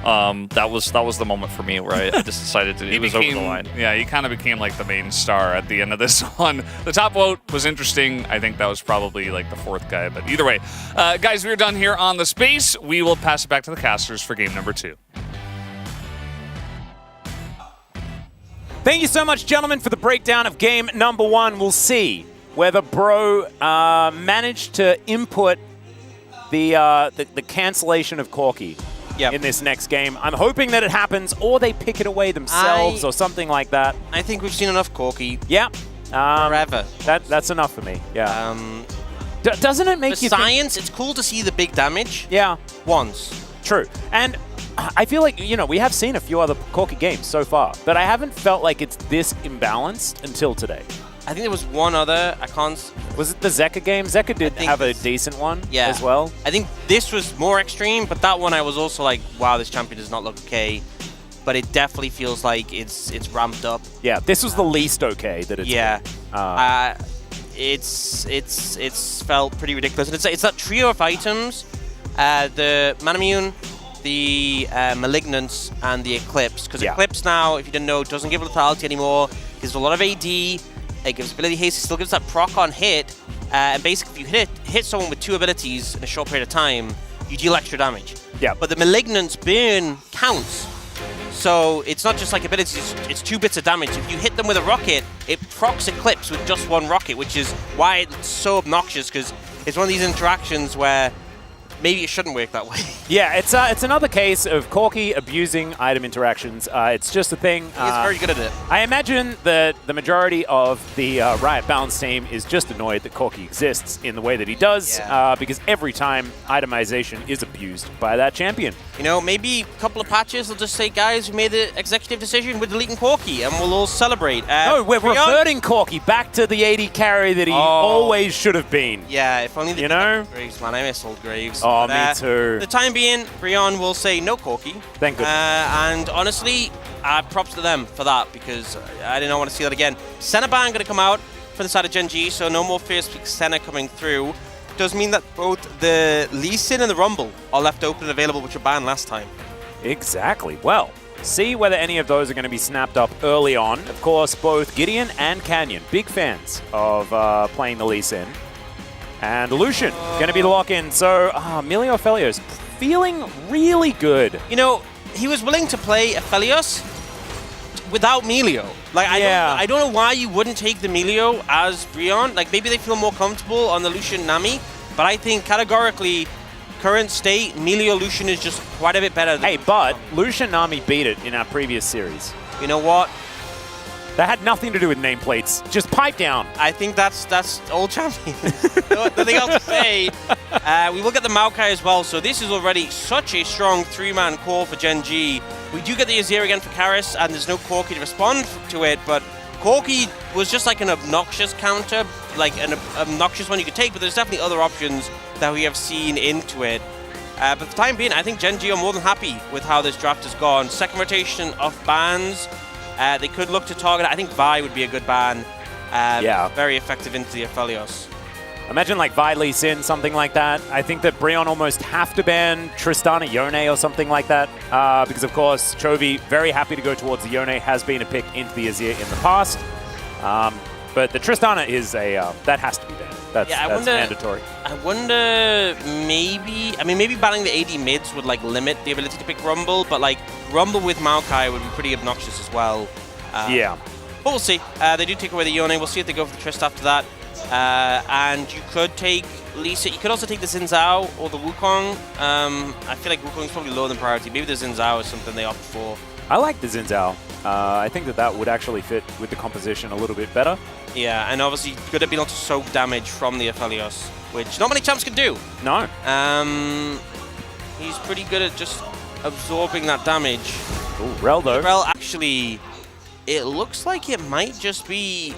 That was the moment for me where I just decided to. It was over the line. Yeah, he kind of became like the main star at the end of this one. The top vote was interesting. I think that was probably like the 4th guy, but either way, guys, we're done here on the space. We will pass it back to the casters for game number 2. Thank you so much, gentlemen, for the breakdown of game number 1. We'll see where the bro managed to input the cancellation of Corki in this next game. I'm hoping that it happens, or they pick it away themselves, or something like that. I think we've seen enough Corki. Yeah. Forever. That's enough for me. Yeah. Doesn't it make the you science? It's cool to see the big damage. Yeah. Once. True. And I feel like, we have seen a few other Corki games so far, but I haven't felt like it's this imbalanced until today. I think there was one other. I can't. Was it the Zeka game? Zeka did have a decent one as well. I think this was more extreme, but that one I was also like, wow, this champion does not look okay. But it definitely feels like it's ramped up. Yeah, this was the least okay that it's been. It's felt pretty ridiculous. And it's that trio of items, the Manamune, the Malignance, and the Eclipse. Because Eclipse now, if you didn't know, doesn't give lethality anymore. Gives a lot of AD. It gives ability haste. It still gives that proc on hit. And basically, if you hit someone with 2 abilities in a short period of time, you deal extra damage. Yeah. But the Malignance burn counts. So it's not just like abilities, it's 2 bits of damage. If you hit them with a rocket, it procs Eclipse with just 1 rocket, which is why it's so obnoxious, because it's one of these interactions where maybe it shouldn't work that way. Yeah, it's another case of Corki abusing item interactions. It's just a thing. He's very good at it. I imagine that the majority of the Riot Balance team is just annoyed that Corki exists in the way that he does, because every time itemization is abused by that champion. Maybe a couple of patches will just say, guys, we made the executive decision, we're deleting Corki, and we'll all celebrate. No, we're reverting Corki back to the AD carry that he always should have been. Yeah, if only they Graves, man, I miss old Graves. Oh, me too. For the time being, Brion will say no Corki. Thank goodness. And honestly, props to them for that, because I did not want to see that again. Senna ban going to come out for the side of Gen.G, so no more first pick Senna coming through. Does mean that both the Lee Sin and the Rumble are left open and available, which were banned last time. Exactly. Well, see whether any of those are going to be snapped up early on. Of course, both Gideon and Canyon, big fans of playing the Lee Sin. And Lucian, going to be the lock-in. So, Emilio Aphelios feeling really good. He was willing to play Aphelios without Melio. I don't know why you wouldn't take the Melio as Brion. Maybe they feel more comfortable on the Lucian Nami, but I think categorically, current state, Melio Lucian is just quite a bit better. But Lucian Nami beat it in our previous series. You know what? That had nothing to do with nameplates. Just pipe down. I think that's old champions. Nothing else to say. We will get the Maokai as well, so this is already such a strong 3-man core for Gen.G. We do get the Azir again for Karis, and there's no Corki to respond to it, but Corki was just like an obnoxious counter, like an obnoxious one you could take, but there's definitely other options that we have seen into it. But for the time being, I think Gen.G are more than happy with how this draft has gone. Second rotation of bans. They could look to target. I think Vi would be a good ban. Very effective into the Aphelios. Imagine Vi Lee Sin, something like that. I think that Brion almost have to ban Tristana Yone or something like that. Because, of course, Chovy, very happy to go towards the Yone, has been a pick into the Azir in the past. But the Tristana is that has to be banned. That's mandatory. I wonder, maybe banning the AD mids would limit the ability to pick Rumble, but Rumble with Maokai would be pretty obnoxious as well. But we'll see. They do take away the Yone. We'll see if they go for the Trist after that. And you could take Lisa. You could also take the Xin Zhao or the Wukong. I feel like Wukong's probably lower than priority. Maybe the Xin Zhao is something they opt for. I like the Xin Zhao. I think that would actually fit with the composition a little bit better. Yeah, and obviously good at being able to soak damage from the Aphelios, which not many champs can do. No. He's pretty good at just absorbing that damage. Ooh, Rel though. Rel actually, it looks like it might just be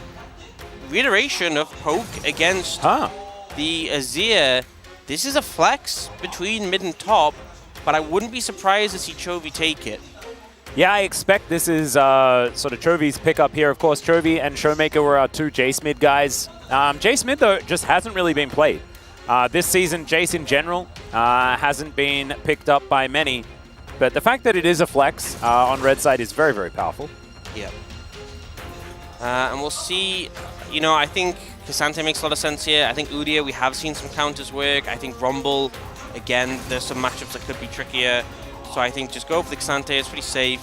reiteration of poke against the Azir. This is a flex between mid and top, but I wouldn't be surprised to see Chovy take it. Yeah, I expect this is sort of Chovy's pickup here. Of course, Chovy and Showmaker were our 2 Jace mid guys. Jace mid, though, just hasn't really been played. This season, Jace in general hasn't been picked up by many. But the fact that it is a flex on red side is very, very powerful. Yeah. And we'll see. I think K'Sante makes a lot of sense here. I think Udyr, we have seen some counters work. I think Rumble, again, there's some matchups that could be trickier. So I think just go for the K'Sante. It's pretty safe.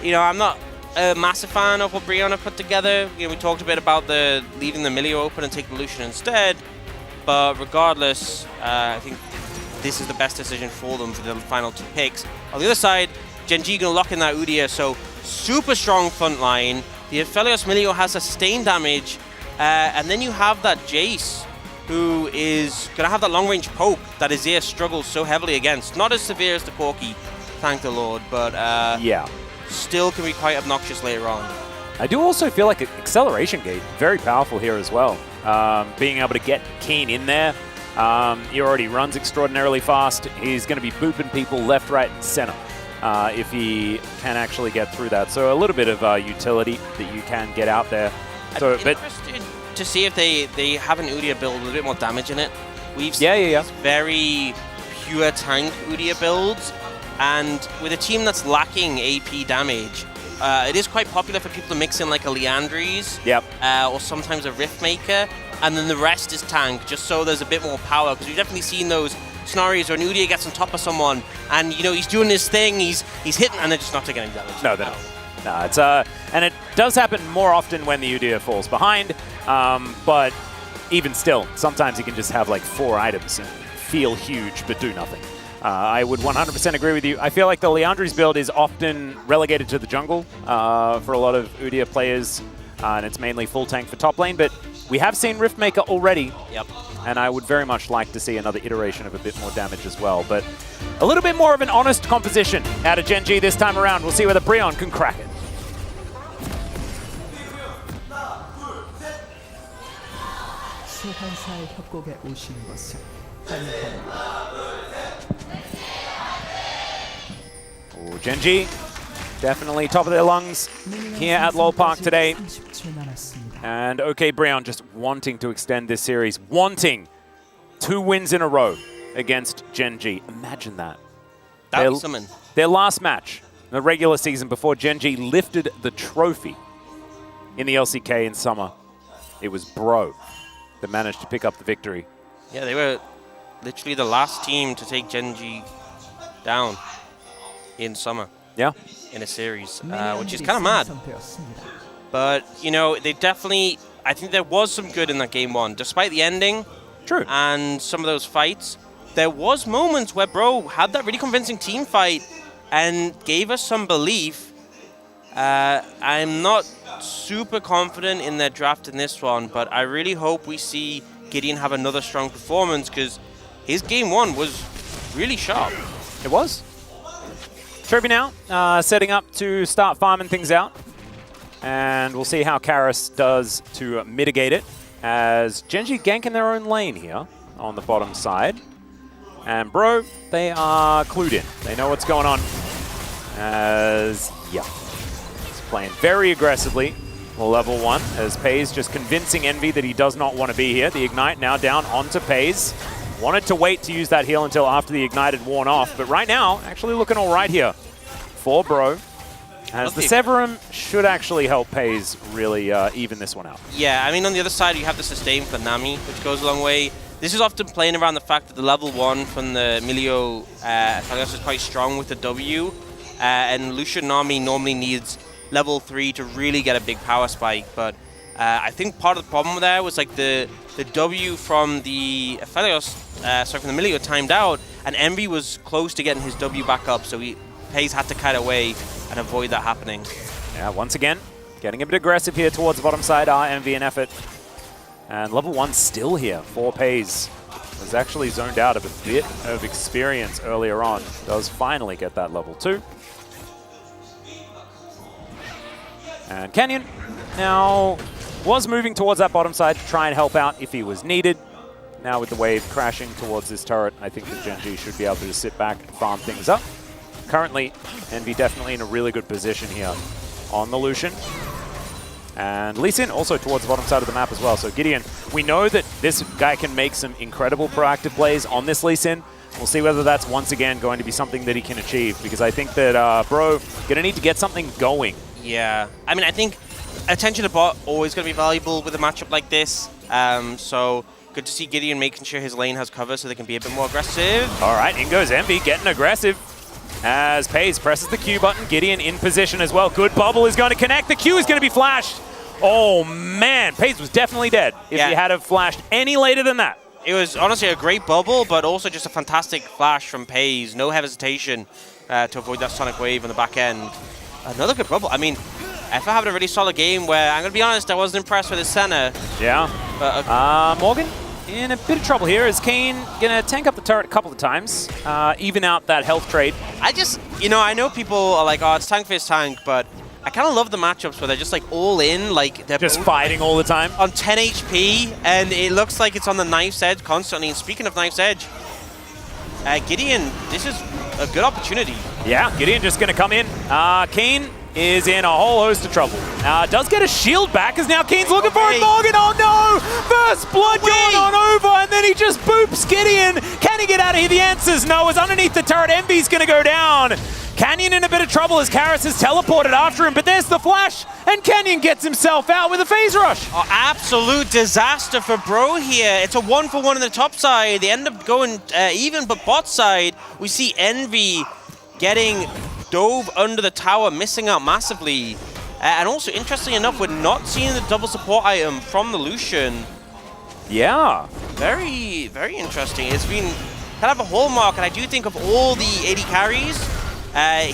I'm not a massive fan of what Brianna put together. You know, we talked a bit about the leaving the Milio open and taking the Lucian instead. But regardless, I think this is the best decision for them for the final 2 picks. On the other side, Gen.G going to lock in that Udyr, so super strong front line. The Aphelios Milio has sustained damage, and then you have that Jace, who is going to have that long-range poke that Azir struggles so heavily against. Not as severe as the Corki, thank the Lord, but yeah, still can be quite obnoxious later on. I do also feel like Acceleration Gate, very powerful here as well. Being able to get Keen in there. He already runs extraordinarily fast. He's going to be booping people left, right, and center if he can actually get through that. So a little bit of utility that you can get out there. So, I'm interested to see if they have an Udyr build with a bit more damage in it. We've seen these very pure tank Udyr builds, and with a team that's lacking AP damage, it is quite popular for people to mix in like a Leandries, or sometimes a Riftmaker, and then the rest is tank, just so there's a bit more power, because we've definitely seen those scenarios where an Udyr gets on top of someone, and you know he's doing his thing, he's hitting, and they're just not taking any damage. No, they're not. No, it's and it does happen more often when the Udyr falls behind, but even still, sometimes you can just have like 4 items and feel huge but do nothing. I would 100% agree with you. I feel like the Leandries build is often relegated to the jungle for a lot of Udyr players, and it's mainly full tank for top lane, but we have seen Riftmaker already, and I would very much like to see another iteration of a bit more damage as well, but a little bit more of an honest composition out of Gen.G this time around. We'll see whether Brion can crack it. 소환사의 협곡에 오신 것을 환영합니다. Oh, Gen.G definitely top of their lungs here at LoL Park today. And OK Brion just wanting to extend this series, wanting 2 wins in a row against Gen.G. Imagine that. That was something. Their last match in the regular season before Gen.G lifted the trophy in the LCK in summer. It was Bro that managed to pick up the victory. Yeah, they were literally the last team to take Gen.G down in summer. Yeah. In a series, which is kind of mad. But, you know, they definitely, I think there was some good in that game 1. Despite the ending and some of those fights, there was moments where Bro had that really convincing team fight and gave us some belief. I'm not super confident in their draft in this one, but I really hope we see Gideon have another strong performance, because his game 1 was really sharp. It was. Chovy now setting up to start farming things out. And we'll see how Karis does to mitigate it, as Gen.G ganking their own lane here on the bottom side. And Bro, they are clued in. They know what's going on. As, yeah, he's playing very aggressively. Level 1, as Pays just convincing Envy that he does not want to be here. The Ignite now down onto Pays. Wanted to wait to use that heal until after the Ignite had worn off, but right now, actually looking all right here for Bro. As the Severum should actually help Pays really even this one out. Yeah, I mean, on the other side, you have the sustain for Nami, which goes a long way. This is often playing around the fact that the level 1 from the Milio is quite strong with the W, and Lucian Nami normally needs level 3 to really get a big power spike, but I think part of the problem there was like the W from the Aphelios, from the Milio timed out, and Envy was close to getting his W back up, so Pays had to cut away and avoid that happening. Yeah, once again, getting a bit aggressive here towards the bottom side, Envy and Effort. And level 1 still here for Pays. Was actually zoned out of a bit of experience earlier on. Does finally get that level 2. And Canyon now was moving towards that bottom side to try and help out if he was needed. Now with the wave crashing towards this turret, I think that Gen.G should be able to sit back and farm things up. Currently, Envy definitely in a really good position here on the Lucian. And Lee Sin also towards the bottom side of the map as well. So Gideon, we know that this guy can make some incredible proactive plays on this Lee Sin. We'll see whether that's once again going to be something that he can achieve, because I think that Bro gonna need to get something going. Yeah, I mean, I think attention to bot always going to be valuable with a matchup like this. So good to see Gideon making sure his lane has cover so they can be a bit more aggressive. All right, in goes Envy, getting aggressive. as Paze presses the Q button. Gideon in position as well. Good bubble is going to connect. The Q is going to be flashed. Oh, man. Paze was definitely dead if he had have flashed any later than that. It was honestly a great bubble, but also just a fantastic flash from Paze. No hesitation to avoid that Sonic Wave on the back end. Another good bubble. I mean, Effa having a really solid game where, I'm going to be honest, I wasn't impressed with his center. Yeah. But, Morgan in a bit of trouble here. Is Kane going to tank up the turret a couple of times, even out that health trade? I just, I know people are like, oh, it's tank versus tank, but I kind of love the matchups where they're just like all in, like they're just fighting all the time on 10 HP, and it looks like it's on the knife's edge constantly. And speaking of knife's edge, Gideon, this is a good opportunity. Yeah, Gideon just going to come in. Kane is in a whole host of trouble. Does get a shield back as now Kane's looking for it. Morgan, oh no! First blood going on over, and then he just boops Gideon. Can he get out of here? The answer is no. It's underneath the turret. Envy's going to go down. Canyon in a bit of trouble as Karis is teleported after him, but there's the flash, and Canyon gets himself out with a phase rush. Oh, absolute disaster for Bro here. It's a 1-for-1 on the top side. They end up going even, but bot side, we see Envy getting dove under the tower, missing out massively. And also, interestingly enough, we're not seeing the double support item from the Lucian. Yeah. Very, very interesting. It's been kind of a hallmark, and I do think of all the AD carries,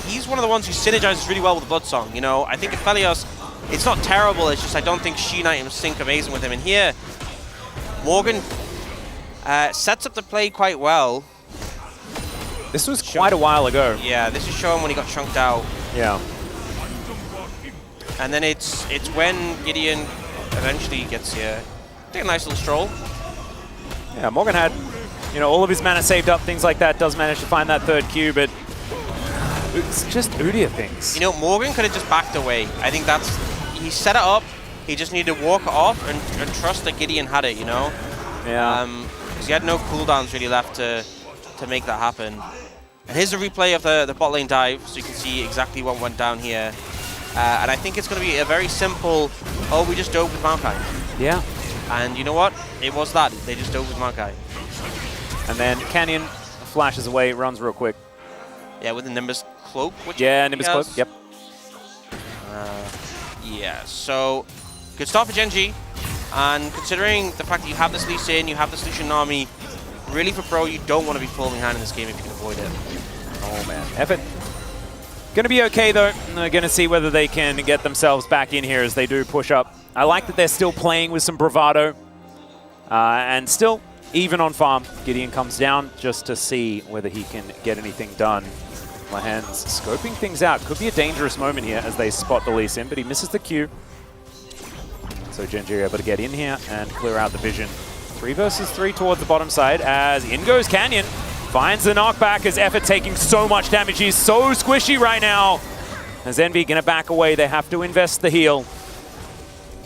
he's one of the ones who synergizes really well with the Blood Song. I think Aphelios, it's not terrible, it's just I don't think Sheen items sync amazing with him. And here, Morgan sets up the play quite well. This was quite a while ago. Yeah, this is showing when he got chunked out. Yeah. And then it's when Gideon eventually gets here. Take a nice little stroll. Yeah, Morgan had, all of his mana saved up, things like that, does manage to find that third Q, but it's just Udyr things. Morgan could have just backed away. I think he set it up, he just needed to walk it off and trust that Gideon had it, Yeah. Because he had no cooldowns really left to make that happen. And here's a replay of the bot lane dive, so you can see exactly what went down here. And I think it's going to be a very simple, we just dove with Maokai. Yeah. And you know what? It was that. They just dove with Maokai. And then Canyon flashes away, runs real quick. Yeah, with the Nimbus Cloak. Nimbus Cloak, yep. Yeah, so good start for Gen.G. And considering the fact that you have this Lee Sin, you have this Lucian army, really for Pro, you don't want to be falling behind in this game if you can avoid it. Oh man, effort. Going to be okay though. They're going to see whether they can get themselves back in here as they do push up. I like that they're still playing with some bravado. And still, even on farm, Gideon comes down just to see whether he can get anything done. Lehends scoping things out. Could be a dangerous moment here as they spot the Lee Sin, but he misses the Q. So Gen.G able to get in here and clear out the vision. 3 versus 3 towards the bottom side as in goes Canyon. Finds the knockback as Effort taking so much damage. He's so squishy right now. As Envy going to back away, they have to invest the heal.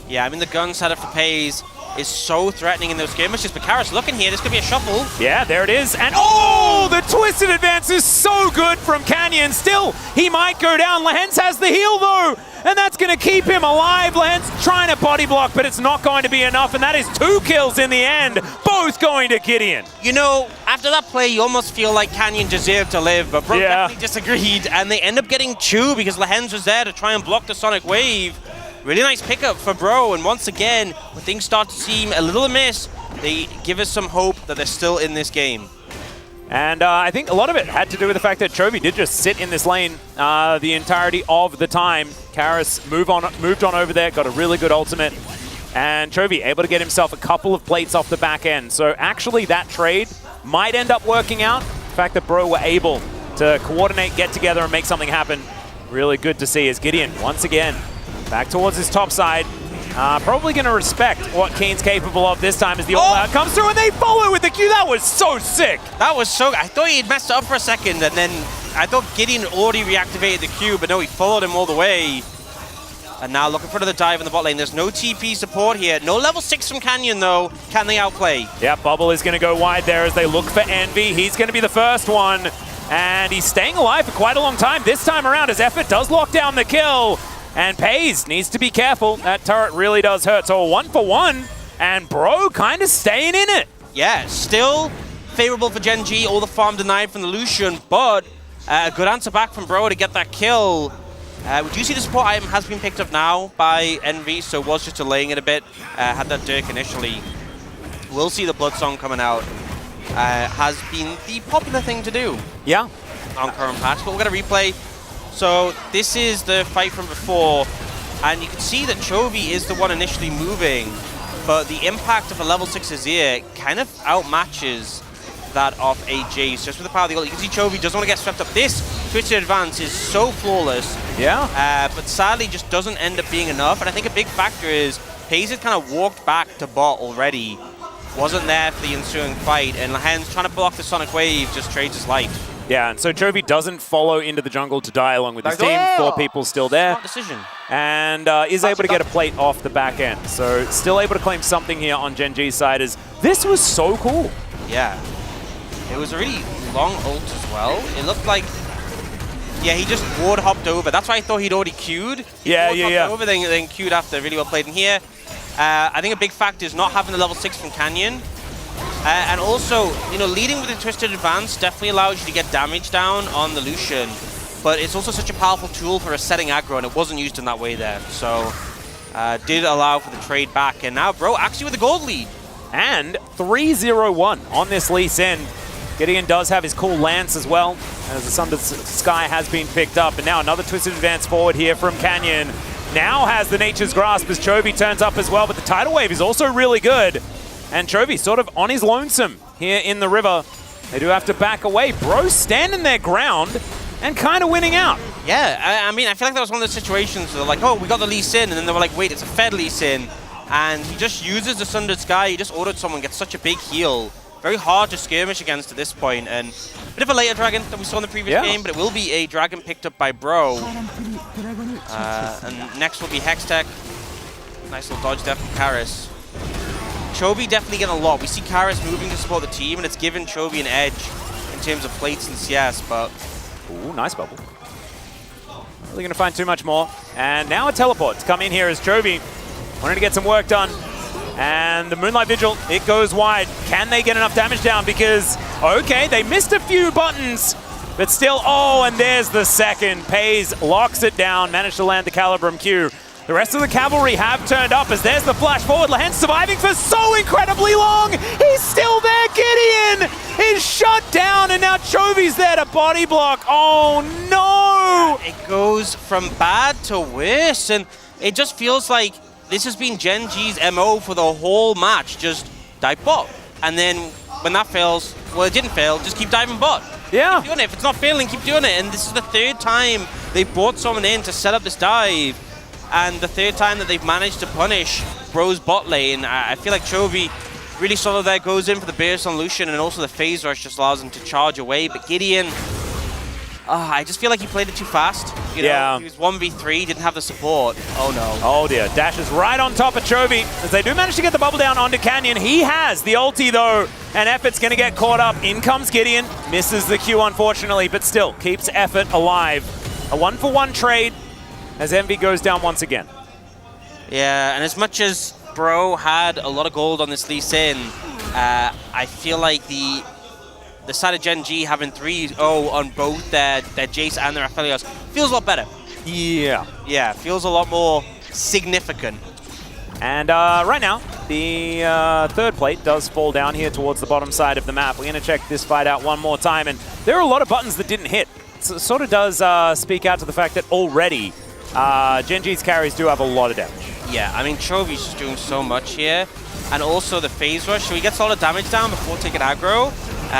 Yeah, I mean, the gun setup for Paze is so threatening in those skirmishes. But Karis looking here, this could be a shuffle. Yeah, there it is. And oh, the twisted advance is so good from Canyon. Still, he might go down. Lehends has the heal though. And that's going to keep him alive. Lehends trying to body block, but it's not going to be enough. And that is 2 kills in the end, both going to Gideon. After that play, you almost feel like Canyon deserved to live, but Bro definitely disagreed. And they end up getting 2 because Lehends was there to try and block the Sonic Wave. Really nice pickup for Bro. And once again, when things start to seem a little amiss, they give us some hope that they're still in this game. And I think a lot of it had to do with the fact that Chovy did just sit in this lane the entirety of the time. Karis moved on over there, got a really good ultimate. And Chovy able to get himself a couple of plates off the back end. So actually that trade might end up working out. The fact that Bro were able to coordinate, get together, and make something happen. Really good to see as Gideon, once again, back towards his top side. Probably going to respect what Kane's capable of this time as the all-out comes through and they follow with the Q. That was so sick. That was so... I thought he'd messed it up for a second, and then I thought Gideon already reactivated the Q, but no, he followed him all the way. And now looking for the dive in the bot lane. There's no TP support here. No level 6 from Canyon, though. Can they outplay? Yeah, Bubble is going to go wide there as they look for Envy. He's going to be the first one. And he's staying alive for quite a long time this time around as Effort does lock down the kill. And Paze needs to be careful. That turret really does hurt. So a 1-for-1. And Bro kind of staying in it. Yeah, still favorable for Gen.G. All the farm denied from the Lucian, but A good answer back from Bro to get that kill. We do see the support item has been picked up now by Envy, so was just delaying it a bit. Had that Dirk initially. We'll see the Blood Song coming out. Has been the popular thing to do. Yeah. On current patch, but we're going to replay. So this is the fight from before, and you can see that Chovy is the one initially moving, but the impact of a level 6 Azir kind of outmatches that of a Jace, just with the power of the ult. You can see Chovy doesn't want to get swept up. This Twisted Advance is so flawless. Yeah. But sadly just doesn't end up being enough, and I think a big factor is FaZe had kind of walked back to bot already. Wasn't there for the ensuing fight, and Lehends trying to block the Sonic Wave just trades his life. Yeah, and so Chovy doesn't follow into the jungle to die along with his team. 4 people still there. Smart decision. And is able to get a plate off the back end. So still able to claim something here on Gen.G's side. As this was so cool. Yeah. It was a really long ult as well. It looked like, yeah, he just ward hopped over. That's why I thought he'd already queued. Yeah. Over, then queued after. Really well played in here. I think a big factor is not having the level 6 from Canyon. And also, you know, leading with the Twisted Advance definitely allows you to get damage down on the Lucian. But it's also such a powerful tool for resetting aggro, and it wasn't used in that way there. So, did allow for the trade back. And now, Bro, actually with a gold lead. And 3-0-1 on this Lee Sin. Gideon does have his cool Lance as well, as the Sunder Sky has been picked up. And now another Twisted Advance forward here from Canyon. Now has the Nature's Grasp as Chovy turns up as well, but the Tidal Wave is also really good. And Chovy sort of on his lonesome here in the river. They do have to back away. Bro standing their ground and kind of winning out. Yeah, I mean, I feel like that was one of those situations where they're like, oh, we got the Lee Sin, and then they were like, wait, it's a Fed Lee Sin. And he just uses the Sundered Sky, he just ordered someone, gets such a big heal. Very hard to skirmish against at this point, and a bit of a later dragon that we saw in the previous game, but it will be a dragon picked up by Bro. And next will be Hextech. Nice little dodge there from Karis. Chovy definitely getting a lot. We see Karis moving to support the team, and it's given Chovy an edge in terms of plates and CS, but... Ooh, nice bubble. Not really going to find too much more. And now a teleport to come in here as Chovy wanting to get some work done. And the Moonlight Vigil, it goes wide. Can they get enough damage down? Because, okay, they missed a few buttons, but still, oh, and there's the second. Pays locks it down, managed to land the Calibrum Q. The rest of the cavalry have turned up as there's the flash forward. Lehends surviving for so incredibly long. He's still there. Gideon is shut down, and now Chovy's there to body block. Oh, no! It goes from bad to worse, and it just feels like this has been Gen.G's MO for the whole match. Just dive bot. And then when that fails, well, it didn't fail, just keep diving bot. Yeah. Keep doing it. If it's not failing, keep doing it. And this is the 3rd time they brought someone in to set up this dive. And the 3rd time that they've managed to punish Bro's bot lane. I feel like Chovy really solid there, goes in for the burst on Lucian, and also the phase rush just allows him to charge away. But Gideon, I just feel like he played it too fast. You know, he was 1v3, didn't have the support. Oh no. Oh dear, dashes right on top of Chovy as they do manage to get the bubble down onto Canyon. He has the ulti though, and Effort's going to get caught up. In comes Gideon, misses the Q unfortunately, but still keeps Effort alive. A 1-for-1 trade as Envy goes down once again. Yeah, and as much as Bro had a lot of gold on this Lee Sin, I feel like the side of Gen.G having 3-0 on both their Jace and their Aphelios feels a lot better. Yeah. Yeah, feels a lot more significant. And right now, the 3rd plate does fall down here towards the bottom side of the map. We're going to check this fight out one more time, and there are a lot of buttons that didn't hit. So it sort of does speak out to the fact that already Gen.G's carries do have a lot of damage. Yeah, I mean, Chovy's just doing so much here. And also the phase rush, so he gets a lot of damage down before taking aggro.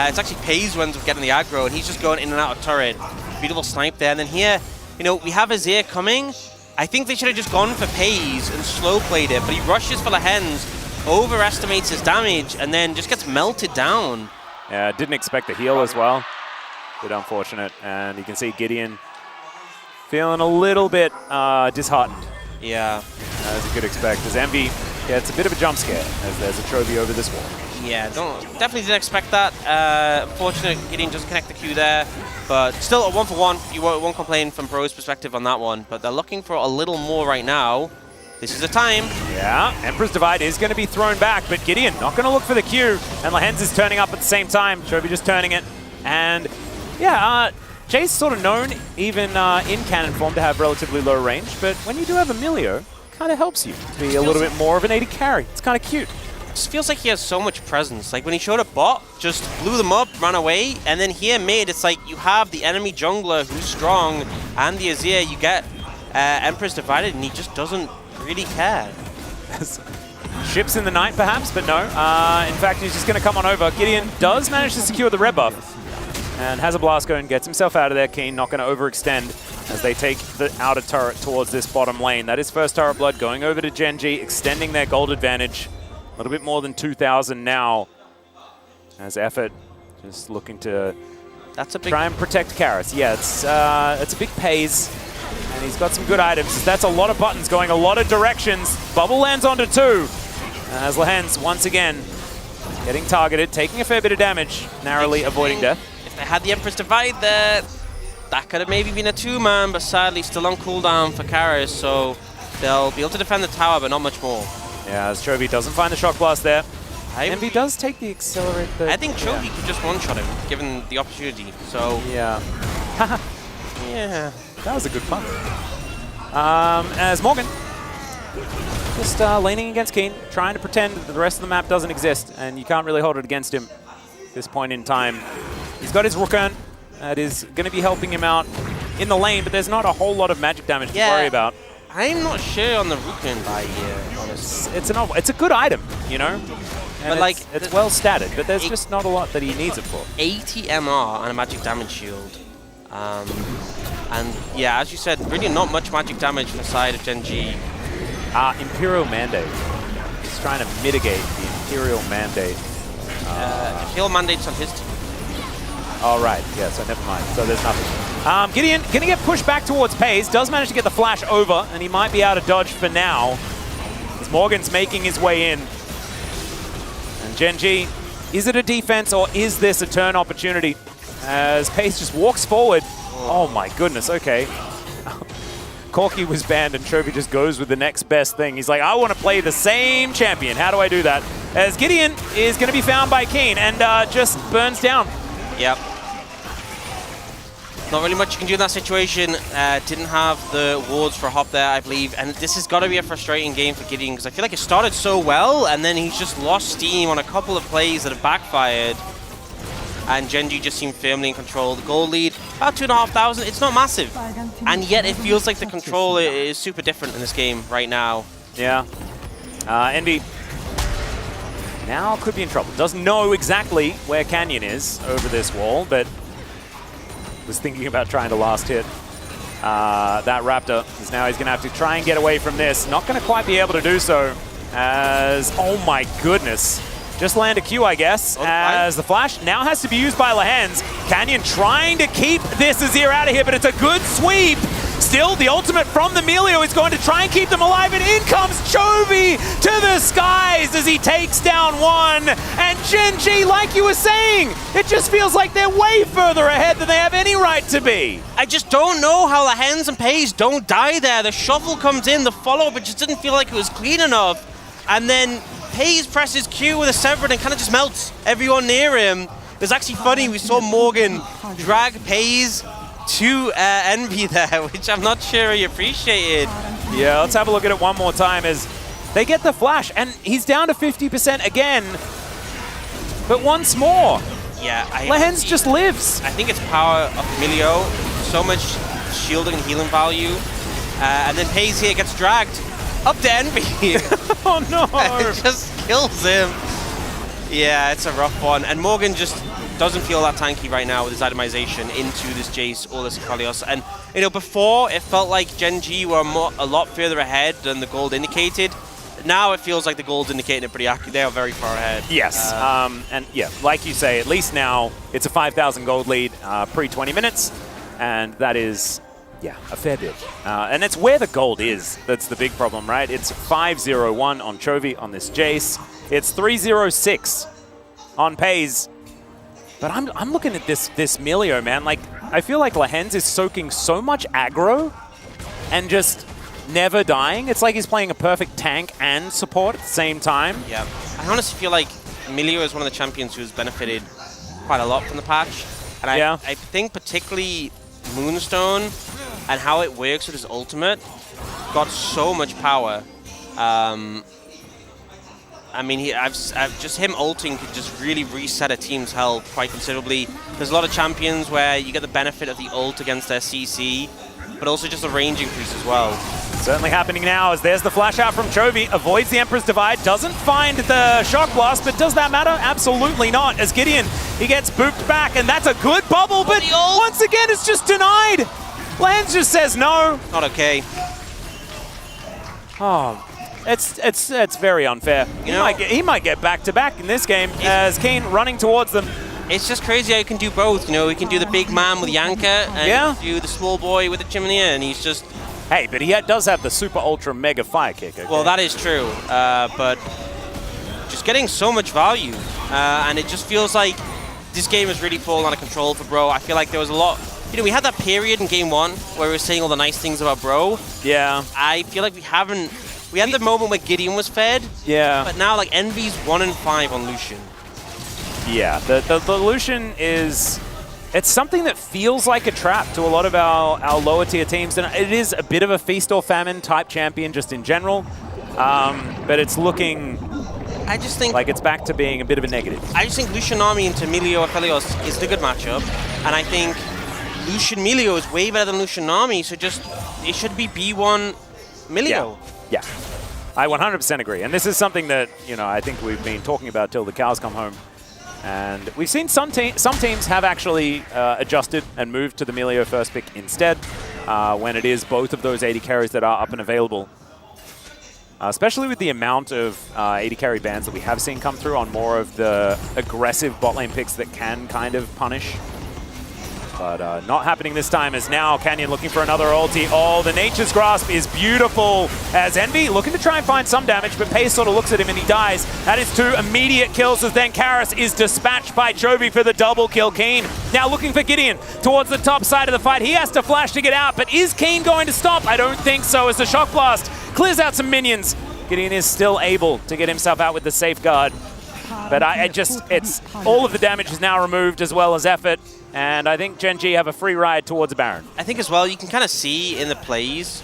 It's actually Pays who ends up getting the aggro, and he's just going in and out of turret. Beautiful snipe there. And then here, you know, we have Azir coming. I think they should have just gone for Pays and slow played it, but he rushes for Lehends, overestimates his damage, and then just gets melted down. Yeah, didn't expect the heal as well. Bit unfortunate. And you can see Gideon feeling a little bit disheartened. Yeah. As you could expect. As Envy gets a bit of a jump scare as there's a Chovy over this wall. Yeah, definitely didn't expect that. Unfortunate, Gideon just connect the Q there. But still a 1-for-1. You won't complain from Bro's perspective on that one. But they're looking for a little more right now. This is the time. Yeah, Emperor's Divide is going to be thrown back, but Gideon not going to look for the Q. And Lehends is turning up at the same time. Chovy just turning it. And yeah, Jay's sort of known, even in cannon form, to have relatively low range, but when you do have Emilio, it kind of helps you to be a little bit more of an AD carry. It's kind of cute. It just feels like he has so much presence. Like when he showed up bot, just blew them up, ran away, and then here mid, it's like you have the enemy jungler who's strong, and the Azir, you get Empress divided, and he just doesn't really care. Ships in the night, perhaps, but no. In fact, he's just going to come on over. Gideon does manage to secure the red buff, and has a blast go and gets himself out of there. Keen not going to overextend as they take the outer turret towards this bottom lane. That is first turret blood going over to Gen.G, extending their gold advantage. A little bit more than 2,000 now. As Effort just looking to try and protect Karis. Yeah, it's a big pays. And he's got some good items. That's a lot of buttons going a lot of directions. Bubble lands onto 2. As Lehends once again getting targeted, taking a fair bit of damage, narrowly avoiding death. If they had the Empress Divide there, that could have maybe been a 2-man, but sadly still on cooldown for Karis, so they'll be able to defend the tower, but not much more. Yeah, as Chovy doesn't find the shock blast there. Envy does take the accelerate. I think Chovy could just one-shot him, given the opportunity, so... Yeah. Yeah. That was a good pun. As Morgan just laning against Keen, trying to pretend that the rest of the map doesn't exist, and you can't really hold it against him at this point in time. He's got his Rookern. That is going to be helping him out in the lane, but there's not a whole lot of magic damage to worry about. I'm not sure on the Rookern buy here, honestly. It's a good item, you know? And but it's well statted, but there's just not a lot that he needs it for. 80 MR and a magic damage shield. And yeah, as you said, really not much magic damage from the side of Gen.G. Imperial Mandate. He's trying to mitigate the Imperial Mandate. Imperial Mandate's on his team. All right, yeah, so never mind. So there's nothing. Gideon going to get pushed back towards Pays. Does manage to get the flash over, and he might be out of dodge for now. As Morgan's making his way in. And Gen.G, is it a defense or is this a turn opportunity? As Pace just walks forward. Oh my goodness, okay. Corky was banned and Chovy just goes with the next best thing. He's like, I want to play the same champion. How do I do that? As Gideon is going to be found by Keen and just burns down. Yep. Not really much you can do in that situation. Didn't have the wards for Hop there, I believe. And this has got to be a frustrating game for Gideon because I feel like it started so well and then he's just lost steam on a couple of plays that have backfired. And Gen.G just seemed firmly in control. The goal lead, about 2,500. It's not massive. And yet it feels like the control is super different in this game right now. Yeah. Envy now could be in trouble. Doesn't know exactly where Canyon is over this wall, but was thinking about trying to last hit that Raptor. Because now he's going to have to try and get away from this. Not going to quite be able to do so. As, oh my goodness. Just land a Q, I guess, as the flash now has to be used by Lehends. Canyon trying to keep this Azir out of here, but it's a good sweep. Still, the ultimate from the Melio is going to try and keep them alive, and in comes Chovy to the skies as he takes down one. And Gen.G, like you were saying, it just feels like they're way further ahead than they have any right to be. I just don't know how Lehends and Pays don't die there. The shuffle comes in, the follow-up, it just didn't feel like it was clean enough. And then Pays presses Q with a Severin and kind of just melts everyone near him. It was actually funny, we saw Morgan drag Pays to Envy there, which I'm not sure he appreciated. Yeah, let's have a look at it one more time as they get the flash, and he's down to 50% again. But once more, yeah, Lehends just lives. I think it's power of Emilio, so much shielding and healing value. And then Pays here gets dragged up to Envy. Oh no! It just kills him. Yeah, it's a rough one. And Morgan just doesn't feel that tanky right now with his itemization into this Jace or this Kalios. And, you know, before it felt like Gen.G were a lot further ahead than the gold indicated. Now it feels like the gold's indicating it pretty accurate. They are very far ahead. Yes, and yeah, like you say, at least now it's a 5,000 gold lead pre-20 minutes. And that is, yeah, a fair bit. And it's where the gold is that's the big problem, right? It's 501 on Chovy on this Jace. It's 306 on Pays. But I'm looking at this Melio, man. Like, I feel like Lehends is soaking so much aggro and just never dying. It's like he's playing a perfect tank and support at the same time. Yeah, I honestly feel like Melio is one of the champions who's benefited quite a lot from the patch. And I think particularly Moonstone and how it works with his ultimate got so much power. I mean, I've just him ulting could just really reset a team's health quite considerably. There's a lot of champions where you get the benefit of the ult against their CC, but also just the range increase as well. Certainly happening now as there's the flash out from Chovy, avoids the Emperor's Divide, doesn't find the Shock Blast, but does that matter? Absolutely not, as Gideon, he gets booped back, and that's a good bubble, but once again it's just denied. Lehends just says no. Not okay. Oh, it's very unfair. He might get back-to-back in this game as Kane running towards them. It's just crazy how you can do both. You know, he can do the big man with Yanka and do the small boy with the Chimney, and he's just... Hey, but he does have the super ultra mega fire kick. Okay? Well, that is true, but just getting so much value, and it just feels like this game has really fallen out of control for Bro. I feel like there was a lot... You know, we had that period in Game 1 where we were saying all the nice things about Bro. Yeah. I feel like we haven't... We had the moment where Gideon was fed. Yeah. But now, like, Envy's 1-5 on Lucian. Yeah, the Lucian is... It's something that feels like a trap to a lot of our lower tier teams, and it is a bit of a feast or famine type champion just in general, but it's looking I just think like it's back to being a bit of a negative. I just think Lucian Army into Milio Aphelios is the good matchup, and I think Lucian Milio is way better than Lucian Army, so just it should be B1 Milio. Yeah, I 100% agree, and this is something that, you know, I think we've been talking about till the cows come home. And we've seen some teams have actually adjusted and moved to the Milio first pick instead when it is both of those 80 carries that are up and available. Especially with the amount of 80 carry bans that we have seen come through on more of the aggressive bot lane picks that can kind of punish. But not happening this time, as now Canyon looking for another ulti. Oh, the Nature's Grasp is beautiful as Envy looking to try and find some damage, but Pace sort of looks at him and he dies. That is 2 immediate kills, as then Karis is dispatched by Chovy for the double kill. Keen now looking for Gideon towards the top side of the fight. He has to flash to get out, but is Keen going to stop? I don't think so, as the Shock Blast clears out some minions. Gideon is still able to get himself out with the safeguard. But it's all of the damage is now removed as well as effort. And I think Gen.G have a free ride towards Baron. I think as well, you can kind of see in the plays,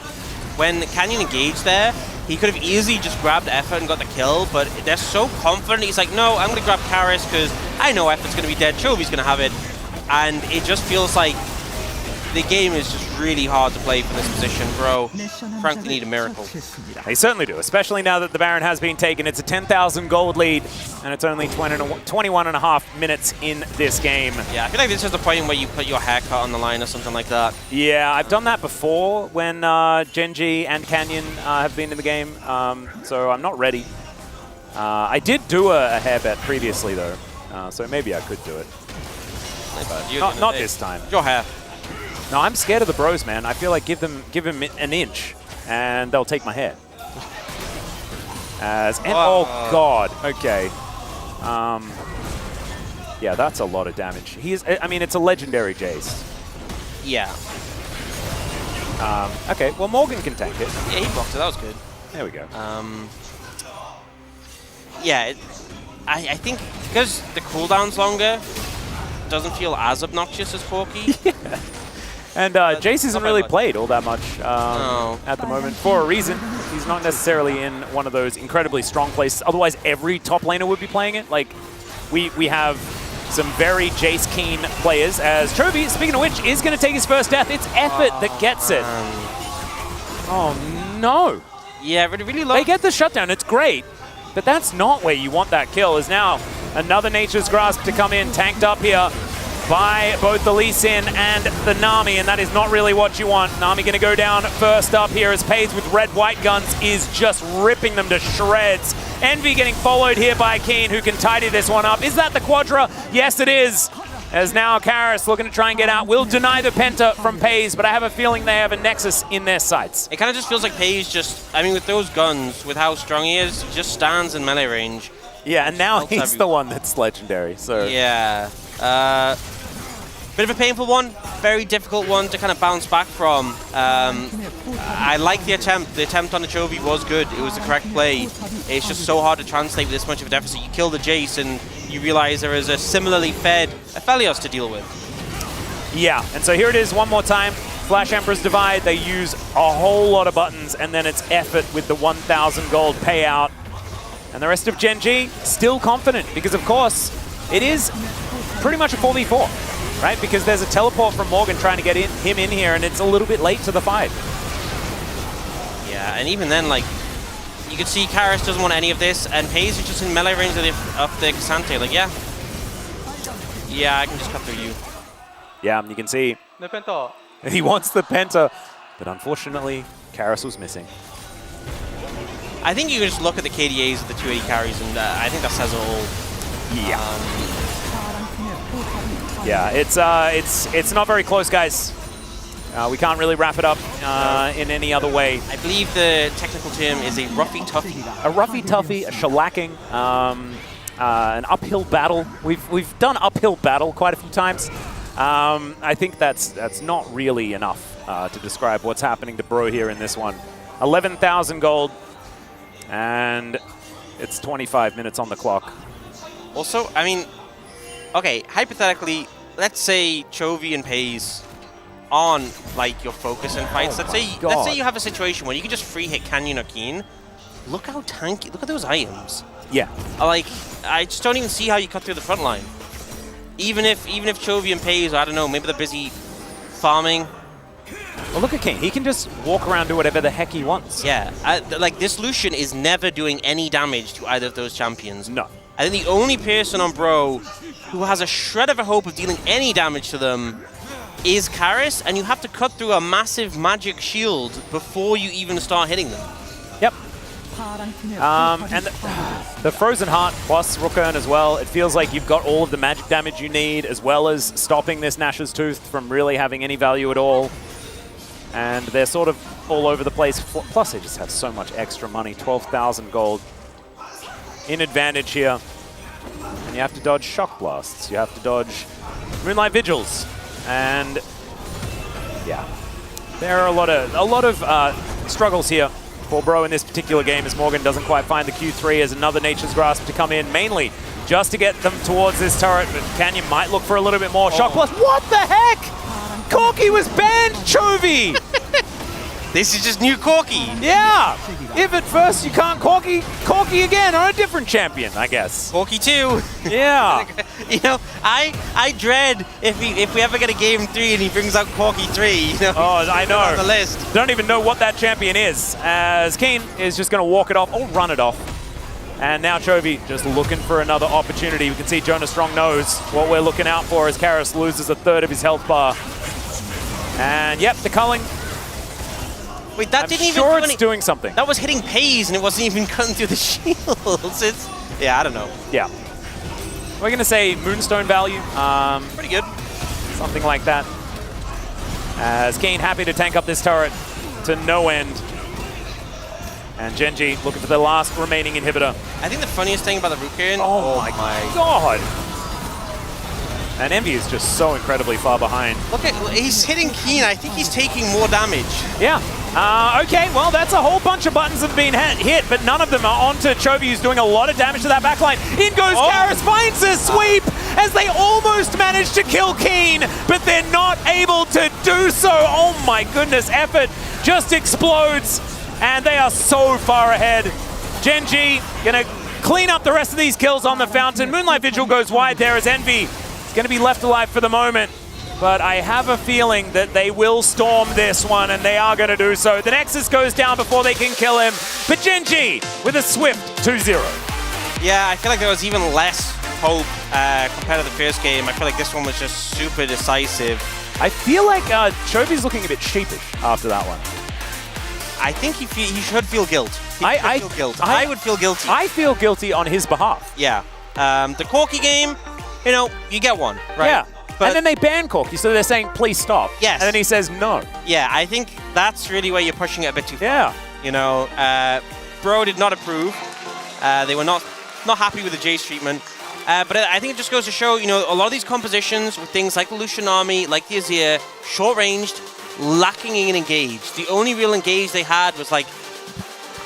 when Canyon engaged there, he could have easily just grabbed effort and got the kill, but they're so confident. He's like, no, I'm going to grab Karis because I know effort's going to be dead, Chovy's going to have it. And it just feels like the game is just really hard to play for this position, Bro. Frankly, need a miracle. They certainly do, especially now that the Baron has been taken. It's a 10,000 gold lead, and it's only 21 and a half minutes in this game. Yeah, I feel like this is the point where you put your haircut on the line or something like that. Yeah, I've done that before when Gen.G and Canyon have been in the game, so I'm not ready. I did do a hair bet previously, though, so maybe I could do it. But not this time. Your hair. No, I'm scared of the Bros, man. I feel like give him an inch, and they'll take my hair. Oh God. Okay. Yeah, that's a lot of damage. I mean, it's a legendary Jace. Yeah. Okay. Well, Morgan can tank it. Yeah, he blocked it. That was good. There we go. Yeah, I think because the cooldown's longer, it doesn't feel as obnoxious as Corki. Yeah. And Jace isn't really played all that much at the moment for a reason. He's not necessarily in one of those incredibly strong places. Otherwise, every top laner would be playing it. Like, we have some very Jace keen players, as Chovy, speaking of which, is going to take his first death. It's effort that gets it. Oh, no. Yeah, really low. They get the shutdown. It's great. But that's not where you want that kill. Is now another Nature's Grasp to come in, tanked up here by both the Lee Sin and the Nami, and that is not really what you want. Nami going to go down first up here as Paige with red-white guns is just ripping them to shreds. Envy getting followed here by Keen, who can tidy this one up. Is that the Quadra? Yes, it is. As now Karis looking to try and get out. Will deny the Penta from Paige, but I have a feeling they have a Nexus in their sights. It kind of just feels like Paige just, I mean, with those guns, with how strong he is, just stands in melee range. Yeah, and now he's the one that's legendary, so... Yeah. Bit of a painful one, very difficult one to kind of bounce back from. I like the attempt. The attempt on the Chovy was good. It was the correct play. It's just so hard to translate with this much of a deficit. You kill the Jace and you realize there is a similarly fed Aphelios to deal with. Yeah, and so here it is one more time. Flash Emperor's Divide, they use a whole lot of buttons, and then it's effort with the 1,000 gold payout. And the rest of Gen.G still confident, because of course, it is pretty much a 4v4, right? Because there's a teleport from Morgan trying to get him in here, and it's a little bit late to the fight. Yeah, and even then, like, you can see Karis doesn't want any of this, and Hayes is just in melee range of the Cassante. Like, yeah, I can just cut through you. Yeah, you can see 네, 펜터. he wants the Penta, but unfortunately, Karis was missing. I think you can just look at the KDAs of the 280 carries, and I think that says it all. Yeah. It's not very close, guys. We can't really wrap it up in any other way. I believe the technical term is a roughy-toughy. A roughy-toughy, a shellacking, an uphill battle. We've done uphill battle quite a few times. I think that's not really enough to describe what's happening to Bro here in this one. 11,000 gold, and it's 25 minutes on the clock. Also, I mean, okay, hypothetically, let's say Chovy and Pays on like your focus in fights. Let's say you have a situation where you can just free hit Canyon or Keen. Look how tanky. Look at those items. Yeah. Like, I just don't even see how you cut through the front line. Even if Chovy and Pays, I don't know, maybe they're busy farming. Well, look at King. He can just walk around, do whatever the heck he wants. Yeah, like this Lucian is never doing any damage to either of those champions. No. I think the only person on Bro who has a shred of a hope of dealing any damage to them is Karis, and you have to cut through a massive magic shield before you even start hitting them. Yep. And the Frozen Heart plus Rookern as well, it feels like you've got all of the magic damage you need, as well as stopping this Nash's Tooth from really having any value at all. And they're sort of all over the place. Plus, they just have so much extra money. 12,000 gold in advantage here. And you have to dodge Shock Blasts. You have to dodge Moonlight Vigils. And yeah, there are a lot of struggles here for Bro in this particular game, as Morgan doesn't quite find the Q3 as another Nature's Grasp to come in, mainly just to get them towards this turret. But Canyon might look for a little bit more. Shock Blast. What the heck? Corki was banned, Chovy! This is just new Corki. Yeah! If at first you can't Corki again on a different champion, I guess. Corki 2. Yeah. You know, I dread if we ever get a game 3 and he brings out Corki 3, you know. Oh, I know. On the list. Don't even know what that champion is, as Keen is just going to walk it off or run it off. And now Chovy just looking for another opportunity. We can see Jonah Strong knows what we're looking out for as Karis loses a third of his health bar. And yep, the culling. Wait, that didn't even sure do it's doing something. That was hitting Pays and it wasn't even cutting through the shields. Yeah, I don't know. Yeah. We're going to say Moonstone value. Pretty good. Something like that. As Kane happy to tank up this turret to no end. And Gen.G looking for the last remaining inhibitor. I think the funniest thing about the Rookern... Oh my god! And Envy is just so incredibly far behind. Look at, he's hitting Keen. I think he's taking more damage. Yeah. Okay, well, that's a whole bunch of buttons have been hit, but none of them are onto Chovy, who's doing a lot of damage to that backline. In goes Karis, finds a sweep as they almost managed to kill Keen, but they're not able to do so. Oh my goodness, effort just explodes, and they are so far ahead. Gen.G gonna clean up the rest of these kills on the fountain. Moonlight Vigil goes wide there as Envy is gonna be left alive for the moment. But I have a feeling that they will storm this one, and they are going to do so. The Nexus goes down before they can kill him. But Gen.G with a swift 2-0. Yeah, I feel like there was even less hope compared to the first game. I feel like this one was just super decisive. I feel like Chovy's looking a bit sheepish after that one. I think he should feel guilt. I would feel guilty. I feel guilty on his behalf. Yeah. The Corki game, you know, you get one, right? Yeah. But and then they ban Corki, so they're saying, please stop. Yes. And then he says no. Yeah, I think that's really where you're pushing it a bit too far. Yeah. You know, Bro did not approve. They were not happy with the Jace treatment. But I think it just goes to show, you know, a lot of these compositions with things like the Lucian Army, like the Azir, short-ranged, lacking in engage. The only real engage they had was like,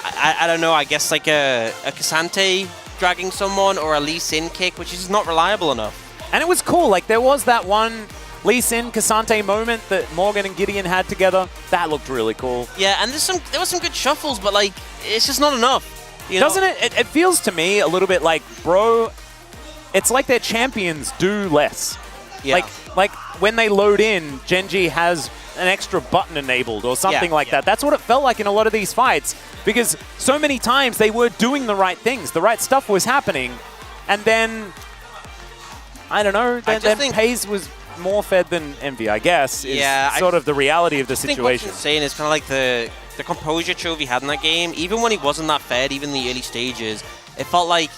I don't know, I guess like a Cassante dragging someone or a Lee Sin kick, which is not reliable enough. And it was cool, like there was that one Lee Sin, Cassante moment that Morgan and Gideon had together, that looked really cool. Yeah, and there were some good shuffles, but like it's just not enough. Doesn't it? It feels to me a little bit like, bro, it's like their champions do less. Yeah. Like when they load in, Gen.G has an extra button enabled or something like that. That's what it felt like in a lot of these fights, because so many times they were doing the right things. The right stuff was happening, and then, I don't know, then Pays was more fed than Envy, I guess, is sort of the reality of the situation. I think what's insane is kind of like the composure Chovy had in that game. Even when he wasn't that fed, even in the early stages, it felt like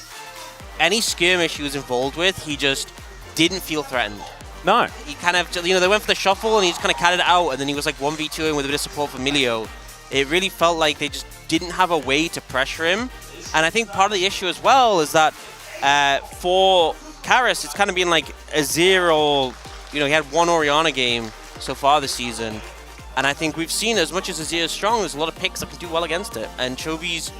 any skirmish he was involved with, he just didn't feel threatened. No. He kind of, they went for the shuffle and he just kind of carried it out, and then he was like 1v2ing with a bit of support from Milio. It really felt like they just didn't have a way to pressure him. And I think part of the issue as well is that for Karis, it's kind of been like a zero. He had one Orianna game so far this season. And I think we've seen, as much as Azir is strong, there's a lot of picks that can do well against it. And Chovy's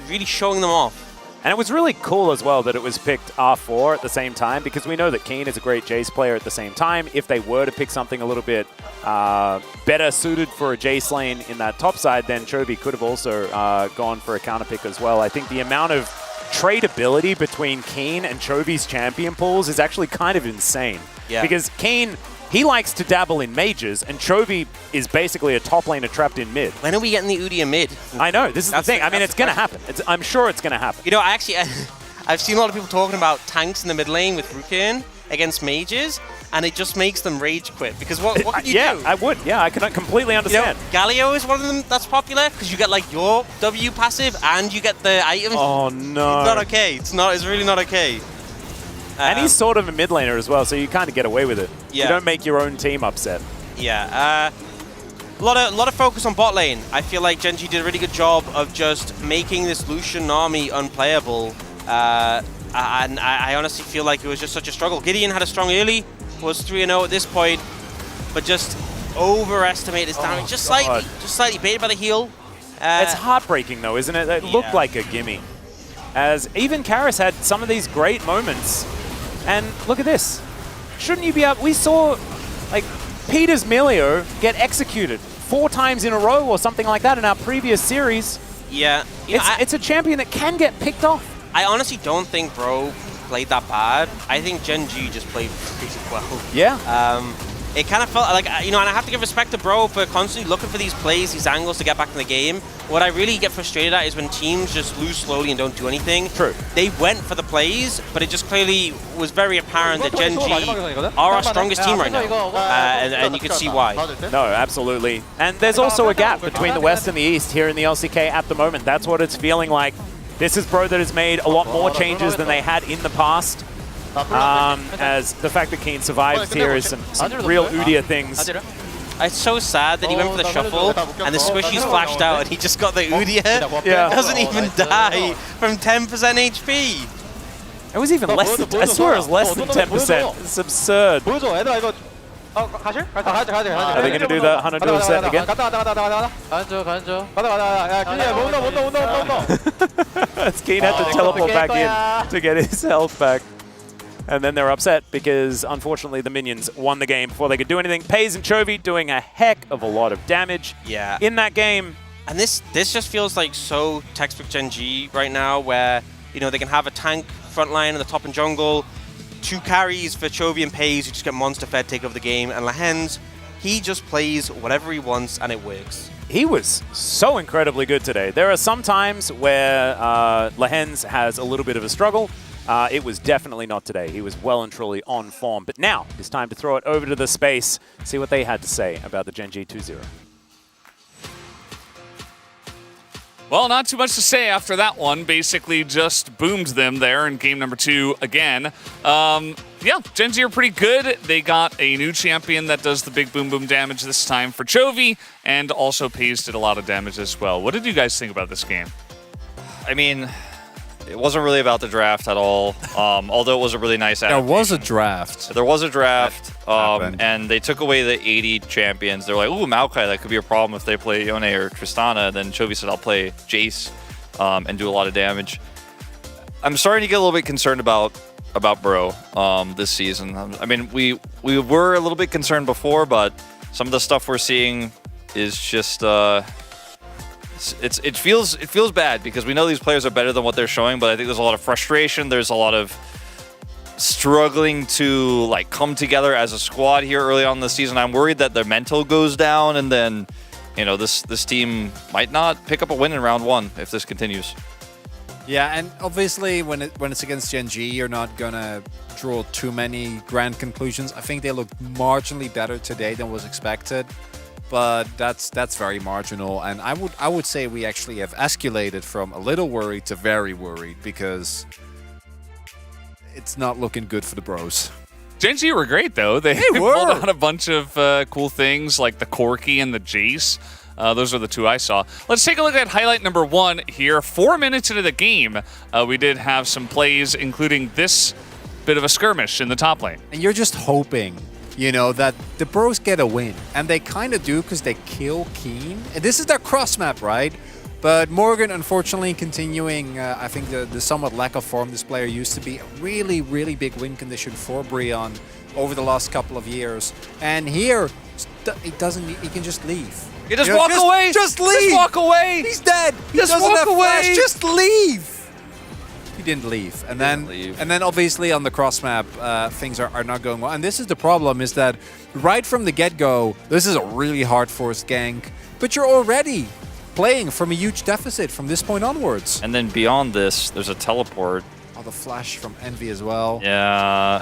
really showing them off. And it was really cool as well that it was picked R4 at the same time, because we know that Keen is a great Jace player at the same time. If they were to pick something a little bit better suited for a Jace lane in that top side, then Chovy could have also gone for a counter pick as well. I think the amount of tradability between Keen and Chovy's champion pools is actually kind of insane. Yeah. Because Keen, he likes to dabble in mages, and Chovy is basically a top laner trapped in mid. When are we getting the Udyr mid? I know, this is the thing. I mean, it's going to happen. I'm sure it's going to happen. I've seen a lot of people talking about tanks in the mid lane with Rukin against mages, and it just makes them rage quit. Because what can you do? Yeah, I would. Yeah, I can completely understand. Galio is one of them that's popular, because you get like your W passive and you get the items. Oh, no. It's not okay. It's really not okay. And he's sort of a mid laner as well, so you kind of get away with it. Yeah. You don't make your own team upset. Yeah. A lot of focus on bot lane. I feel like Gen.G did a really good job of just making this Lucian army unplayable. And I honestly feel like it was just such a struggle. Gideon had a strong early, was 3-0 at this point, but just overestimated his damage just slightly baited by the heal. It's heartbreaking though, isn't it? It looked like a gimme. As even Karis had some of these great moments. And look at this. Shouldn't you be up? We saw like Peter's Milio get executed 4 times in a row or something like that in our previous series. Yeah. It's a champion that can get picked off. I honestly don't think Bro played that bad. I think Gen.G just played pretty well. Yeah. It kind of felt like, and I have to give respect to Bro for constantly looking for these plays, these angles to get back in the game. What I really get frustrated at is when teams just lose slowly and don't do anything. True. They went for the plays, but it just clearly was very apparent that Gen.G are our strongest team right now. And you can see why. No, absolutely. And there's also a gap between the West and the East here in the LCK at the moment. That's what it's feeling like. This is Bro that has made a lot more changes than they had in the past. As the fact that Keen survives here is some real Udyr things. It's so sad that he went for the shuffle and the squishies flashed out and he just got the Udyr. Yeah. Doesn't even die from 10% HP. It was even less than, I swear it was less than 10%. It's absurd. Are they going to do the 100 duel set again? As Keen had to teleport back in to get his health back. And then they're upset because, unfortunately, the minions won the game before they could do anything. Pays and Chovy doing a heck of a lot of damage in that game. And this just feels like so textbook Gen.G right now, where, they can have a tank front line in the top and jungle, 2 carries for Chovy and Pays who just get monster fed, take over the game, and Lehends, he just plays whatever he wants and it works. He was so incredibly good today. There are some times where Lehends has a little bit of a struggle. It was definitely not today. He was well and truly on form. But now it's time to throw it over to the space, see what they had to say about the Gen.G 2-0. Well, not too much to say after that one. Basically just boomed them there in game number 2 again. Yeah, Gen.G are pretty good. They got a new champion that does the big boom boom damage this time for Chovy, and also Pays did a lot of damage as well. What did you guys think about this game? I mean, it wasn't really about the draft at all, although it was a really nice adaptation. There was a draft. There was a draft, and they took away the 80 champions. They're like, ooh, Maokai, that could be a problem if they play Yone or Tristana. Then Chovy said, I'll play Jace and do a lot of damage. I'm starting to get a little bit concerned about about Bro this season. I mean, we were a little bit concerned before, but some of the stuff we're seeing is just it feels bad because we know these players are better than what they're showing, but I think there's a lot of frustration. There's a lot of struggling to like come together as a squad here early on in the season. I'm worried that their mental goes down, and then this team might not pick up a win in round 1 if this continues. Yeah, and obviously when it's against Gen.G, you're not gonna draw too many grand conclusions. I think they looked marginally better today than was expected, but that's very marginal. And I would say we actually have escalated from a little worried to very worried because it's not looking good for the Bros. Gen.G were great though. They pulled out a bunch of cool things like the Corki and the Jace. Those are the two I saw. Let's take a look at highlight number 1 here. 4 minutes into the game, we did have some plays, including this bit of a skirmish in the top lane. And you're just hoping, that the Bros get a win. And they kind of do because they kill Keen. And this is their cross map, right? But Morgan, unfortunately, continuing, I think, the somewhat lack of form this player used to be. A really, really big win condition for Brion over the last couple of years. And here, he can just leave. You just walk away. Just leave. Just walk away. He's dead. He just doesn't walk have away. flash. Just leave. He didn't leave. And then obviously on the cross map, things are not going well. And this is the problem, is that right from the get-go, this is a really hard forced gank. But you're already playing from a huge deficit from this point onwards. And then beyond this, there's a teleport. Oh, the flash from Envy as well. Yeah.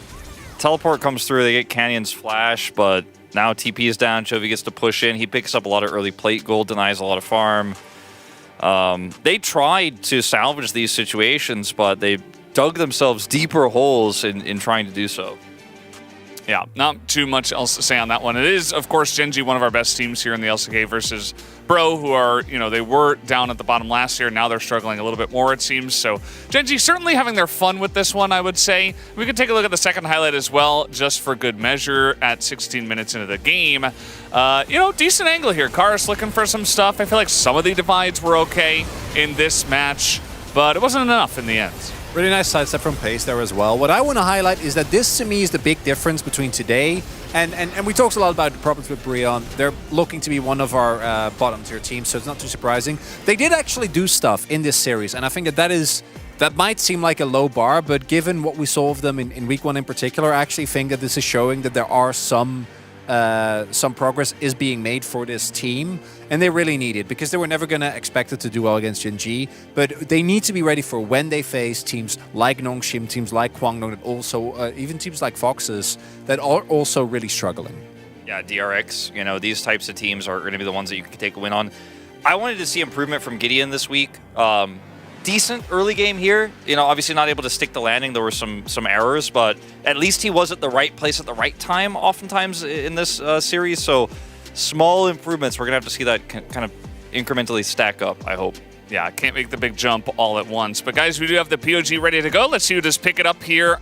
Teleport comes through. They get Canyon's flash, but now TP is down. Chovy gets to push in. He picks up a lot of early plate gold, denies a lot of farm. They tried to salvage these situations, but they dug themselves deeper holes in trying to do so. Yeah, not too much else to say on that one. It is, of course, Gen.G, one of our best teams here in the LCK versus Bro, who are, they were down at the bottom last year. Now they're struggling a little bit more, it seems. So Gen.G certainly having their fun with this one, I would say. We could take a look at the second highlight as well, just for good measure at 16 minutes into the game. Decent angle here. Karis looking for some stuff. I feel like some of the divides were okay in this match, but it wasn't enough in the end. Really nice sidestep from Pace there as well. What I want to highlight is that this, to me, is the big difference between today and we talked a lot about the problems with Brion. They're looking to be one of our bottom tier teams, so it's not too surprising. They did actually do stuff in this series, and I think that might seem like a low bar, but given what we saw of them in week 1 in particular, I actually think that this is showing that there are some progress is being made for this team, and they really need it because they were never going to expect it to do well against Gen.G, but they need to be ready for when they face teams like Nongshim, teams like Kwangdong, that also even teams like Foxes that are also really struggling. Yeah, DRX, these types of teams are going to be the ones that you can take a win on. I wanted to see improvement from Gideon this week. Decent early game here. Obviously not able to stick the landing. There were some errors, but at least he was at the right place at the right time oftentimes in this series. So small improvements. We're going to have to see that kind of incrementally stack up, I hope. Yeah, can't make the big jump all at once. But guys, we do have the POG ready to go. Let's see who does pick it up here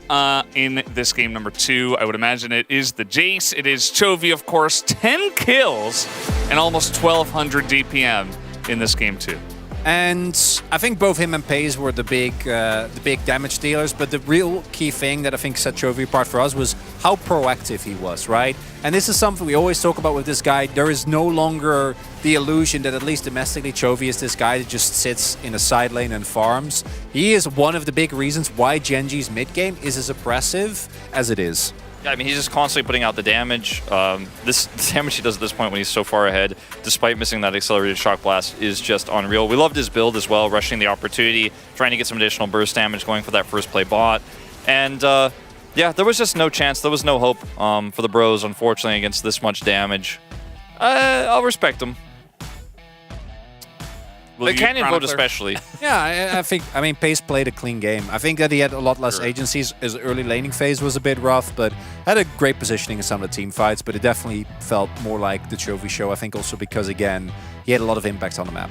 in this game number 2. I would imagine it is the Jace. It is Chovy, of course. 10 kills and almost 1,200 DPM in this game 2. And I think both him and Pace were the big damage dealers, but the real key thing that I think set Chovy apart for us was how proactive he was, right? And this is something we always talk about with this guy. There is no longer the illusion that at least domestically Chovy is this guy that just sits in a side lane and farms. He is one of the big reasons why Gen.G's mid game is as oppressive as it is. Yeah, I mean, he's just constantly putting out the damage. This damage he does at this point when he's so far ahead, despite missing that accelerated shock blast, is just unreal. We loved his build as well, rushing the opportunity, trying to get some additional burst damage, going for that first play bot. And yeah, there was just no chance. There was no hope for the Bros, unfortunately, against this much damage. I'll respect him. The Canyon vote especially. Yeah, I mean, Pace played a clean game. I think that he had a lot less agencies. His early laning phase was a bit rough, but had a great positioning in some of the team fights, but it definitely felt more like the Chovy show, I think also because, again, he had a lot of impact on the map.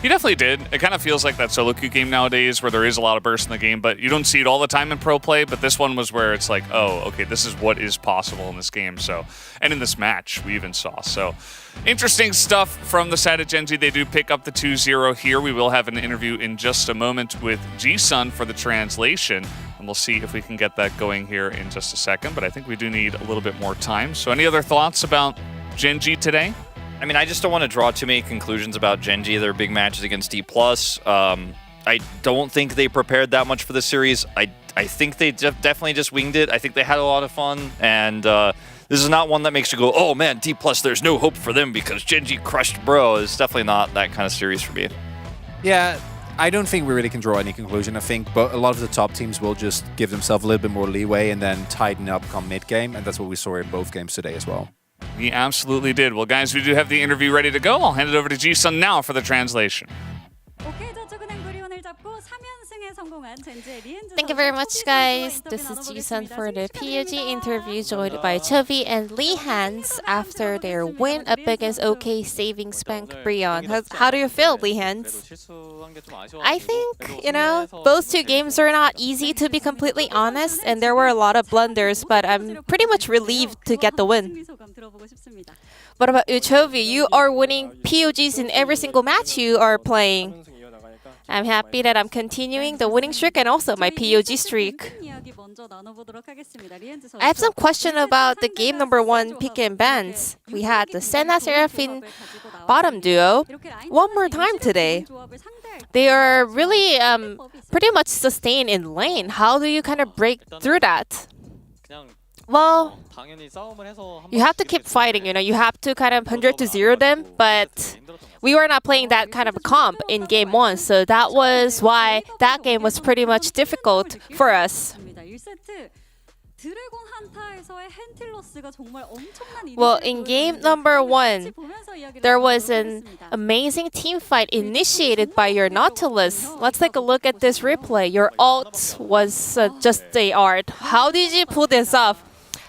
He definitely did. It kind of feels like that solo queue game nowadays where there is a lot of burst in the game, but you don't see it all the time in pro play, but this one was where it's like, oh, okay, this is what is possible in this game. So, and in this match, we even saw. So, interesting stuff from the side of Gen.G. They do pick up the 2-0 here. We will have an interview in just a moment with G-Sun for the translation. And we'll see if we can get that going here in just a second, but I think we do need a little bit more time. So any other thoughts about Gen.G today? I mean, I just don't want to draw too many conclusions about Gen.G. Their big matches against Dplus. I don't think they prepared that much for the series. I think they definitely just winged it. I think they had a lot of fun, and this is not one that makes you go, oh man, Dplus, there's no hope for them because Gen.G crushed bro. It's definitely not that kind of series for me. Yeah, I don't think we really can draw any conclusion. I think but a lot of the top teams will just give themselves a little bit more leeway and then tighten up come mid-game, and that's what we saw in both games today as well. We absolutely did. Well, guys, we do have the interview ready to go. I'll hand it over to Ji-sun now for the translation. Thank you very much, guys. This is Ji-sun for the POG interview, joined by Chovy and Lehends after their win up against OK Savings Bank Brion. How do you feel, Lehends? I think, those two games are not easy, to be completely honest, and there were a lot of blunders, but I'm pretty much relieved to get the win. What about you, Chovy? You are winning POGs in every single match you are playing. I'm happy that I'm continuing the winning streak and also my POG streak. I have some question about the game number 1 pick and bans. We had the Senna Seraphine bottom duo one more time today. They are really pretty much sustained in lane. How do you kind of break through that? Well, you have to keep fighting, you have to kind of 100-0 them, but we were not playing that kind of a comp in game 1, so that was why that game was pretty much difficult for us. Well, in game number 1, there was an amazing team fight initiated by your Nautilus. Let's take a look at this replay. Your ult was just the art. How did you pull this off?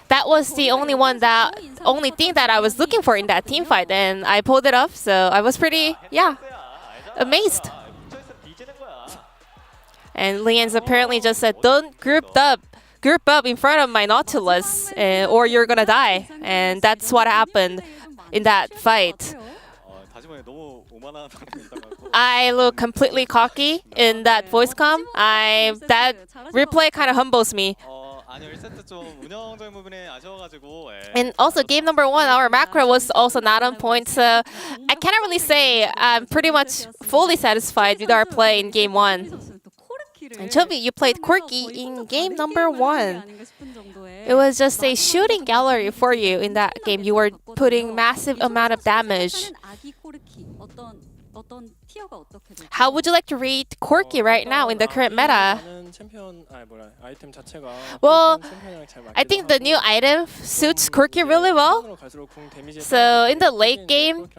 That was the only thing that I was looking for in that team fight, and I pulled it off, so I was pretty, amazed. And Lehends apparently just said, don't group up in front of my Nautilus, or you're gonna die. And that's what happened in that fight. I look completely cocky in that voice comm. That replay kind of humbles me. And also, game number 1, our macro was also not on point, so I cannot really say I'm pretty much fully satisfied with our play in game 1. And Chovy, you played Quirky in game number 1. It was just a shooting gallery for you in that game. You were putting massive amount of damage. How would you like to rate Corki right now in the current meta? Well, I think the new item suits Corki really well. So in the late game,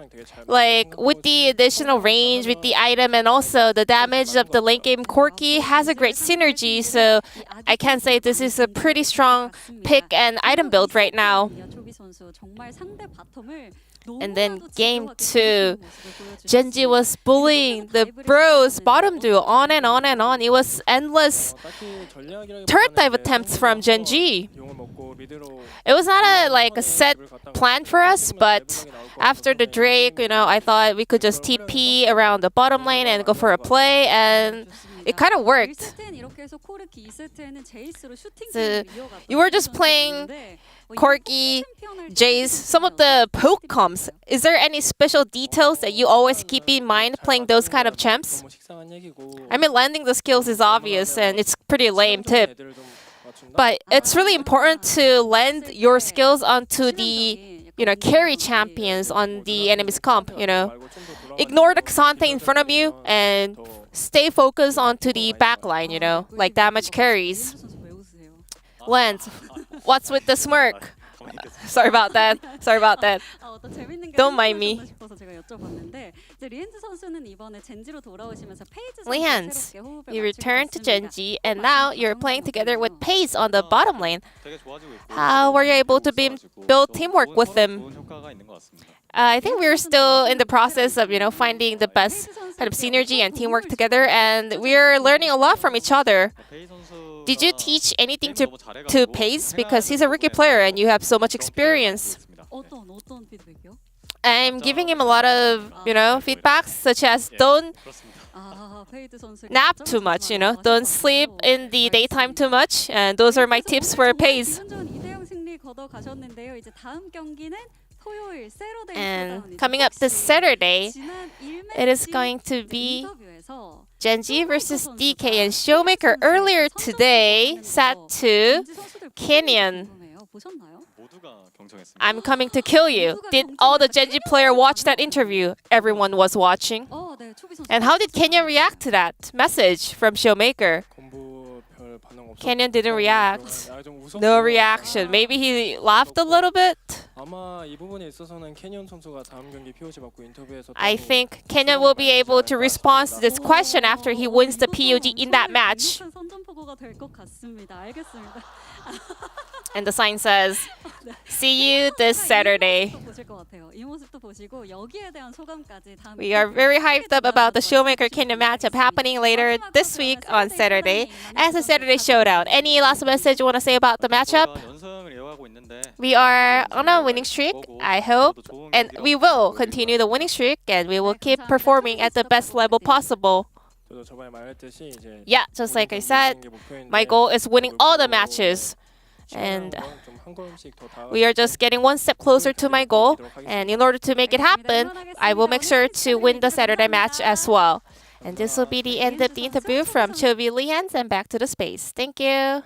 like with the additional range with the item and also the damage of the late game, Corki has a great synergy. So I can say this is a pretty strong pick and item build right now. And then game 2, Gen.G was bullying the bros bottom duo on and on and on. It was endless turret dive attempts from Gen.G. It was not a set plan for us, but after the Drake, I thought we could just TP around the bottom lane and go for a play, and it kind of worked. So you were just playing Corki, Jace, some of the poke comps. Is there any special details that you always keep in mind playing those kind of champs? I mean, landing the skills is obvious and it's pretty lame tip. But it's really important to land your skills onto the carry champions on the enemy's comp, Ignore the Xante in front of you and stay focused onto the backline, like damage carries. Lens, what's with the smirk? Sorry about that. Don't mind me. Lehends, you returned to Gen.G and now you're playing together with Pace on the bottom lane. How were you able to build teamwork with them? I think we're still in the process of, finding the best kind of synergy and teamwork together, and we're learning a lot from each other. Did you teach anything to Pace? Because he's a rookie player and you have so much experience. I'm giving him a lot of, feedbacks, such as don't nap too much, you know. Don't sleep in the daytime too much. And those are my tips for PACE. And coming up this Saturday, it is going to be Gen.G versus DK, and Showmaker earlier today sat to Canyon. I'm coming to kill you. Did all the Gen.G player watch that interview? Everyone was watching. And how did Canyon react to that message from Showmaker? Canyon didn't react. No reaction. Maybe he laughed a little bit. I think Canyon will be able to respond to this question after he wins the POG in that match. And the sign says, see you this Saturday. We are very hyped up about the Showmaker Canyon matchup happening later this week on Saturday as a Saturday showdown. Any last message you want to say about the matchup? We are on a winning streak, I hope, and we will continue the winning streak, and we will keep performing at the best level possible. Yeah, just like I said, my goal is winning all the matches. And we are just getting one step closer to my goal. And in order to make it happen, I will make sure to win the Saturday match as well. And this will be the end of the interview from Chovy, Lehends, and back to the space. Thank you.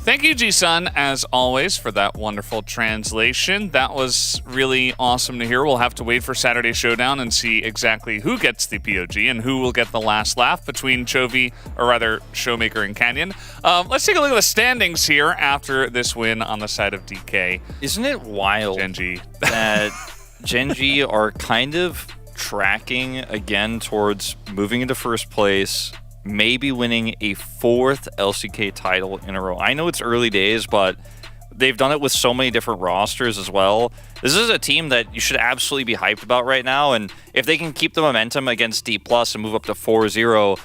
Thank you, Ji-sun, as always, for that wonderful translation. That was really awesome to hear. We'll have to wait for Saturday Showdown and see exactly who gets the POG and who will get the last laugh between Chovy, or rather, Showmaker and Canyon. Let's take a look at the standings here after this win on the side of DK. Isn't it wild Gen.G that Gen.G are kind of tracking again towards moving into first place, maybe winning a 4th LCK title in a row? I know it's early days, but they've done it with so many different rosters as well. This is a team that you should absolutely be hyped about right now, and if they can keep the momentum against Dplus and move up to 4-0,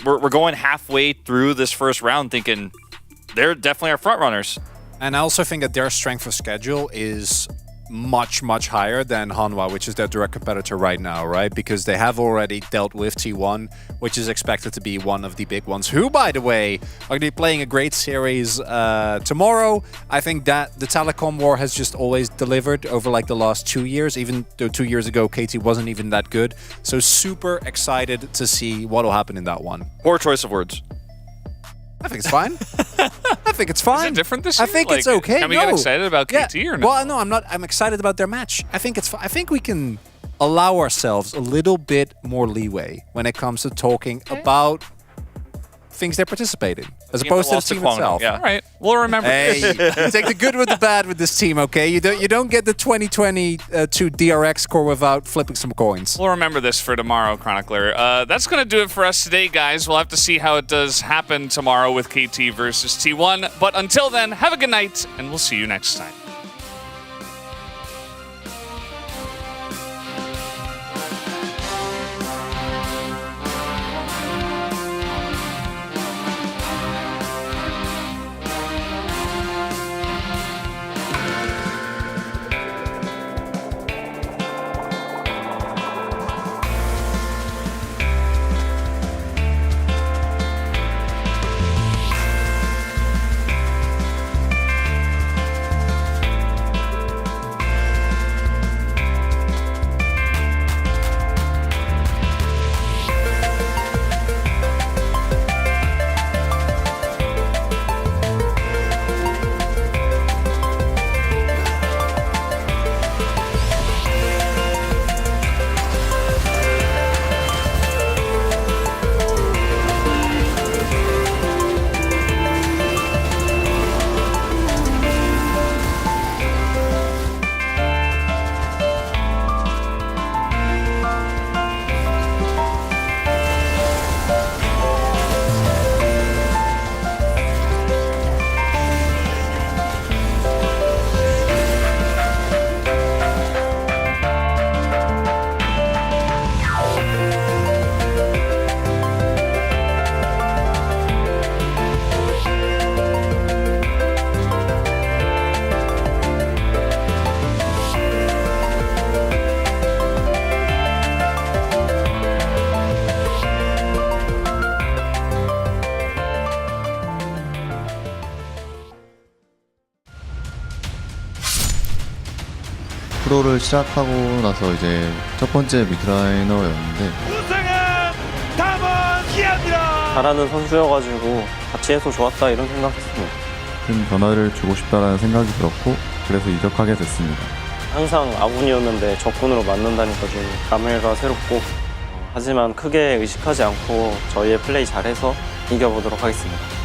we're going halfway through this first round thinking they're definitely our front runners. And I also think that their strength of schedule is much, much higher than Hanwha, which is their direct competitor right now, right? Because they have already dealt with T1, which is expected to be one of the big ones, who, by the way, are going to be playing a great series tomorrow. I think that the telecom war has just always delivered over like the last 2 years, even though 2 years ago KT wasn't even that good. So super excited to see what will happen in that one. Poor choice of words. I think it's fine. I think it's fine. Is it different this year? I think it's okay. Can we get excited about KT or no? Well, no, I'm not. I'm excited about their match. I think it's. I think we can allow ourselves a little bit more leeway when it comes to talking about things they participate in, as opposed to the team itself. Yeah. All right, we'll remember. Hey, you take the good with the bad with this team, okay? You don't get the 2022 DRX score without flipping some coins. We'll remember this for tomorrow, Chronicler. That's going to do it for us today, guys. We'll have to see how it does happen tomorrow with KT versus T1. But until then, have a good night, and we'll see you next time. 프로를 시작하고 나서 이제 첫 번째 미드라이너였는데 우승은 담원 기아입니다. 잘하는 선수여가지고 같이 해서 좋았다 이런 생각했습니다. 큰 변화를 주고 싶다는 생각이 들었고 그래서 이적하게 됐습니다. 항상 아군이었는데 적군으로 맞는다니까 좀 감회가 새롭고 하지만 크게 의식하지 않고 저희의 플레이 잘해서 이겨보도록 하겠습니다.